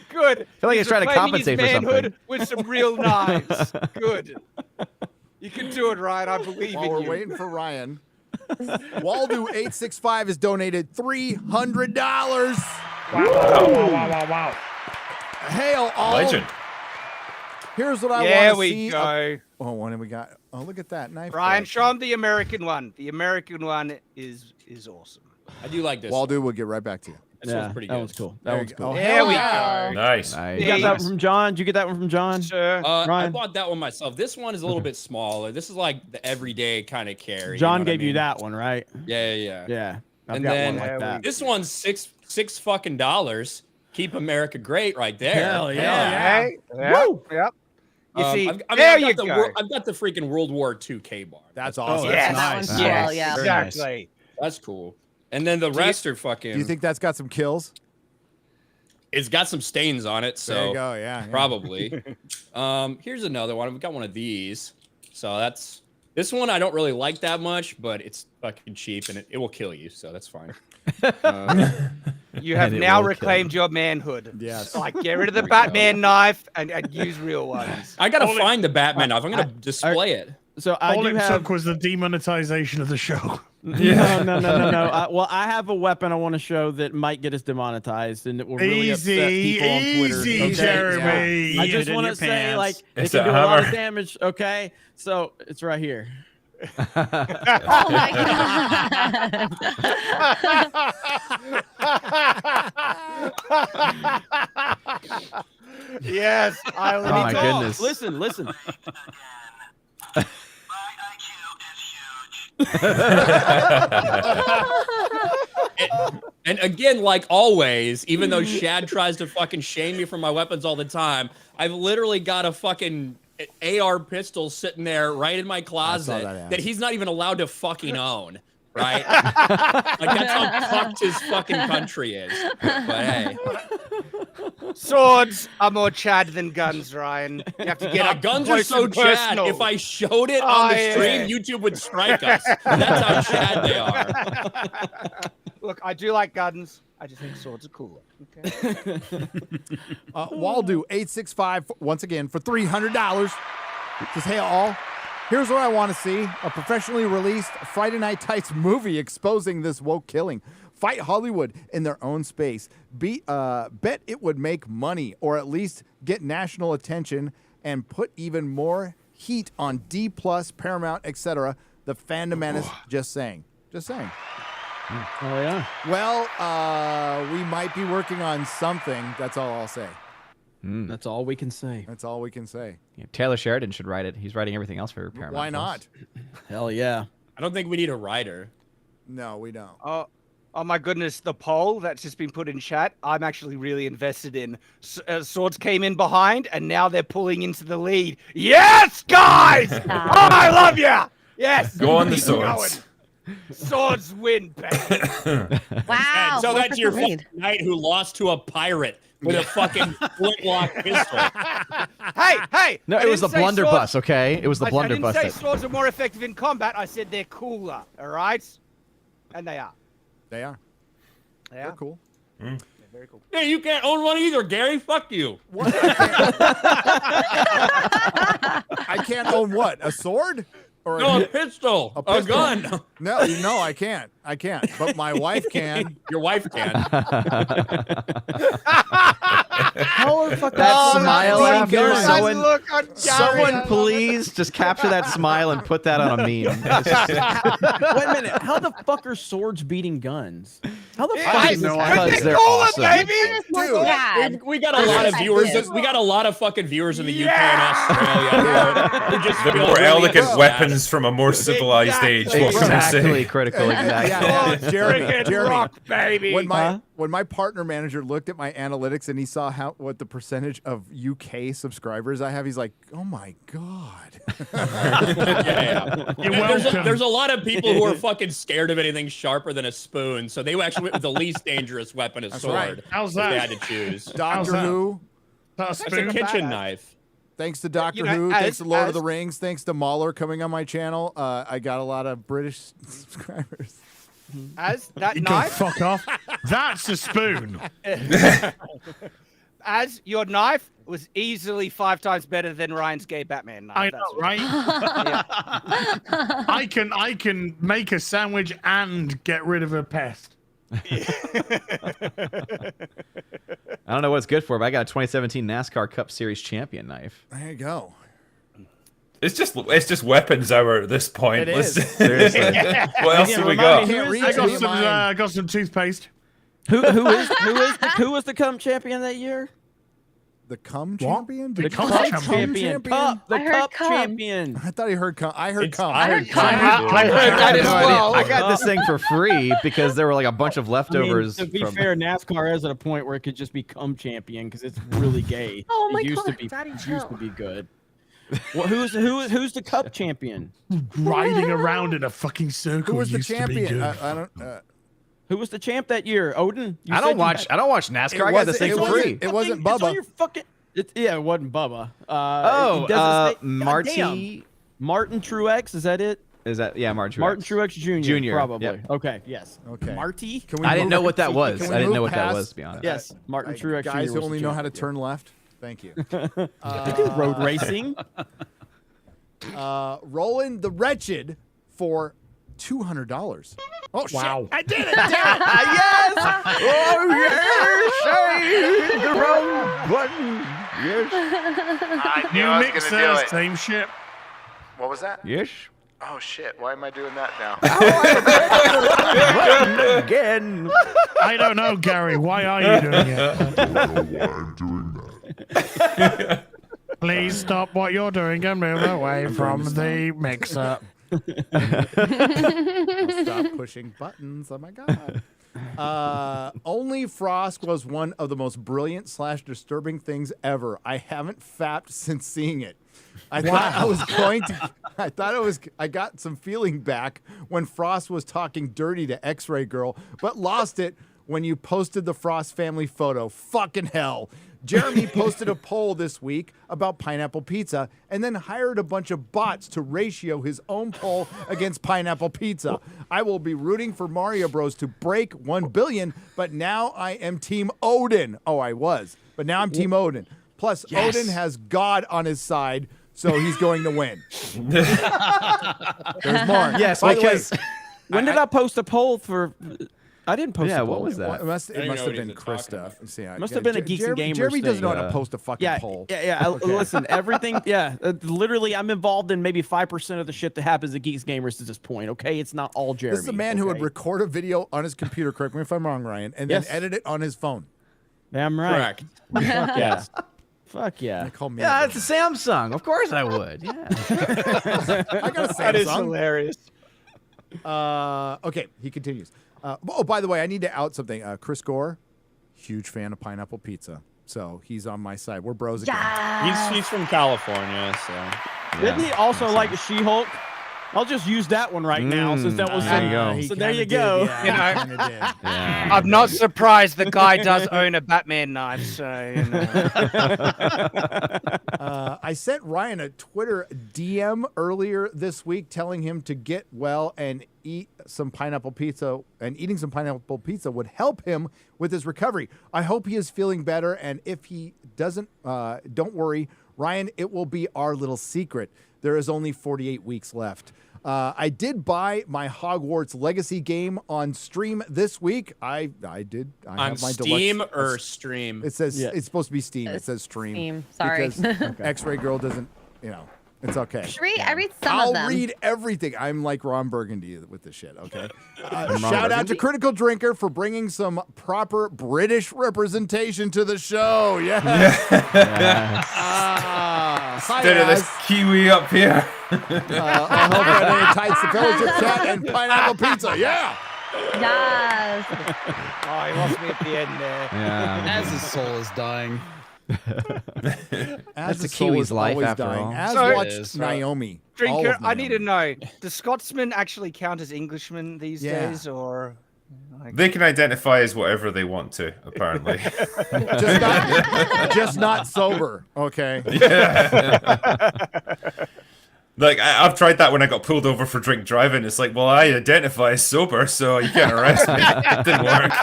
feel like he's trying to reclaiming his compensate for manhood something. with some real knives. Good. You can do it, Ryan. I believe While in we're you. waiting for Ryan, Waldo865 has donated $300. Wow. Hail all. Legend. Here's what I want to see. There we go. Oh, what have we got? Oh, look at that knife. Ryan, collection. show him the American one. The American one is awesome. I do like this. Waldo, we'll get right back to you. This one's pretty good. That one's cool. That one's cool. Oh, There we go. Nice. You got that one from John? Did you get that one from John? Sure. I Ryan? bought that one myself. This one is a little bit smaller. This is like the everyday kind of carry. John you know gave you that one, right? Yeah. Yeah. I've And got then one like that. this one's six fucking dollars. Keep America great right there. Hell yeah. Okay. Woo. Yep. You see, I've got the freaking World War II K bar. That's awesome. Yes. That one's cool. Yes. Yeah. Exactly. That's cool. And then the rest are fucking. Do you think that's got some kills? It's got some stains on it, so There you go, yeah. probably. Here's another one. We've got one of these. So that's this one I don't really like that much, but it's fucking cheap and it will kill you, so that's fine. You have And it now will reclaimed your manhood. Yes. Like, get rid of the Batman knife and use real ones. I gotta find the Batman knife. I'm gonna display it. So I All do it have. took was the demonetization of the show. No. Well, I have a weapon I want to show that might get us demonetized, and it will really upset people on Twitter. Easy, okay? Jeremy. I just want to say, like, it It's can a do a lot of hammer. damage. Okay, so it's right here. Oh my god. Yes. I Oh my goodness. Listen. And again, like always, even though Shad tries to fucking shame me for my weapons all the time, I've literally got a fucking AR pistol sitting there right in my closet that he's not even allowed to fucking own. Right? Like that's how fucked his fucking country is. But hey. Swords are more Chad than guns, Ryan. You have to get up guns are close so and Chad. personal. If I showed it on the stream, YouTube would strike us. That's how Chad they are. Look, I do like guns. I just think swords are cooler. Okay. Waldo 865 once again for $300. Says, hey all. Here's what I want to see: a professionally released Friday Night Tights movie exposing this woke killing. Fight Hollywood in their own space. Bet it would make money, or at least get national attention, and put even more heat on D+, Paramount, etc. The Fandom Menace. Just saying. Just saying. Oh yeah. Well, we might be working on something. That's all I'll say. That's all we can say. That's all we can say. Yeah, Taylor Sheridan should write it. He's writing everything else for Paramount. Why not? Hell yeah. I don't think we need a writer. No, we don't. Oh my goodness, the poll that's just been put in chat, I'm actually really invested in. Swords came in behind, and now they're pulling into the lead. Yes, guys! Oh, I love ya! Yes! Go on the Keep Swords. going. Swords win, baby. Wow. So what that's your lead. fucking knight who lost to a pirate with a fucking flintlock pistol. Hey! No, it was the blunderbuss, okay? It was the I blunderbuss. didn't say swords are more effective in combat. I said they're cooler, all right? And they are. They are. They're cool. They're very cool. Hey, you can't own one either, Gary. Fuck you. I can't own what? A sword? Or No, a pistol. A pistol? gun. No, I can't. I can't. But my wife can. Your wife can. How the fuck That smile after Someone, someone please just capture that smile and put that on a meme. Wait a minute. How the fuck are swords beating guns? How the fuck is this Because they're cooler, awesome. baby. We got a lot of viewers. We got a lot of fucking viewers in the UK and Australia. Who just The feel more really elegant upset. weapons from a more civilized age. What can I say? Exactly, critical, exactly. Jeremy, rock, baby. When my partner manager looked at my analytics and he saw what the percentage of UK subscribers I have, he's like, "Oh my god." Yeah. You're There's a lot of people who are fucking scared of anything sharper than a spoon, so they actually went with the least dangerous weapon, a sword. right. How's if that? They had to choose. Doctor Who. That's That's a kitchen knife. Thanks to Doctor You know, Who, thanks to Lord of the as- Rings, thanks to Mahler coming on my channel. I got a lot of British subscribers. As that You go knife, fuck off. That's a spoon. as your knife was easily 5 times better than Ryan's gay Batman knife. I that's know, for right? I can make a sandwich and get rid of a pest. I don't know what it's good for, but I got a 2017 NASCAR Cup Series champion knife. There you go. It's just weapons hour at this point. It is. Seriously. What else have we got? I got some toothpaste. Who was the Cup champion that year? The cum champion? The Cup champion. Cup. The Cup champion. I thought he heard cum. I heard cum. I heard that as well. I got this thing for free because there were like a bunch of leftovers. To be fair, NASCAR is at a point where it could just be cum champion because it's really gay. Oh my it used God, to be Daddy, used to be good. Well, who's the Cup champion? Riding around in a fucking circle. Who was the used to be champion? good. I don't. Who was the champ that year? Odin. I don't watch NASCAR. I got this thing for free. It wasn't It's on Bubba. your fucking. It wasn't Bubba. Marty. Martin Truex. Is that it? Is that Martin Truex? Martin Truex Jr. Probably. Yep. Okay. Yes. Okay. Marty. I didn't know what that was. I didn't know what that was, to be honest. Yes. Martin Truex Jr. Guys who was only the know how to champ. turn left. Thank you. I do road racing. Roland the Wretched for $200. Oh Wow. shit! I did it! Yes! Oh yes! I hit the wrong button. Yes. I knew I was going to do it. Same shit. What was that? Yes. Oh, shit. Why am I doing that now? Again. I don't know, Gary. Why are you doing it? I don't know why I'm doing that. Please stop what you're doing and move away from the mixer. Stop pushing buttons. Oh my god. Only Frost was one of the most brilliant / disturbing things ever. I haven't fapped since seeing it. I thought I was going to. I got some feeling back when Frost was talking dirty to X-Ray Girl, but lost it when you posted the Frost family photo. Fucking hell. Jeremy posted a poll this week about pineapple pizza and then hired a bunch of bots to ratio his own poll against pineapple pizza. I will be rooting for Mario Bros to break 1 billion, but now I am Team Odin. Oh, I was, but now I'm Team Odin. Plus, Yes. Odin has God on his side, so he's going to win. There's more. Yes, By the way, because When did I post a poll for? I didn't post. Yeah, a what poll. was that? It must I don't have know what been he's talking Krista. about. See, Must have been a Geeks and Gamers Jeremy doesn't know how to thing. post a fucking Yeah, poll. yeah. Okay. Listen, everything. Yeah, literally, I'm involved in maybe 5% of the shit that happens at Geeks Gamers at this point. Okay, it's not all Jeremy. This is a man who would record a video on his computer, correct me if I'm wrong, Ryan, and then Yes. edit it on his phone. Damn right. Correct. Fuck yeah. Fuck yeah. They call me. yeah, it's a Samsung. Of course I would. Yeah. I got a Samsung. That is hilarious. Okay, he continues. Oh, by the way, I need to out something. Chris Gore, huge fan of pineapple pizza, so he's on my side. We're bros again. He's from California, so. Didn't he also like She-Hulk? I'll just use that one right now since that was. there you go. So there you go. Yeah, he kinda did. Yeah. I'm not surprised the guy does own a Batman knife, so you know. I sent Ryan a Twitter DM earlier this week telling him to get well and eat some pineapple pizza, and eating some pineapple pizza would help him with his recovery. I hope he is feeling better, and if he doesn't, don't worry, Ryan, it will be our little secret. There is only 48 weeks left. I did buy my Hogwarts Legacy game on stream this week. I did. I On have my Steam deluxe, or Stream? It says it's supposed to be Steam. It says stream. Steam. Sorry. Because X-Ray Girl doesn't, it's okay. I read some I'll of them. read everything. I'm like Ron Burgundy with this shit, okay? Ron Shout out to Burgundy? Critical Drinker for bringing some proper British representation to the show. Yeah. Instead of this Kiwi up here. I hope I tights the fellowship chat and pineapple pizza. Yeah. Yes. Oh, he lost me at the end there. Yeah. As his soul is dying. As That's the a Kiwi's soul is life, always after dying. all. As So- watched It is. Naomi. all Drinker, of I need to Naomi. know, do Scotsmen actually count as Englishmen these Yeah. days, or? They can identify as whatever they want to, apparently. just not sober. Okay. Yeah. Like, I've tried that when I got pulled over for drink driving. It's like, well, I identify as sober, so you can't arrest me. It didn't work.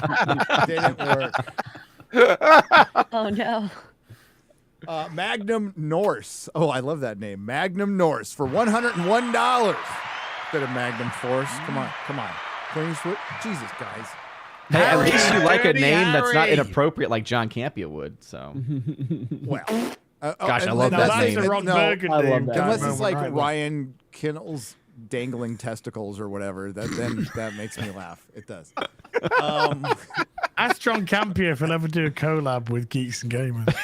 Didn't work. Oh no. Magnum Norse. Oh, I love that name. Magnum Norse for $101. Bit of Magnum Force. Come on. Clean sweat. Jesus, guys. Hey, at Harry, least you like a Dirty name that's not Harry. inappropriate like John Campia would. So, Well, gosh, I love that that's name. the Ron No, Burgundy I love that. unless moment it's like right there. Ryan Kinnell's dangling testicles or whatever, that makes me laugh. It does. Ask John Campia if he'll ever do a collab with Geeks and Gamers.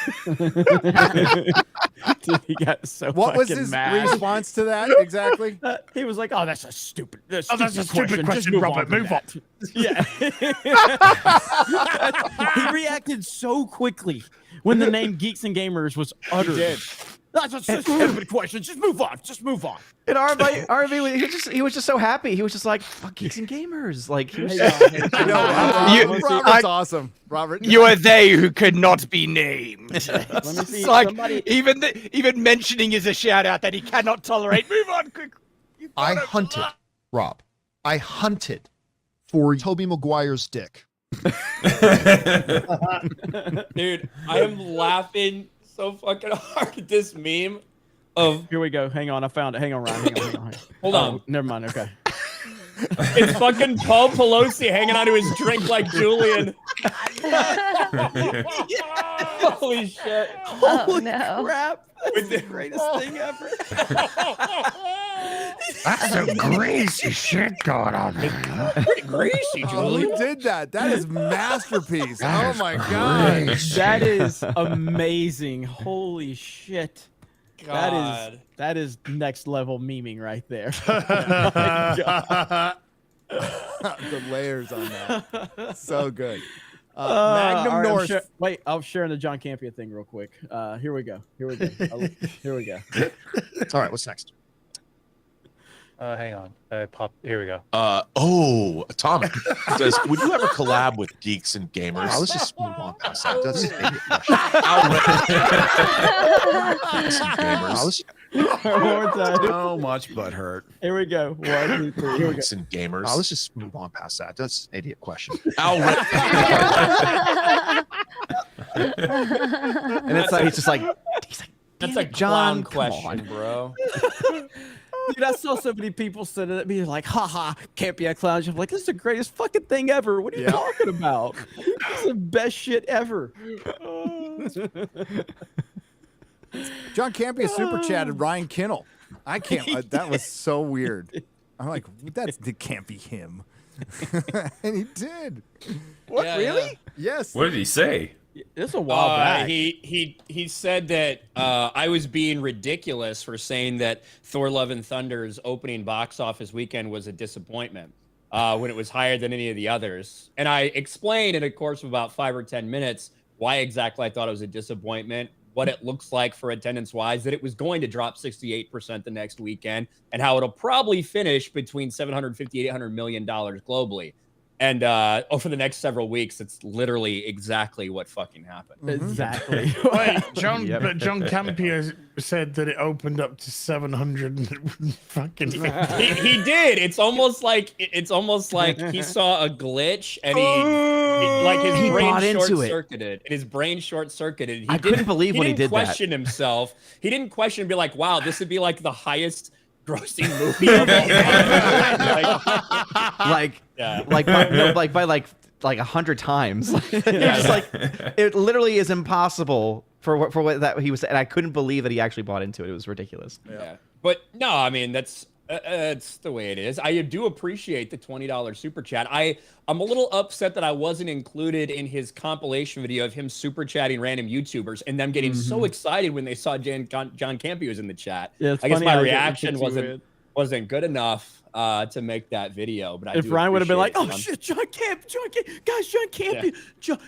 Dude, he got so What was fucking his mad. response to that exactly? He was like, "Oh, that's a stupid. Oh, that's a stupid question, Just Robert. from Move on." that." Yeah. He reacted so quickly when the name Geeks and Gamers was uttered. He did. That's a stupid question. Just move on. Just move on. And RV, he was just so happy. He was just like, "Fuck Geeks and Gamers!" Like, he was Robert's awesome. Robert, You are they who could not be named. Let me see. It's like Somebody... even mentioning is a shout out that he cannot tolerate. Move on, quick. I hunted, Rob. I hunted for Tobey Maguire's dick. Dude, I am laughing so fucking hard at this meme of. Here we go. Hang on. I found it. Hang on, Ryan. Hang on. Hold on. Never mind. Okay. It's fucking Paul Pelosi hanging onto his drink like Julian. Holy shit. Oh, Holy no. crap. That's the greatest thing ever. That's some greasy shit going on there. Pretty greasy, Who Julian. did that? That is masterpiece. That Oh is my god. great. That is amazing. Holy shit. God. That is next level memeing right there. The layers on that. So good. All Magnum right, North. wait, I'm sharing the John Campia thing real quick. Here we go. Here we go. All right, what's next? Hang on. Here we go. Atomic says, would you ever collab with Geeks and Gamers? Oh, let's just move on past that. That's Gamers. One more time. So much butthurt. Here we go. 1, 2, 3. Here we go. Geeks and Gamers. Oh, let's just move on past that. That's an idiot question. And it's like he's just like, That's a John, clown come question, bro. Dude, I saw so many people send it at me like, haha, can't be a clown. I'm like, this is the greatest fucking thing ever. What are you talking about? This is the best shit ever. John Campia super chatted Ryan Kinnell. I can't. That was so weird. I'm like, that can't be him. And he did. What, Yeah, really? yeah. Yes. What did he say? This is a while back. He said that I was being ridiculous for saying that Thor: Love and Thunder's opening box office weekend was a disappointment when it was higher than any of the others. And I explained in a course of about 5 or 10 minutes why exactly I thought it was a disappointment, what it looks like for attendance-wise, that it was going to drop 68% the next weekend, and how it'll probably finish between $750 and $800 million globally. And over the next several weeks, it's literally exactly what fucking happened. Exactly. Wait, John Campia said that it opened up to 700 fucking. He did. It's almost like he saw a glitch and his brain short-circuited. And his brain short-circuited. I couldn't believe when he did that. He didn't question himself. He didn't question and be like, "Wow, this would be like the highest grossing movie of all time." by 100 times. Just like it literally is impossible for what that he was, and I couldn't believe that he actually bought into it. It was ridiculous. Yeah, but no, I mean that's the way it is. I do appreciate the $20 super chat. I'm a little upset that I wasn't included in his compilation video of him super chatting random YouTubers and them getting so excited when they saw John Campia was in the chat. Yeah, I guess my reaction wasn't good enough to make that video. But if Ryan would have been like, "Oh shit, John Campia, guys, John Campia,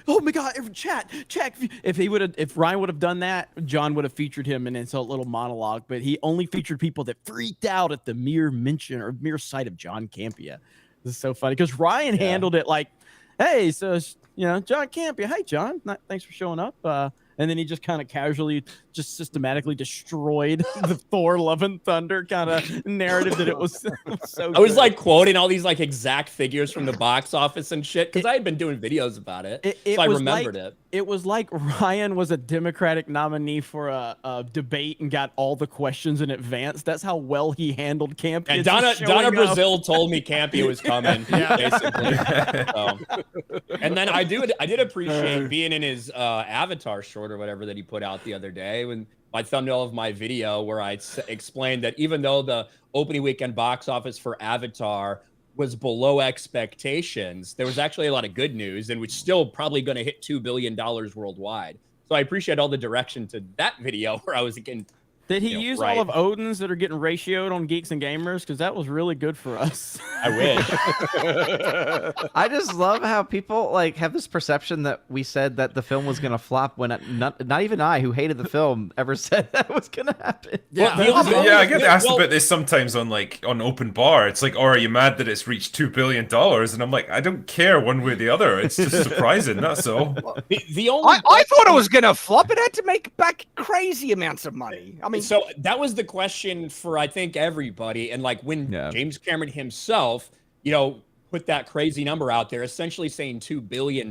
oh my god, chat." If Ryan would have done that, John would have featured him in his little monologue. But he only featured people that freaked out at the mere mention or mere sight of John Campia. This is so funny because Ryan handled it like, "Hey, so John Campia, hey John, thanks for showing up." And then he just kind of casually just systematically destroyed the Thor Love and Thunder kind of narrative that it was so I was good. like quoting all these like exact figures from the box office and shit because I had been doing videos about it. So I remembered it. It was like Ryan was a Democratic nominee for a debate and got all the questions in advance. That's how well he handled Campy. And Donna Brazil told me Campy was coming, basically. So. And then I did appreciate being in his Avatar short or whatever that he put out the other day when my thumbnail of my video where I explained that even though the opening weekend box office for Avatar was below expectations, there was actually a lot of good news and was still probably going to hit $2 billion worldwide. So I appreciate all the direction to that video where I was again. Did he use all of Odin's that are getting ratioed on Geeks and Gamers? Because that was really good for us. I wish. I just love how people like have this perception that we said that the film was going to flop when not even I, who hated the film, ever said that was going to happen. Yeah, I get asked about this sometimes on Open Bar. It's like, oh, are you mad that it's reached $2 billion? And I'm like, I don't care one way or the other. It's just surprising, that's all. I thought it was going to flop. It had to make back crazy amounts of money. I mean, so that was the question for I think everybody, and like when James Cameron himself, put that crazy number out there, essentially saying $2 billion.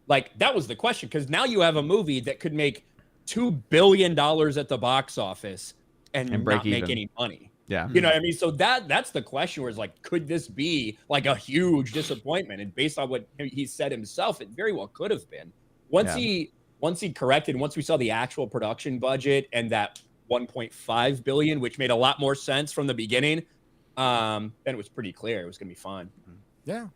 Like that was the question because now you have a movie that could make $2 billion at the box office and not make any money. Yeah, you know what I mean. So that's the question. Where it's like, could this be like a huge disappointment? And based on what he said himself, it very well could have been. Once he corrected, once we saw the actual production budget and that 1.5 billion, which made a lot more sense from the beginning, then it was pretty clear it was gonna be fun. Yeah,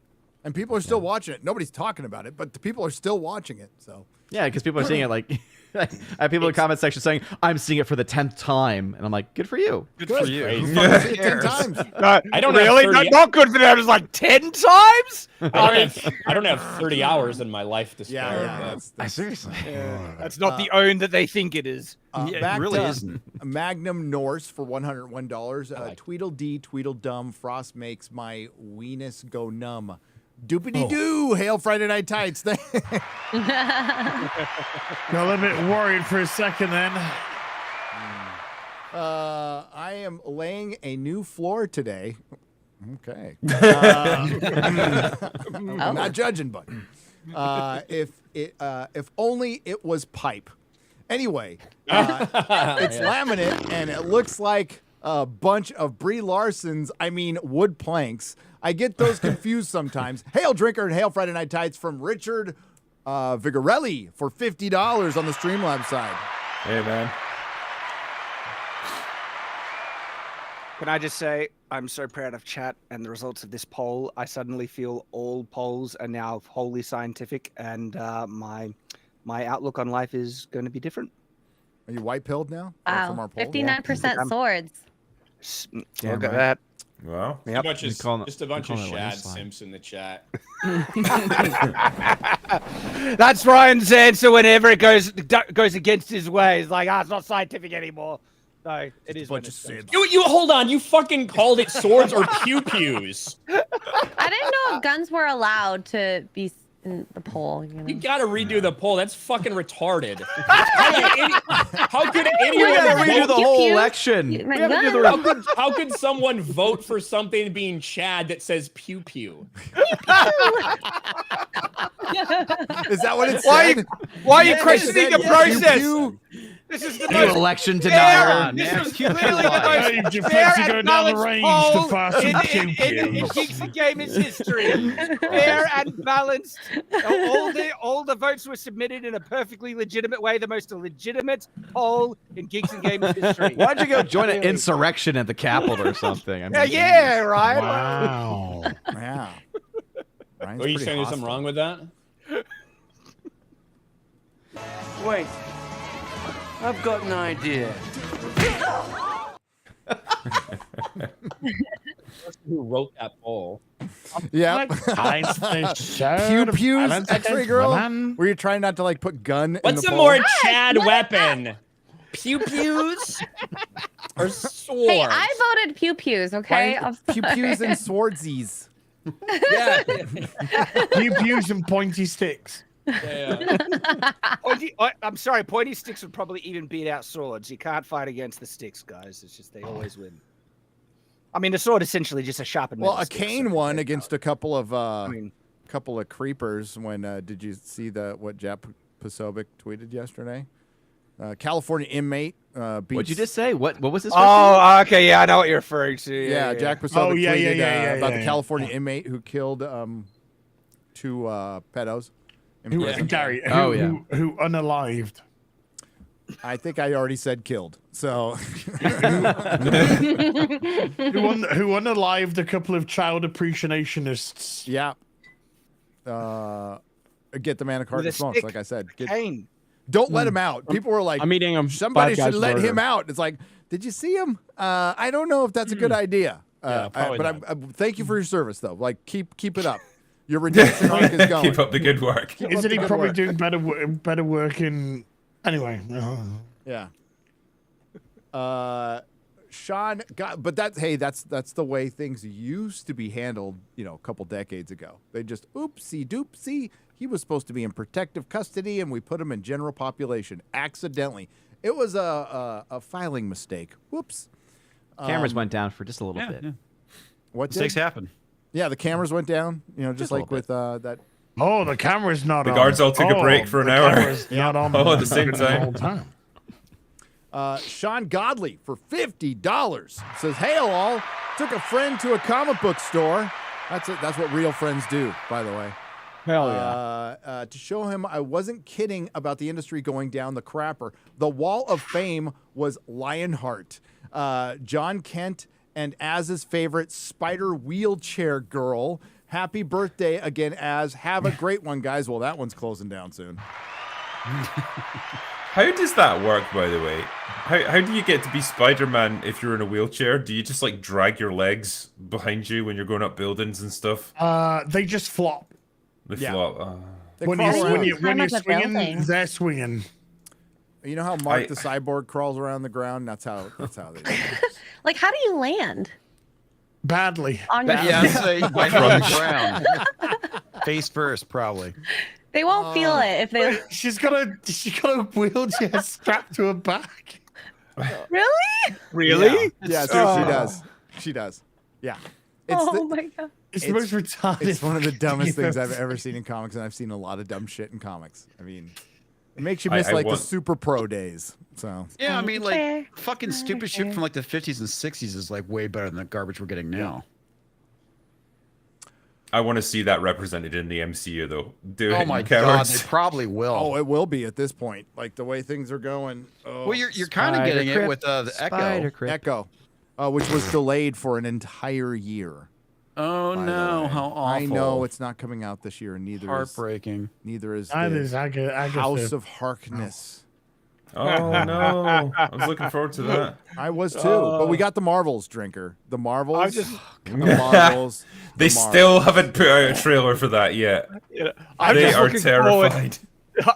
and people are still watching it. Nobody's talking about it, but the people are still watching it. So yeah, because people are seeing it. Like I have people in the comment section saying, "I'm seeing it for the 10th time," and I'm like, "Good for you. Good for you." Yeah. 10 times. I don't really have 30, not good for them. It's like 10 times. I don't have 30 hours in my life to spare. Yeah, that's seriously. That's not the own that they think it is. Back it really to isn't. Magnum Norse for $101. Tweedledee, Tweedledum, Frost makes my weenus go numb. Doopity doo! Hail Friday Night Tights. Got a little bit worried for a second then. I am laying a new floor today. Okay. I'm not judging, but if only it was pipe. Anyway, it's laminate and it looks like a bunch of Brie Larson's, wood planks. I get those confused sometimes. Hail Drinker and Hail Friday Night Tights from Richard Vigarelli for $50 on the Streamlabs side. Hey, man. Can I just say, I'm so proud of chat and the results of this poll. I suddenly feel all polls are now wholly scientific, and my outlook on life is going to be different. Are you white-pilled now? Wow, From our poll? 59% swords. Look at that. Wow. Yep. Just a bunch of Shad Simps in the chat. That's Ryan's answer whenever it goes against his ways. Like, it's not scientific anymore. No, it is. Bunch of Simps. You hold on. You fucking called it swords or pew-pews. I didn't know if guns were allowed to be in the poll. You gotta redo the poll. That's fucking retarded. How could anyone We gotta redo the whole election. How could someone vote for something being Chad that says pew pew? Is that what it's Why are you questioning the process? This is the most election denier. This is clearly the most fair and balanced poll in Geeks and Gamers history. Fair and balanced. All the votes were submitted in a perfectly legitimate way. The most legitimate poll in Geeks and Gamers history. Why'd you go join an insurrection at the Capitol or something? Yeah, right. Wow. Yeah. Are you saying there's something wrong with that? Wait. I've got an idea. Who wrote that poll? Yeah. Pew pews, X-ray girl. Were you trying not to put gun? What's in the a poll? more Chad weapon? Pew pews or swords? Hey, I voted pew pews. Okay. Pew pews and swordsies. Yeah. Pew pews and pointy sticks. I'm sorry, pointy sticks would probably even beat out swords. You can't fight against the sticks, guys. It's just they always win. I mean, the sword essentially just a sharpened. Well, a cane won against a couple of creepers. When did you see what Jap Posobiec tweeted yesterday? California inmate beats. What'd you just say? What was this? Oh, okay, yeah, I know what you're referring to. Yeah, Jack Posobiec tweeted about the California inmate who killed 2 pedos. Gary, who unalived. I think I already said killed. So who unalived a couple of child appreciationists. Yeah. Get the man a carton of smokes, like I said. Cane. Don't let him out. People were like, I'm eating him. Somebody should let him out. It's like, did you see him? I don't know if that's a good idea. Thank you for your service, though. Like, keep it up. Your redemption arc is going. Keep up the good work. Isn't he probably doing better work in... Anyway. Yeah. Sean but that's the way things used to be handled, a couple decades ago. They just oopsie doopsie. He was supposed to be in protective custody and we put him in general population accidentally. It was a filing mistake. Whoops. Cameras went down for just a little bit. Yeah. What mistakes happen? Yeah, the cameras went down, just like with that. Oh, the camera's not on. The guards all took a break for an hour. Not on all at the same the whole time. Sean Godley for $50 says, "Hey all, took a friend to a comic book store." That's what real friends do, by the way. Hell yeah. To show him I wasn't kidding about the industry going down the crapper. The Wall of Fame was Lionheart. John Kent and Az's favorite Spider Wheelchair Girl. Happy birthday again, Az. Have a great one, guys. Well, that one's closing down soon. How does that work, by the way? How do you get to be Spider-Man if you're in a wheelchair? Do you just like drag your legs behind you when you're going up buildings and stuff? They just flop. They flop. When you're swinging, they're swinging. You know how Mark the Cyborg crawls around the ground? That's how they do it. Like, how do you land? Badly. On your From the ground. Face first, probably. They won't feel it if they. She's got a wheelchair strapped to her back. Really? Really? Yeah, she does. She does. Yeah. My god. It's the most retarded. It's one of the dumbest things I've ever seen in comics, and I've seen a lot of dumb shit in comics. I mean, it makes you miss the Super Pro days. So yeah, I mean, like fucking stupid shit from like the 50s and 60s is like way better than the garbage we're getting now. I want to see that represented in the MCU, though. Oh my god, they probably will. Oh, it will be at this point. Like the way things are going. Oh. Well, you're kind of getting it with the Echo, which was delayed for an entire year. Oh no, how awful! I know it's not coming out this year, and neither heartbreaking. Neither is Agatha. House of Harkness. Oh no! I was looking forward to that. I was too, but we got the Marvels, Drinker. The Marvels. The Marvels. They still haven't put out a trailer for that yet. They are terrified.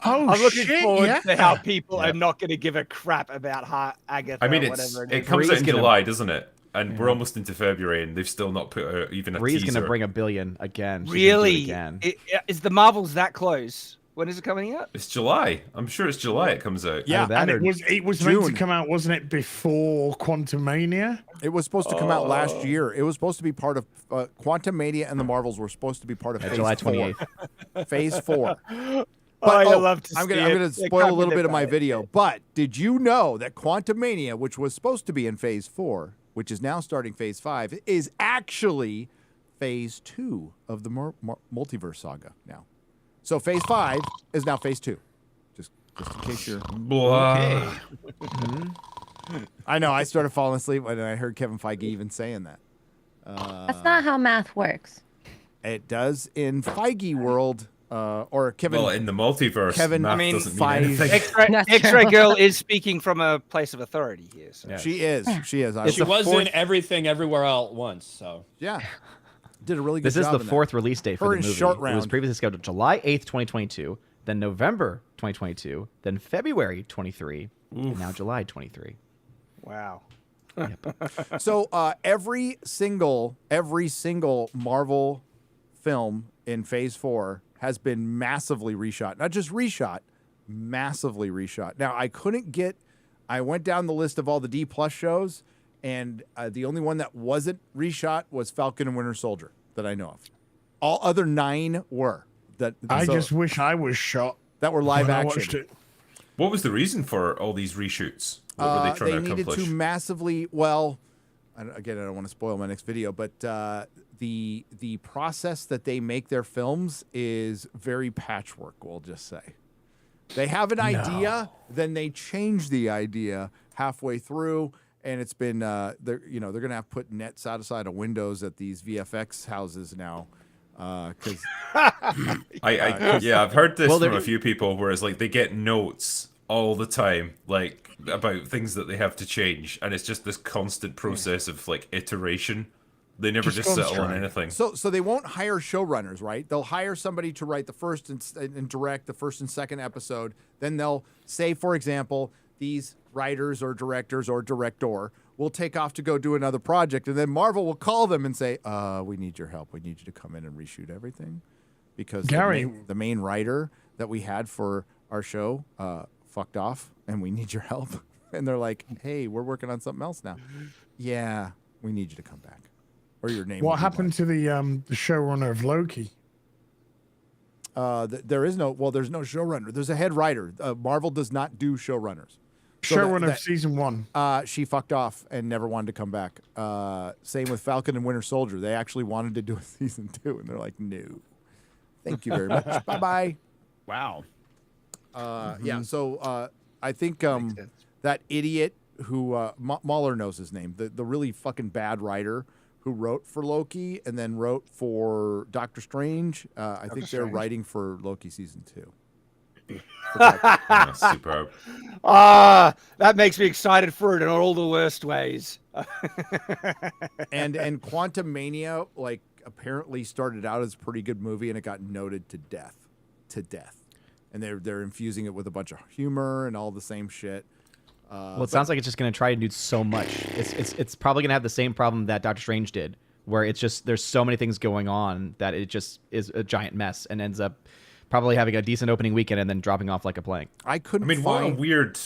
I'm looking forward to how people are not going to give a crap about Agatha. I mean, or whatever it comes out in July, doesn't it? And we're almost into February, and they've still not put out even a Bree's teaser. going to bring $1 billion again. Really? Again. Is the Marvels that close? When is it coming out? It's July. I'm sure it's July it comes out. Yeah, and it was meant to come out, wasn't it, before Quantumania? It was supposed to come out last year. It was supposed to be part of Quantumania, and the Marvels were supposed to be part of Phase July 28th. Phase 4. But, I love to I'm going to spoil a little bit of my video. But did you know that Quantumania, which was supposed to be in Phase 4, which is now starting Phase 5, is actually Phase 2 of the multiverse saga now. So Phase 5 is now Phase 2. Just in case you're... Okay. I know, I started falling asleep when I heard Kevin Feige even saying that. That's not how math works. It does in Feige world, or Kevin... Well, in the multiverse, math doesn't mean anything. X-Ray Girl is speaking from a place of authority here. So. Yes. She is. She is. She was in Everything Everywhere All at Once, so... Yeah. Did a really good job. job. This is the fourth release date for the movie. Short round. It was previously scheduled July 8th, 2022, then November 2022, then February 23, and now July 23. Wow. Yep. So every single Marvel film in Phase 4 has been massively reshot. Not just reshot, massively reshot. Now, I went down the list of all the D+ shows, and the only one that wasn't reshot was Falcon and Winter Soldier that I know of. All other 9 were. I just wish I was shot. That were live action. What was the reason for all these reshoots? What were they trying to accomplish? They needed to massively, well, again, I don't want to spoil my next video, but the process that they make their films is very patchwork, we'll just say. They have an idea, then they change the idea halfway through, and it's been they're gonna have to put nets outside of windows at these VFX houses now. Because I've heard this from a few people where it's like they get notes all the time, like about things that they have to change, and it's just this constant process of like iteration. They never just settle on anything. So they won't hire showrunners, right? They'll hire somebody to write the first and direct the first and second episode. Then they'll say, for example, these writers or directors or director will take off to go do another project, and then Marvel will call them and say, we need your help. We need you to come in and reshoot everything. Because the main writer that we had for our show fucked off, and we need your help. And they're like, hey, we're working on something else now. Yeah, we need you to come back. Or your name. What happened to the showrunner of Loki? There's no showrunner. There's a head writer. Marvel does not do showrunners. Showrunner of season 1. She fucked off and never wanted to come back. Same with Falcon and Winter Soldier. They actually wanted to do a season 2, and they're like, no. Thank you very much. Bye-bye. Wow. Yeah, so I think that idiot who, Mahler knows his name, the really fucking bad writer who wrote for Loki and then wrote for Doctor Strange. I think they're writing for Loki season 2. Superb. That makes me excited for it in all the worst ways. and Quantum Mania, like, apparently started out as a pretty good movie, and it got noted to death. And they're infusing it with a bunch of humor and all the same shit. Well, it sounds like it's just going to try to do so much. It's probably going to have the same problem that Doctor Strange did, where it's just there's so many things going on that it just is a giant mess and ends up probably having a decent opening weekend and then dropping off like a plank. What a weird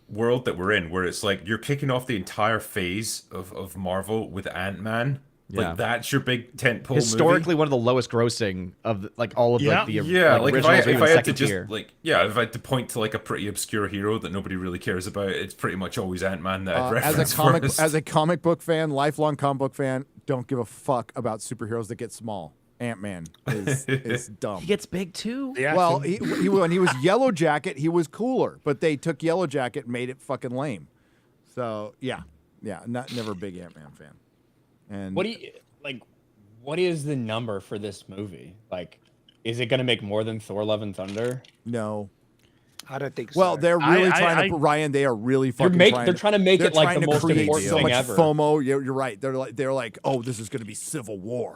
world that we're in, where it's like you're kicking off the entire phase of Marvel with Ant-Man. Like that's your big tentpole historically movie. One of the lowest grossing of like all of like the if I had to just if I had to point to like a pretty obscure hero that nobody really cares about, it's pretty much always Ant-Man that I'd reference as a comic book fan, lifelong comic book fan, don't give a fuck about superheroes that get small. Ant-Man is dumb. He gets big too. Yeah. Well, he when he was Yellow Jacket, he was cooler, but they took Yellow Jacket and made it fucking lame. So never a big Ant-Man fan. And what is the number for this movie? Like, is it going to make more than Thor: Love and Thunder? No. I don't think so. Well, they're really trying to, Ryan, they are really fucking trying. They're trying to make it like the most important so thing much ever. FOMO. You're right. They're like, oh, this is going to be Civil War.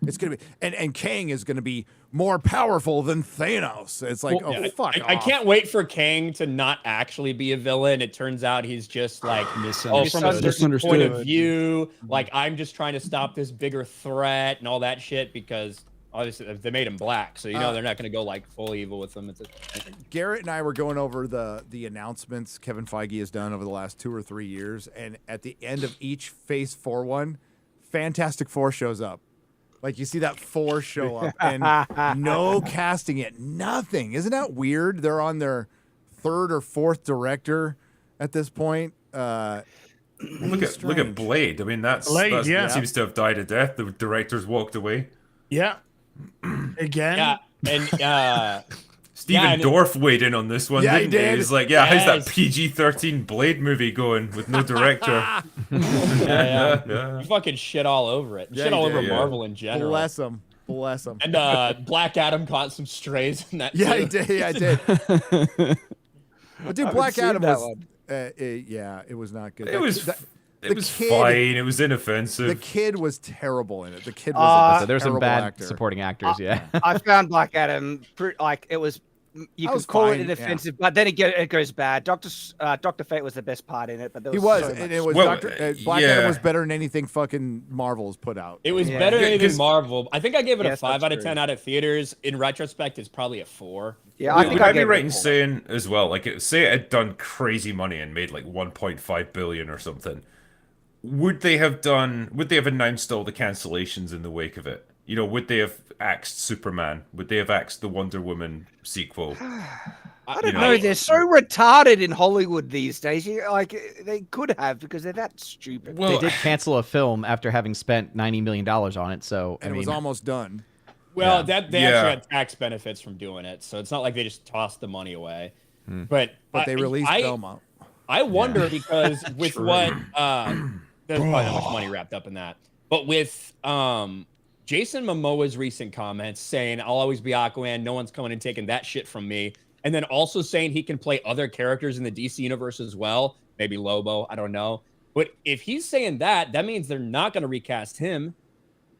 It's going to be, and Kang is going to be more powerful than Thanos. It's like, fuck I can't wait for Kang to not actually be a villain. It turns out he's just like, from a certain point of view, like, I'm just trying to stop this bigger threat and all that shit, because obviously they made him black. So, they're not going to go like full evil with him. Garrett and I were going over the announcements Kevin Feige has done over the last 2 or 3 years. And at the end of each Phase 4 one, Fantastic Four shows up. Like, you see that 4 show up and no casting it, nothing. Isn't that weird? They're on their 3rd or 4th director at this point. Look at Blade. I mean, that seems to have died a death. The directors walked away. Yeah. Again. Yeah. And Stephen Dorff weighed in on this one, didn't he? He's like, how's that PG-13 Blade movie going with no director? You fucking shit all over it. Shit all over Marvel in general. Bless him. And Black Adam caught some strays in that. Yeah, too. he did. Yeah, I did. But dude, Black Adam was. It was not good. It was fine. It was inoffensive. The kid was terrible in it. The kid was there's some bad actor. supporting actors. I found Black Adam you That could was call fine, it yeah. inoffensive, but then it goes bad. Doctor Fate was the best part in it, but there He was was, so and much- it was Black Adam was better than anything fucking Marvel's put out. It was Yeah. better than Yeah, anything 'cause- Marvel. I think I gave it a Yes, 5 that's out of true. 10 out of theaters. In retrospect, it's probably a 4. Yeah, I think would I I be gave it right a in 4. saying as well, like, say it had done crazy money and made like 1.5 billion or something? Would they have announced all the cancellations in the wake of it? You know, would they have axed Superman? Would they have axed the Wonder Woman sequel? I don't know. They're so retarded in Hollywood these days. They could have because they're that stupid. They did cancel a film after having spent $90 million on it, so And it was almost done. Well, they actually had tax benefits from doing it, so it's not like they just tossed the money away. But they released Velma. I wonder because with True. what there's probably not much money wrapped up in that, but with Jason Momoa's recent comments saying I'll always be Aquaman, no one's coming and taking that shit from me, and then also saying he can play other characters in the DC universe as well, maybe Lobo, I don't know. But if he's saying that means they're not going to recast him.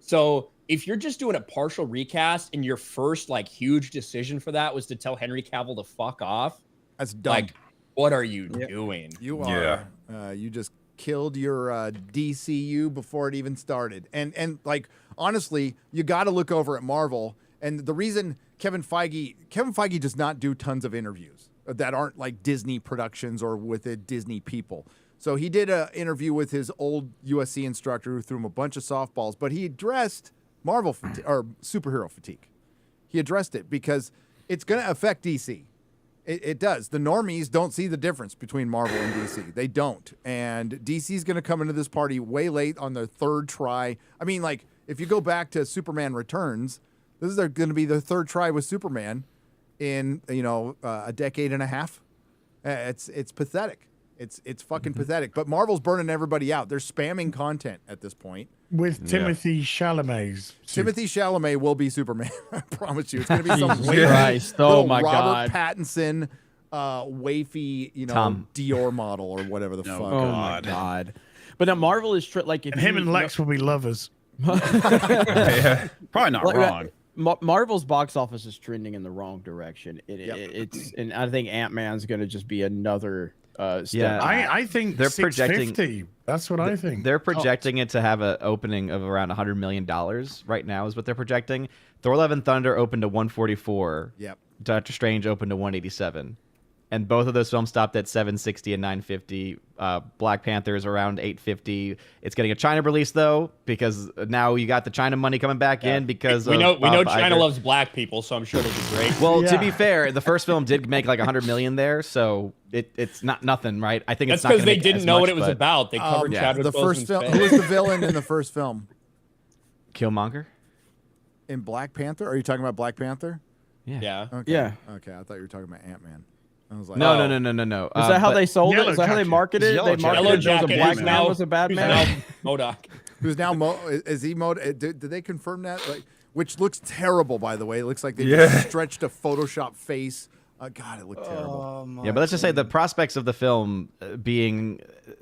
So if you're just doing a partial recast and your first like huge decision for that was to tell Henry Cavill to fuck off, that's dumb. Like, what are you doing? You are. You just killed your DCU before it even started. And like honestly, you got to look over at Marvel. And the reason Kevin Feige does not do tons of interviews that aren't like Disney productions or with the Disney people. So he did an interview with his old USC instructor who threw him a bunch of softballs, but he addressed Marvel or superhero fatigue. He addressed it because it's going to affect DC. It does. The normies don't see the difference between Marvel and DC. They don't. And DC's going to come into this party way late on their third try. I mean, like, if you go back to Superman Returns, this is going to be their third try with Superman in, a decade and a half. It's pathetic. It's fucking pathetic. But Marvel's burning everybody out. They're spamming content at this point. With Timothy Chalamet's. Timothy Chalamet will be Superman. I promise you. It's going to be some Jesus wavy, Christ. Oh little my Robert God. Pattinson, wafy, Tom. Dior model or whatever the fuck. Oh my God. But now Marvel is like if And him and Lex will be lovers. Probably not wrong. Marvel's box office is trending in the wrong direction. It's and I think Ant-Man's going to just be another step. I think they're 650. projecting. That's what I think. They're projecting it to have an opening of around $100 million right now, is what they're projecting. Thor: Love and Thunder opened to 144. Yep. Doctor Strange opened to 187. And both of those films stopped at 760 and 950. Black Panther is around 850. It's getting a China release though, because now you got the China money coming back in because we know Bob China Iger. loves black people, so I'm sure it'll be great. Well, to be fair, the first film did make like 100 million there, so it's not nothing, right? I think That's it's not because they make didn't as know much, what it was but- about. They covered Chadwick The first Boseman's film. face. Who was the villain in the first film? Killmonger. In Black Panther? Are you talking about Black Panther? Yeah. Okay. Yeah. Okay, I thought you were talking about Ant-Man. I was like, No. Is that how but- they sold it? Yellow Is that how they Jacket. marketed it? Yellow They Jacket. marketed Yellow it as a Jacket black is man now- was a bad who's man. now MODOK. Who's now is he did they confirm that? Like, which looks terrible, by the way. It looks like they Yeah. just stretched a Photoshop face. God, it looked terrible. Yeah, but let's just say the prospects of the film being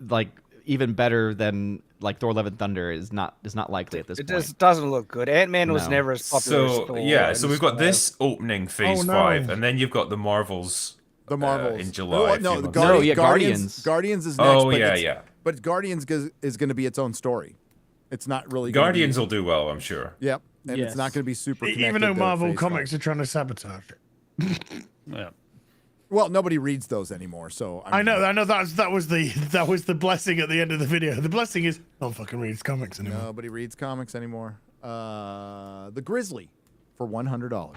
like even better than like Thor: Love and Thunder is not likely at this It point. just doesn't look good. Ant-Man was No. never as popular as So Thor. yeah, and so we've got this opening phase Oh, no. 5, and then you've got the Marvels. The Marvels in July. a No, few the months Guardians. later. Guardians. Guardians is next. Oh but yeah, it's- yeah. But Guardians is going to be its own story. It's not really. Guardians Gonna will do well, I'm sure. be, Yep, and Yes. it's not going to be super. Even connected though to Marvel Phase Comics 5. are trying to sabotage it. Yeah. Well, nobody reads those anymore, so I know that was the blessing at the end of the video. The blessing is no one fucking reads comics anymore. Nobody reads comics anymore. The Grizzly for $100.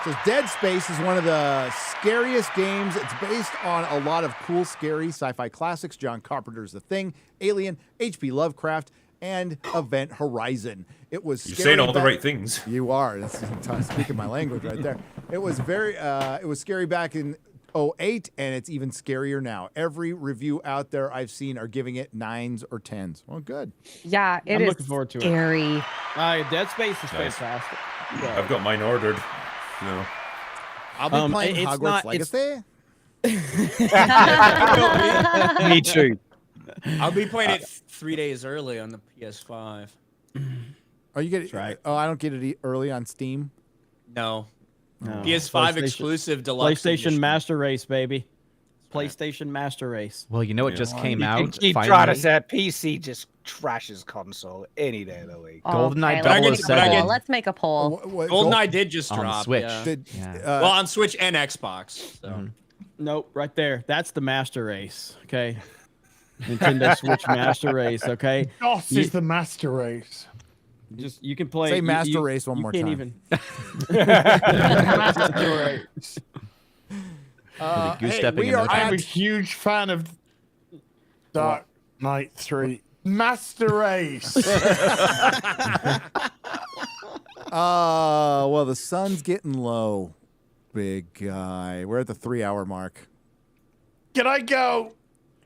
So Dead Space is one of the scariest games. It's based on a lot of cool, scary sci-fi classics. John Carpenter's The Thing, Alien, H.P. Lovecraft, and Event Horizon. It was You're scary saying all the back- right things. You are. That's speaking my language right there. It was it was scary back in 2008, and it's even scarier now. Every review out there I've seen are giving it 9s or 10s. Well, good. Yeah, it I'm is looking forward to it. scary. Dead Space is Nice. fantastic. I've got mine ordered. So. I'll be playing it's Hogwarts not- Legacy. Me too. I'll be playing it 3 days early on the PS5. Oh, you get it? right. Oh, I don't get it early on Steam. No. PS5 exclusive deluxe PlayStation edition. Master Race, baby. PlayStation Master Race. Well, you know it just came out. Keep finally. trying to say PC just trashes console any day of the week. GoldenEye Okay, 007. let's make a poll. GoldenEye did just on the drop. Switch. Yeah. Well, on Switch and Xbox. So. Nope, right there. That's the Master Race. Okay. Nintendo Switch Master Race. Okay. DOS is the Master Race. Just you can play. Say Master Race one more can't time. Even. Master Race. I'm a huge fan of Dark Knight 3. Master Race. Well, the sun's getting low, big guy. We're at the 3-hour mark. Can I go?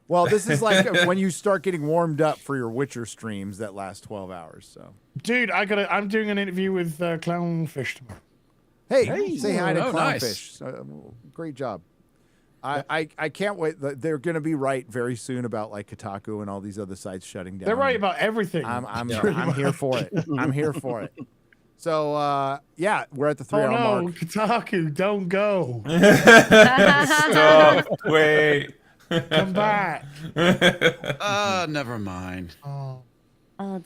Well, this is like when you start getting warmed up for your Witcher streams that last 12 hours. So, dude, I'm doing an interview with Clownfish tomorrow. Hey, say hi to Oh, Clownfish. nice. Great job. I can't wait. They're going to be right very soon about like Kotaku and all these other sites shutting down. They're right about everything. I'm here for it. I'm here for it. So yeah, we're at the 3-hour no, mark. Kotaku, don't go. Stop. Wait. Come back. Never mind. Oh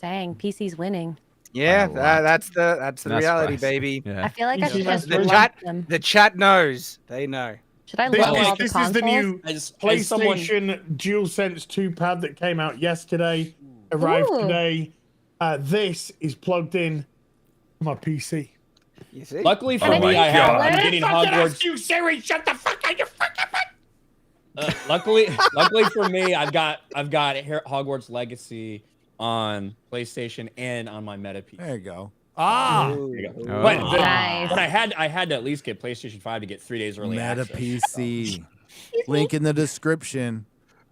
dang, PC's winning. Yeah, that's the reality, surprised. baby. I feel like I should just The lump chat, them. the chat knows. They know. Should I lump all the This consoles? is the new As PlayStation DualSense 2 pad that came out yesterday, arrived Ooh. today. This is plugged in to my PC. You see? Luckily for Oh my me, I'm God. getting Fucking Hogwarts. ask you, Siri, shut the fuck up, you fucking Luckily for me, I've got Hogwarts Legacy on PlayStation and on my Meta PC. There you go. There you go. Oh. But, Nice. but I had to at least get PlayStation 5 to get 3 days early Meta access. PC. Link in the description.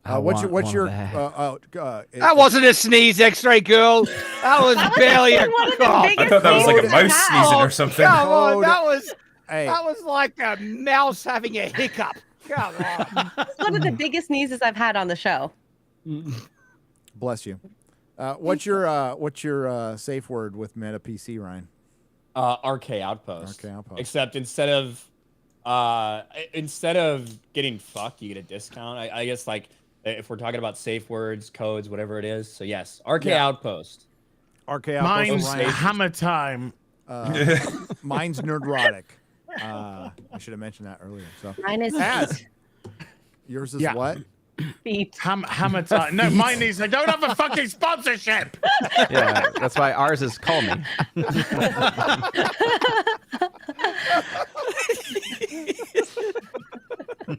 I What's want your one of That wasn't a sneeze, X-ray girl. That was barely a one of the cough. biggest I thought that was like a things mouse I've sneezing had. or something. Come on, Code. that was like a mouse having a hiccup. Come on. It's one of the biggest sneezes I've had on the show. Bless you. What's your safe word with Meta PC, Ryan? RK Outpost. RK Outpost. Except instead of getting fucked, you get a discount. I guess like if we're talking about safe words, codes, whatever it is. So yes, RK Outpost. RK Outpost. Mine's Ryan. Hammer Time. Mine's Nerdrotic. I should have mentioned that earlier. So Mine is Az. Yours is what? feet. Hammer Time. No, mine is I don't have a fucking sponsorship. Yeah, that's why ours is Call Me.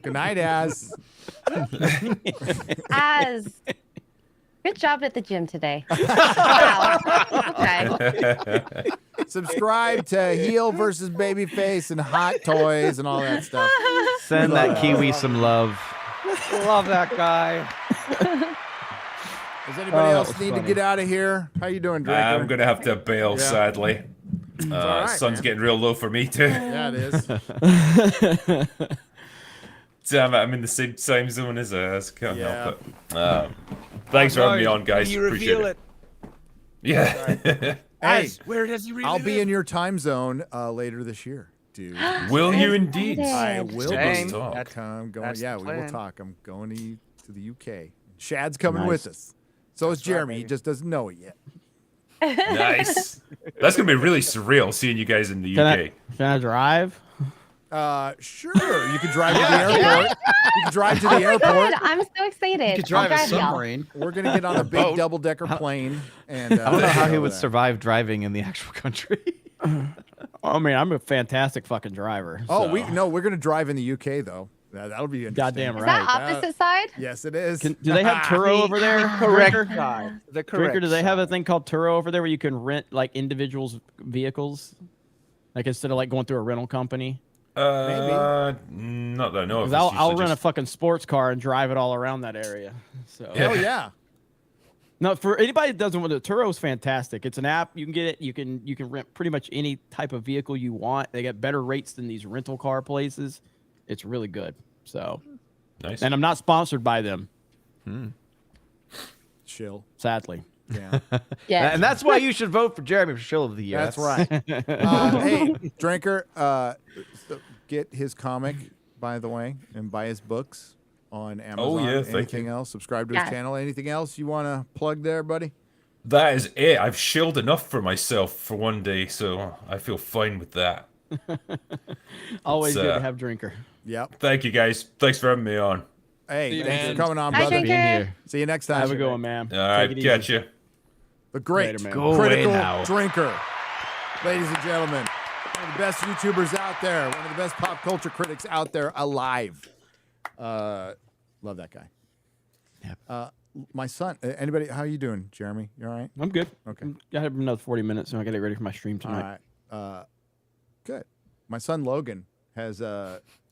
Good night, Az. Az. Good job at the gym today. Wow. Okay. Subscribe to Heel versus Babyface and Hot Toys and all that stuff. Send that Kiwi some love. Love that guy. Does anybody else need to get out of here? How you doing, Draker? I'm gonna have to bail, sadly. all right, sun's man. getting real low for me too. Yeah, it is. Damn it, I'm in the same time zone as us. Can't Yeah. help it. Thanks for having me on, guys. You Appreciate reveal it. Yeah. Hey, Az, where does he really I'll be live? in your time zone later this year, dude. Will you indeed? I will Same. be. That's- I'm going. that's Yeah, the we will plan. talk. I'm going to the UK. Shad's coming Nice. with us. So is That's right, Jeremy. He baby. just doesn't know it yet. Nice. That's gonna be really surreal seeing you guys in the UK. Can I drive? Sure. You can drive to the airport. You can drive to the Oh my airport. God, I'm so excited. You could drive a I'll y'all. submarine. We're gonna get on a big double-decker plane, and I don't know how he over would there. survive driving in the actual country. I mean, I'm a fantastic fucking driver. Oh, so. we're gonna drive in the UK though. That'll be interesting. Goddamn Is right. that opposite side? Yes, it is. Do they have Turo over there? Correct Drinker? side. The Drinker, correct do they have a side. thing called Turo over there where you can rent like individuals' vehicles? Like instead of like going through a rental company? Not that I know of. 'Cause It's I'll usually rent a just- fucking sports car and drive it all around that area. So Hell yeah. no, for anybody that doesn't want it, Turo's fantastic. It's an app. You can get it. You can rent pretty much any type of vehicle you want. They get better rates than these rental car places. It's really good. So Nice. and I'm not sponsored by them. Chill. Sadly. Yeah. Yeah. And that's why you should vote for Jeremy for Shill of the Year. That's right. Hey, Drinker, get his comic, by the way, and buy his books on Amazon. Oh, yeah, thank Anything else? Subscribe to his channel. Anything else you want to plug there, buddy? That is it. I've shilled enough for myself for one day, so I feel fine with that. Always good to have Drinker. Yep. Thank you, guys. Thanks for having me on. Hey, thanks for coming on, Hi, brother. Drinker. See you next time. Have a good one, man. All right, catch you. The great Later, man. Go away critical now. drinker. Ladies and gentlemen, one of the best YouTubers out there, one of the best pop culture critics out there alive. Love that guy. Yep. My son, anybody, how you doing, Jeremy? You all right? I'm good. Okay. I have another 40 minutes, and I got to get ready for my stream tonight. All right. Good. My son Logan has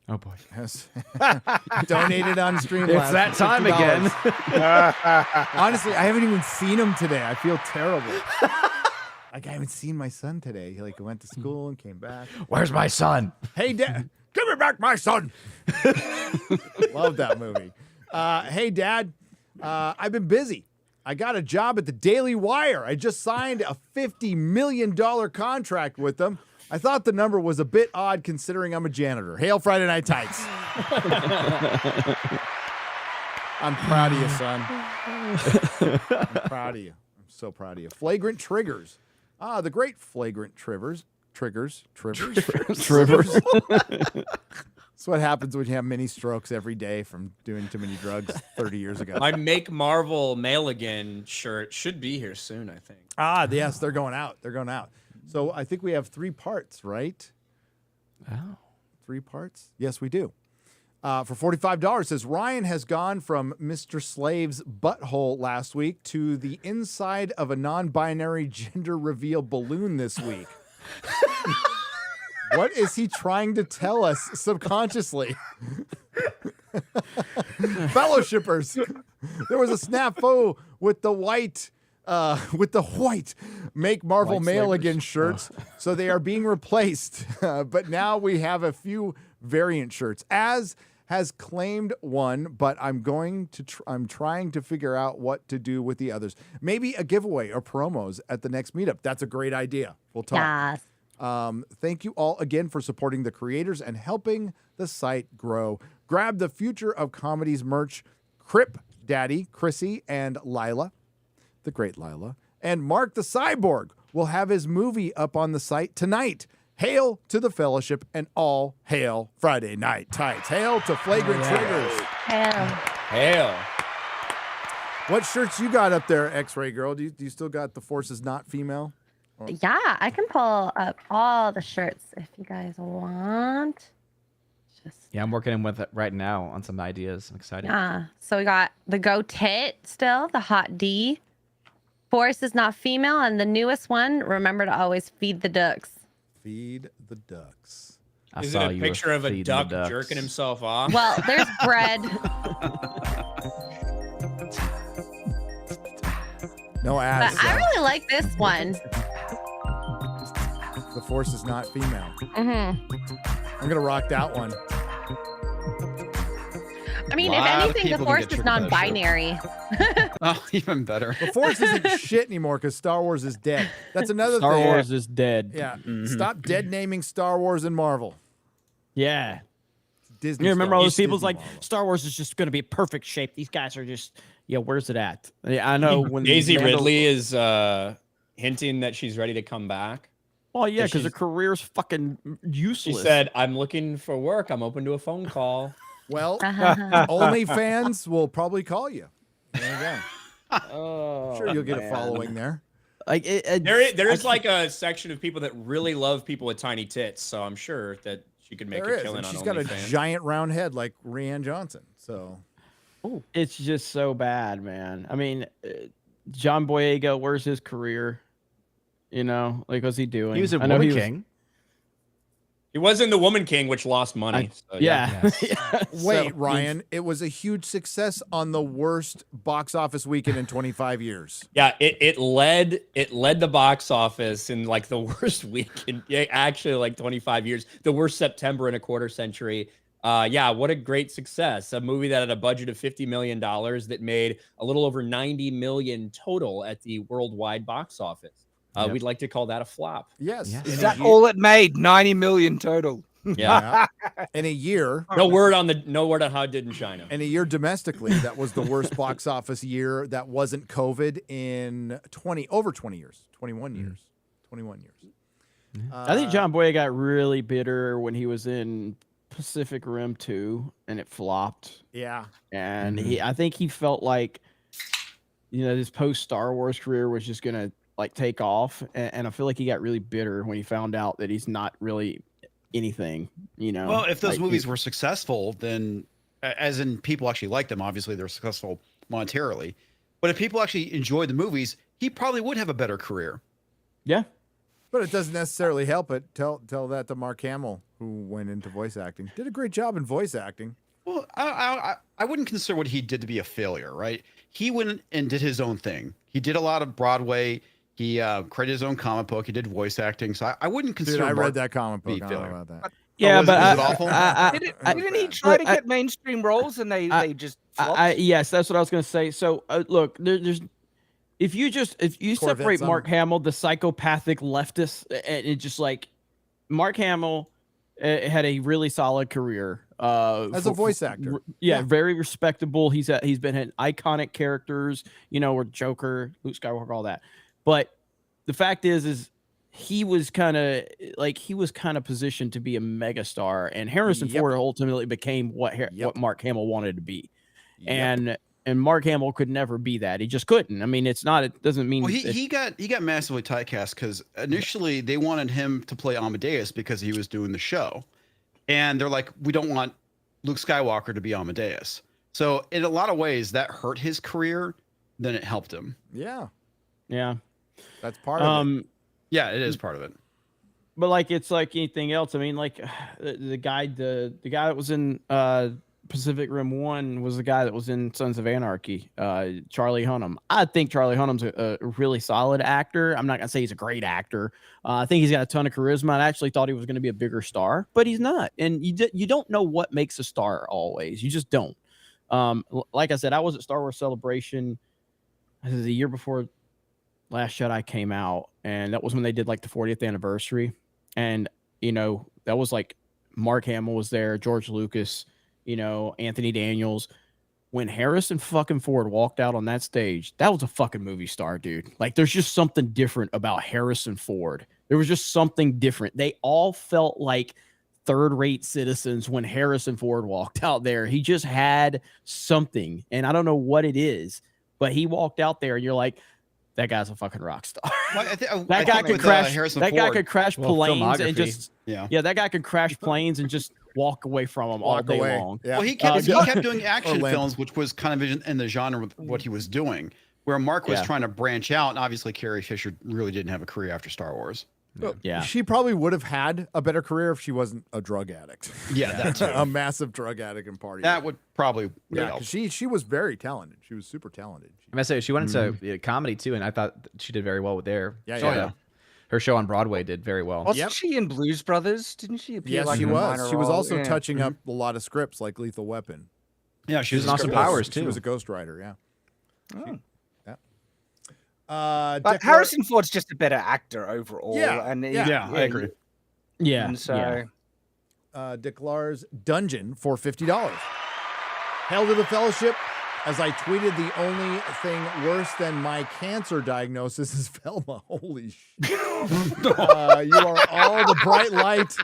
Oh boy. has donated on stream. It's that time again. Honestly, I haven't even seen him today. I feel terrible. Like I haven't seen my son today. He went to school and came back. Where's my son? Hey, Dad, give me back my son. Love that movie. Hey, Dad, I've been busy. I got a job at the Daily Wire. I just signed a $50 million contract with them. I thought the number was a bit odd considering I'm a janitor. Hail Friday Night Tights. I'm proud of you, son. I'm proud of you. I'm so proud of you. Flagrant Triggers. The great Flagrant Triggers. Trivers. That's what happens when you have mini strokes every day from doing too many drugs 30 years ago. My Make Marvel Mail Again shirt should be here soon, I think. Yes, they're going out. They're going out. So I think we have 3 parts, right? Oh. 3 parts? Yes, we do. For $45, says Ryan has gone from Mr. Slave's butthole last week to the inside of a non-binary gender reveal balloon this week. What is he trying to tell us subconsciously? Fellowshippers, there was a snafu with the white Make Marvel White Mail slavers. Again shirts. So they are being replaced. But now we have a few variant shirts. As has claimed one, but I'm trying to figure out what to do with the others. Maybe a giveaway or promos at the next meetup. That's a great idea. We'll talk. Yes. Thank you all again for supporting the creators and helping the site grow. Grab the Future of Comedies merch. Crip Daddy, Chrissy, and Lila, the great Lila, and Mark the Cyborg will have his movie up on the site tonight. Hail to the Fellowship and all hail Friday Night Tights. Hail to Flagrant Triggers. Hail. What shirts you got up there, X-Ray Girl? Do you still got The Force is Not Female? Yeah, I can pull up all the shirts if you guys want. Yeah, I'm working with it right now on some ideas. I'm excited. Yeah. So we got the Go Tit still, the Hot D. Force is Not Female, and the newest one, remember to always feed the ducks. Feed the ducks. Is it a picture of a duck jerking himself off? Well, there's bread. No ads. But I really like this one. The Force is Not Female. Mm-hmm. I'm gonna rock that one. I mean, if anything, the Force is non-binary. Oh, even better. The Force isn't shit anymore because Star Wars is dead. That's another thing. Star Wars is dead. Yeah. Stop dead naming Star Wars and Marvel. Yeah. Disney. You remember Star all Wars. those people's Disney like, Marvel. Star Wars is just going to be perfect shape. These guys are just, where's it at? Yeah, I know when Daisy Ridley is hinting that she's ready to come back. Oh yeah, So because her career's fucking She useless. said, "I'm looking for work. I'm open to a phone call." Well, OnlyFans will probably call you. There you go. Oh, Sure, you'll get a man. following there. Like there is like a section of people that really love people with tiny tits, so I'm sure that she could make There a is. killing And on she's got a OnlyFans. giant round head like Rianne Johnson. So It's just so bad, man. I mean, John Boyega, where's his career? Like, what's he doing? He was in I know Woman he was- King. He was in The Woman King, which lost money. So, yeah. wait, So- Ryan, it was a huge success on the worst box office weekend in 25 years. Yeah, it led the box office in like the worst week in actually like 25 years, the worst September in a quarter century. Yeah, what a great success. A movie that had a budget of $50 million that made a little over 90 million total at the worldwide box office. We'd like to call that a flop. Yes. Is that all it made? 90 million total. Yeah. In a year. No word on how it did in China. In a year domestically, that was the worst box office year that wasn't COVID in over 20 years. 21 years. 21 years. I think John Boyega got really bitter when he was in Pacific Rim 2 and it flopped. Yeah. And I think he felt like, his post Star Wars career was just going to like take off. And I feel like he got really bitter when he found out that he's not really anything, Well, if those like, movies were successful, then as in people actually liked them, obviously they're successful monetarily. But if people actually enjoyed the movies, he probably would have a better career. Yeah. But it doesn't necessarily help it. Tell that to Mark Hamill, who went into voice acting. Did a great job in voice acting. Well, I wouldn't consider what he did to be a failure, right? He went and did his own thing. He did a lot of Broadway. He created his own comic book. He did voice acting. So I wouldn't consider. Dude, I Mark read that comic book. be a I don't failure. know about that. Yeah, but was it awful? Didn't he try to get mainstream roles and they just flopped? Yes, that's what I was going to say. So look, there's if you separate Summer. Mark Hamill, the psychopathic leftist, and it just like Mark Hamill had a really solid career As a voice actor. Yeah, very respectable. He's been in iconic characters, or Joker, Luke Skywalker, all that. But the fact is he was kind of positioned to be a megastar, and Harrison Ford ultimately became what Mark Hamill wanted to be. And Mark Hamill could never be that. He just couldn't. I mean, it doesn't mean he got massively typecast because initially they wanted him to play Amadeus because he was doing the show. And they're like, we don't want Luke Skywalker to be Amadeus. So in a lot of ways that hurt his career, then it helped him. Yeah. Yeah. That's part of it. Yeah, it is part of it. But like it's like anything else. I mean, like the guy that was in Pacific Rim 1 was the guy that was in Sons of Anarchy, Charlie Hunnam. I think Charlie Hunnam's a really solid actor. I'm not gonna say he's a great actor. I think he's got a ton of charisma. I actually thought he was going to be a bigger star, but he's not. And you don't know what makes a star always. You just don't. Like I said, I was at Star Wars Celebration. This is the year before Last Jedi came out, and that was when they did like the 40th anniversary. And that was like Mark Hamill was there, George Lucas, Anthony Daniels. When Harrison fucking Ford walked out on that stage, that was a fucking movie star, dude. Like, there's just something different about Harrison Ford. There was just something different. They all felt like third-rate citizens when Harrison Ford walked out there. He just had something, and I don't know what it is, but he walked out there, and you're like, that guy's a fucking rock star. Well, That guy could crash. Harrison That guy Ford. could crash planes and filmography. just Yeah. That guy could crash planes and just walk away from them all Walk day away. long. Yeah. Well, he kept doing action limp. films, which was kind of in the genre of what he was doing, where Mark was trying to branch out, and obviously Carrie Fisher really didn't have a career after Star Wars. Yeah. She probably would have had a better career if she wasn't a drug addict. Yeah, that too. A massive drug addict and party. That would probably Yeah, help. 'cause she was very talented. She was super talented. I must say she went into comedy too, and I thought she did very well with there. Yeah. Her show on Broadway did very well. Wasn't she in Blues Brothers? Didn't she appear Yes, like she in a was. minor She was role? also Yeah. touching up a lot of scripts like Lethal Weapon. Yeah, she was in Austin a Powers She too. was a ghostwriter, yeah. Oh. Yeah. But Harrison Ford's just a better actor overall. Yeah, and I agree. Yeah. And so, Dick Lars Dungeon for $50. Hail to the Fellowship. As I tweeted, the only thing worse than my cancer diagnosis is Velma. Holy shit. You are all the bright light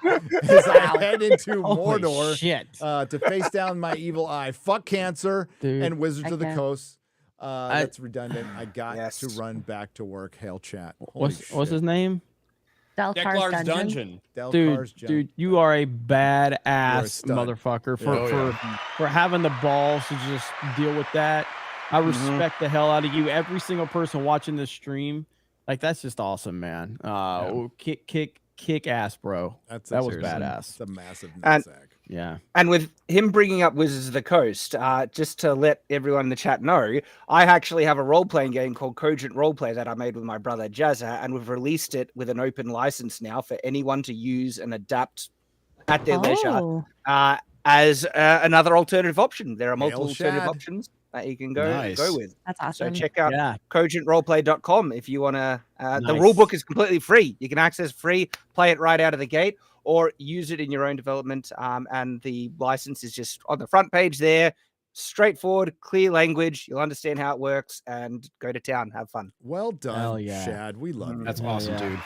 as I head into Holy Mordor shit. To face down my evil eye. Fuck cancer Dude, and Wizards I of the can't. Coast. That's redundant. I got to run back to work. Hail chat. Holy What's his name? Deltar's Dungeon. Dude, you are a badass stud. motherfucker for having the balls to just deal with that. I respect the hell out of you. Every single person watching this stream, like that's just awesome, man. Kick ass, bro. That was badass. It's a massive And- nutsack. Yeah. And with him bringing up Wizards of the Coast, just to let everyone in the chat know, I actually have a role-playing game called Cogent Roleplay that I made with my brother Jazza, and we've released it with an open license now for anyone to use and adapt at their leisure. as another alternative option. There are multiple Hail alternative Shad. options that you can go with. That's awesome. So check out cogentroleplay.com if you want to. The Nice. rule book is completely free. You can access free, play it right out of the gate, or use it in your own development. And the license is just on the front page there. Straightforward, clear language. You'll understand how it works and go to town. Have fun. Well done, Hell yeah. Shad. We love you. That's awesome, dude.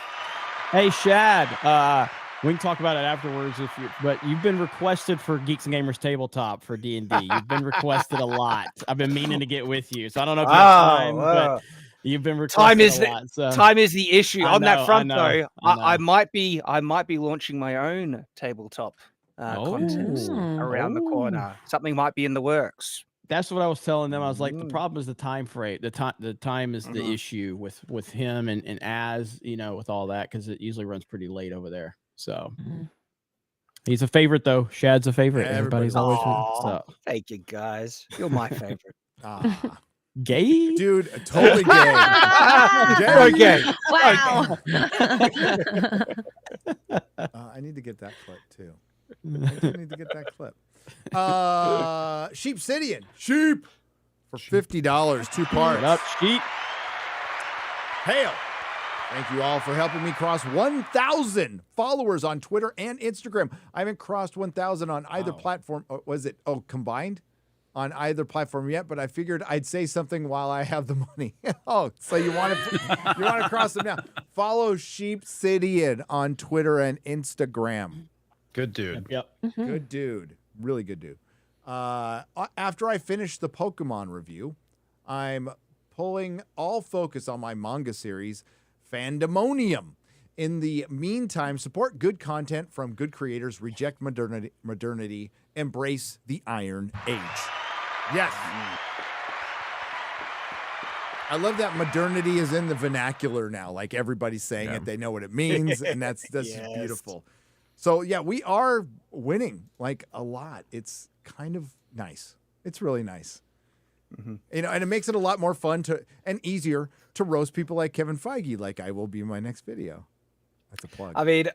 Hey, Shad. We can talk about it afterwards but you've been requested for Geeks and Gamers Tabletop for D&D. You've been requested a lot. I've been meaning to get with you, so I don't know if you have time, but you've been requested a lot. Time is the issue. On that front, though, I I might be launching my own tabletop contest around the corner. Something might be in the works. That's what I was telling them. I was like, the problem is the time frame. The time is the issue with him and as with all that, because it usually runs pretty late over there. So he's a favorite, though. Shad's a favorite. Everybody's always so. Thank you, guys. You're my favorite. Gay, dude, totally gay. Gay. Wow. I need to get that clip too. I do need to get that clip. Sheep Sidian. Sheep for $50, 2 parts. What up, Sheep? Hail. Thank you all for helping me cross 1,000 followers on Twitter and Instagram. I haven't crossed 1,000 on either platform. Was it combined on either platform yet? But I figured I'd say something while I have the money. So you want to cross them now? Follow Sheep Sidian on Twitter and Instagram. Good dude. Yep. Good dude. Really good dude. After I finish the Pokemon review, I'm pulling all focus on my manga series, Fandemonium. In the meantime, support good content from good creators, reject modernity, embrace the Iron Age. Yes. I love that modernity is in the vernacular now. Like everybody's saying it. They know what it means. And that's Yes. beautiful. So yeah, we are winning like a lot. It's kind of nice. It's really nice. And it makes it a lot more fun and easier to roast people like Kevin Feige, like I will be in my next video. That's a plug. I mean,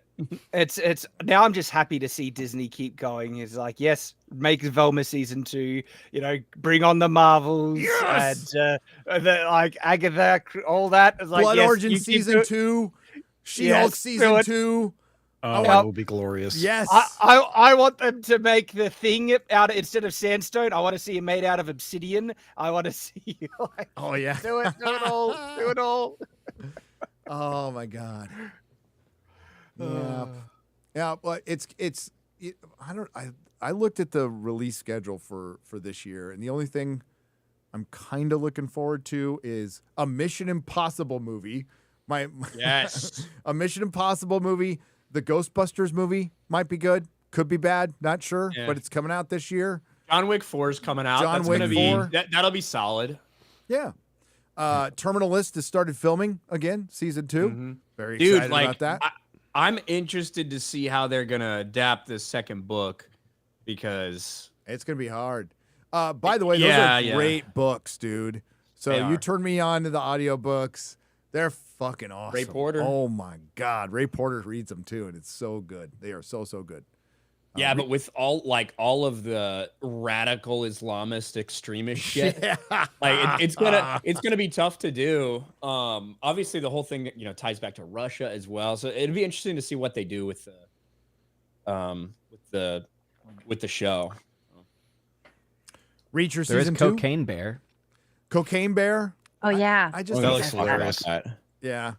it's now I'm just happy to see Disney keep going. It's like, yes, make Velma season 2, bring on the Marvels and like Agatha, all that. It's like, Blood yes, Origin season 2, She-Hulk season 2. Oh, that will be glorious. Yes. I want them to make the thing instead of sandstone. I want to see it made out of obsidian. I want to see oh yeah. Do it all. Do it all. Oh my God. Yeah. But I looked at the release schedule for this year, and the only thing I'm kind of looking forward to is a Mission Impossible movie. Yes. A Mission Impossible movie. The Ghostbusters movie might be good. Could be bad. Not sure. Yeah. But it's coming out this year. John Wick 4 is coming out. John Wick 4. That'll be solid. Yeah. Terminal List has started filming again, season 2. Very excited about that. I'm interested to see how they're going to adapt this second book because it's going to be hard. By the way, those are great books, dude. So you turned me on to the audiobooks. They're fucking awesome. Ray Porter. Oh my God. Ray Porter reads them too, and it's so good. They are so good. Yeah, but with all of the radical Islamist extremist shit, it's gonna be tough to do. Obviously the whole thing ties back to Russia as well, so it'd be interesting to see what they do with the show. Reacher there season is 2. Cocaine Bear. Cocaine Bear. Oh yeah. I just that looks hilarious. Yeah.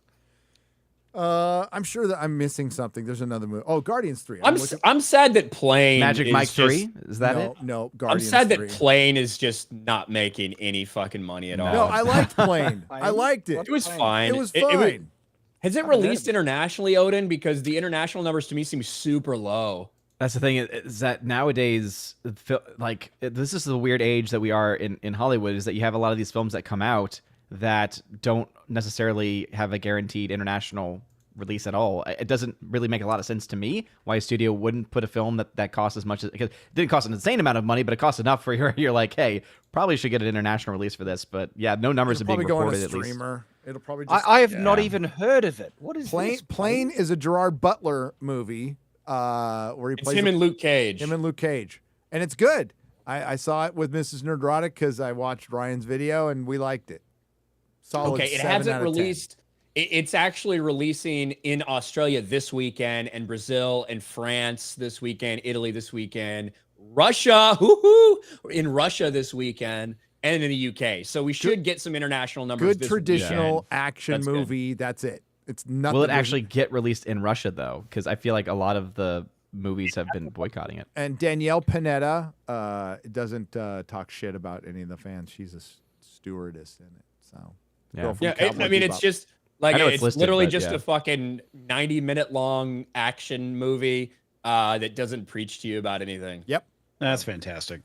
I'm sure that I'm missing something. There's another movie. Oh, Guardians 3. I'm sad that Plane Magic Mike 3. Is that it? No, Guardians I'm sad 3. that Plane is just not making any fucking money at all. No, I liked Plane. I liked it. It was fine. It was fine. Has it released internationally, Odin? Because the international numbers to me seem super low. That's the thing is that nowadays, this is the weird age that we are in Hollywood, is that you have a lot of these films that come out that don't necessarily have a guaranteed international release at all. It doesn't really make a lot of sense to me why a studio wouldn't put a film that costs as much, because it didn't cost an insane amount of money, but it costs enough for you're like, hey, probably should get an international release for this. But yeah, no numbers are being reported at least. It'll probably just, I have not even heard of it. What is Plane? this? Plane is a Gerard Butler movie where he plays him and Luke Cage. Him and Luke Cage. and it's good. I saw it with Mrs. Nerdrotic because I watched Ryan's video and we liked it. Solid. Okay, it 7 hasn't out of 10. released. It's actually releasing in Australia this weekend, and Brazil and France this weekend, Italy this weekend, Russia, in Russia this weekend, and in the UK. So we should get some international numbers. Good traditional action movie. That's it. It's nothing. Will it actually get released in Russia though? Because I feel like a lot of the movies have been boycotting it. And Danielle Pineda doesn't talk shit about any of the fans. She's a stewardess in it. So I mean, it's just like it's listed, literally but just a fucking 90-minute long action movie that doesn't preach to you about anything. Yep, that's fantastic.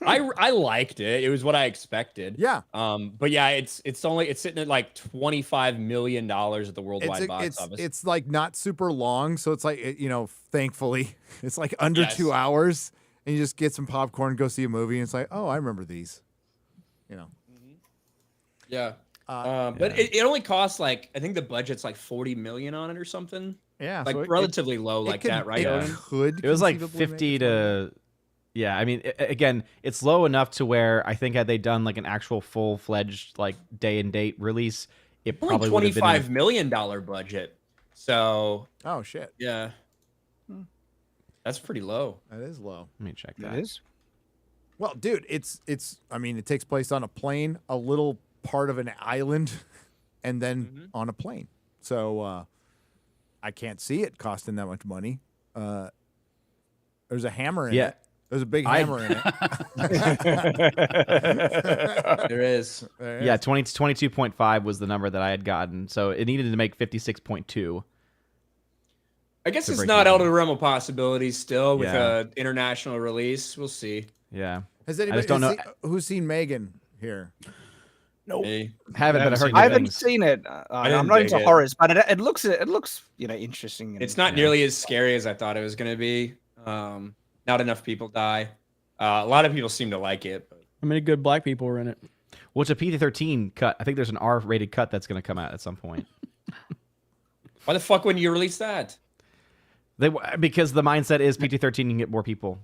I liked it. It was what I expected. Yeah. But yeah, it's sitting at like $25 million at the worldwide box office. It's like not super long, so it's like thankfully it's like under 2 hours, and you just get some popcorn, go see a movie, and it's like, oh, I remember these. Yeah. But it only costs like, I think the budget's like 40 million on it or something. Yeah, like so relatively low like that, right? It was like 50 to. Yeah, I mean, again, it's low enough to where I think had they done like an actual full-fledged like day and date release, it probably would have been $25 million budget. So. Oh shit. Yeah. That's pretty low. That is low. Let me check that. It is. Well, dude, it's. I mean, it takes place on a plane, a little part of an island, and then on a plane. So I can't see it costing that much money. There's a hammer in it. There's a big hammer in it. There is. Yeah, 22.5 was the number that I had gotten. So it needed to make 56.2. I guess it's not out of the realm of possibilities still with an international release. We'll see. Yeah. Has anybody who's seen Megan here? Nope. Haven't, but I heard. I haven't seen it. I'm not into horrors, but it looks interesting. It's not nearly as scary as I thought it was going to be. Not enough people die. A lot of people seem to like it. But... How many good black people were in it? Well, it's a PG-13 cut. I think there's an R-rated cut that's going to come out at some point. Why the fuck wouldn't you release that? Because the mindset is PG-13 can get more people.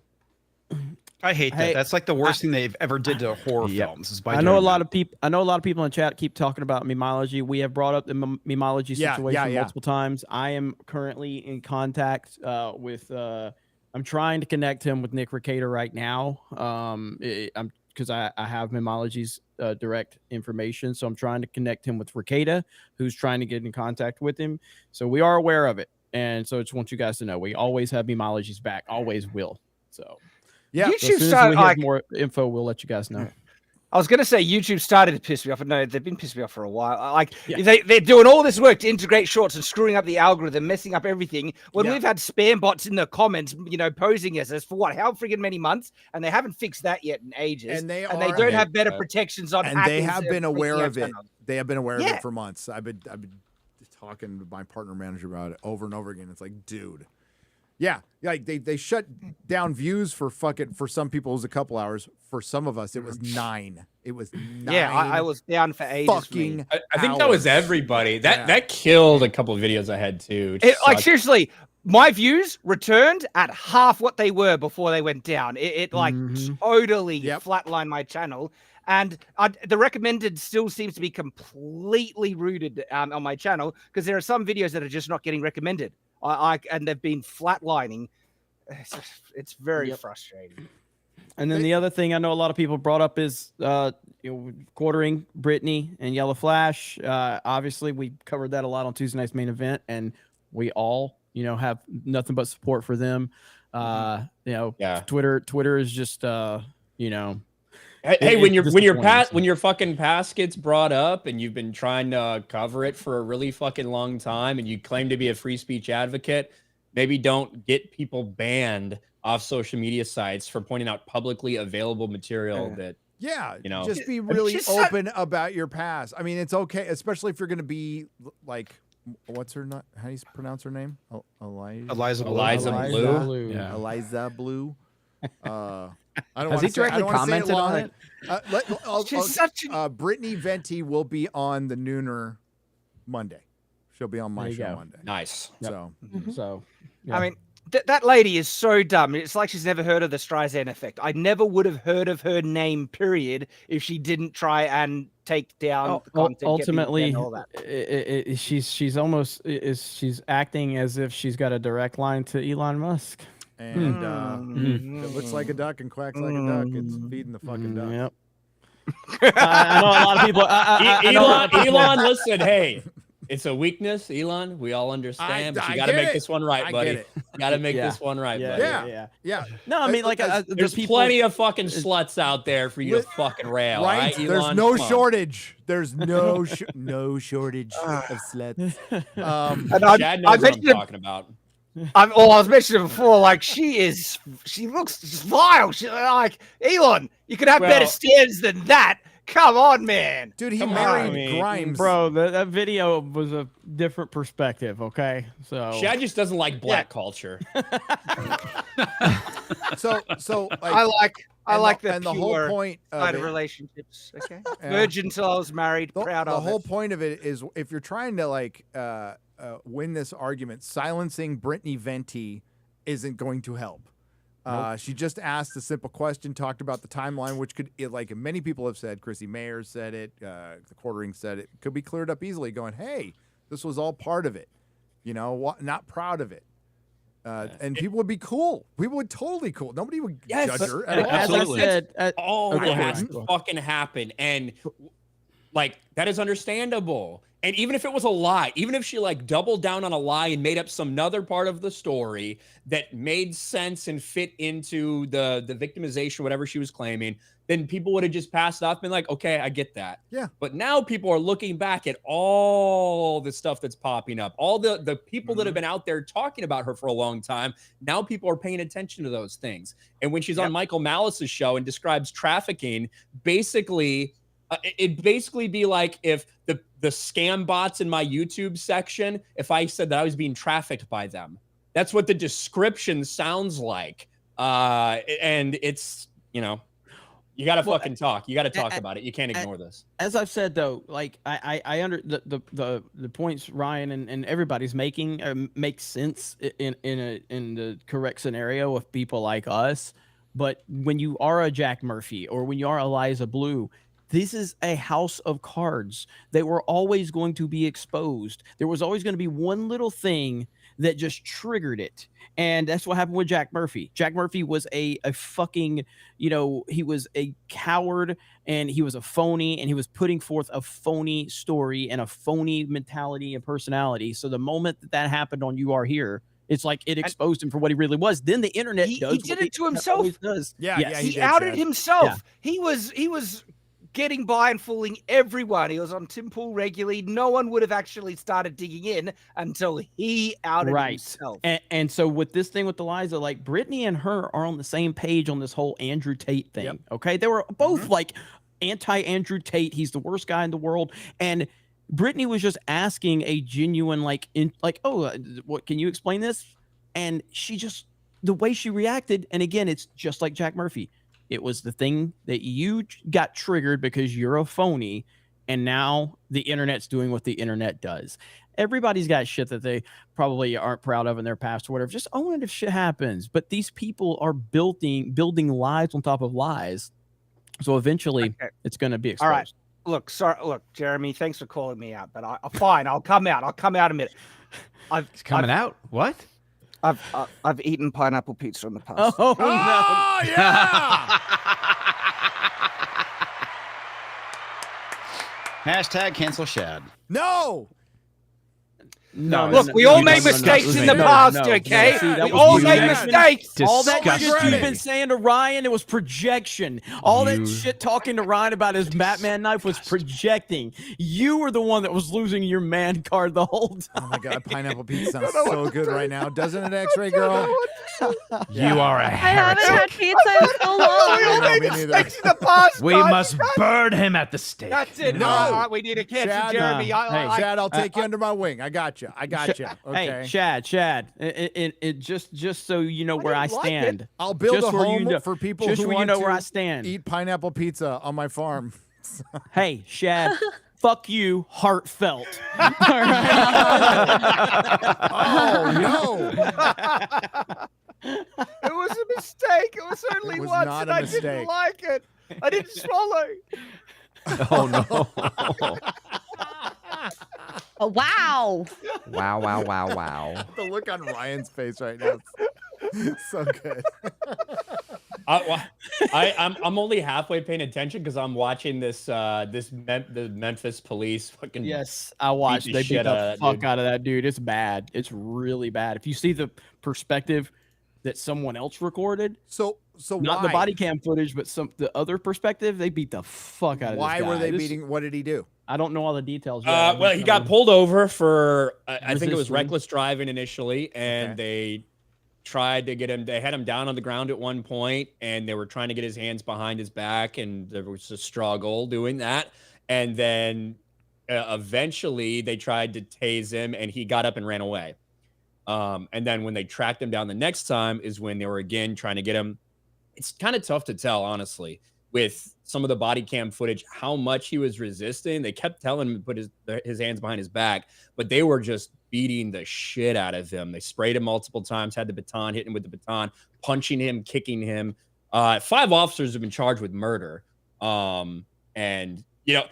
I hate that. That's like the worst thing they've ever did to horror films. Is by I know a lot of people. I know a lot of people in chat keep talking about memology. We have brought up the memology situation multiple times. I am currently in contact with. I'm trying to connect him with Nick Recator right now. Because I have memology's direct information, so I'm trying to connect him with Recator, who's trying to get in contact with him. So we are aware of it, and so I just want you guys to know we always have memology's back. Always will. So. Yeah, YouTube so as soon as we have more info, we'll let you guys know. I was going to say YouTube started to piss me off, but no, they've been pissing me off for a while. They're doing all this work to integrate shorts and screwing up the algorithm, messing up everything. When we've had spam bots in the comments, posing as us for how friggin' many months, and they haven't fixed that yet in ages. And they don't have better protections on. And they have been aware of it. They have been aware of it for months. I've been talking to my partner manager about it over and over again. It's like, dude. Yeah, like they shut down views for some people it was a couple hours. For some of us, it was 9. It was 9. Yeah, I was down for ages. Fucking I think that was everybody. That killed a couple of videos I had too. Seriously, my views returned at half what they were before they went down. It totally flatlined my channel. And the recommended still seems to be completely rooted on my channel because there are some videos that are just not getting recommended. And they've been flatlining. It's very frustrating. And then the other thing I know a lot of people brought up is quartering Brittany and Yellow Flash. Obviously, we covered that a lot on Tuesday night's main event, and we all have nothing but support for them. Twitter is just Hey, when your fucking past gets brought up and you've been trying to cover it for a really fucking long time and you claim to be a free speech advocate, maybe don't get people banned off social media sites for pointing out publicly available material that just be really open about your past. I mean, it's okay, especially if you're going to be like, what's her name? How do you pronounce her name? Eliza Blue. Yeah. Eliza Blue. I don't Has he directly commented on it? Brittany Venti will be on the Nooner Monday. She'll be on my There you show go. Monday. Nice. So, So, I mean, that lady is so dumb. It's like she's never heard of the Streisand effect. I never would have heard of her name, period, if she didn't try and take down the content. Ultimately, and all that. she's almost she's acting as if she's got a direct line to Elon Musk. and it looks like a duck and quacks like a duck. It's feeding the fucking duck. Yep. I know a lot of people. I know a lot of people- Elon, listen, hey, it's a weakness, Elon. We all understand, but you got to make this one right, buddy. You got to make this one right, buddy. Yeah. No, I mean, like, there's plenty of fucking sluts out there for you to fucking rail. Right? Right? There's Elon? no Come on. shortage. There's no no shortage of sluts. And Chad knows what I'm talking about. I was mentioning before, like she looks just vile. She like Elon. You could have better standards than that. Come on, man. Dude, he married Grimes. Bro, that video was a different perspective, okay? So Chad just doesn't like black culture. So I like and the whole point side of of it, relationships. Okay, virgin till I was married. Proud the of whole it. point of it is if you're trying to like win this argument, silencing Brittany Venti isn't going to help. She just asked a simple question, talked about the timeline, which could, like many people have said, Chrissy Mayer said it, the Quartering said it, could be cleared up easily going, hey, this was all part of it. You know, not proud of it. And people would be cool. People would totally cool. Nobody would judge her at all. As I said, okay, it has to fucking happen. And like, that is understandable. And even if it was a lie, even if she like doubled down on a lie and made up some other part of the story that made sense and fit into the victimization, whatever she was claiming, then people would have just passed it off and been like, okay, I get that. Yeah. But now people are looking back at all the stuff that's popping up, all the people that have been out there talking about her for a long time. Now people are paying attention to those things. And when she's on Michael Malice's show and describes trafficking, basically, it'd basically be like if the scam bots in my YouTube section, if I said that I was being trafficked by them. That's what the description sounds like. And it's, you know, you got to fucking talk. You got to talk about it. You can't ignore this. As I've said, though, like I under the points Ryan and everybody's making make sense in the correct scenario of people like us. But when you are a Jack Murphy or when you are Eliza Blue, this is a house of cards. They were always going to be exposed. There was always going to be one little thing that just triggered it. And that's what happened with Jack Murphy. Jack Murphy was a fucking, you know, he was a coward and he was a phony and he was putting forth a phony story and a phony mentality and personality. So the moment that happened on You Are Here, it's like it exposed him for what he really was. Then the internet does. He did it to himself. Does. Yeah, Yes. he He outed Chad. himself. Yeah. He was getting by and fooling everyone. He was on Tim Pool regularly. No one would have actually started digging in until he outed himself. And so with this thing with Eliza, like Brittany and her are on the same page on this whole Andrew Tate thing. Yep. Okay. They were both like anti-Andrew Tate. He's the worst guy in the world. And Brittany was just asking a genuine, what can you explain this? And she just, the way she reacted, and again, it's just like Jack Murphy. It was the thing that you got triggered because you're a phony, and now the internet's doing what the internet does. Everybody's got shit that they probably aren't proud of in their past or whatever. Just own it if shit happens. But these people are building lies on top of lies. So eventually it's going to be exposed. All right. Look, Jeremy, thanks for calling me out, but fine, I'll come out. I'll come out a minute. It's coming out? What? I've eaten pineapple pizza in the past. Oh, no. Oh, yeah. Hashtag cancel Shad. No. Look, we all made mistakes in the past, okay? We all made mistakes. All that shit Disgusting. you've been saying to Ryan, it was projection. All that shit talking to Ryan about his Batman knife was projecting. You were the one that was losing your man card the whole time. Oh my God, pineapple pizza sounds so good right now, doesn't it, X-Ray Girl? You are a I haven't had heretic. pizza in so long. We all made me neither. mistakes in the past. We must burn him at the stake. That's it. No. All right, we need to cancel Chad, Jeremy. Chad, I'll take you under my wing. I got you. Okay. Hey, Chad. It just so you know where I didn't like stand. it. I'll build Just a where you home know- for people just who where you want know to where I stand. eat pineapple pizza on my farm. Hey, Shad, Fuck you, heartfelt. All right. Oh no! It was a mistake. It was only It was once, not and a I mistake. didn't like it. I didn't swallow. Oh no! Oh, wow. Wow! Wow! Wow! Wow! The look on Ryan's face right now is so good. I'm only halfway paying attention because I'm watching the Memphis police fucking. Yes, I watched. They beat the fuck out of that dude. It's bad. It's really bad. If you see the perspective that someone else recorded, so not the why? body cam footage, but the other perspective, they beat the fuck out of Why this guy. were they beating? What did he do? I don't know all the details. Yet. Well, he got pulled over for I think it was Resisting. reckless driving initially, and they tried to get him. They had him down on the ground at one point, and they were trying to get his hands behind his back, and there was a struggle doing that. And then eventually, they tried to tase him, and he got up and ran away. And then when they tracked him down the next time, is when they were again trying to get him. It's kind of tough to tell, honestly, with some of the body cam footage, how much he was resisting. They kept telling him to put his hands behind his back, but they were just beating the shit out of him. They sprayed him multiple times, had the baton, hit him with the baton, punching him, kicking him. 5 officers have been charged with murder. And, you know,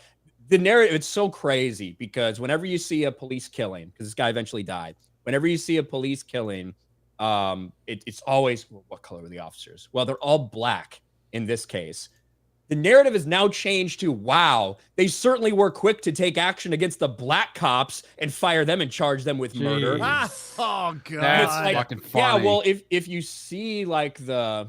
the narrative, it's so crazy because whenever you see a police killing, because this guy eventually died, whenever you see a police killing, it's always, well, what color were the officers? Well, they're all black in this case. The narrative has now changed to, wow, they certainly were quick to take action against the black cops and fire them and charge them with murder. Oh god, That's like, fucking yeah, funny. well, if you see like the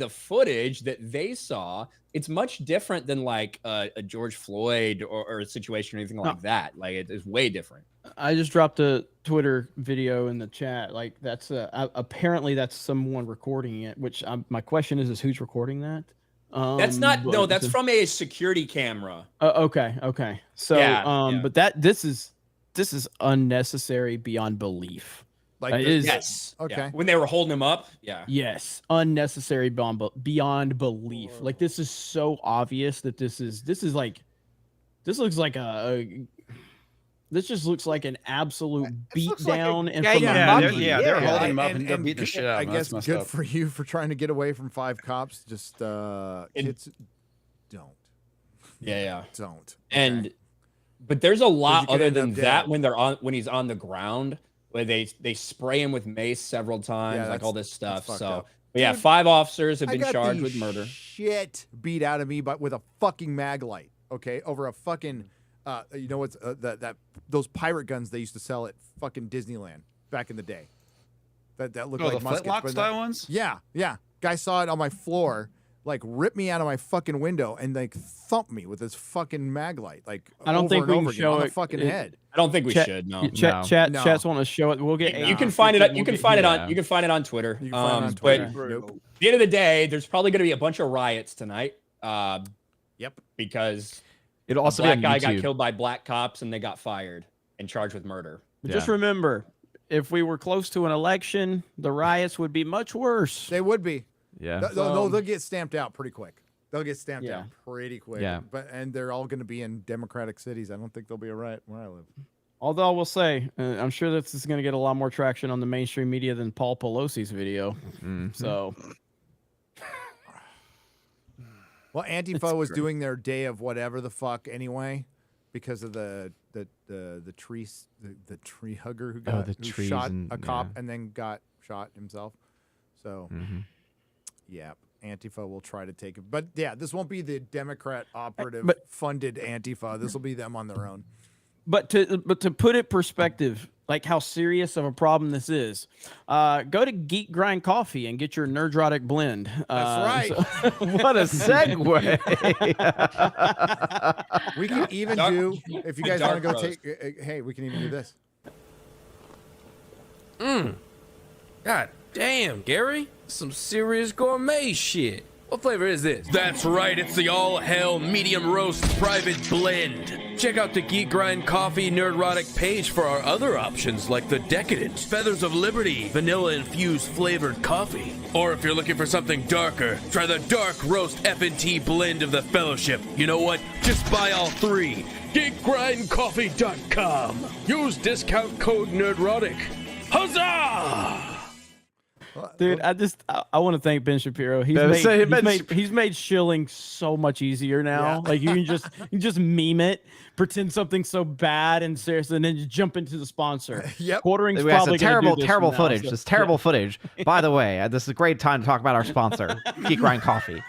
footage that they saw, it's much different than like a George Floyd or a situation or anything like that. Like it is way different. I just dropped a Twitter video in the chat. Like that's apparently that's someone recording it. Which my question is who's recording that? That's not no. That's from a security camera. Okay. So Yeah, but this is unnecessary beyond belief. Like it is. Yes. Okay. Yeah. When they were holding him up. Yeah. Yes, unnecessary beyond belief. Like this is so obvious that this just looks like an absolute beatdown and from they're holding him up and they're beating the shit out of him. I guess That's good messed up. for you for trying to get away from 5 cops. Just kids don't. Yeah. Don't. And but there's a lot you could other end than up that dead. when he's on the ground where they spray him with mace several times, Yeah, like all this stuff. fucked So up. but yeah, Dude, 5 officers have I been got charged the with murder. Shit beat out of me, but with a fucking mag light. Okay, over a fucking. You know what's that those pirate guns they used to sell at fucking Disneyland back in the day. That looked like the muskets. flintlock but style ones? Yeah. Guy saw it on my floor, like ripped me out of my fucking window and like thumped me with his fucking mag light, like I don't over think and we over can again show on the it. fucking head. I don't think we should. No. Chat's want to show it. We'll get. You can find it. You can find it on. You can find it on Twitter. You can find it on Twitter. But Nope. at the end of the day, there's probably going to be a bunch of riots tonight. Yep. Because It'll also a be black on guy got YouTube. killed by black cops and they got fired and charged with murder. But just remember, if we were close to an election, the riots would be much worse. They would be. Yeah. They'll get stamped out pretty quick. They'll get stamped Yeah. out pretty quick. Yeah. And they're all going to be in democratic cities. I don't think there'll be a riot where I live. Although I will say, I'm sure this is going to get a lot more traction on the mainstream media than Paul Pelosi's video. So. Well, Antifa was doing their day of whatever the fuck anyway, because of the tree hugger who got who shot a cop and then got shot himself. So, yeah, Antifa will try to take it, but yeah, this won't be the Democrat operative funded Antifa. This will be them on their own. But to put it perspective, like how serious of a problem this is, go to Geek Grind Coffee and get your Nerdrotic blend. That's right. What a segue. We can even do, if you guys want to go take, hey, we can even do this. God damn, Gary. Some serious gourmet shit. What flavor is this? That's right, it's the All Hell Medium Roast Private Blend. Check out the Geek Grind Coffee Nerdrotic page for our other options like the Decadent, Feathers of Liberty, vanilla-infused flavored coffee. Or if you're looking for something darker, try the Dark Roast FNT Blend of the Fellowship. You know what? Just buy all three. GeekGrindCoffee.com. Use discount code Nerdrotic. Huzzah! Dude, I want to thank Ben Shapiro. He's made shilling so much easier now. Like you can just meme it, pretend something's so bad and serious, and then you jump into the sponsor. Yep. Quartering's We got probably some terrible footage. So, This terrible footage. By the way, this is a great time to talk about our sponsor, Geek Grind Coffee.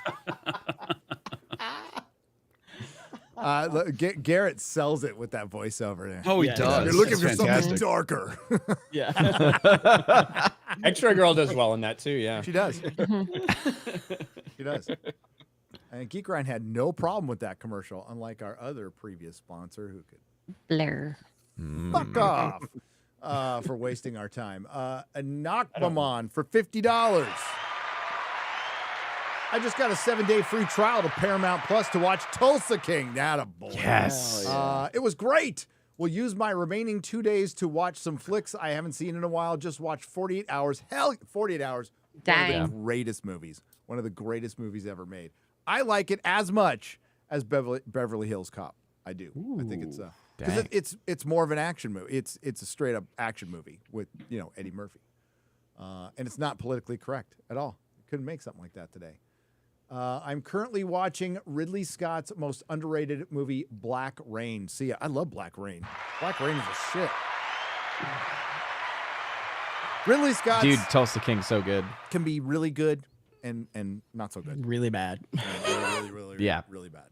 Garrett sells it with that voiceover there. Oh, he does. You're looking That's for fantastic. something darker. Yeah. Extra Girl does well in that too. Yeah, she does. She does. And Geek Grind had no problem with that commercial, unlike our other previous sponsor who could blur. Fuck off for wasting our time. A Knockbamon for $50. I just got a 7-day free trial to Paramount Plus to watch Tulsa King. That a boy. Yes. It was great. We'll use my remaining 2 days to watch some flicks I haven't seen in a while. Just watch 48 Hours. Hell, 48 Hours. Dang. One of the greatest movies. One of the greatest movies ever made. I like it as much as Beverly Hills Cop. I do. I think it's because it's more of an action movie. It's a straight up action movie with Eddie Murphy, and it's not politically correct at all. Couldn't make something like that today. I'm currently watching Ridley Scott's most underrated movie, Black Rain. See, I love Black Rain. Black Rain is a shit. Ridley Scott's Dude, Tulsa King's so good. can be really good and not so good. Really bad. Really bad.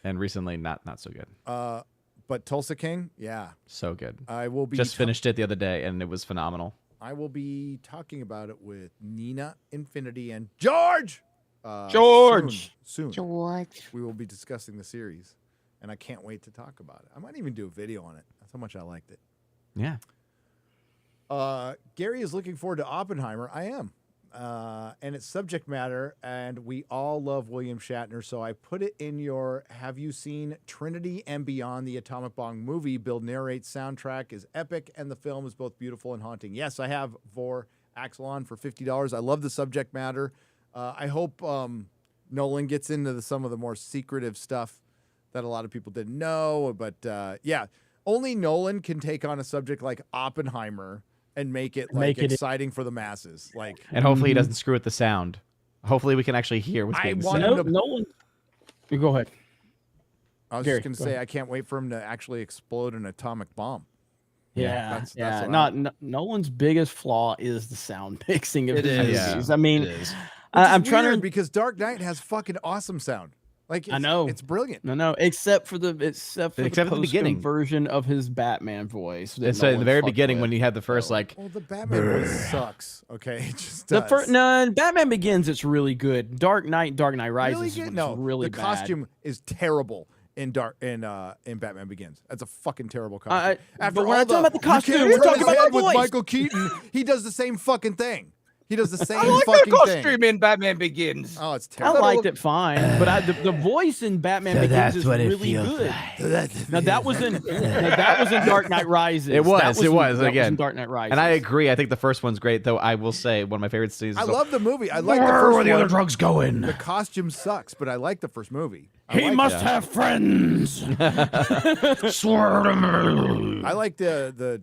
And recently, not so good. But Tulsa King, yeah. So good. I will be just finished it the other day, and it was phenomenal. I will be talking about it with Nina Infinity and George. Soon. George. We will be discussing the series, and I can't wait to talk about it. I might even do a video on it. That's how much I liked it. Yeah. Gary is looking forward to Oppenheimer. I am. And its subject matter, and we all love William Shatner, so I put it in your have you seen Trinity and Beyond, the Atomic Bomb movie? Bill narrates, soundtrack is epic, and the film is both beautiful and haunting. Yes, I have for Axelon for $50. I love the subject matter. I hope Nolan gets into some of the more secretive stuff that a lot of people didn't know, but yeah, only Nolan can take on a subject like Oppenheimer and make it exciting for the masses. And hopefully he doesn't screw with the sound. Hopefully we can actually hear what's being said. Nolan. You go ahead. I was just going to say, I can't wait for him to actually explode an atomic bomb. That's Nolan's biggest flaw is the sound mixing of his movies. I mean, I'm trying to because Dark Knight has fucking awesome sound. I know it's brilliant. No, except for the beginning version of his Batman voice. It's in the very beginning when he had the first Well, the Batman voice sucks. Okay, it just does. Batman Begins. It's really good. Dark Knight Rises. Really the bad. costume is terrible in Batman Begins. That's a fucking terrible costume. But we're not talking about the costume. We're talking about the voice. With Michael Keaton, he does the same fucking thing. He does the same I like fucking that thing. costume in Batman Begins. Oh, it's I terrible. liked it fine, but the voice in Batman Begins is really good. Now that was in Dark Knight Rises. It was in again. Dark Knight Rises. And I agree. I think the first one's great, though. I will say one of my favorite scenes. I love the movie. I like the first where one. the other drugs going? The costume sucks, but I like the first movie. He must have friends. Swear to me. I like the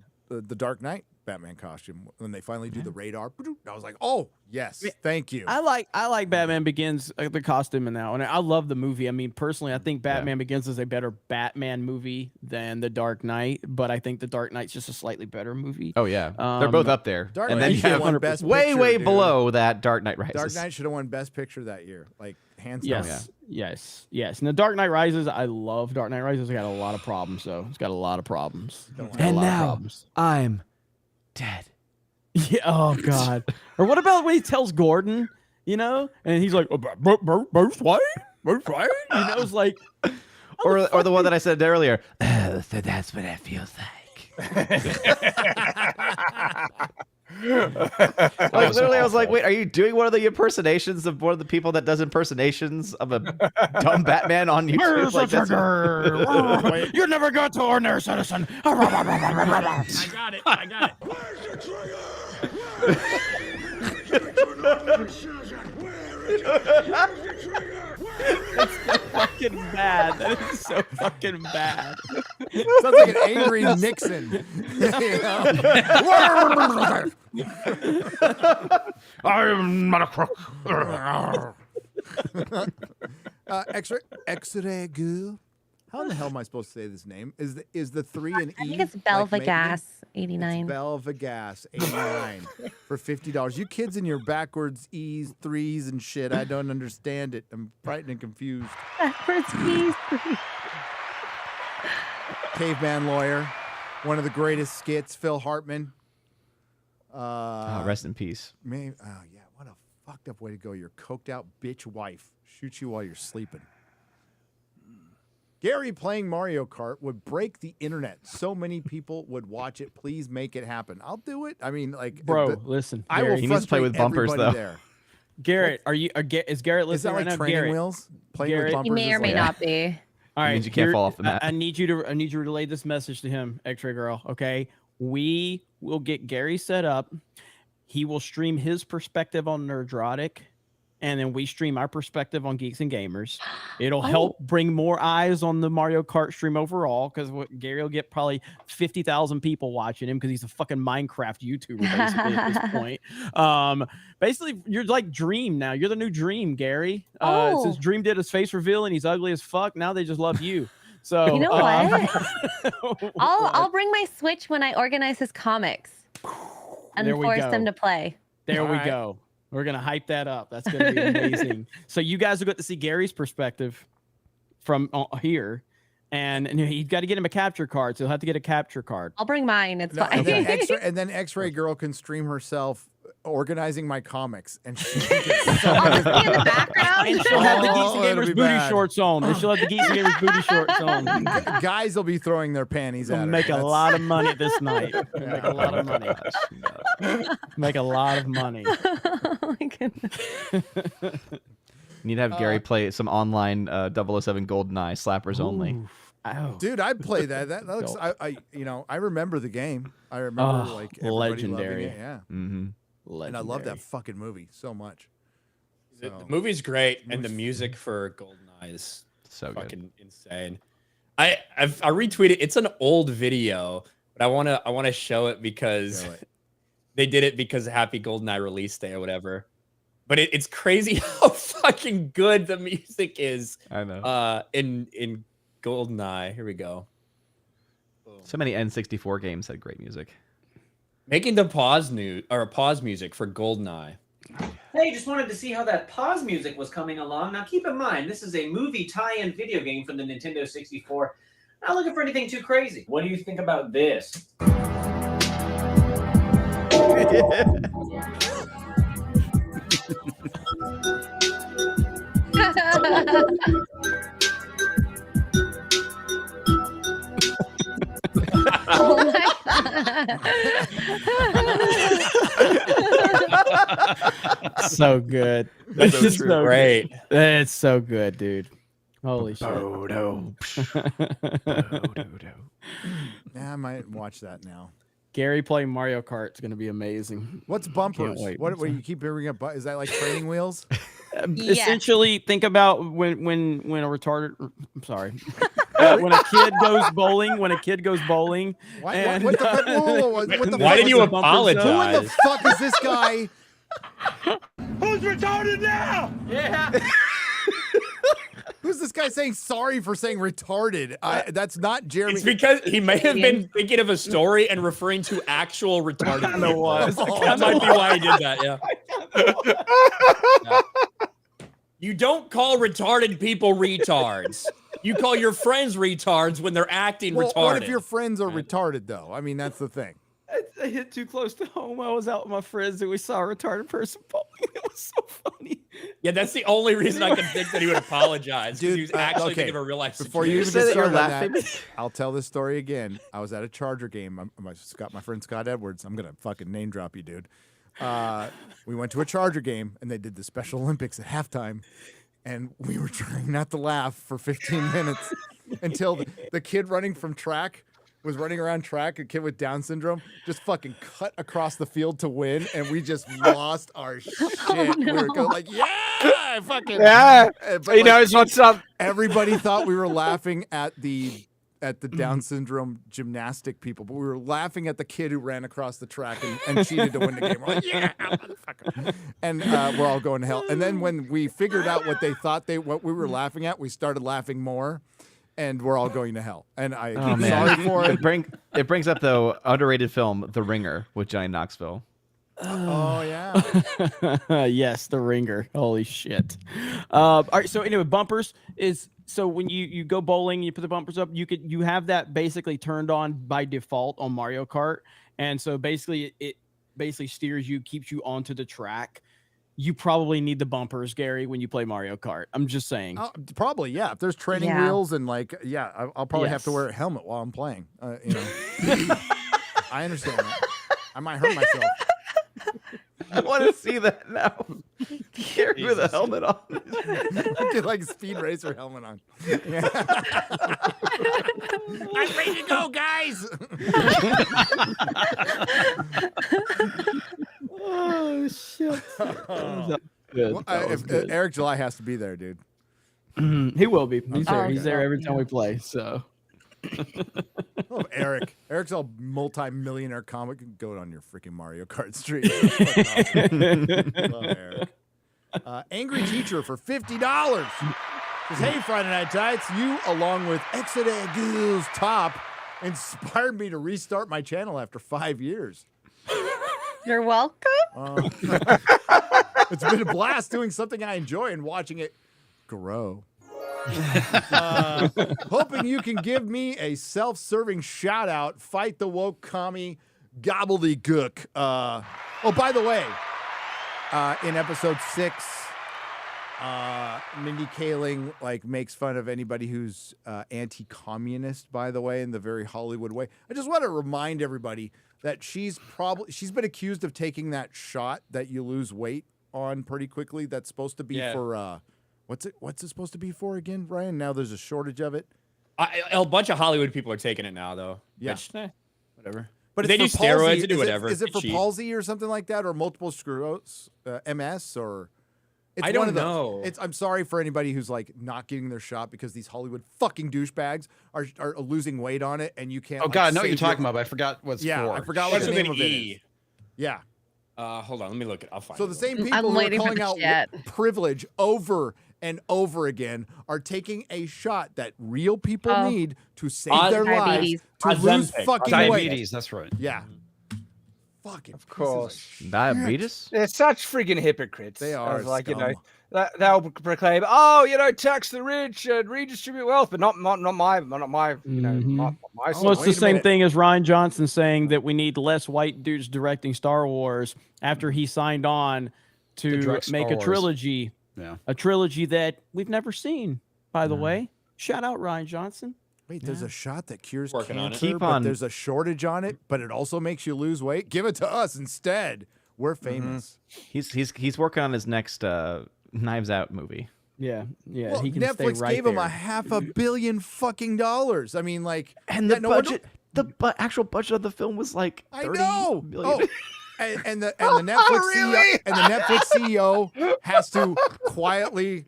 Dark Knight Batman costume when they finally do the radar. I was like, oh yes, thank you. I like Batman Begins, the costume in that one. I love the movie. I mean, personally, I think Batman Begins is a better Batman movie than The Dark Knight, but I think The Dark Knight's just a slightly better movie. Oh yeah, they're both up there. Dark and Knight then you have won Best way Picture, below that Dark Knight Rises. Dark Knight should have won Best Picture that year, like hands down. Yes. And The Dark Knight Rises, I love Dark Knight Rises. It's got a lot of problems, though. It's got a lot of problems. And now I'm dead. Yeah. Oh God. Or what about when he tells Gordon, and he's like, Bruce Wayne? It's like, or the one that I said earlier. So that's what it feels like. Like literally, I was like, "Wait, are you doing one of the impersonations of one of the people that does impersonations of a dumb Batman on YouTube?" Like, that's You never got to ordinary citizen. I got it. I got That's so fucking bad. That is so fucking bad. Sounds like an angry Nixon. I'm not a crook. X-ray goo. How in the hell am I supposed to say this name? Is the 3 an E? I think it's Belvagas 89. Belvagas 89 for $50. You kids in your backwards E's, 3s, and shit. I don't understand it. I'm frightened and confused. Backwards E's. Caveman Lawyer, one of the greatest skits. Phil Hartman. rest in peace. Man, oh yeah, what a fucked up way to go. Your coked out bitch wife shoots you while you're sleeping. Gary playing Mario Kart would break the internet. So many people would watch it. Please make it happen. I'll do it. I mean, like, bro, listen. I will he needs to play with bumpers though. There. Garrett, is Garrett listening? Is that like right now? training Garrett, wheels? Playing Garrett, with bumpers He may or may not be. All right, means you can't fall off the mat. I need you to relay this message to him, X-Ray Girl. Okay, we will get Gary set up. He will stream his perspective on Nerdrotic, and then we stream our perspective on Geeks and Gamers. It'll help bring more eyes on the Mario Kart stream overall, because Gary will get probably 50,000 people watching him because he's a fucking Minecraft YouTuber basically at this point. Basically, you're like Dream now. You're the new Dream, Gary. Since Dream did his face reveal and he's ugly as fuck, now they just love you. So you know what? I'll bring my Switch when I organize his comics and force them to play. There we go. We're going to hype that up. That's going to be amazing. So you guys will get to see Gary's perspective from here. And he's got to get him a capture card. So he'll have to get a capture card. I'll bring mine. It's fine. And then X-Ray Girl can stream herself organizing my comics. And she can I'll just be in the background. And she'll have the Geeks and Gamers booty shorts on. And she'll have the Geeks and Gamers booty shorts on. Guys will be throwing their panties at her. Make a lot of money this night. Make a lot of money. Make a lot of money. Oh my goodness. Need to have Gary play some online 007 GoldenEye slappers only. Dude, I'd play that. That looks. I remember the game. I remember like everybody legendary. loving it. Yeah. Mm-hmm. And I love that fucking movie so much. The movie's great, and the music for GoldenEye is so fucking insane. I retweeted. It's an old video, but I wanna show it because they did it because of Happy GoldenEye release day or whatever. But it's crazy how fucking good the music is. I know. In GoldenEye. Here we go. So many N64 games had great music. Making the pause music for GoldenEye. Hey, just wanted to see how that pause music was coming along. Now, keep in mind, this is a movie tie-in video game from the Nintendo 64. Not looking for anything too crazy. What do you think about this? Oh my God. So good. That's so great. It's so good, dude. Holy shit. Yeah, I might watch that now. Gary playing Mario Kart is going to be amazing. What's bumpers? wait. What you keep hearing up? Is that like training wheels? Essentially, think about when a retarded. I'm sorry. When a kid goes bowling. When a kid goes bowling. Why did you apologize? Who in the fuck is this guy? Who's retarded now? Yeah. Who's this guy saying sorry for saying retarded? That's not Jeremy. It's because he may have been thinking of a story and referring to actual retarded. I know what. That might be why he did that. Yeah. You don't call retarded people retards. You call your friends retards when they're acting retarded. What if your friends are retarded, though? I mean, that's the thing. I hit too close to home. I was out with my friends and we saw a retarded person bowling. It was so funny. Yeah, that's the only reason I can think that he would apologize. Dude, he was actually thinking of a real life situation. Before you even get started on that, I'll tell this story again. I was at a Charger game. My friend Scott Edwards. I'm gonna fucking name drop you, dude. We went to a Charger game, and they did the Special Olympics at halftime, and we were trying not to laugh for 15 minutes until the kid running from track was running around track, a kid with Down syndrome, just fucking cut across the field to win, and we just lost our shit. Oh, no. We were going like, yeah, fucking yeah. But He knows what's up. Everybody thought we were laughing at the Down syndrome gymnastic people, but we were laughing at the kid who ran across the track and cheated to win the game. We're like, yeah, motherfucker. And we're all going to hell. And then when we figured out what they thought what we were laughing at, we started laughing more. And we're all going to hell. And I'm sorry for it. It brings up the underrated film, The Ringer, with Johnny Knoxville. Oh, yeah. Yes, The Ringer. Holy shit. All right. So anyway, bumpers is so when you go bowling, you put the bumpers up. You have that basically turned on by default on Mario Kart, and so basically it steers you, keeps you onto the track. You probably need the bumpers, Gary, when you play Mario Kart. I'm just saying. Probably, yeah. If there's training wheels and I'll probably have to wear a helmet while I'm playing. I understand that. I might hurt myself. I want to see that now. Gary with a helmet on. Get like a speed racer helmet on. Yeah. I'm ready to go, guys. Oh shit! If Eric July has to be there, dude. He will be. He's there. He's there every time we play. So. Oh, Eric. Eric's a multi-millionaire comic. Go on your freaking Mario Kart street. Love Eric. Angry Teacher for $50. Says, hey, Friday Night Tights, you along with Exeter Ghouls Top inspired me to restart my channel after 5 years. You're welcome. It's been a blast doing something I enjoy and watching it grow. Hoping you can give me a self-serving shout out. Fight the woke commie gobbledygook. By the way, in episode 6, Mindy Kaling makes fun of anybody who's anti-communist, by the way, in the very Hollywood way. I just want to remind everybody that she's been accused of taking that shot that you lose weight on pretty quickly. That's supposed to be for what's it supposed to be for again, Ryan? Now there's a shortage of it. A bunch of Hollywood people are taking it now, though. Yeah, which, whatever. But they do steroids, they do whatever. Is it for palsy or something like that, or multiple sclerosis, MS, or? I don't know. I'm sorry for anybody who's not getting their shot because these Hollywood fucking douchebags are losing weight on it, and you can't. Oh God, I know what you're talking about, but I forgot what's for. I forgot what the name of it is. Yeah. Hold on, let me look it. I'll find. So the same people who are calling out privilege over and over again are taking a shot that real people need to save their lives, to lose fucking diabetes. weight. That's right. Yeah. Fucking of course. Diabetes? They're such friggin' hypocrites. They are. They'll proclaim, tax the rich and redistribute wealth, but not my my Well, it's the same thing as Ryan Johnson saying that we need less white dudes directing Star Wars after he signed on to make a trilogy. Yeah. A trilogy that we've never seen, by the way. Shout out Ryan Johnson. Wait, there's a shot that cures Working cancer, but there's a shortage on it, but it also makes you lose weight. Give it to us instead. We're famous. He's working on his next Knives Out movie. Yeah. Well, he can Netflix stay right gave him there. $500 million fucking dollars. I mean, and the budget, actual budget of the film was $30 million. Oh. And the Netflix CEO, and the Netflix CEO has to quietly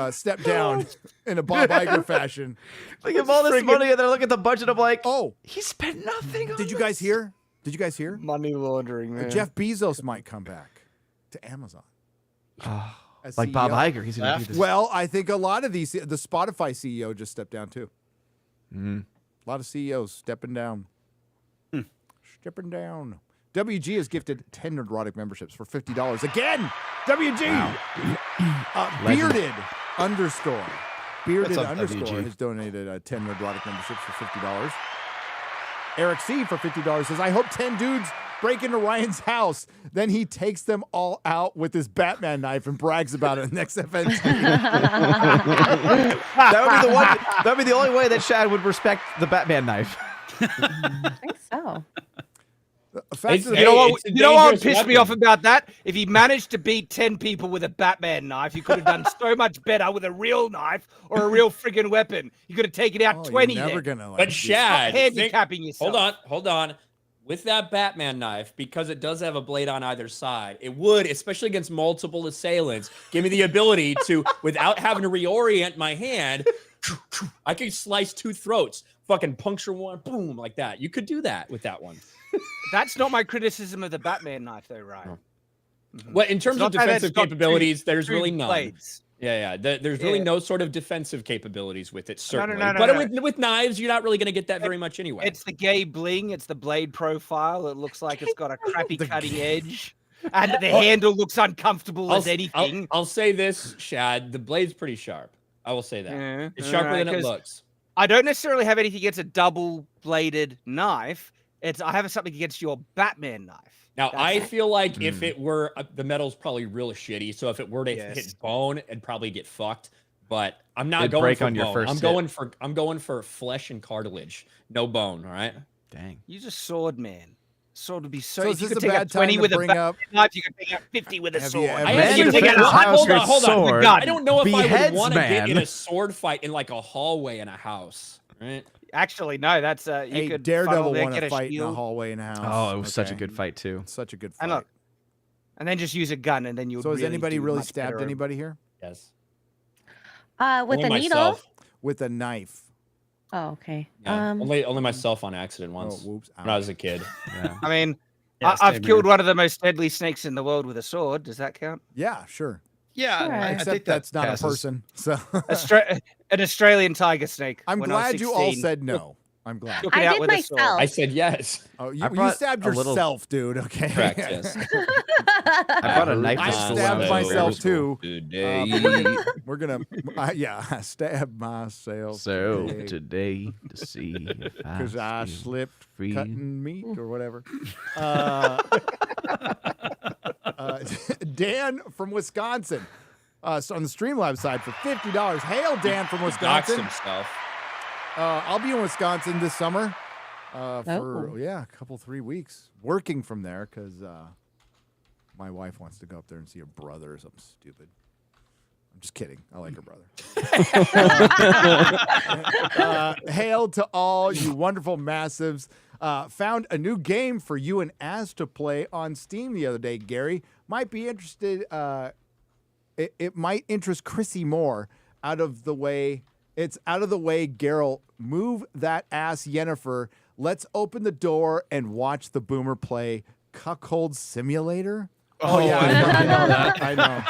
step down in a Bob Iger fashion. They give all this money and they're looking at the budget of he spent nothing on Did you guys hear? Money laundering, man. Jeff Bezos might come back to Amazon. As Bob Iger, he's going to do this. Well, I think a lot of the Spotify CEO just stepped down too. A lot of CEOs stepping down. Stepping down. WG has gifted 10 Nerdrotic memberships for $50. Again, WG! Bearded underscore has donated 10 Nerdrotic memberships for $50. Eric C for $50 says, I hope 10 dudes break into Ryan's house. Then he takes them all out with his Batman knife and brags about it next FNT. That would be the one. That would be the only way that Shad would respect the Batman knife. I think so. You know what would piss me off about that? If he managed to beat 10 people with a Batman knife, he could have done so much better with a real knife or a real friggin' weapon. You could have taken out 20 then. But Shad, handicapping yourself. Hold on. With that Batman knife, because it does have a blade on either side, it would, especially against multiple assailants, give me the ability to, without having to reorient my hand, I could slice 2 throats, fucking puncture one, boom, like that. You could do that with that one. That's not my criticism of the Batman knife, though, Ryan. Well, in terms of defensive capabilities, there's two really none. blades. Yeah. There's really no sort of defensive capabilities with it, certainly. No. But with knives, you're not really going to get that very much anyway. It's the gay bling. It's the blade profile. It looks like it's got a crappy cutting edge. And the handle looks uncomfortable as anything. I'll say this, Shad. The blade's pretty sharp. I will say that. Yeah, it's sharper than it looks. I don't necessarily have anything against a double-bladed knife. I have something against your Batman knife. Now, I feel like if it were, the metal's probably real shitty. So if it were to hit bone, it'd probably get fucked. But I'm not going for bone. I'm going for flesh and cartilage. No bone, all right? Dang. Use a sword, man. Sword would be so is you this could a take bad out 20 time with to a bring Batman up- knife. You could take out 50 with a sword. Hold on. I don't know if I would Beheads, want to get in man. a sword fight in like a hallway in a house, right? Actually, no. That's you Hey, could Daredevil won won a fight in a hallway in a house. Oh, it was such a good fight too. Such a good fight. And look, and then just use a gun, and then you. So has anybody really much stabbed better. anybody here? Yes. With Only a myself. needle? With a knife. Oh, okay. Yeah, only myself on accident once whoops. when I was a kid. Yeah. I mean, Yeah, I've same killed here. one of the most deadly snakes in the world with a sword. Does that count? Yeah, sure. Yeah, Sure. I Except think that that's not passes. a person. So An Australian tiger snake. I'm when I was glad you all 16. said no. I'm glad. Took it I out did with a sword. myself. I said yes. Oh, I you brought stabbed a little- yourself, dude. Okay. Correct, yes. I brought a knife I to school. stabbed when I was myself in school. too. We're gonna I stabbed myself. So today to see because I slipped free. cutting meat or whatever. Dan from Wisconsin. So on the Streamlabs side for $50. Hail Dan from Doxed Wisconsin. himself. I'll be in Wisconsin this summer for Oh. a couple 3 weeks working from there because my wife wants to go up there and see her brother or something stupid. I'm just kidding. I like her brother. Hail to all you wonderful massives. Found a new game for you and Az to play on Steam the other day, Gary. Might be interested. It might interest Chrissy more. It's out of the way, Geralt. Move that ass, Yennefer. Let's open the door and watch the boomer play Cuckold Simulator. Oh, yeah, I know that. I know.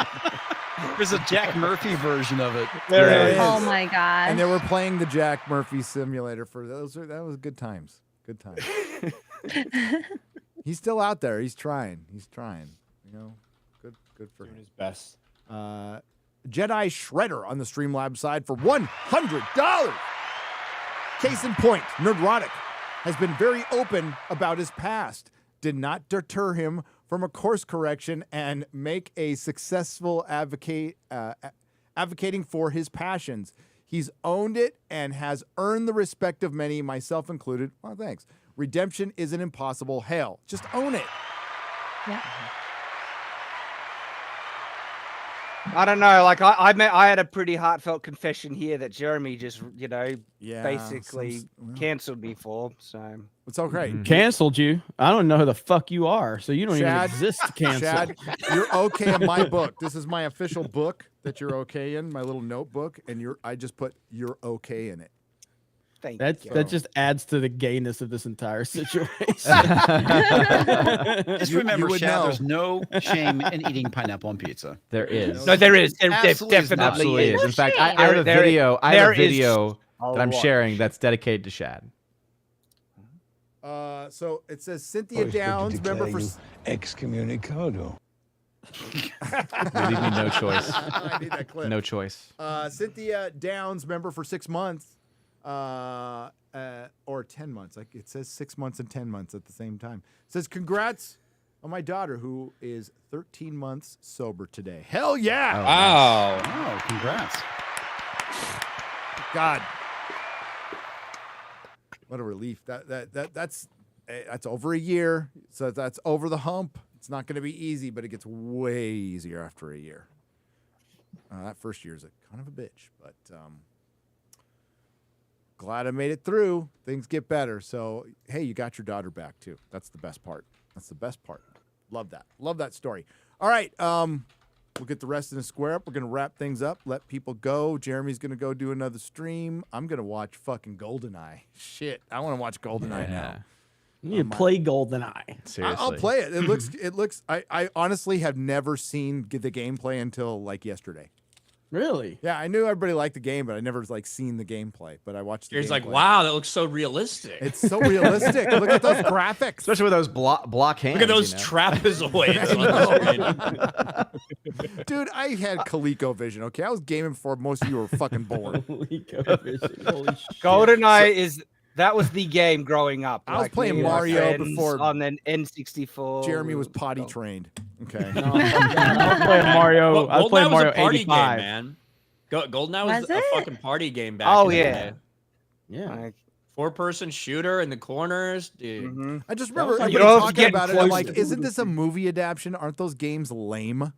There's a Jack Murphy version of it. There it is. Oh my god. And they were playing the Jack Murphy Simulator for those. That was good times. Good times. He's still out there. He's trying. You know, good for him. Doing his best. Jedi Shredder on the Streamlabs side for $100. Case in point, Nerdrotic has been very open about his past. Did not deter him from a course correction and make a successful advocating for his passions. He's owned it and has earned the respect of many, myself included. Well, thanks. Redemption isn't impossible. Hail. Just own it. Yeah. I don't know. Like I had a pretty heartfelt confession here that Jeremy just, basically canceled me for. So it's okay. Canceled you? I don't know who the fuck you are, so you don't Chad, even exist to cancel. Chad, you're okay in my book. This is my official book that you're okay in, my little notebook, and I just put you're okay in it. That just adds to the gayness of this entire situation. Just remember, Shad, there's no shame in eating pineapple on pizza. There is. No, there is. There Absolutely definitely is. is. In fact, I have a video. I have a video a that I'm lot. sharing that's dedicated to Shad. So it says Cynthia Downs, member for excommunicado. Leave me no choice. I need that clip. No choice. Cynthia Downs, member for 6 months. or 10 months. Like it says 6 months and 10 months at the same time. It says congrats on my daughter who is 13 months sober today. Hell yeah! Oh, wow! Oh, congrats! God, what a relief. That's over a year, so that's over the hump. It's not going to be easy, but it gets way easier after a year. That first year is kind of a bitch, but glad I made it through. Things get better. So, hey, you got your daughter back, too. That's the best part. That's the best part. Love that. Love that story. All right. We'll get the rest in a square up. We're going to wrap things up, let people go. Jeremy's going to go do another stream. I'm going to watch fucking GoldenEye. Shit. I want to watch GoldenEye now. You need to play GoldenEye. Seriously. I'll play it. It looks, I honestly have never seen the gameplay until like yesterday. Really? Yeah, I knew everybody liked the game, but I never like seen the gameplay. But I watched the It's like, gameplay. wow, that looks so realistic. It's so realistic. Look at those graphics. Especially with those block hands. Look at those trapezoids on the screen. Dude, I had ColecoVision, okay? I was gaming before most of you were fucking born. ColecoVision. Holy shit. GoldenEye that was the game growing up. I was playing Mario before on an N64. Jeremy was potty trained. Okay. I was playing Mario. I was playing Mario was a party 85. game, man. GoldenEye was a fucking party game back Oh, in the yeah. day. Yeah. 4-person shooter in the corners, dude. I just remember You everybody don't have to talking get about it. close I'm like, to- isn't this a movie adaptation? Aren't those games lame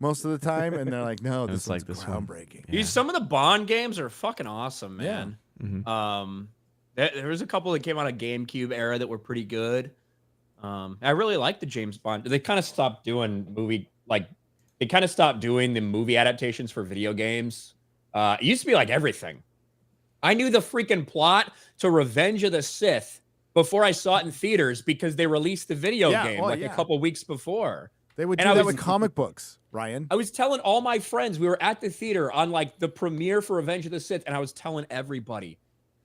most of the time? And they're like, no, this is like groundbreaking. Dude, some of the Bond games are fucking awesome, man. Mm-hmm. There was a couple that came out of GameCube era that were pretty good. I really like the James Bond. They kind of stopped doing the movie adaptations for video games. It used to be like everything. I knew the freaking plot to Revenge of the Sith before I saw it in theaters because they released the video game a couple weeks before. They would do that with comic books, Ryan. I was telling all my friends, we were at the theater on like the premiere for Revenge of the Sith, and I was telling everybody,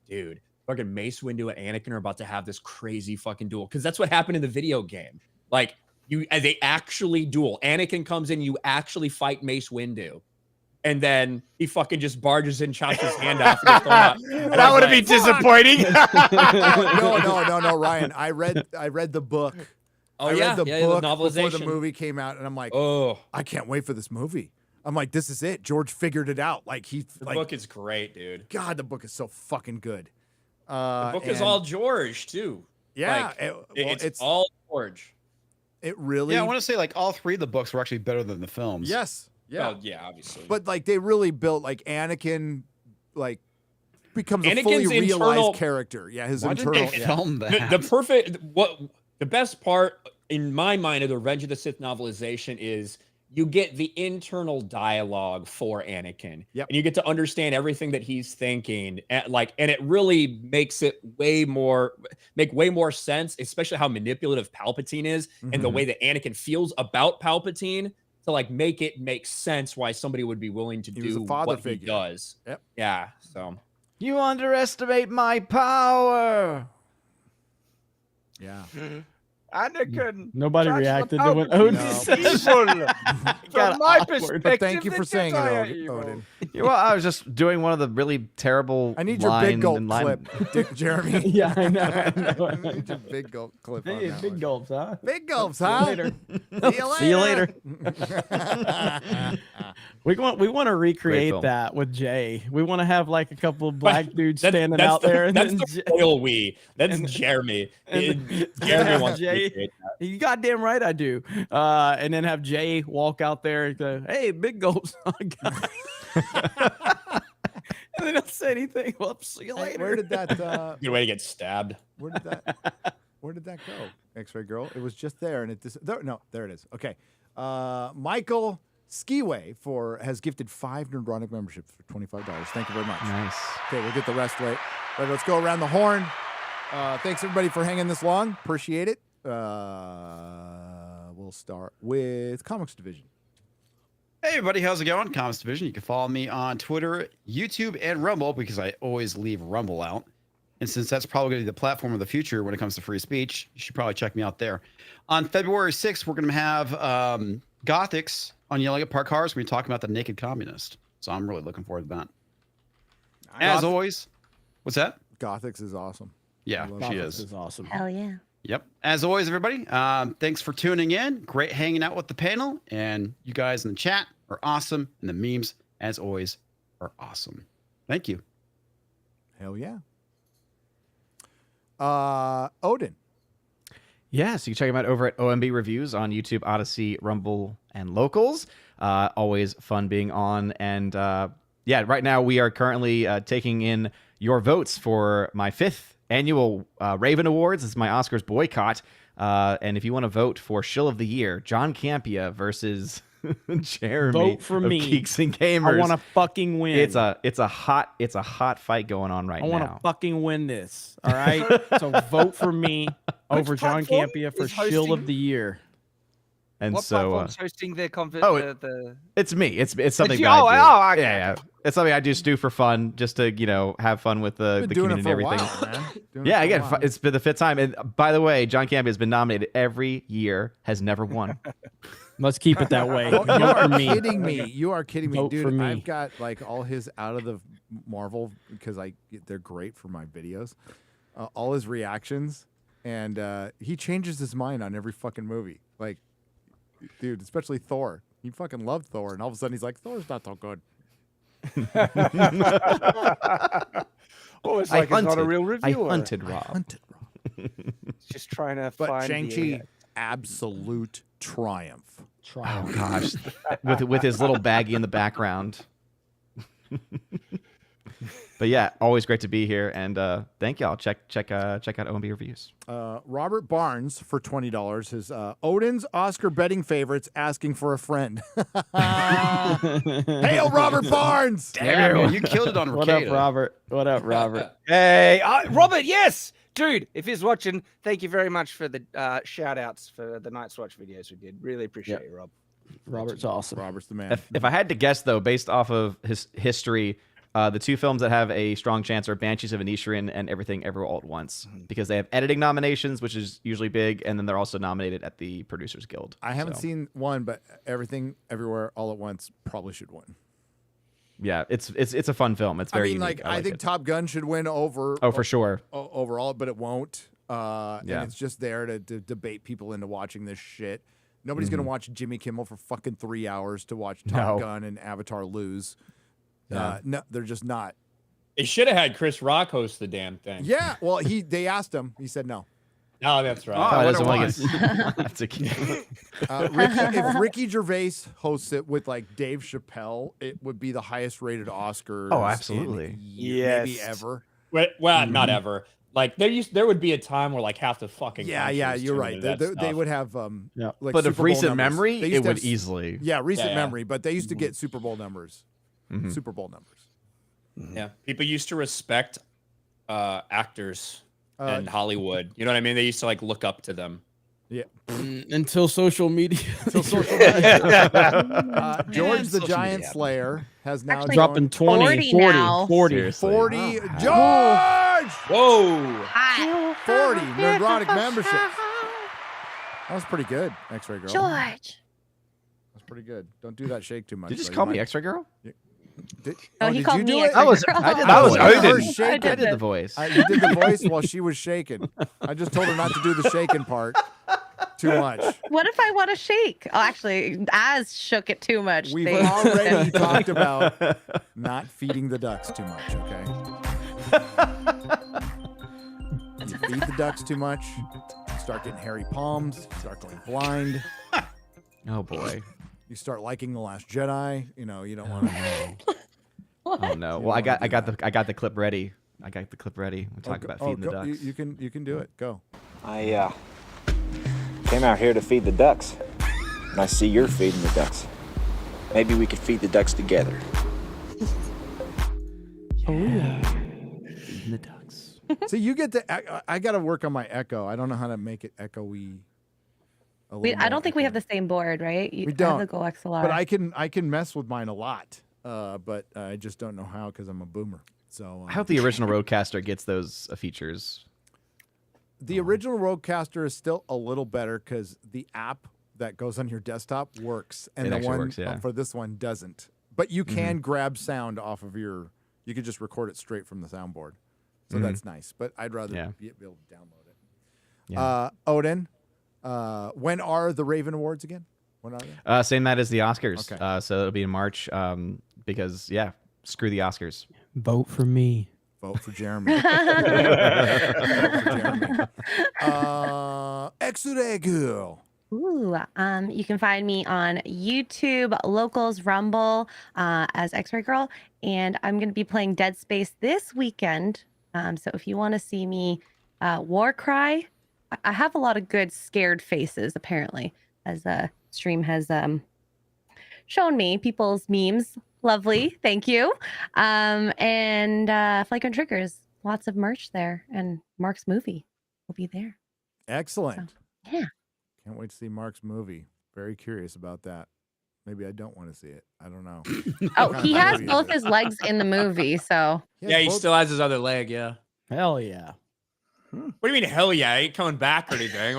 dude, fucking Mace Windu and Anakin are about to have this crazy fucking duel. Because that's what happened in the video game. Like, they actually duel. Anakin comes in, you actually fight Mace Windu. And then he fucking just barges in, chops his hand off. And gets thrown out. And That would be disappointing. No, Ryan. I read the book. Oh, I read the the book before the novelization. movie came out, and I'm like, oh, I can't wait for this movie. I'm like, this is it. George figured it out. Like the book is great, dude. God, the book is so fucking good. The book is all George too. Yeah, like, it's all George. It really. Yeah, I want to say like all three of the books were actually better than the films. Yes. Yeah. Well, yeah, obviously. But like they really built like Anakin, like becomes a Anakin's fully realized internal character. Yeah, his Why did internal. they film that? The best part in my mind of the Revenge of the Sith novelization is you get the internal dialogue for Anakin. Yep. And you get to understand everything that he's thinking. And it really makes it way more sense, especially how manipulative Palpatine is and the way that Anakin feels about Palpatine to like make it make sense why somebody would be willing to was do a father what figure. he does. Yep. Yeah. So You underestimate my power. Yeah. Anakin. Nobody Judge reacted the to what Palpatine Odin is said. evil. Got From my awkward. perspective, But thank you for the saying it, Jedi are Odin. evil. Well, I was just doing one of the really terrible. I need your big gulp clip, Jeremy. Yeah, I know. I need your big gulp clip. On that Big one. gulps, huh? Big gulps, See you huh? later. See you later. We want to recreate film. that with Jay. We want to have like a couple of black dudes standing that's out there, and That's then the royal we. That's Jeremy. Jeremy wants to Jay. recreate that. You goddamn right I do. And then have Jay walk out there and go, "Hey, big gulps, guys." And they don't say anything. Well, see you Hey, later. where did that? Good way to get stabbed. Where did that go? X-Ray Girl. It was just there, and it no, there it is. Okay. Michael Skiway has gifted 5 Nerdrotic memberships for $25. Thank you very much. Nice. Okay, we'll get the rest right. Right, let's go around the horn. Thanks everybody for hanging this long. Appreciate it. We'll start with Comics Division. Hey everybody, how's it going? Comics Division. You can follow me on Twitter, YouTube, and Rumble because I always leave Rumble out. And since that's probably going to be the platform of the future when it comes to free speech, you should probably check me out there. On February 6th, we're going to have Gothics on Yelling at Park Cars. We're going to be talking about the Naked Communist. So I'm really looking forward to that. As always, What's that? Gothix is awesome. Yeah, she Gothix is. awesome. Hell yeah. Yep. As always, everybody, thanks for tuning in. Great hanging out with the panel. And you guys in the chat are awesome. And the memes, as always, are awesome. Thank you. Hell yeah. Odin. Yeah, so you can check them out over at OMB Reviews on YouTube, Odyssey, Rumble, and Locals. Always fun being on. And yeah, right now we are currently taking in your votes for my 5th annual Raven Awards. This is my Oscars boycott. And if you want to vote for Shill of the Year, John Campia versus Jeremy Vote for of me. Geeks and Gamers. I want to fucking win. It's a hot fight going on right I now. want to fucking win this. All right. So vote for me over John platform Campia for is Shill hosting? of the Year. And What so platform's hosting the it's me. It's something you? that Oh, I do. oh, okay. Yeah. It's something I just do for fun, just to have fun with the Been doing community it for and a everything. while, man. Doing Yeah, it for a again, while. it's been the 5th time. And by the way, John Campia has been nominated every year, has never won. Let's keep it that way. You Vote are for me. kidding me. You are kidding me, Vote dude. for me. I've got like all his out of the Marvel because they're great for my videos. All his reactions, and he changes his mind on every fucking movie. Like, dude, especially Thor. He fucking loved Thor, and all of a sudden he's like, Thor's not so good. Oh, it's like it's not a real reviewer. I hunted Rob. Just trying to But find Shang-Chi, absolute triumph. Oh gosh, with his little baggie in the background. But yeah, always great to be here, and thank y'all. Check out OMB Reviews. Robert Barnes for $20 is Odin's Oscar betting favorites asking for a friend. Hail Robert Barnes! Damn, man, you killed it on What up, Ricada. Robert? What up, Robert? Hey, Robert, yes! Dude, if he's watching, thank you very much for the shout outs for the Night's Watch videos we did. Really appreciate you, Rob. Robert's awesome. Robert's the man. If I had to guess, though, based off of his history, the 2 films that have a strong chance are Banshees of Inisherin and Everything Everywhere All at Once, because they have editing nominations, which is usually big, and then they're also nominated at the Producers Guild. I haven't seen one, but Everything Everywhere All at Once probably should win. Yeah, it's a fun film. It's very unique. I think it. Top Gun should win over. Oh, for sure. Overall, but it won't. Yeah. And it's just there to debate people into watching this shit. Nobody's gonna watch Jimmy Kimmel for fucking 3 hours to watch Top Gun and Avatar lose. No, they're just not. They should have had Chris Rock host the damn thing. Yeah, well, they asked him. He said no. Oh, that's right. That's a key. If Ricky Gervais hosts it with like Dave Chappelle, it would be the highest rated Oscar. Oh, absolutely. Maybe ever. Well, not ever. Like there would be a time where like half the fucking You're right. They would have like but Super of Bowl recent numbers. memory, They used it to would have easily. recent memory, but they used to get Super Bowl numbers. Super Bowl numbers. Yeah, people used to respect actors in Hollywood. You know what I mean? They used to like look up to them. Yeah. Until social media. George the Giant Slayer has now Actually, dropping 20, 40. Seriously. George! Whoa! 40 Nerdrotic membership. That was pretty good, X-Ray Girl. George. That's pretty good. Don't do that shake too much. Did you just though. call You me might- X-Ray Girl? Oh, he did called you me do it? X-Ray Girl. That was I Odin. shaking. I did the voice. You did the voice while she was shaking. I just told her not to do the shaking part too much. What if I want to shake? Oh, actually, Az shook it too much. We've They- already talked about not feeding the ducks too much, okay? You feed the ducks too much, you start getting hairy palms, you start going blind. Oh boy. You start liking The Last Jedi. You know, you don't want to. Oh no. Well, I got the clip ready. I got the clip ready. We'll talk about feeding the go. ducks. You can do it. Go. I came out here to feed the ducks, and I see you're feeding the ducks. Maybe we could feed the ducks together. Feeding the ducks. So you get the. I got to work on my echo. I don't know how to make it echoey. I don't think we have the same board, right? You We don't. have the Go XLR. But I can mess with mine a lot. But I just don't know how because I'm a boomer. So I hope the original Rodecaster gets those features. the original Rodecaster is still a little better because the app that goes on your desktop works, and It the actually one works, yeah. for this one doesn't. But you can grab sound off of your. You could just record it straight from the soundboard. So that's nice. But I'd rather be able to download it. Yeah. Odin, when are the Raven Awards again? When are they? Same night as the Oscars. Okay. So it'll be in March. Because screw the Oscars. Vote for me. Vote for Jeremy. X-Ray Girl. Ooh, you can find me on YouTube, Locals, Rumble, as X-Ray Girl, and I'm going to be playing Dead Space this weekend. So if you want to see me Warcry, I have a lot of good scared faces, apparently, as stream has shown me people's memes. Lovely, thank you. And Flagrant Triggers, lots of merch there, and Mark's movie will be there. Excellent. So, yeah. Can't wait to see Mark's movie. Very curious about that. Maybe I don't want to see it. I don't know. Oh, he has both his legs in the movie, so. Yeah, he still has his other leg. Yeah. Hell yeah. What do you mean, hell yeah? I ain't coming back or anything.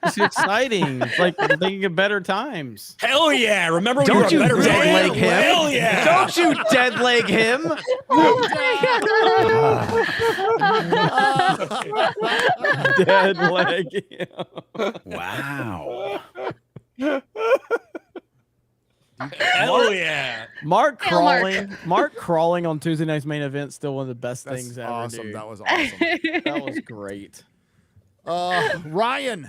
It's exciting. It's like thinking of better times. Hell yeah. Remember when Don't you you were a better dead man? leg him. Hell yeah. Don't you dead leg him. Oh my God. Dead leg him. Wow. Hell yeah. Mark Hail Mark. crawling. Mark crawling on Tuesday night's main event. Still one of the best things ever. Awesome. Dude. That was awesome. That was great. Ryan.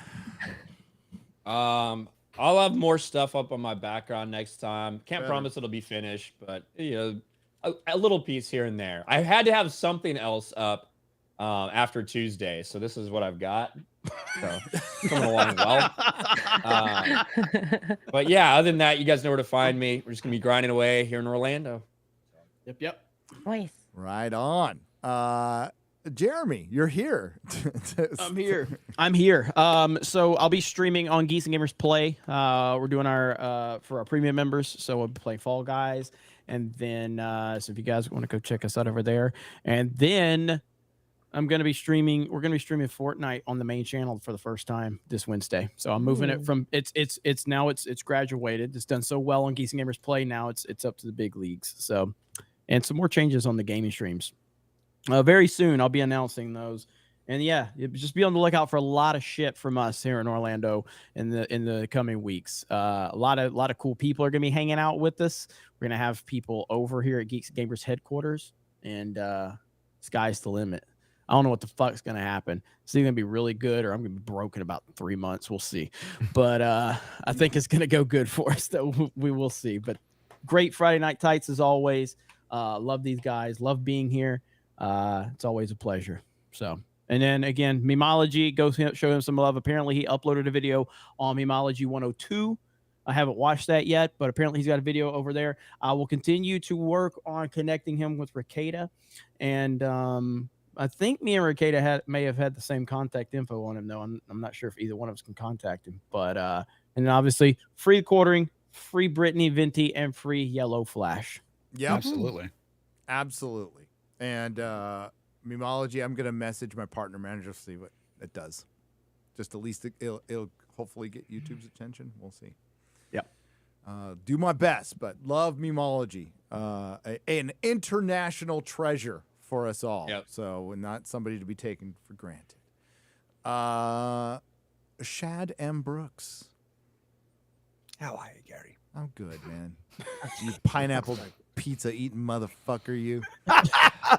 I'll have more stuff up on my background next time. Can't Better. promise it'll be finished, but a little piece here and there. I had to have something else up after Tuesday, so this is what I've got. So coming along well. But yeah, other than that, you guys know where to find me. We're just gonna be grinding away here in Orlando. Yep. Nice. Right on. Jeremy, you're here. I'm here. So I'll be streaming on Geeks and Gamers Play. We're doing our for our premium members, so we'll be playing Fall Guys, and then so if you guys want to go check us out over there, and then we're going to be streaming Fortnite on the main channel for the first time this Wednesday. So I'm moving it from it's graduated. It's done so well on Geeks and Gamers Play. Now it's up to the big leagues. So, and some more changes on the gaming streams. Very soon I'll be announcing those. And yeah, just be on the lookout for a lot of shit from us here in Orlando in the coming weeks. A lot of cool people are going to be hanging out with us. We're going to have people over here at Geeks and Gamers headquarters, and sky's the limit. I don't know what the fuck's going to happen. It's either going to be really good or I'm going to be broke in about 3 months. We'll see. But I think it's going to go good for us. So we will see. But great Friday Night Tights as always. Love these guys. Love being here. It's always a pleasure. So, and then again, Memology, go show him some love. Apparently he uploaded a video on Memology 102. I haven't watched that yet, but apparently he's got a video over there. I will continue to work on connecting him with Ricada. And I think me and Ricada may have had the same contact info on him, though. I'm not sure if either one of us can contact him. But and then obviously free quartering, free Brittany Venti, and free Yellow Flash. Yeah, Absolutely. And Memology, I'm gonna message my partner manager to see what it does. Just at least it'll hopefully get YouTube's attention. We'll see. Yep. Do my best, but love Memology. An international treasure for us all. Yep. So not somebody to be taken for granted. Shad M. Brooks. How are you, Gary? I'm good, man. You pineapple pizza eating motherfucker, you.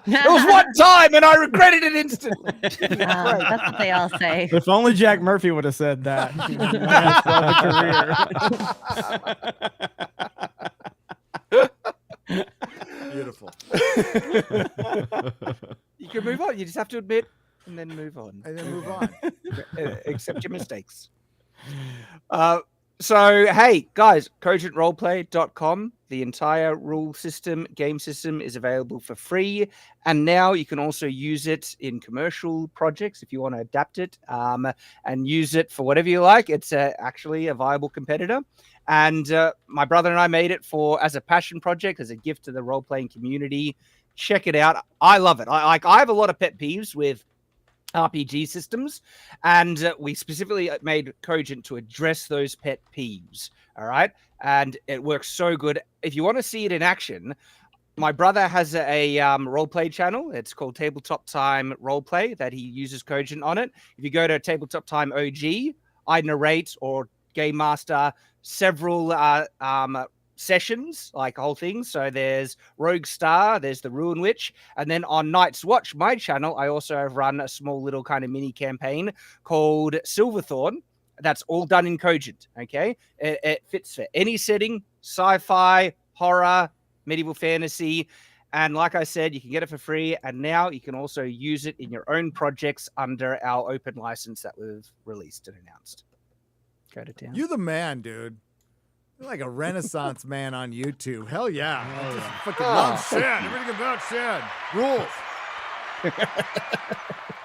It was one time and I regretted it instantly. That's what they all say. If only Jack Murphy would have said that. Beautiful. You can move on. You just have to admit and then move on. And then move on. Accept your mistakes. So, hey, guys, cogentroleplay.com. The entire rule system, game system is available for free. And now you can also use it in commercial projects if you want to adapt it and use it for whatever you like. It's actually a viable competitor. And my brother and I made it as a passion project, as a gift to the role-playing community. Check it out. I love it. I have a lot of pet peeves with RPG systems, and we specifically made Cogent to address those pet peeves. All right, and it works so good. If you want to see it in action, My brother has a roleplay channel. It's called Tabletop Time Roleplay that he uses Cogent on it. If you go to Tabletop Time OG, I narrate or game master several sessions, like whole things. So there's Rogue Star, there's the Ruin Witch, and then on Night's Watch, my channel, I also have run a small little kind of mini campaign called Silverthorn. That's all done in Cogent. Okay, it fits for any setting, sci-fi, horror, medieval fantasy, and like I said, you can get it for free, and now you can also use it in your own projects under our open license that we've released and announced. Go to town. You the man, dude. You're like a renaissance man on YouTube. Hell yeah. I just fucking love shit. Everything about shit. Rules.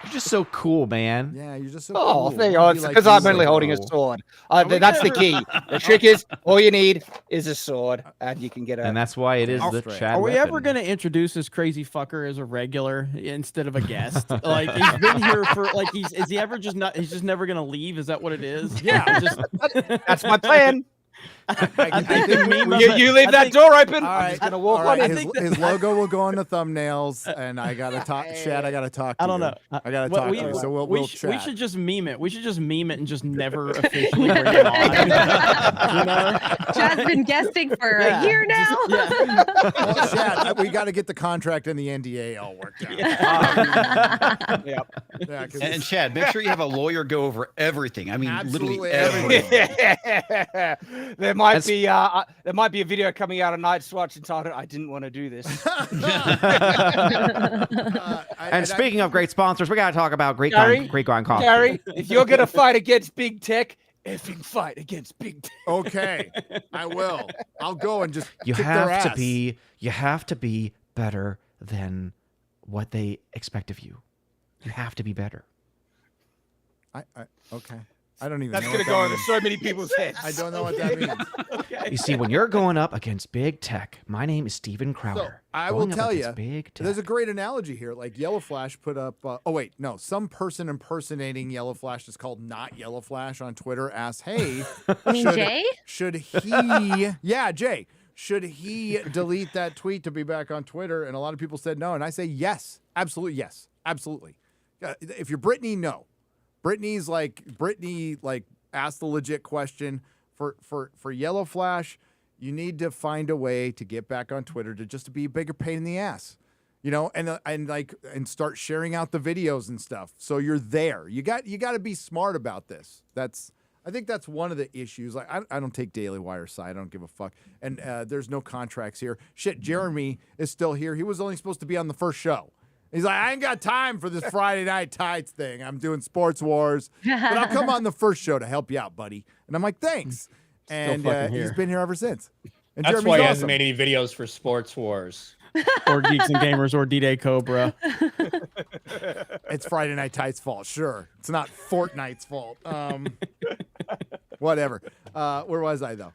You're just so cool, man. Yeah, you're just so Oh, cool. thank you. It's because I'm only holding a sword. That's the key. The trick is all you need is a sword, and you can get a. And that's why it is the chat. Are we ever going to introduce this crazy fucker as a regular instead of a guest? Like he's been here for like is he ever just not? He's just never going to leave. Is that what it is? Yeah, that's my plan. I think you leave that door open. All I'm right, just gonna walk all right. on it. His logo will go on the thumbnails, and I gotta talk. Shad, I gotta talk to I don't know. I gotta talk to you. So we'll chat. We should just meme it. We should just meme it and just never officially bring it on. You know? Chad's been guesting for a year now. Well, Shad, we got to get the contract and the NDA all worked out. Yeah, and Chad, make sure you have a lawyer go over everything. I mean, literally Absolutely everything. There might be a video coming out of Night's Watch entitled "I Didn't Want to Do This." And speaking of great sponsors, we got to talk about Great Grind Coffee. Gary, if you're gonna fight against big tech, effing fight against big tech. Okay, I will. I'll go and just You kick their have to ass. be better than what they expect of you. You have to be better. Okay. I don't even That's know gonna what go that into means. so many people's heads. I don't know what that means. You see, when you're going up against big tech, my name is Steven Crowder. So, I will Going up tell against you, big tech. there's a great analogy here. Like Yellow Flash put up. Some person impersonating Yellow Flash is called Not Yellow Flash on Twitter. Asked, "Hey, You mean Jay? Should he? Yeah, Jay. Should he delete that tweet to be back on Twitter?" And a lot of people said no, and I say yes, absolutely yes, absolutely. If you're Brittany, no. Brittany asked the legit question. For Yellow Flash, you need to find a way to get back on Twitter to just be a bigger pain in the ass, and start sharing out the videos and stuff. So you're there. You got to be smart about this. I think that's one of the issues. Like I don't take Daily Wire side. I don't give a fuck. And there's no contracts here. Shit, Jeremy is still here. He was only supposed to be on the first show. He's like, I ain't got time for this Friday Night Tides thing. I'm doing Sports Wars, but I'll come on the first show to help you out, buddy. And I'm like, thanks. And he's been here ever since. And That's Jeremy's why he awesome. hasn't made any videos for Sports Wars. Or Geeks and Gamers or D-Day Cobra. It's Friday Night Tides' fault, sure. It's not Fortnite's fault. Whatever. Where was I though?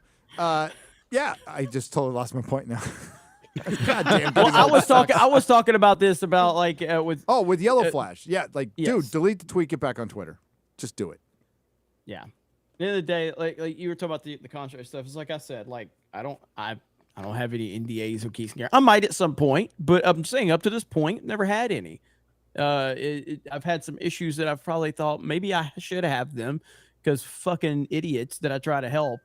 Yeah, I just totally lost my point now. Goddamn. Well, I was talking about this with Yellow Flash. Yeah, yes. Dude, delete the tweet, get back on Twitter. Just do it. Yeah. At the end of the day, like you were talking about the contract stuff. It's like I said, like I don't have any NDAs with Geeks and Gamers. I might at some point, but I'm saying up to this point, never had any. I've had some issues that I've probably thought maybe I should have them because fucking idiots that I try to help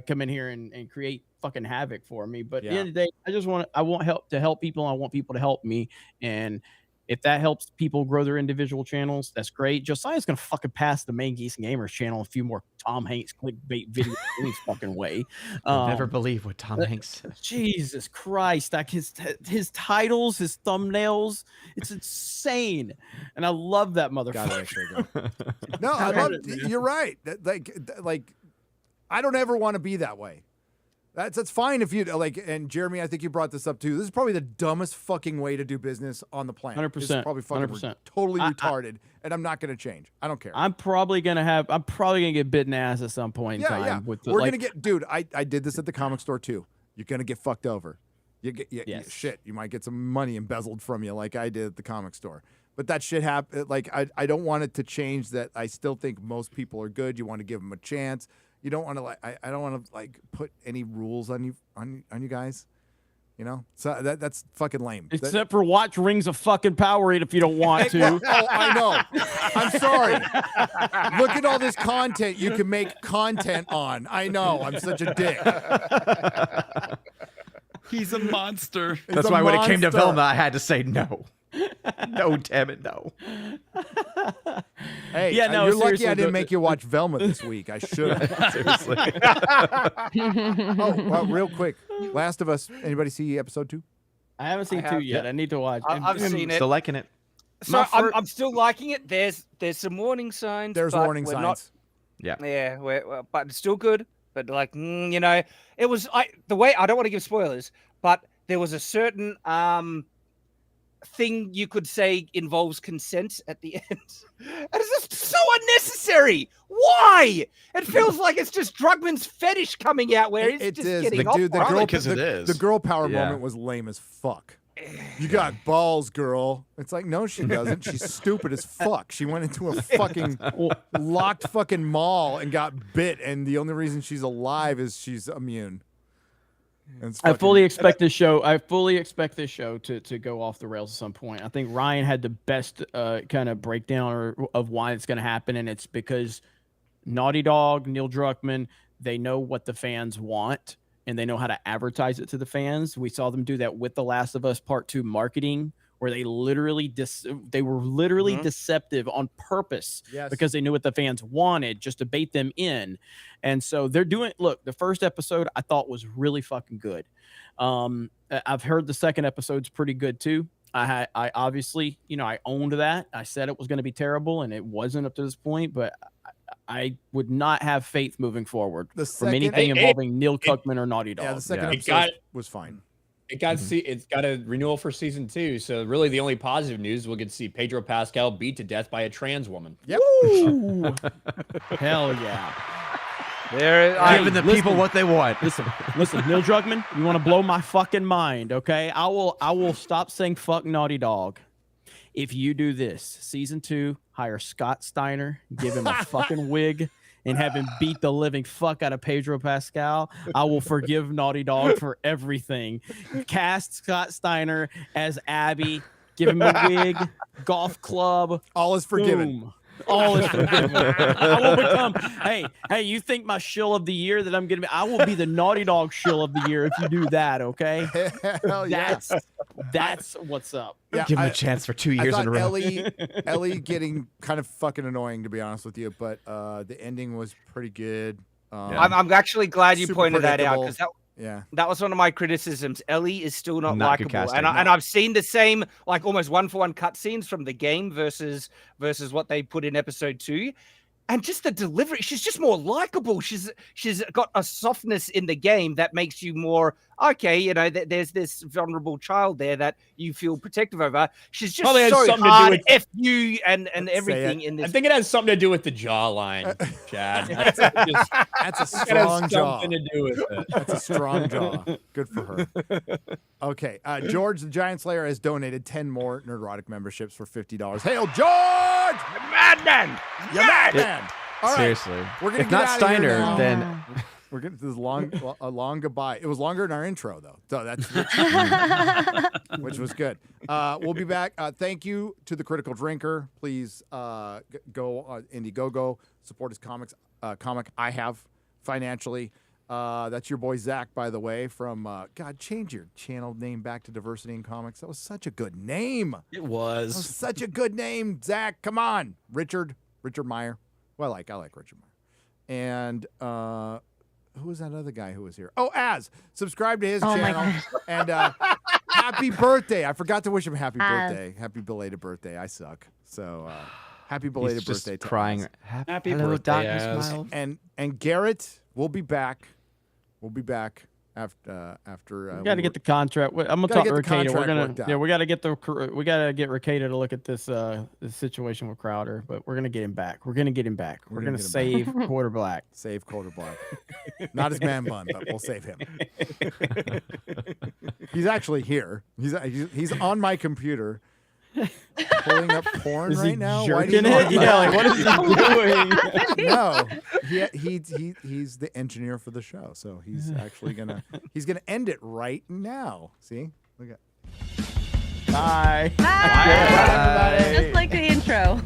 come in here and create fucking havoc for me. But at the end of the day, I want help to help people. I want people to help me. And if that helps people grow their individual channels, that's great. Josiah's going to fucking pass the main Geeks and Gamers channel a few more Tom Hanks clickbait videos any fucking way. You'll never believe what Tom Hanks says. Jesus Christ. Like his titles, his thumbnails, it's insane. And I love that motherfucker. No, I love it. You're right. Like I don't ever want to be that way. That's fine if you like. And Jeremy, I think you brought this up too. This is probably the dumbest fucking way to do business on the planet. 100%. This is probably fucking 100%. totally retarded, and I'm not going to change. I don't care. I'm probably gonna get bitten ass at some point in time. Yeah. We're gonna get, dude. I did this at the comic store too. You're gonna get fucked over. Shit. You might get some money embezzled from you, like I did at the comic store. But that shit happened. Like I don't want it to change. That I still think most people are good. You want to give them a chance. You don't want to I don't want to put any rules on you guys. You know, so that's fucking lame. Except for watch Rings of fucking Power if you don't want to. Oh, I know. I'm sorry. Look at all this content you can make content on. I know. I'm such a dick. He's a monster. That's why when it came to Velma, I had to say no. No, damn it, no. Hey, Yeah, no, you're lucky seriously, I didn't make you watch Velma this week. I should have. Seriously. Oh, well, real quick. Last of Us. Anybody see episode 2? I haven't seen 2 yet. I need to watch. I've seen it. Still liking it. So I'm still liking it. There's some warning signs. There's but warning we're signs. Not, but it's still good. But like, you know, it was the way I don't want to give spoilers, but there was a certain thing you could say involves consent at the end. And it's just so unnecessary. Why? It feels like it's just Drugman's fetish coming out where he's just getting off. Dude, it is. The girl power moment was lame as fuck. You got balls, girl. It's like, no, she doesn't. She's stupid as fuck. She went into a fucking locked fucking mall and got bit, and the only reason she's alive is she's immune. I fully expect this show. To go off the rails at some point. I think Ryan had the best kind of breakdown of why it's going to happen, and it's because Naughty Dog, Neil Druckmann, they know what the fans want, and they know how to advertise it to the fans. We saw them do that with The Last of Us Part 2 marketing, where they literally were literally deceptive on purpose because they knew what the fans wanted, just to bait them in. And so they're doing. Look, the first episode I thought was really fucking good. I've heard the second episode's pretty good too. I obviously, you know, I owned that. I said it was going to be terrible, and it wasn't up to this point, but I would not have faith moving forward from anything involving Neil Druckmann or Naughty Dog. Yeah, the second episode was fine. It's got a renewal for season 2. So really, the only positive news we'll get to see Pedro Pascal beat to death by a trans woman. Yep. Hell yeah. Giving the people what they want. Listen, Neil Druckmann, you want to blow my fucking mind, okay? I will stop saying fuck Naughty Dog if you do this. Season 2, hire Scott Steiner, give him a fucking wig, and have him beat the living fuck out of Pedro Pascal. I will forgive Naughty Dog for everything. Cast Scott Steiner as Abby, give him a wig, golf club. All is forgiven. Boom. All is forgiven. I will become. Hey! You think my shill of the year that I'm gonna be? I will be the Naughty Dog shill of the year if you do that. Okay. Hell yeah. That's what's up. Yeah, Give him a chance for 2 years in a row. Ellie getting kind of fucking annoying, to be honest with you, but the ending was pretty good. I'm actually glad you pointed that out, because Yeah, that was one of my criticisms. Ellie is still not likable, and I've seen the same, like almost one-for-one cutscenes from the game versus what they put in episode 2, and just the delivery. She's just more likable. She's got a softness in the game that makes you more okay. You know, there's this vulnerable child there that you feel protective over. She's just so hard. If you and everything in this. I think it has something to do with the jawline, Chad. That's a strong jaw. Something to do with it. That's a strong jaw. Good for her. Okay, George the Giant Slayer has donated 10 more Nerdrotic memberships for $50. Hail George! You madman! You madman! All right, Seriously. we're gonna if get not out of here Steiner, now. then We're getting this a long goodbye. It was longer than our intro, though. So that's which was good. We'll be back. Thank you to the Critical Drinker. Please go Indiegogo, support his comic I have financially. That's your boy Zach, by the way, from God, change your channel name back to Diversity in Comics. That was such a good name. It was. That was such a good name, Zach. Come on. Richard Meyer. Well, I like Richard Meyer. And who was that other guy who was here? Oh, Az. Subscribe to his channel. And happy birthday. I forgot to wish him happy birthday. Happy belated birthday. I suck. So happy belated birthday to crying. Az. Happy birthday, Smiles. And Garrett, we'll be back. We'll be back after. We got to get the contract. I'm gonna talk to Ricada. We got to get Ricada to look at this situation with Crowder. But we're gonna get him back. We're gonna save Quarter Black. Save Quarter Black. Not his man bun, but we'll save him. He's actually here. He's on my computer. pulling up porn Is right he now? jerking it? Yeah, like, what is he doing? No, he's the engineer for the show, so he's actually gonna end it right now. See, look at. Bye. Bye. Just like the intro.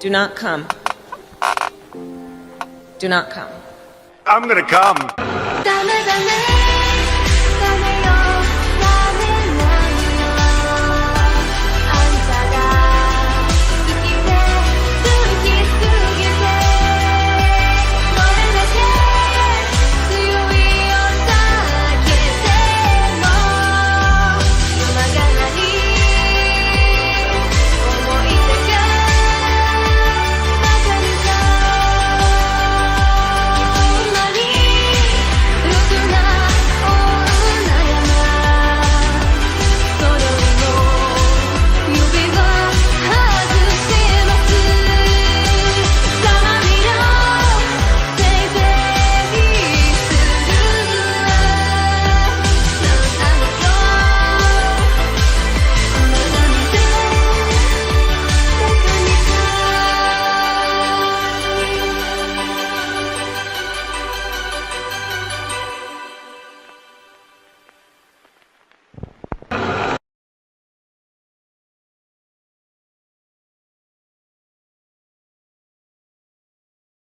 Do not come. Do not come. I'm gonna come. Dame, dame.